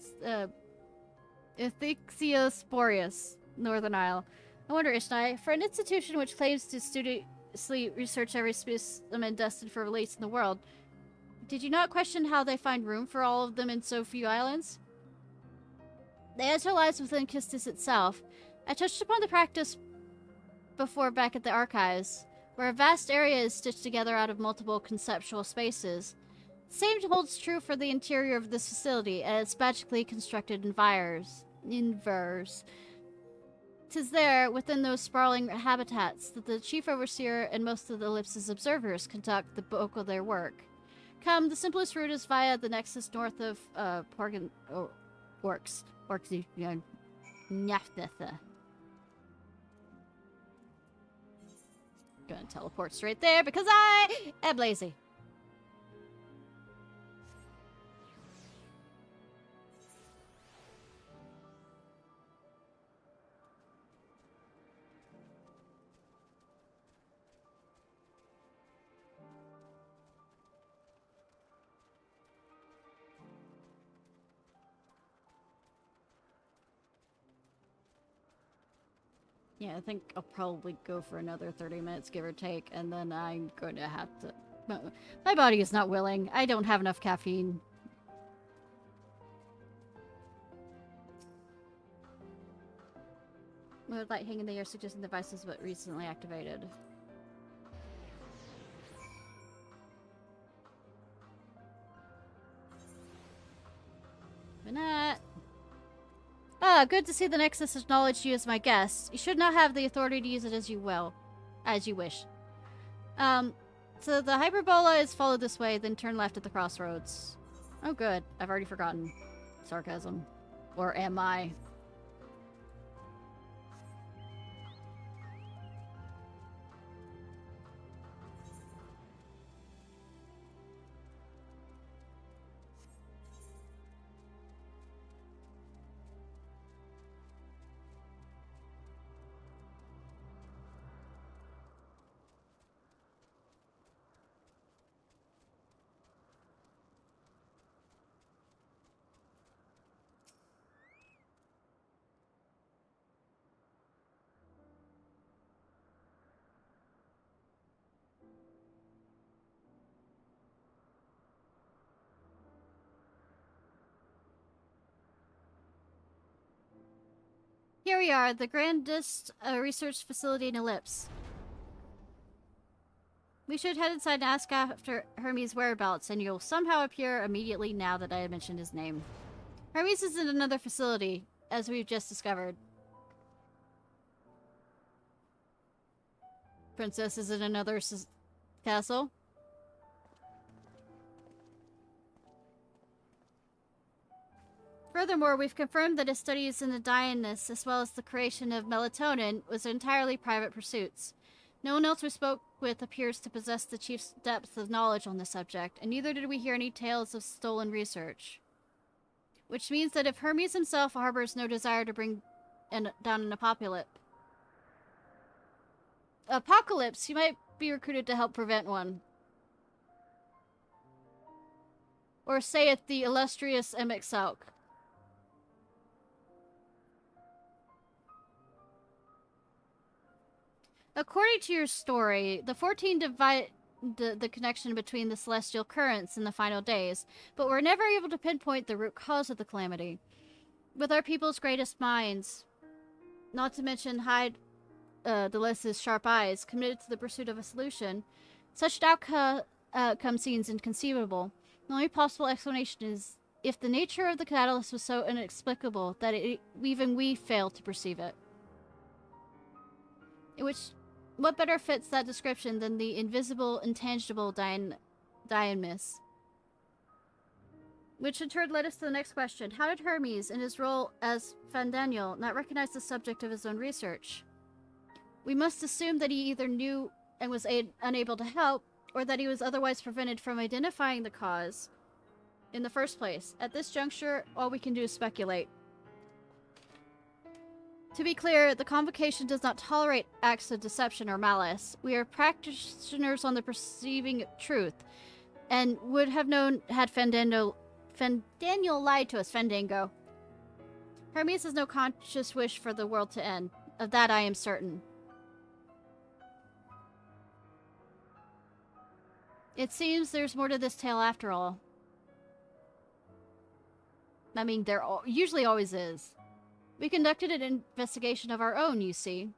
Ichthyosporius, Northern Isle. I wonder, Ishnai, for an institution which claims to studiously research every specimen destined for release in the world, did you not question how they find room for all of them in so few islands? The answer lies within Kistis itself. I touched upon the practice before back at the archives, where a vast area is stitched together out of multiple conceptual spaces. The same holds true for the interior of this facility, and its magically constructed inverse. 'Tis there, within those sprawling habitats, that the Chief Overseer and most of the Ellipse's observers conduct the bulk of their work. Come, the simplest route is via the nexus north of Orcs. Gonna teleport straight there because I am lazy. Yeah, I think I'll probably go for another 30 minutes, give or take, and then I'm going to have to... My body is not willing. I don't have enough caffeine. With light hanging in the air suggesting devices but recently activated. But not... Ah, good to see the Nexus acknowledge you as my guest. You should not have the authority to use it as you will. As you wish. So the hyperbola is followed this way, then turn left at the crossroads. Oh good, I've already forgotten. Sarcasm. Or am I? Here we are, the grandest research facility in Ellipse. We should head inside and ask after Hermes' whereabouts, and you'll somehow appear immediately now that I have mentioned his name. Hermes is in another facility, as we've just discovered. Princess is in another castle. Furthermore, we've confirmed that his studies in the Dionysus, as well as the creation of melatonin, was entirely private pursuits. No one else we spoke with appears to possess the chief's depth of knowledge on the subject, and neither did we hear any tales of stolen research. Which means that if Hermes himself harbors no desire to bring down an apocalypse, he might be recruited to help prevent one. Or saith the illustrious Emexalk. According to your story, the 14 divide the connection between the celestial currents in the final days, but were never able to pinpoint the root cause of the calamity. With our people's greatest minds, not to mention Hyde Deles's sharp eyes, committed to the pursuit of a solution, such an outcome seems inconceivable. The only possible explanation is if the nature of the catalyst was so inexplicable that even we failed to perceive it. What better fits that description than the invisible, intangible Dionysus? Which in turn led us to the next question. How did Hermes, in his role as Fandaniel, not recognize the subject of his own research? We must assume that he either knew and was unable to help, or that he was otherwise prevented from identifying the cause in the first place. At this juncture, all we can do is speculate. To be clear, the Convocation does not tolerate acts of deception or malice. We are practitioners on the perceiving truth, and would have known had Fandaniel lied to us. Fandango. Hermes has no conscious wish for the world to end. Of that I am certain. It seems there's more to this tale after all. I mean, there usually always is. We conducted an investigation of our own, you see.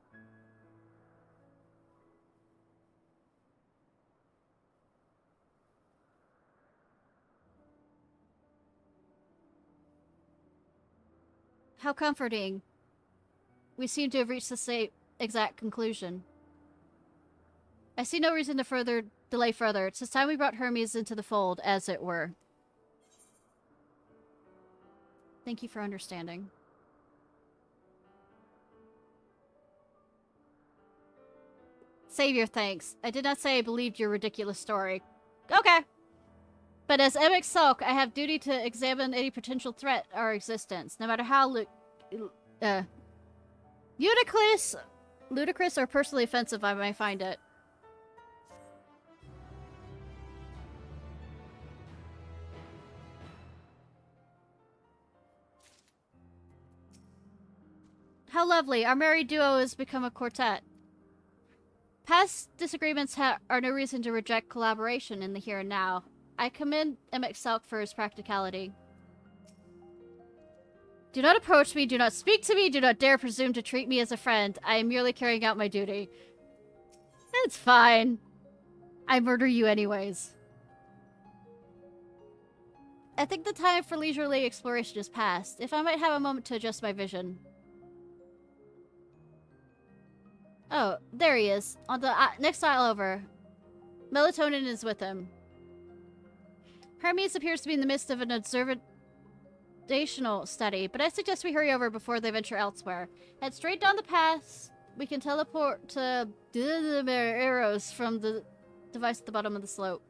How comforting. We seem to have reached the same exact conclusion. I see no reason to delay further. It's time we brought Hermes into the fold, as it were. Thank you for understanding. Savior, thanks. I did not say I believed your ridiculous story. Okay. But as Emexalk, I have duty to examine any potential threat our existence, no matter how ludicrous or personally offensive I may find it. How lovely. Our merry duo has become a quartet. Past disagreements are no reason to reject collaboration in the here and now. I commend Emexalk for his practicality. Do not approach me, do not speak to me, do not dare presume to treat me as a friend. I am merely carrying out my duty. It's fine. I murder you anyways. I think the time for leisurely exploration is past. If I might have a moment to adjust my vision. Oh, there he is. On the next aisle over. Melatonin is with him. Hermes appears to be in the midst of an observational study, but I suggest we hurry over before they venture elsewhere. Head straight down the path. We can teleport to arrows from the device at the bottom of the slope.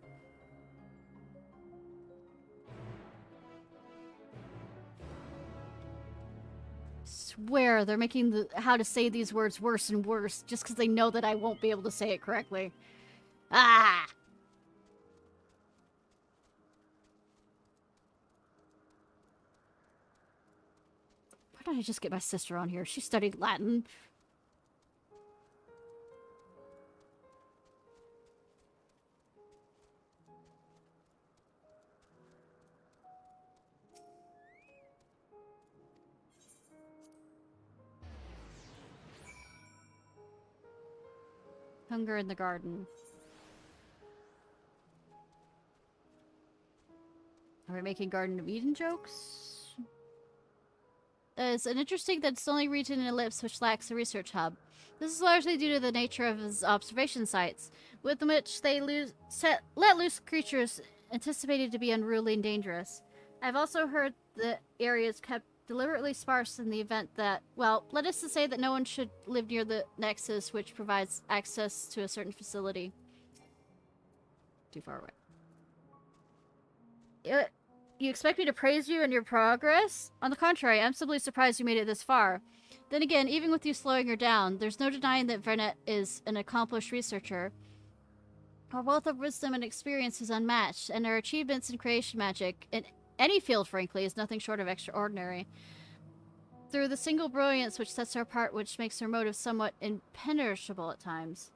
Swear they're making the how to say these words worse and worse just because they know that I won't be able to say it correctly. Ah! Why don't I just get my sister on here? She studied Latin. Hunger in the garden. Are we making Garden of Eden jokes? It's interesting that it's the only region in Ellipse which lacks a research hub. This is largely due to the nature of its observation sites, with which they let loose creatures anticipated to be unruly and dangerous. I've also heard the area is kept deliberately sparse in the event that, well, let us say that no one should live near the Nexus, which provides access to a certain facility. Too far away. You expect me to praise you and your progress? On the contrary, I'm simply surprised you made it this far. Then again, even with you slowing her down, there's no denying that Vernet is an accomplished researcher. Her wealth of wisdom and experience is unmatched, and her achievements in creation magic, in any field, frankly, is nothing short of extraordinary. Through the single brilliance which sets her apart, which makes her motive somewhat impenetrable at times.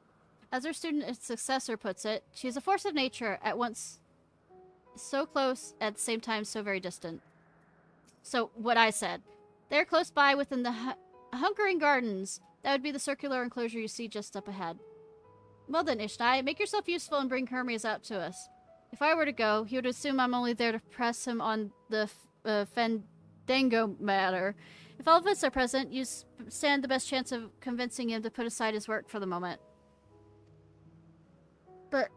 As her student and successor puts it, she is a force of nature, at once so close, at the same time so very distant. So, what I said. They're close by within the Hungering Gardens. That would be the circular enclosure you see just up ahead. Well then, Ishnai, make yourself useful and bring Hermes out to us. If I were to go, he would assume I'm only there to press him on the Fandango matter. If all of us are present, you stand the best chance of convincing him to put aside his work for the moment. But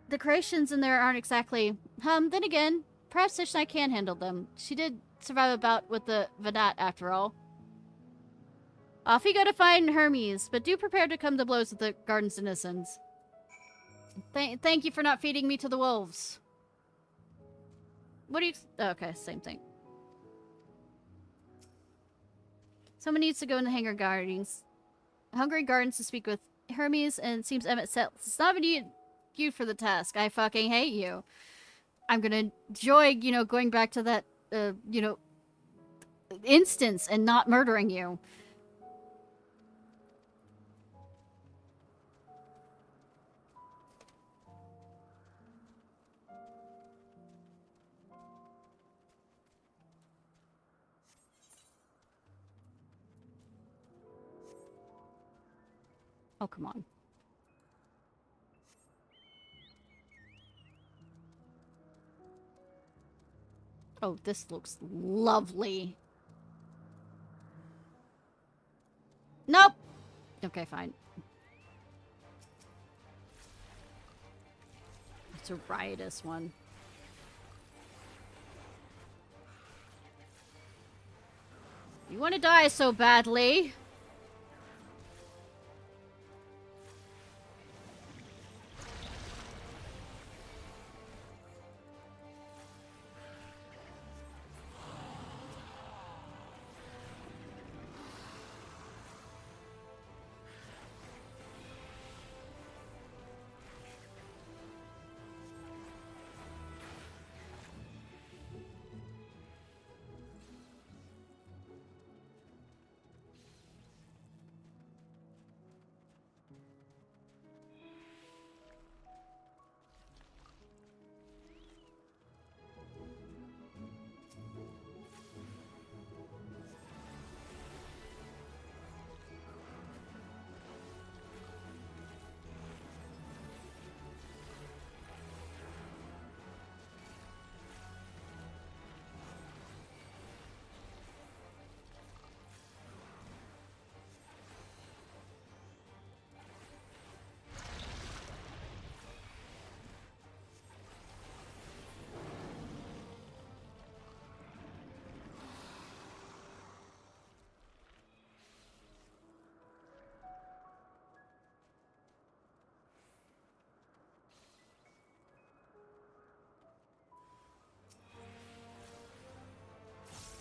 the creations in there aren't exactly... then again, perhaps Ishnai can handle them. She did survive a bout with the Venat, after all. Off you go to find Hermes, but do prepare to come to blows with the garden's denizens. Thank you for not feeding me to the wolves. What do you... okay, same thing. Someone needs to go in the Hungering Gardens to speak with Hermes, and it seems Emmett Settles. It's not even you for the task. I fucking hate you. I'm gonna enjoy, going back to that, instance and not murdering you. Oh, come on. Oh, this looks lovely. Nope. Okay, fine. It's a riotous one. You want to die so badly?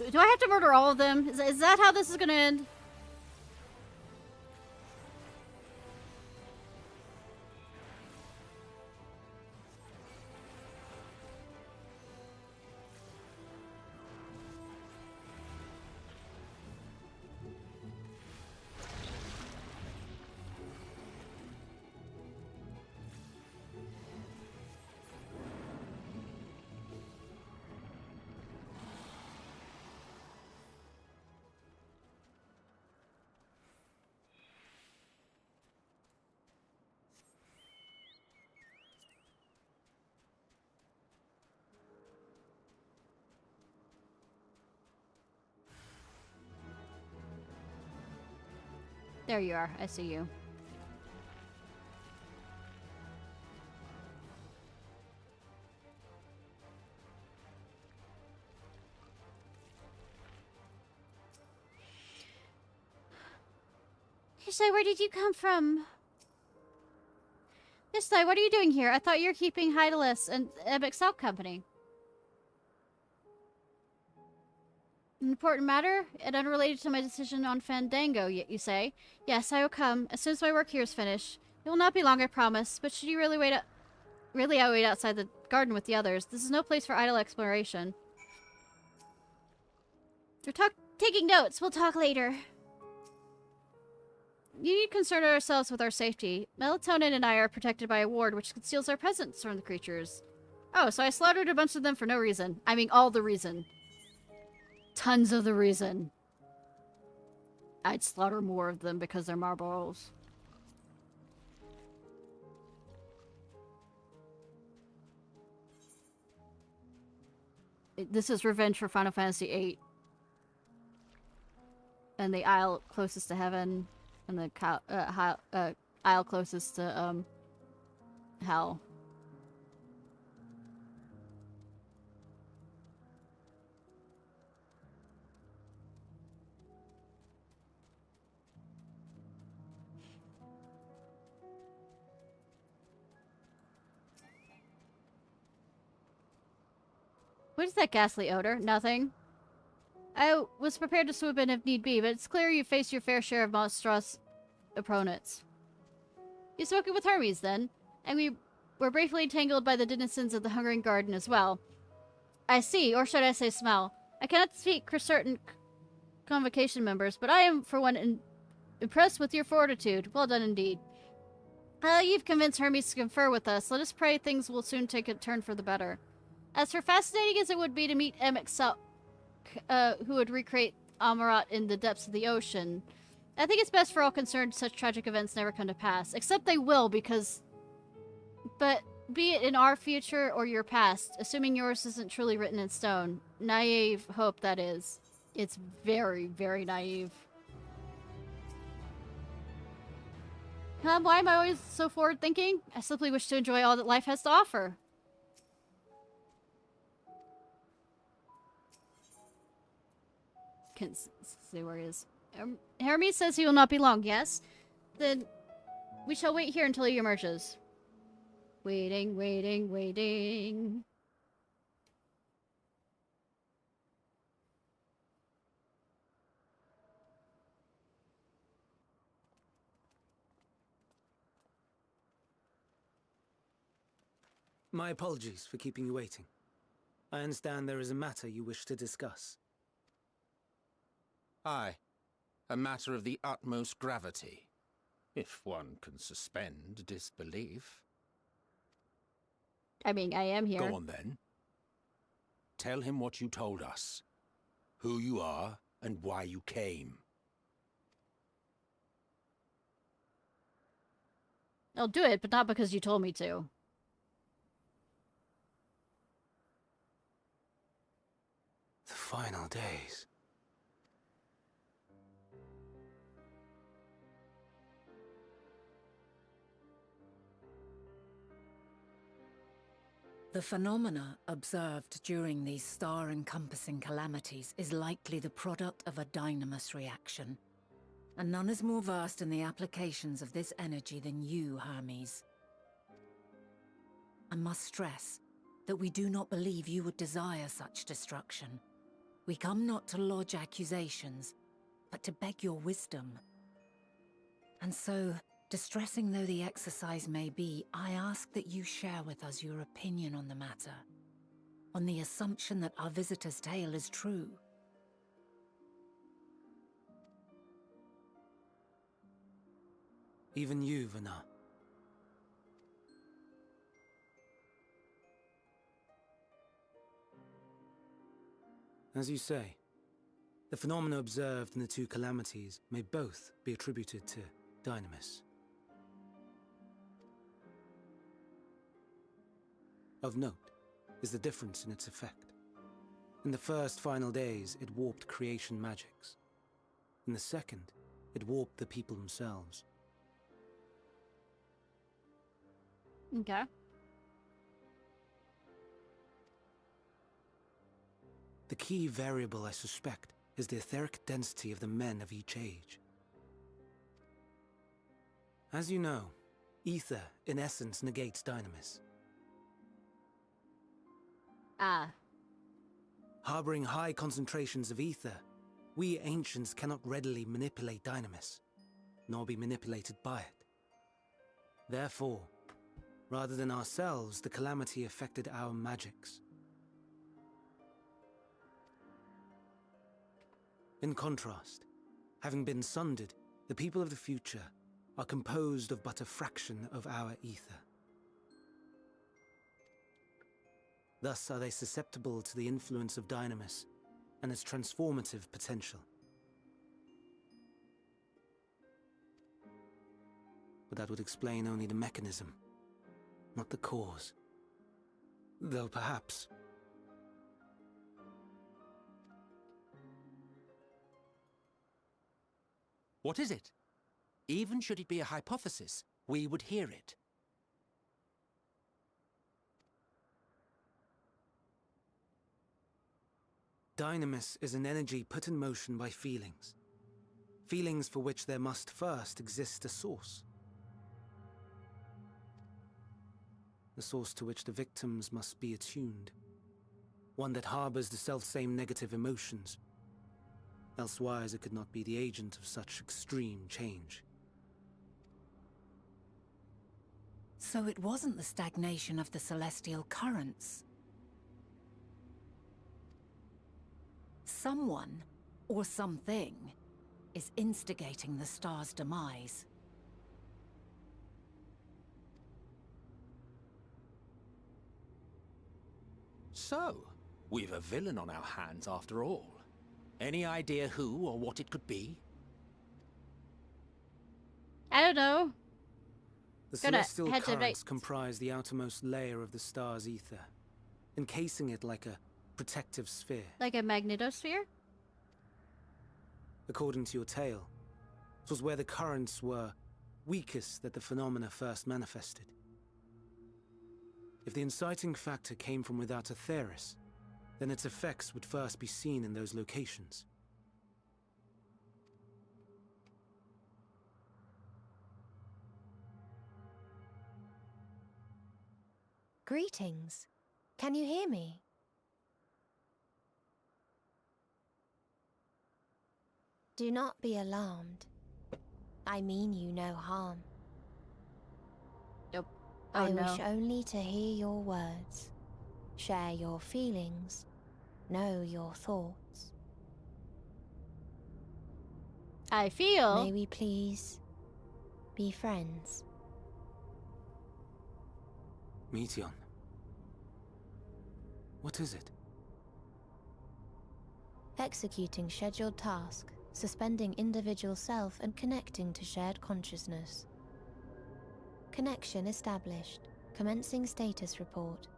Do I have to murder all of them? Is that how this is gonna end? There you are. I see you. Ishnai, where did you come from? Ishnai, what are you doing here? I thought you were keeping Hydalis and Ebixel company. An important matter? And unrelated to my decision on Fandango, you say? Yes, I will come, as soon as my work here is finished. It will not be long, I promise, but should you really wait I'll wait outside the garden with the others. This is no place for idle exploration. We're taking notes. We'll talk later. You need to concern ourselves with our safety. Melatonin and I are protected by a ward which conceals our presence from the creatures. Oh, so I slaughtered a bunch of them for no reason. I mean, all the reason. Tons of the reason. I'd slaughter more of them because they're marbles. This is revenge for Final Fantasy VIII. And the isle closest to heaven. And the isle closest to, hell. What is that ghastly odor? Nothing. I was prepared to swoop in if need be, but it's clear you faced your fair share of monstrous opponents. You've spoken with Hermes, then, and we were briefly entangled by the denizens of the Hungering Garden as well. I see, or should I say smell. I cannot speak for certain convocation members, but I am, for one, impressed with your fortitude. Well done indeed. You've convinced Hermes to confer with us. Let us pray things will soon take a turn for the better. As for fascinating as it would be to meet Emixel, who would recreate Amarat in the depths of the ocean, I think it's best for all concerned such tragic events never come to pass. Except they will, because... But be it in our future or your past, assuming yours isn't truly written in stone. Naive hope, that is. It's very, very naive. Why am I always so forward-thinking? I simply wish to enjoy all that life has to offer. Can't see where he is. Hermes says he will not be long, yes? Then we shall wait here until he emerges. Waiting, waiting, waiting. My apologies for keeping you waiting. I understand there is a matter you wish to discuss. Aye. A matter of the utmost gravity. If one can suspend disbelief. I mean, I am here. Go on then. Tell him what you told us. Who you are and why you came. I'll do it, but not because you told me to. The final days. The phenomena observed during these star-encompassing calamities is likely the product of a dynamis reaction, and none is more versed in the applications of this energy than you, Hermes. I must stress that we do not believe you would desire such destruction. We come not to lodge accusations, but to beg your wisdom. And so, distressing though the exercise may be, I ask that you share with us your opinion on the matter, on the assumption that our visitor's tale is true. Even you, Vana. As you say, the phenomena observed in the two calamities may both be attributed to Dynamis. Of note is the difference in its effect. In the first final days, it warped creation magics. In the second, it warped the people themselves. Okay. The key variable, I suspect, is the etheric density of the men of each age. As you know, ether, in essence, negates Dynamis. Ah. Harboring high concentrations of ether, we ancients cannot readily manipulate Dynamis, nor be manipulated by it. Therefore, rather than ourselves, the calamity affected our magics. In contrast, having been sundered, the people of the future are composed of but a fraction of our ether. Thus are they susceptible to the influence of Dynamis and its transformative potential. But that would explain only the mechanism, not the cause. Though perhaps... What is it? Even should it be a hypothesis, we would hear it. Dynamis is an energy put in motion by feelings. Feelings for which there must first exist a source. The source to which the victims must be attuned. One that harbors the selfsame negative emotions. Elsewise, it could not be the agent of such extreme change. So it wasn't the stagnation of the celestial currents. Someone, or something, is instigating the star's demise. So, we've a villain on our hands after all. Any idea who or what it could be? I don't know. The celestial currents comprise the outermost layer of the star's ether, encasing it like a protective sphere. Like a magnetosphere? According to your tale, it was where the currents were weakest that the phenomena first manifested. If the inciting factor came from without Aetheris, then its effects would first be seen in those locations. Greetings. Can you hear me? Do not be alarmed. I mean you no harm. Nope. I wish only to hear your words, share your feelings, know your thoughts. I feel... May we please be friends? Meteion. What is it? Executing scheduled task, suspending individual self and connecting to shared consciousness. Connection established. Commencing status report.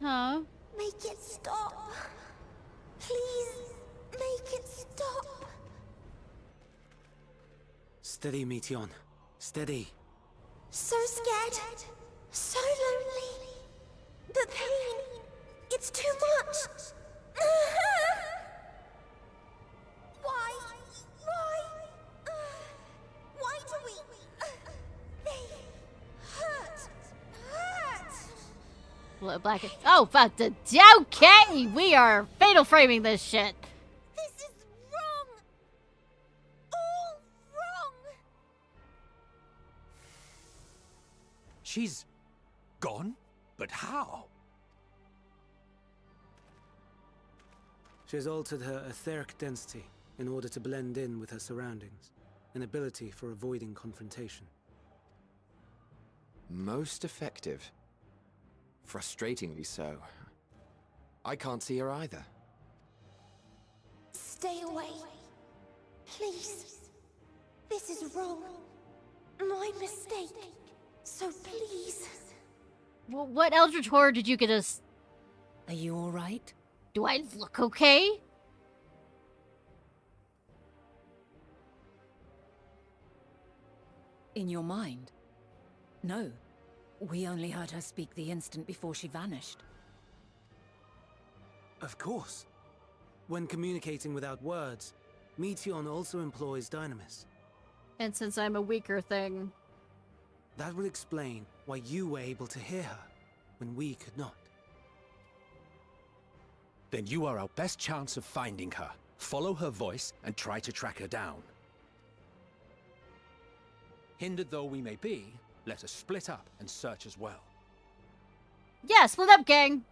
Huh? Make it stop. Please, make it stop. Steady, Meteion. Steady. So scared. So lonely. The pain. It's too much. Why? Why do we... They hurt. Black. Oh, but okay, we are fatal framing this shit. This is wrong. All wrong. She's gone? But how? She has altered her etheric density in order to blend in with her surroundings, an ability for avoiding confrontation. Most effective. Frustratingly so. I can't see her either. Stay away. Please. This is wrong. My mistake. So please. Well, what eldritch horror did you get us? Are you all right? Do I look okay? In your mind? No. We only heard her speak the instant before she vanished. Of course. When communicating without words, Meteion also employs Dynamis. And since I'm a weaker thing... That will explain why you were able to hear her, when we could not. Then you are our best chance of finding her. Follow her voice and try to track her down. Hindered though we may be, let us split up and search as well. Yeah, split up, gang!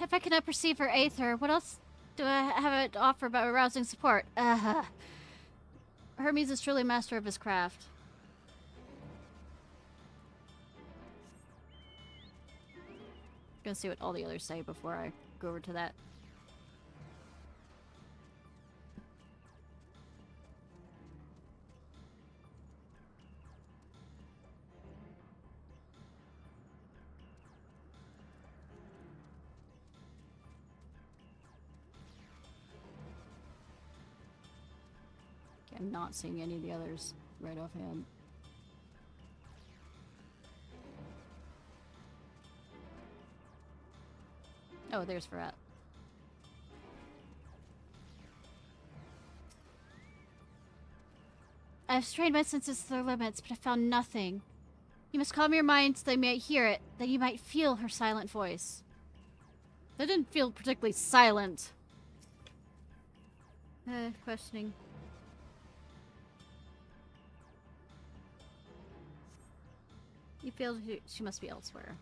If I cannot perceive her aether, what else do I have to offer about arousing support? Hermes is truly master of his craft. Gonna see what all the others say before I go over to that. I'm not seeing any of the others right offhand. Oh, there's Ferret. I've strained my senses to their limits, but I found nothing. You must calm your mind so that you might hear it, that you might feel her silent voice. That didn't feel particularly silent. Questioning. You feel she must be elsewhere.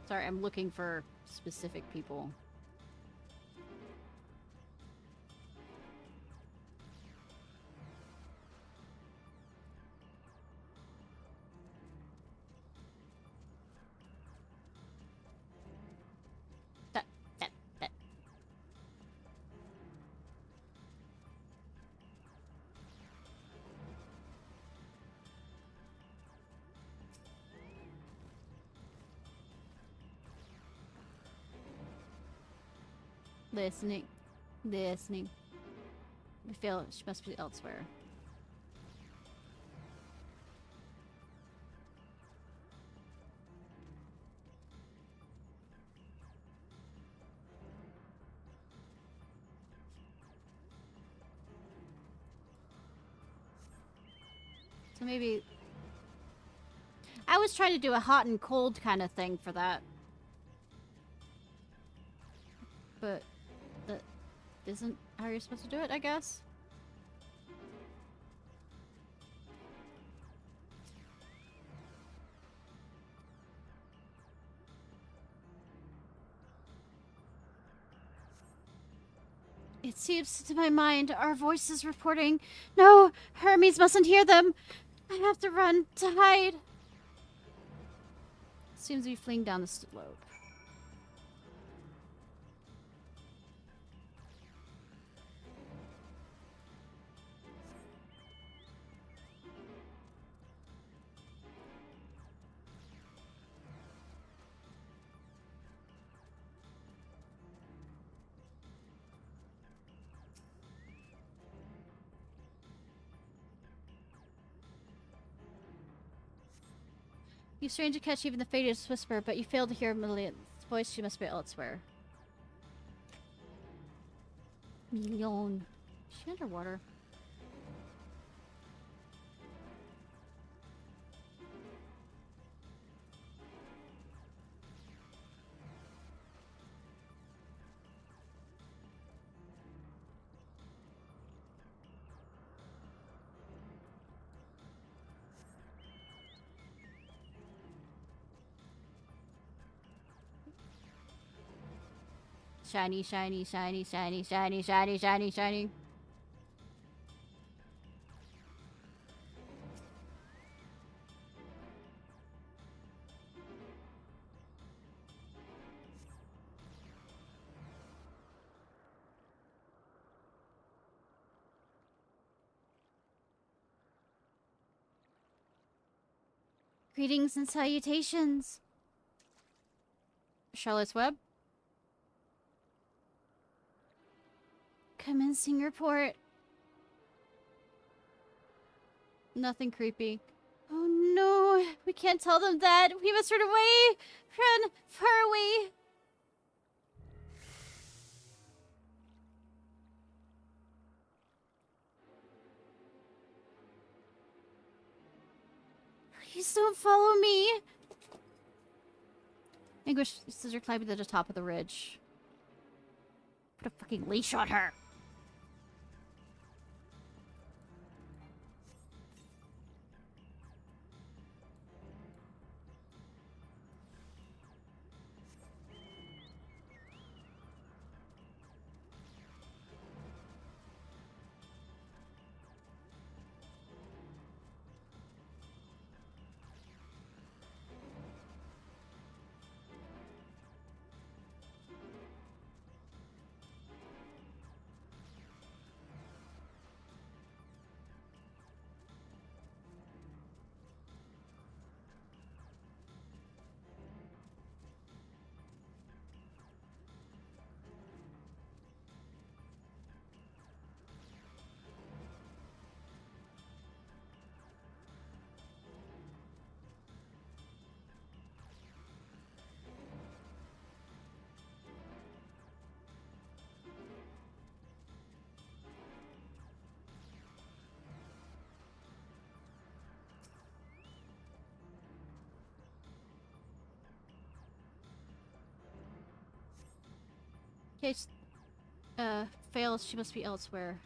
Sorry, I'm looking for specific people. That. Listening. I feel she must be elsewhere. So maybe... I was trying to do a hot and cold kind of thing for that. But that isn't how you're supposed to do it, I guess. It seeps to my mind, our voices reporting. No, Hermes mustn't hear them. I have to run, to hide. Seems to be fleeing down the slope. You strain to catch even the faintest whisper, but you fail to hear Million's voice. She must be elsewhere. Million. Is she underwater? Shiny, shiny, shiny, shiny, shiny, shiny, shiny, shiny. Greetings and salutations. Charlotte's Web. Commencing report. Nothing creepy. Oh no, we can't tell them that. We must run away. Run far away. Please don't follow me. Anguish scissor climbing to the top of the ridge. Put a fucking leash on her. Case fails, she must be elsewhere.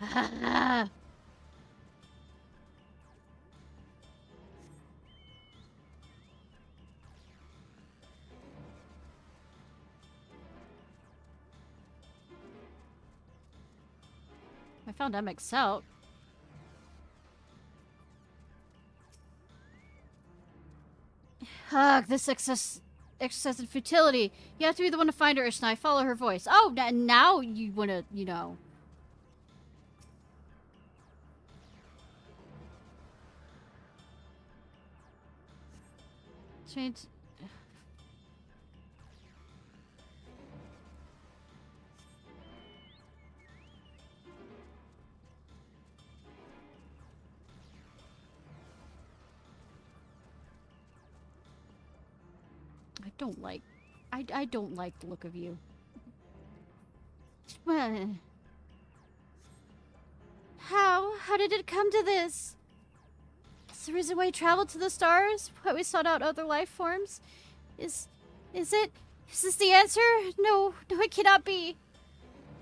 I found MX out. Ugh, this exercise in futility. You have to be the one to find her, Ishnai. Follow her voice. Oh, now you wanna, you know. Change. I don't like the look of you. How did it come to this? Is the reason why we traveled to the stars? Why we sought out other life forms? Is this the answer? No, it cannot be.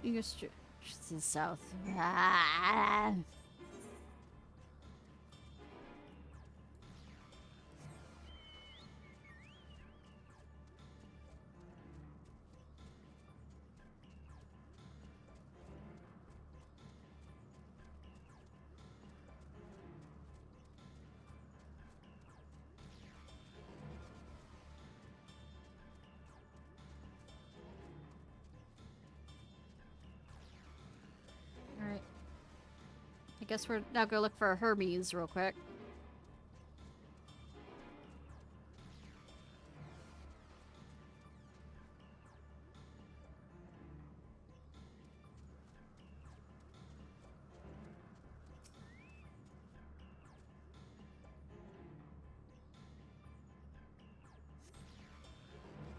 You're to the south. Ah. Alright. I guess we're now gonna look for Hermes real quick.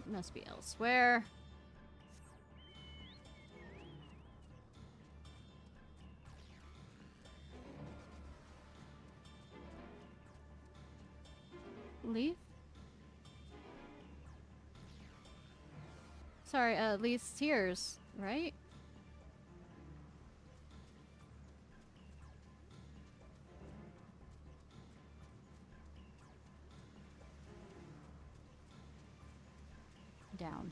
Must be elsewhere. Leaf? Sorry, Leaf's tears, right? Down.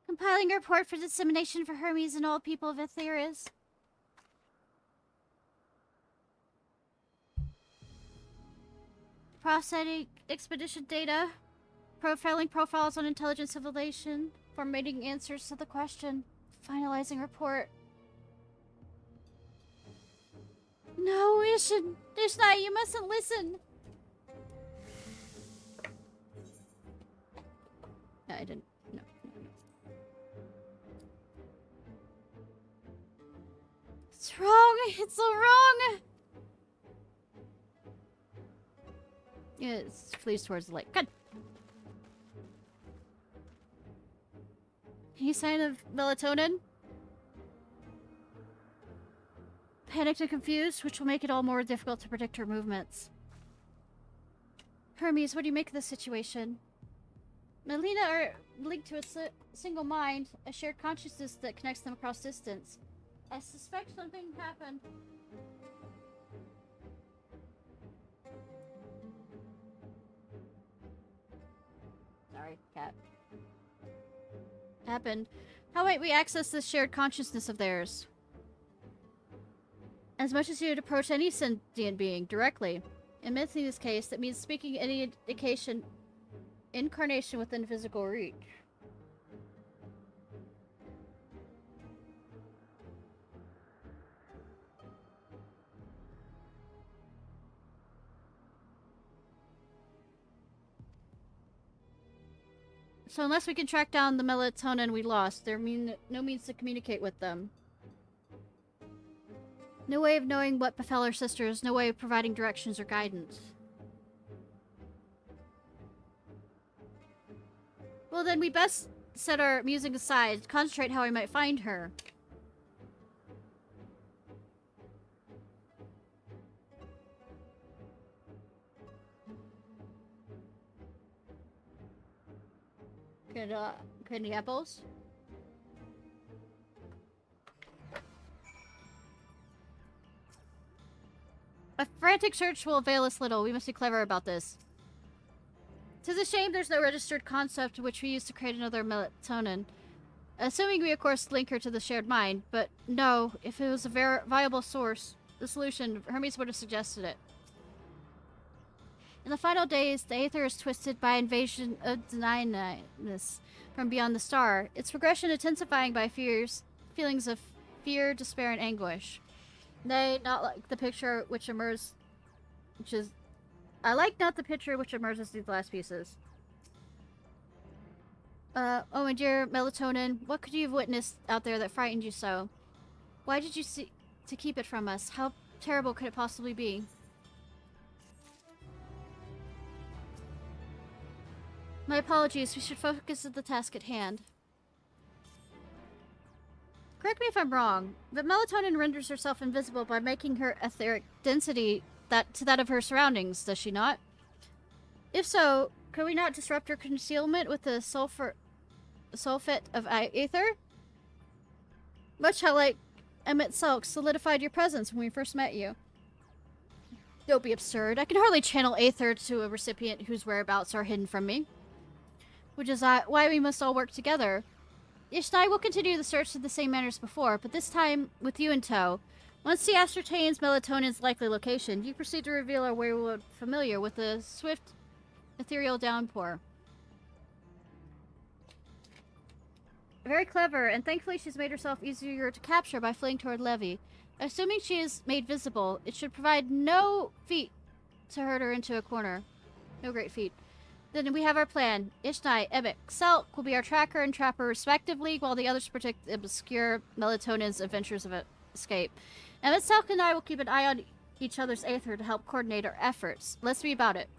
Compiling a report for dissemination for Hermes and all people of Etheris. Processing expedition data. Profiling profiles on intelligent civilization. Formatting answers to the question. Finalizing report. No, Ishnai, you mustn't listen. No, I didn't. No. It's wrong. It's so wrong. Yeah, it flees towards the lake. Good. Any sign of melatonin? Panicked and confused, which will make it all more difficult to predict her movements. Hermes, what do you make of this situation? Melina are linked to a single mind, a shared consciousness that connects them across distance. I suspect something happened. Sorry, cat. Happened. How might we access this shared consciousness of theirs? As much as you'd approach any sentient being directly. In this case, that means speaking any incarnation within physical reach. So unless we can track down the melatonin we lost, there no means to communicate with them. No way of knowing what befell our sisters, no way of providing directions or guidance. Well then we best set our musing aside, concentrate how I might find her. Candy apples? A frantic search will avail us little. We must be clever about this. 'Tis a shame there's no registered concept which we use to create another melatonin. Assuming we, of course, link her to the shared mind, but no, if it was a viable source, the solution, Hermes would have suggested it. In the final days, the Aether is twisted by invasion of denyingness from beyond the star, its progression intensifying by feelings of fear, despair, and anguish. Nay, not like the picture which emerges, I like not the picture which emerges these last pieces. Oh, my dear Melatonin, what could you have witnessed out there that frightened you so? Why did you seek to keep it from us? How terrible could it possibly be? My apologies, we should focus on the task at hand. Correct me if I'm wrong, but Melatonin renders herself invisible by making her etheric density to that of her surroundings, does she not? If so, could we not disrupt her concealment with the sulfate of Aether? Much how, like, Emmett Selk solidified your presence when we first met you. Don't be absurd. I can hardly channel Aether to a recipient whose whereabouts are hidden from me. Which is why we must all work together. Ishnai will continue the search in the same manner as before, but this time with you in tow. Once he ascertains Melatonin's likely location, you proceed to reveal our werewolf familiar with a swift, ethereal downpour. Very clever, and thankfully she's made herself easier to capture by fleeing toward Levy. Assuming she is made visible, it should provide no feat to herd her into a corner. No great feat. Then we have our plan. Ishnai, Ebik, Selk will be our tracker and trapper respectively, while the others protect the obscure Melatonin's adventures of escape. Emmett, Selk, and I will keep an eye on each other's Aether to help coordinate our efforts. Let's be about it.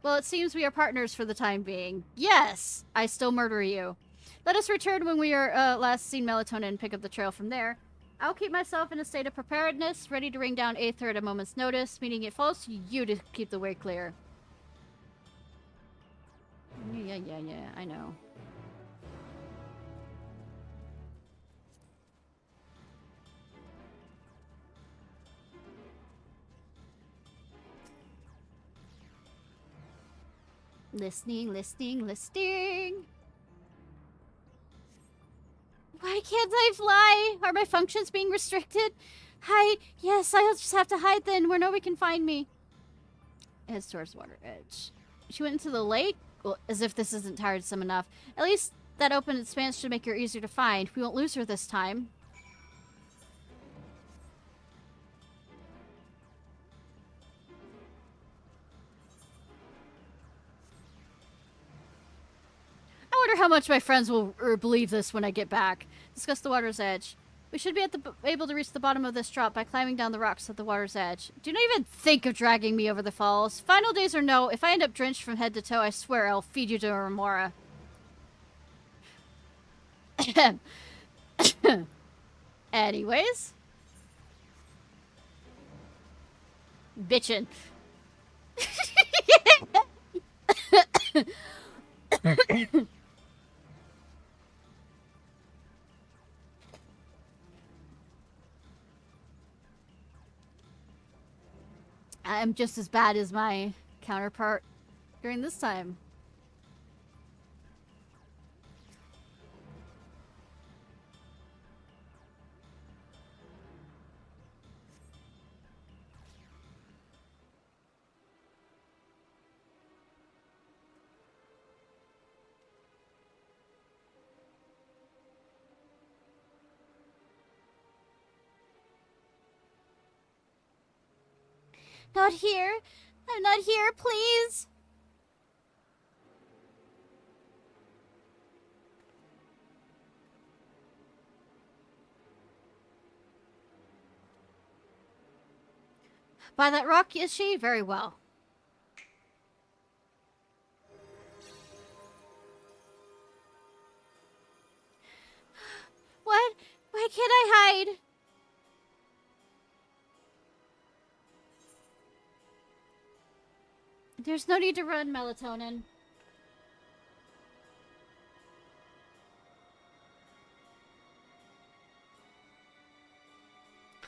Well, it seems we are partners for the time being. Yes! I still murder you. Let us return when we are last seen Melatonin and pick up the trail from there. I'll keep myself in a state of preparedness, ready to ring down Aether at a moment's notice, meaning it falls to you to keep the way clear. Yeah, I know. Listening. Why can't I fly? Are my functions being restricted? Hide. Yes, I'll just have to hide then, where nobody can find me. Heads towards water edge. She went into the lake? Well, as if this isn't tiresome enough. At least that open expanse should make her easier to find. We won't lose her this time. I wonder how much my friends will believe this when I get back. Discuss the water's edge. We should be able to reach the bottom of this drop by climbing down the rocks at the water's edge. Do not even think of dragging me over the falls. Final days or no, if I end up drenched from head to toe, I swear I'll feed you to a remora. Anyways. Bitchin'. I'm just as bad as my counterpart during this time. Not here. I'm not here, please. By that rock, is she? Very well. What? Why can't I hide? There's no need to run, Melatonin.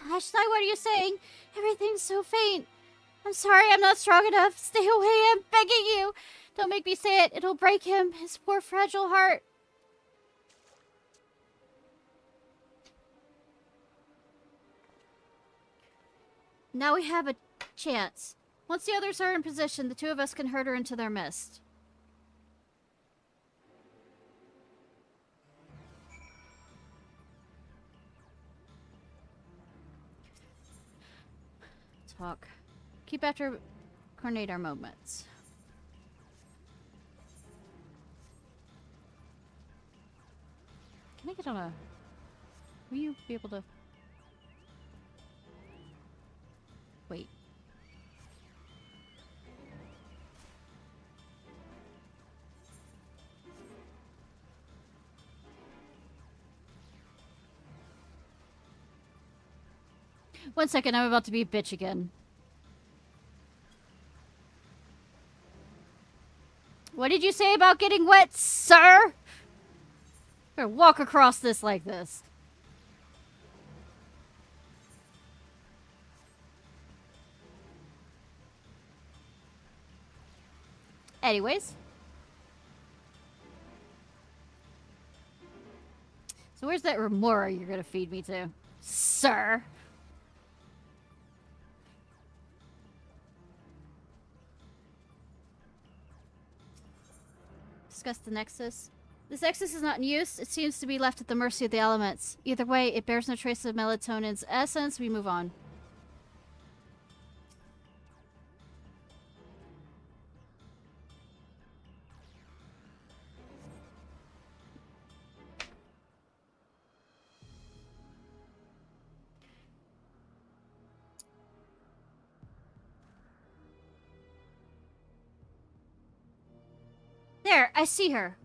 Ishnai, what are you saying? Everything's so faint. I'm sorry, I'm not strong enough. Stay away, I'm begging you. Don't make me say it. It'll break him. His poor fragile heart. Now we have a chance. Once the others are in position, the two of us can herd her into their midst. Talk. Keep after coordinate our movements. Can I get on a... Will you be able to... Wait. One second, I'm about to be a bitch again. What did you say about getting wet, sir? I'm gonna walk across this like this. Anyways. So where's that remora you're gonna feed me to, sir? Discuss the Nexus. This Nexus is not in use. It seems to be left at the mercy of the elements. Either way, it bears no trace of melatonin's essence. We move on. There, I see her.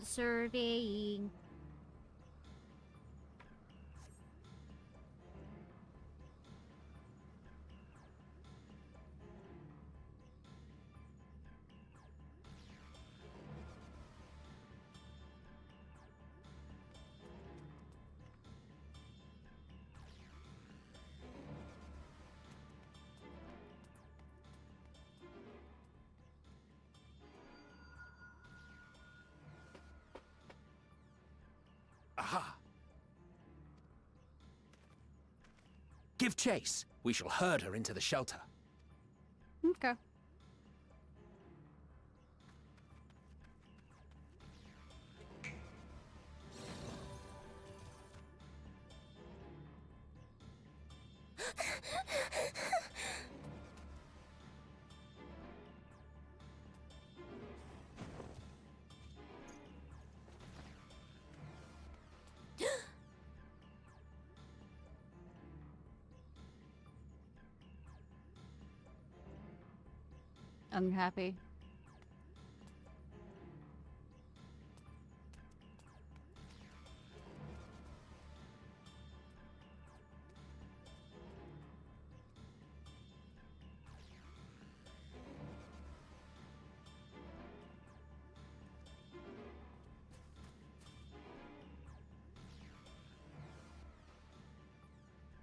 Surveying. Aha! Give chase. We shall herd her into the shelter. Okay. Unhappy.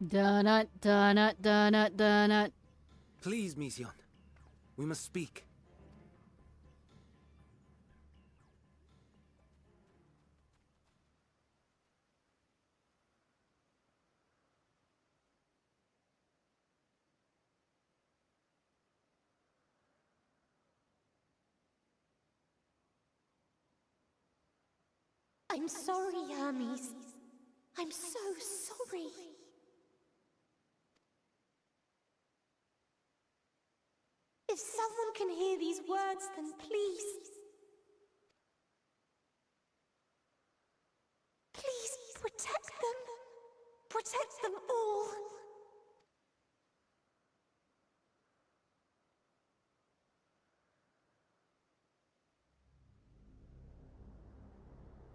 Donut, donut, donut, donut. Please, Mission. We must speak. I'm sorry, Hermes. I'm so sorry. If someone can hear these words, then please. protect them. Protect them all.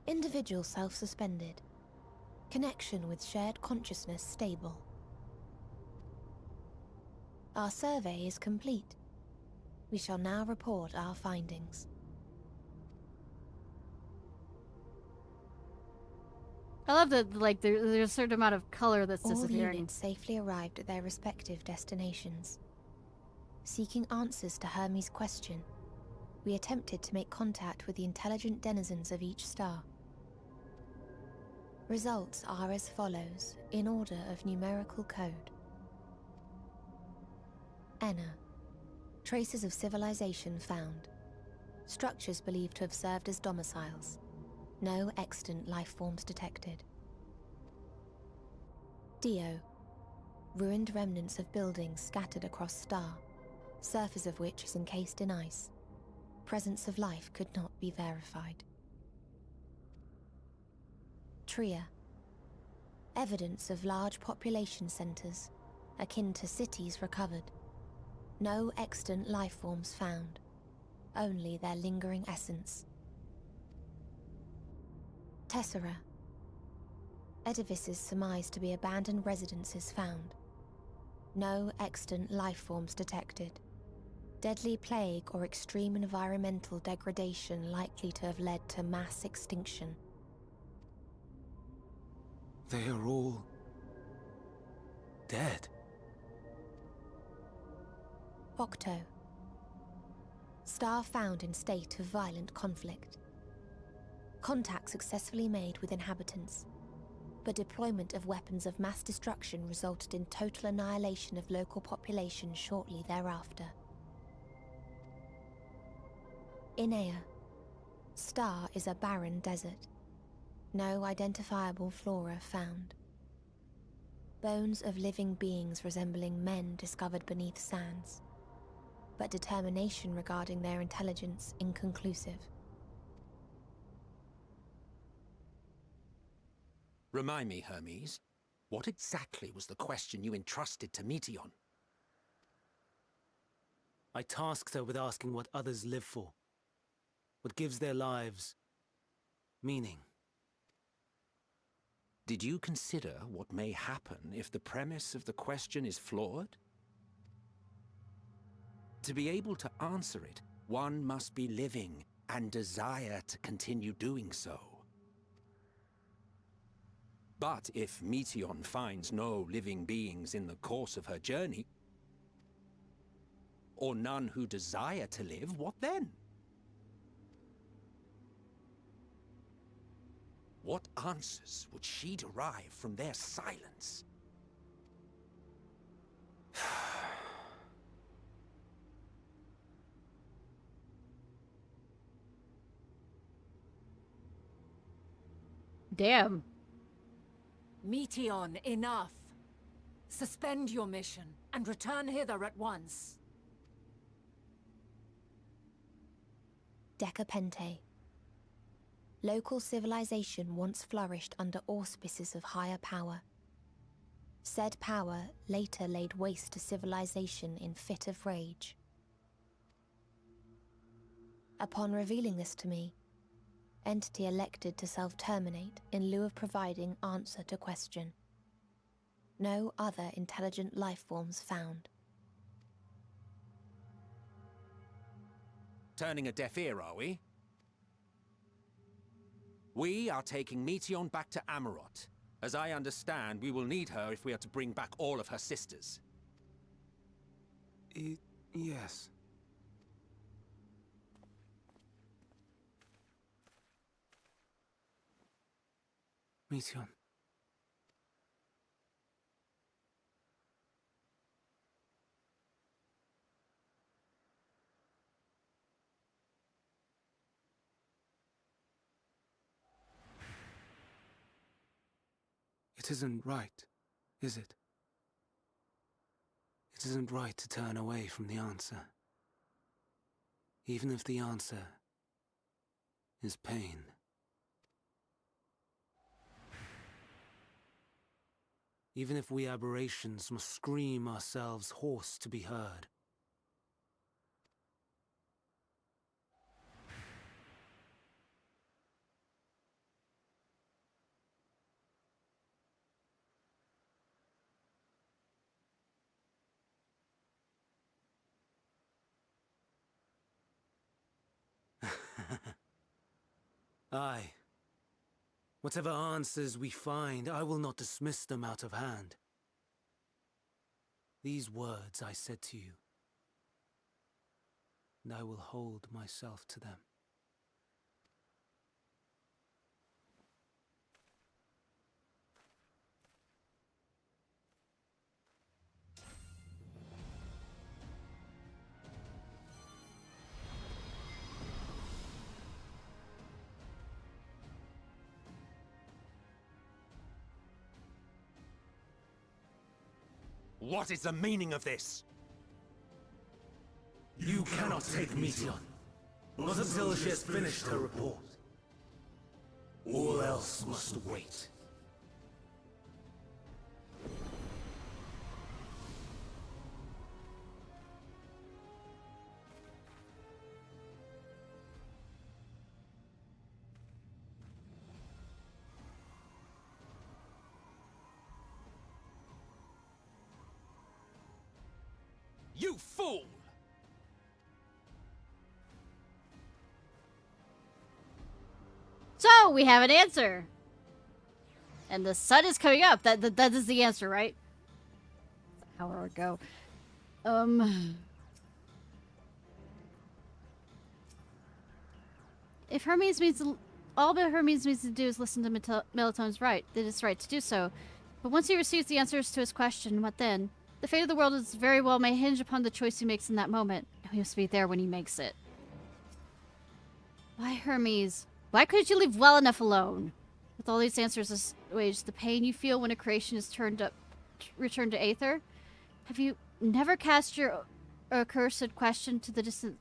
Individual self-suspended. Connection with shared consciousness stable. Our survey is complete. We shall now report our findings. I love that, like, there's a certain amount of color that's All disappearing. units safely arrived at their respective destinations. Seeking answers to Hermes' question, we attempted to make contact with the intelligent denizens of each star. Results are as follows, in order of numerical code. Enna. Traces of civilization found. Structures believed to have served as domiciles. No extant life forms detected. Dio. Ruined remnants of buildings scattered across star, surface of which is encased in ice. Presence of life could not be verified. Tria. Evidence of large population centers, akin to cities recovered. No extant life forms found, only their lingering essence. Tessera. Edifices surmised to be abandoned residences found. No extant life forms detected. Deadly plague or extreme environmental degradation likely to have led to mass extinction. They are all dead. Octo. Star found in state of violent conflict. Contact successfully made with inhabitants, but deployment of weapons of mass destruction resulted in total annihilation of local population shortly thereafter. Inea. Star is a barren desert. No identifiable flora found. Bones of living beings resembling men discovered beneath sands, but determination regarding their intelligence inconclusive. Remind me, Hermes, what exactly was the question you entrusted to Meteion? I tasked her with asking what others live for. What gives their lives meaning. Did you consider what may happen if the premise of the question is flawed? To be able to answer it, one must be living and desire to continue doing so. But if Meteion finds no living beings in the course of her journey, or none who desire to live, what then? What answers would she derive from their silence? Damn. Meteion, enough. Suspend your mission and return hither at once. Decapente. Local civilization once flourished under auspices of higher power. Said power later laid waste to civilization in fit of rage. Upon revealing this to me, entity elected to self-terminate in lieu of providing answer to question. No other intelligent life forms found. Turning a deaf ear, are we? We are taking Meteion back to Amarot. As I understand, we will need her if we are to bring back all of her sisters. Yes. Meteion. It isn't right, is it? It isn't right to turn away from the answer. Even if the answer is pain. even if we aberrations must scream ourselves hoarse to be heard. Aye. Whatever answers we find, I will not dismiss them out of hand. These words I said to you, and I will hold myself to them. What is the meaning of this? You cannot take Meteion, not until she has finished her report. All else must wait. You fool! So, we have an answer. And the sun is coming up. That is the answer, right? How would it go? If Hermes means... All that Hermes needs to do is listen to Melatone's right. It is right to do so. But once he receives the answers to his question, what then? The fate of the world is very well may hinge upon the choice he makes in that moment. We must be there when he makes it. Why, Hermes? Why couldn't you leave well enough alone? With all these answers assuaged, the pain you feel when a creation is returned to Aether? Have you never cast your accursed question to the distant...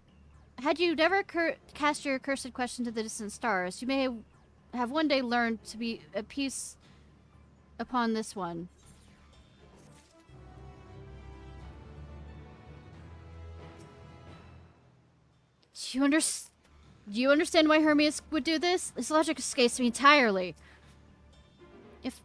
Had you never cast your accursed question to the distant stars, you may have one day learned to be at peace upon this one. Do you understand why Hermes would do this? This logic escapes me entirely. If...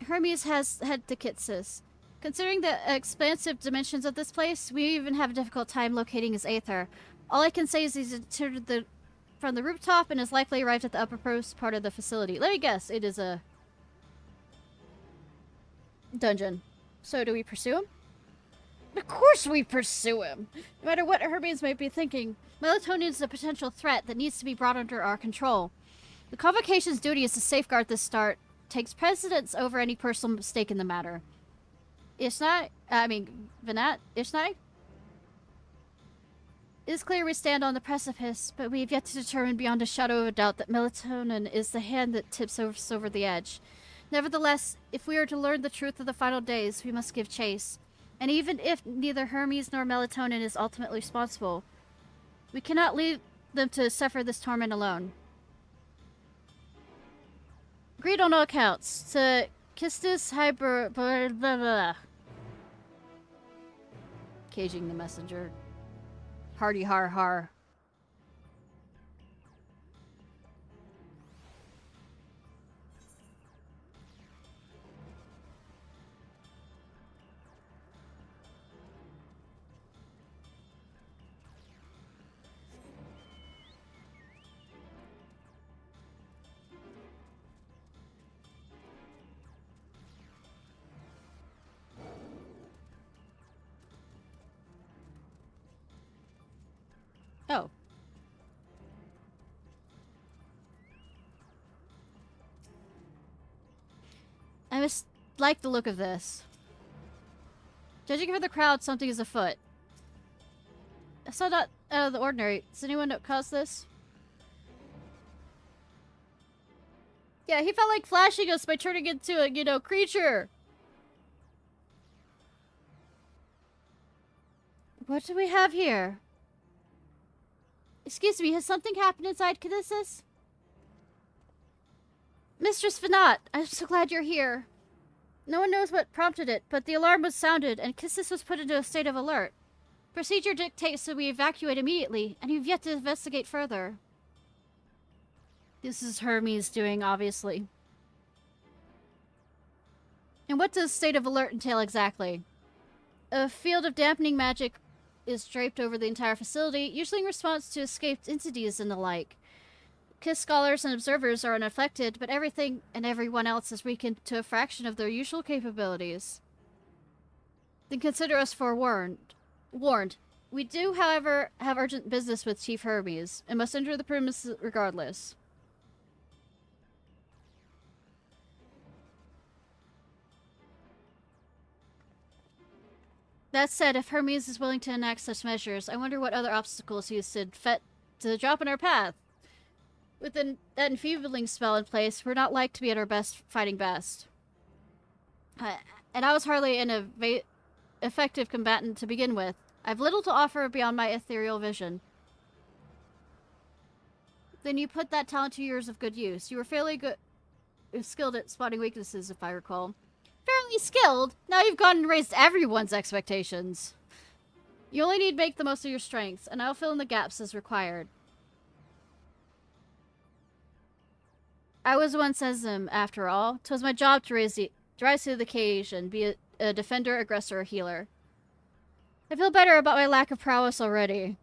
Hermes has had Dikitsis. Considering the expansive dimensions of this place, we even have a difficult time locating his Aether. All I can say is he's entered from the rooftop and has likely arrived at the uppermost part of the facility. Let me guess, it is a... dungeon. So do we pursue him? Of course we pursue him! No matter what Hermes might be thinking, Melatonin is a potential threat that needs to be brought under our control. The Convocation's duty is to safeguard this start, takes precedence over any personal mistake in the matter. Ishnai? Ishnai? It is clear we stand on the precipice, but we have yet to determine beyond a shadow of a doubt that Melatonin is the hand that tips us over the edge. Nevertheless, if we are to learn the truth of the final days, we must give chase. And even if neither Hermes nor Melatonin is ultimately responsible, we cannot leave them to suffer this torment alone. Agreed on all accounts. To Kistis Hyper... blah, blah, blah. Caging the messenger. Hardy har har. Oh. I just like the look of this. Judging from the crowd, something is afoot. I saw not out of the ordinary. Does anyone know cause this? Yeah, he felt like flashing us by turning into a, creature. What do we have here? Excuse me, has something happened inside Cadissus? Mistress Venat, I'm so glad you're here. No one knows what prompted it, but the alarm was sounded and Cadissus was put into a state of alert. Procedure dictates that we evacuate immediately, and you've yet to investigate further. This is Hermes doing, obviously. And what does state of alert entail exactly? A field of dampening magic is draped over the entire facility, usually in response to escaped entities and the like. KISS scholars and observers are unaffected, but everything and everyone else is weakened to a fraction of their usual capabilities. Then consider us forewarned. We do, however, have urgent business with Chief Hermes, and must enter the premises regardless. That said, if Hermes is willing to enact such measures, I wonder what other obstacles he has to drop in our path. With that enfeebling spell in place, we're not like to be at our best fighting best. And I was hardly an effective combatant to begin with. I've little to offer beyond my ethereal vision. Then you put that talent to years of good use. You were fairly skilled at spotting weaknesses, if I recall. Fairly skilled? Now you've gone and raised everyone's expectations. You only need to make the most of your strengths, and I'll fill in the gaps as required. I was once as him, after all. 'Twas my job to rise to the occasion, be a defender, aggressor, or healer. I feel better about my lack of prowess already.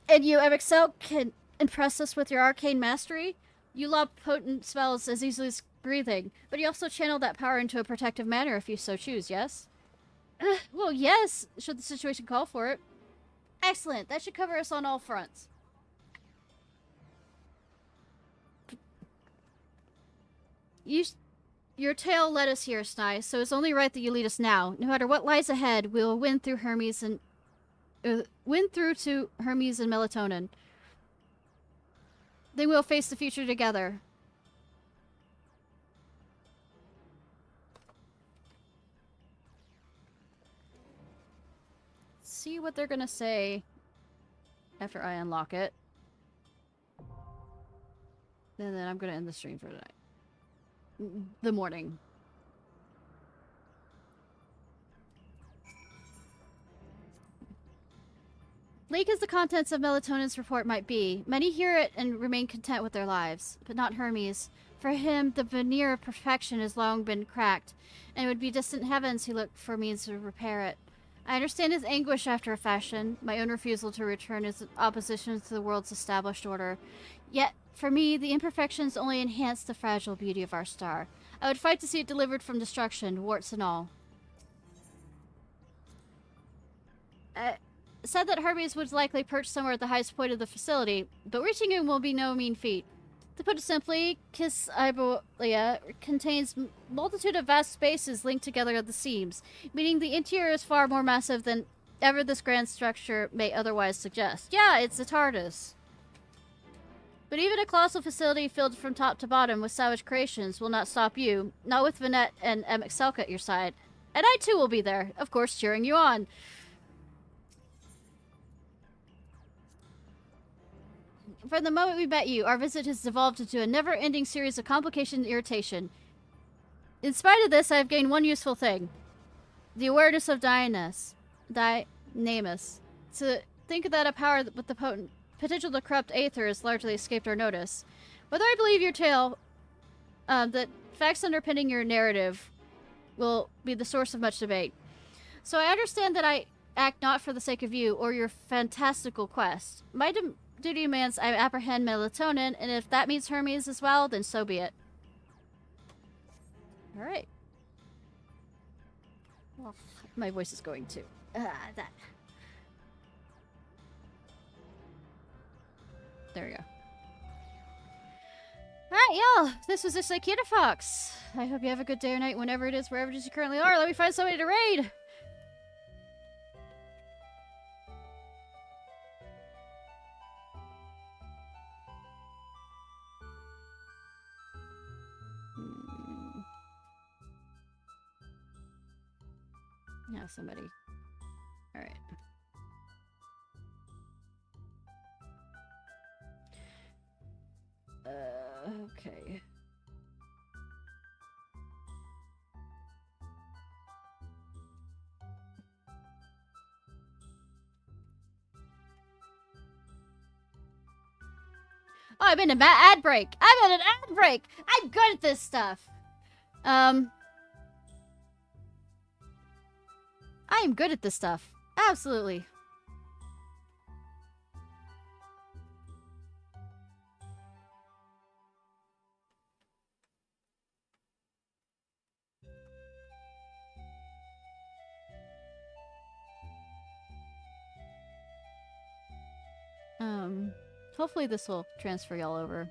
And you, MXL, can impress us with your arcane mastery? You lob potent spells as easily as breathing, but you also channel that power into a protective manner if you so choose, yes? Well, yes, should the situation call for it. Excellent, that should cover us on all fronts. Your tale led us here, Ishnai, so it's only right that you lead us now. No matter what lies ahead, we will win through Hermes and to Hermes and Melatonin. Then we'll face the future together. See what they're gonna say after I unlock it. And then I'm gonna end the stream for tonight. The morning. Bleak as the contents of Melatonin's report might be, many hear it and remain content with their lives, but not Hermes. For him, the veneer of perfection has long been cracked, and it would be distant heavens he looked for means to repair it. I understand his anguish after a fashion. My own refusal to return is opposition to the world's established order. Yet, for me, the imperfections only enhance the fragile beauty of our star. I would fight to see it delivered from destruction, warts and all. Said that Hermes would likely perch somewhere at the highest point of the facility, but reaching him will be no mean feat. To put it simply, Kiss Ibolia contains multitude of vast spaces linked together at the seams, meaning the interior is far more massive than ever this grand structure may otherwise suggest. Yeah, it's a TARDIS. But even a colossal facility filled from top to bottom with savage creations will not stop you, not with Vanette and MXL at your side. And I too will be there, of course, cheering you on. From the moment we met you, our visit has devolved into a never-ending series of complication and irritation. In spite of this, I have gained one useful thing. The awareness of Dynamis. To think that a power with the potent potential to corrupt Aether has largely escaped our notice. Whether I believe your tale, that facts underpinning your narrative will be the source of much debate. So I understand that I act not for the sake of you or your fantastical quest. My duty demands I apprehend Melatonin, and if that means Hermes as well, then so be it. Alright. Well, my voice is going too. That. There we go. Alright, y'all. This was Ishnai Ciarfox. I hope you have a good day or night whenever it is, wherever it is you currently are. Let me find somebody to raid! Now somebody. Alright. Okay. Oh, I'm in an ad break. I'm in an ad break. I'm good at this stuff. I am good at this stuff. Absolutely. Hopefully this will transfer y'all over.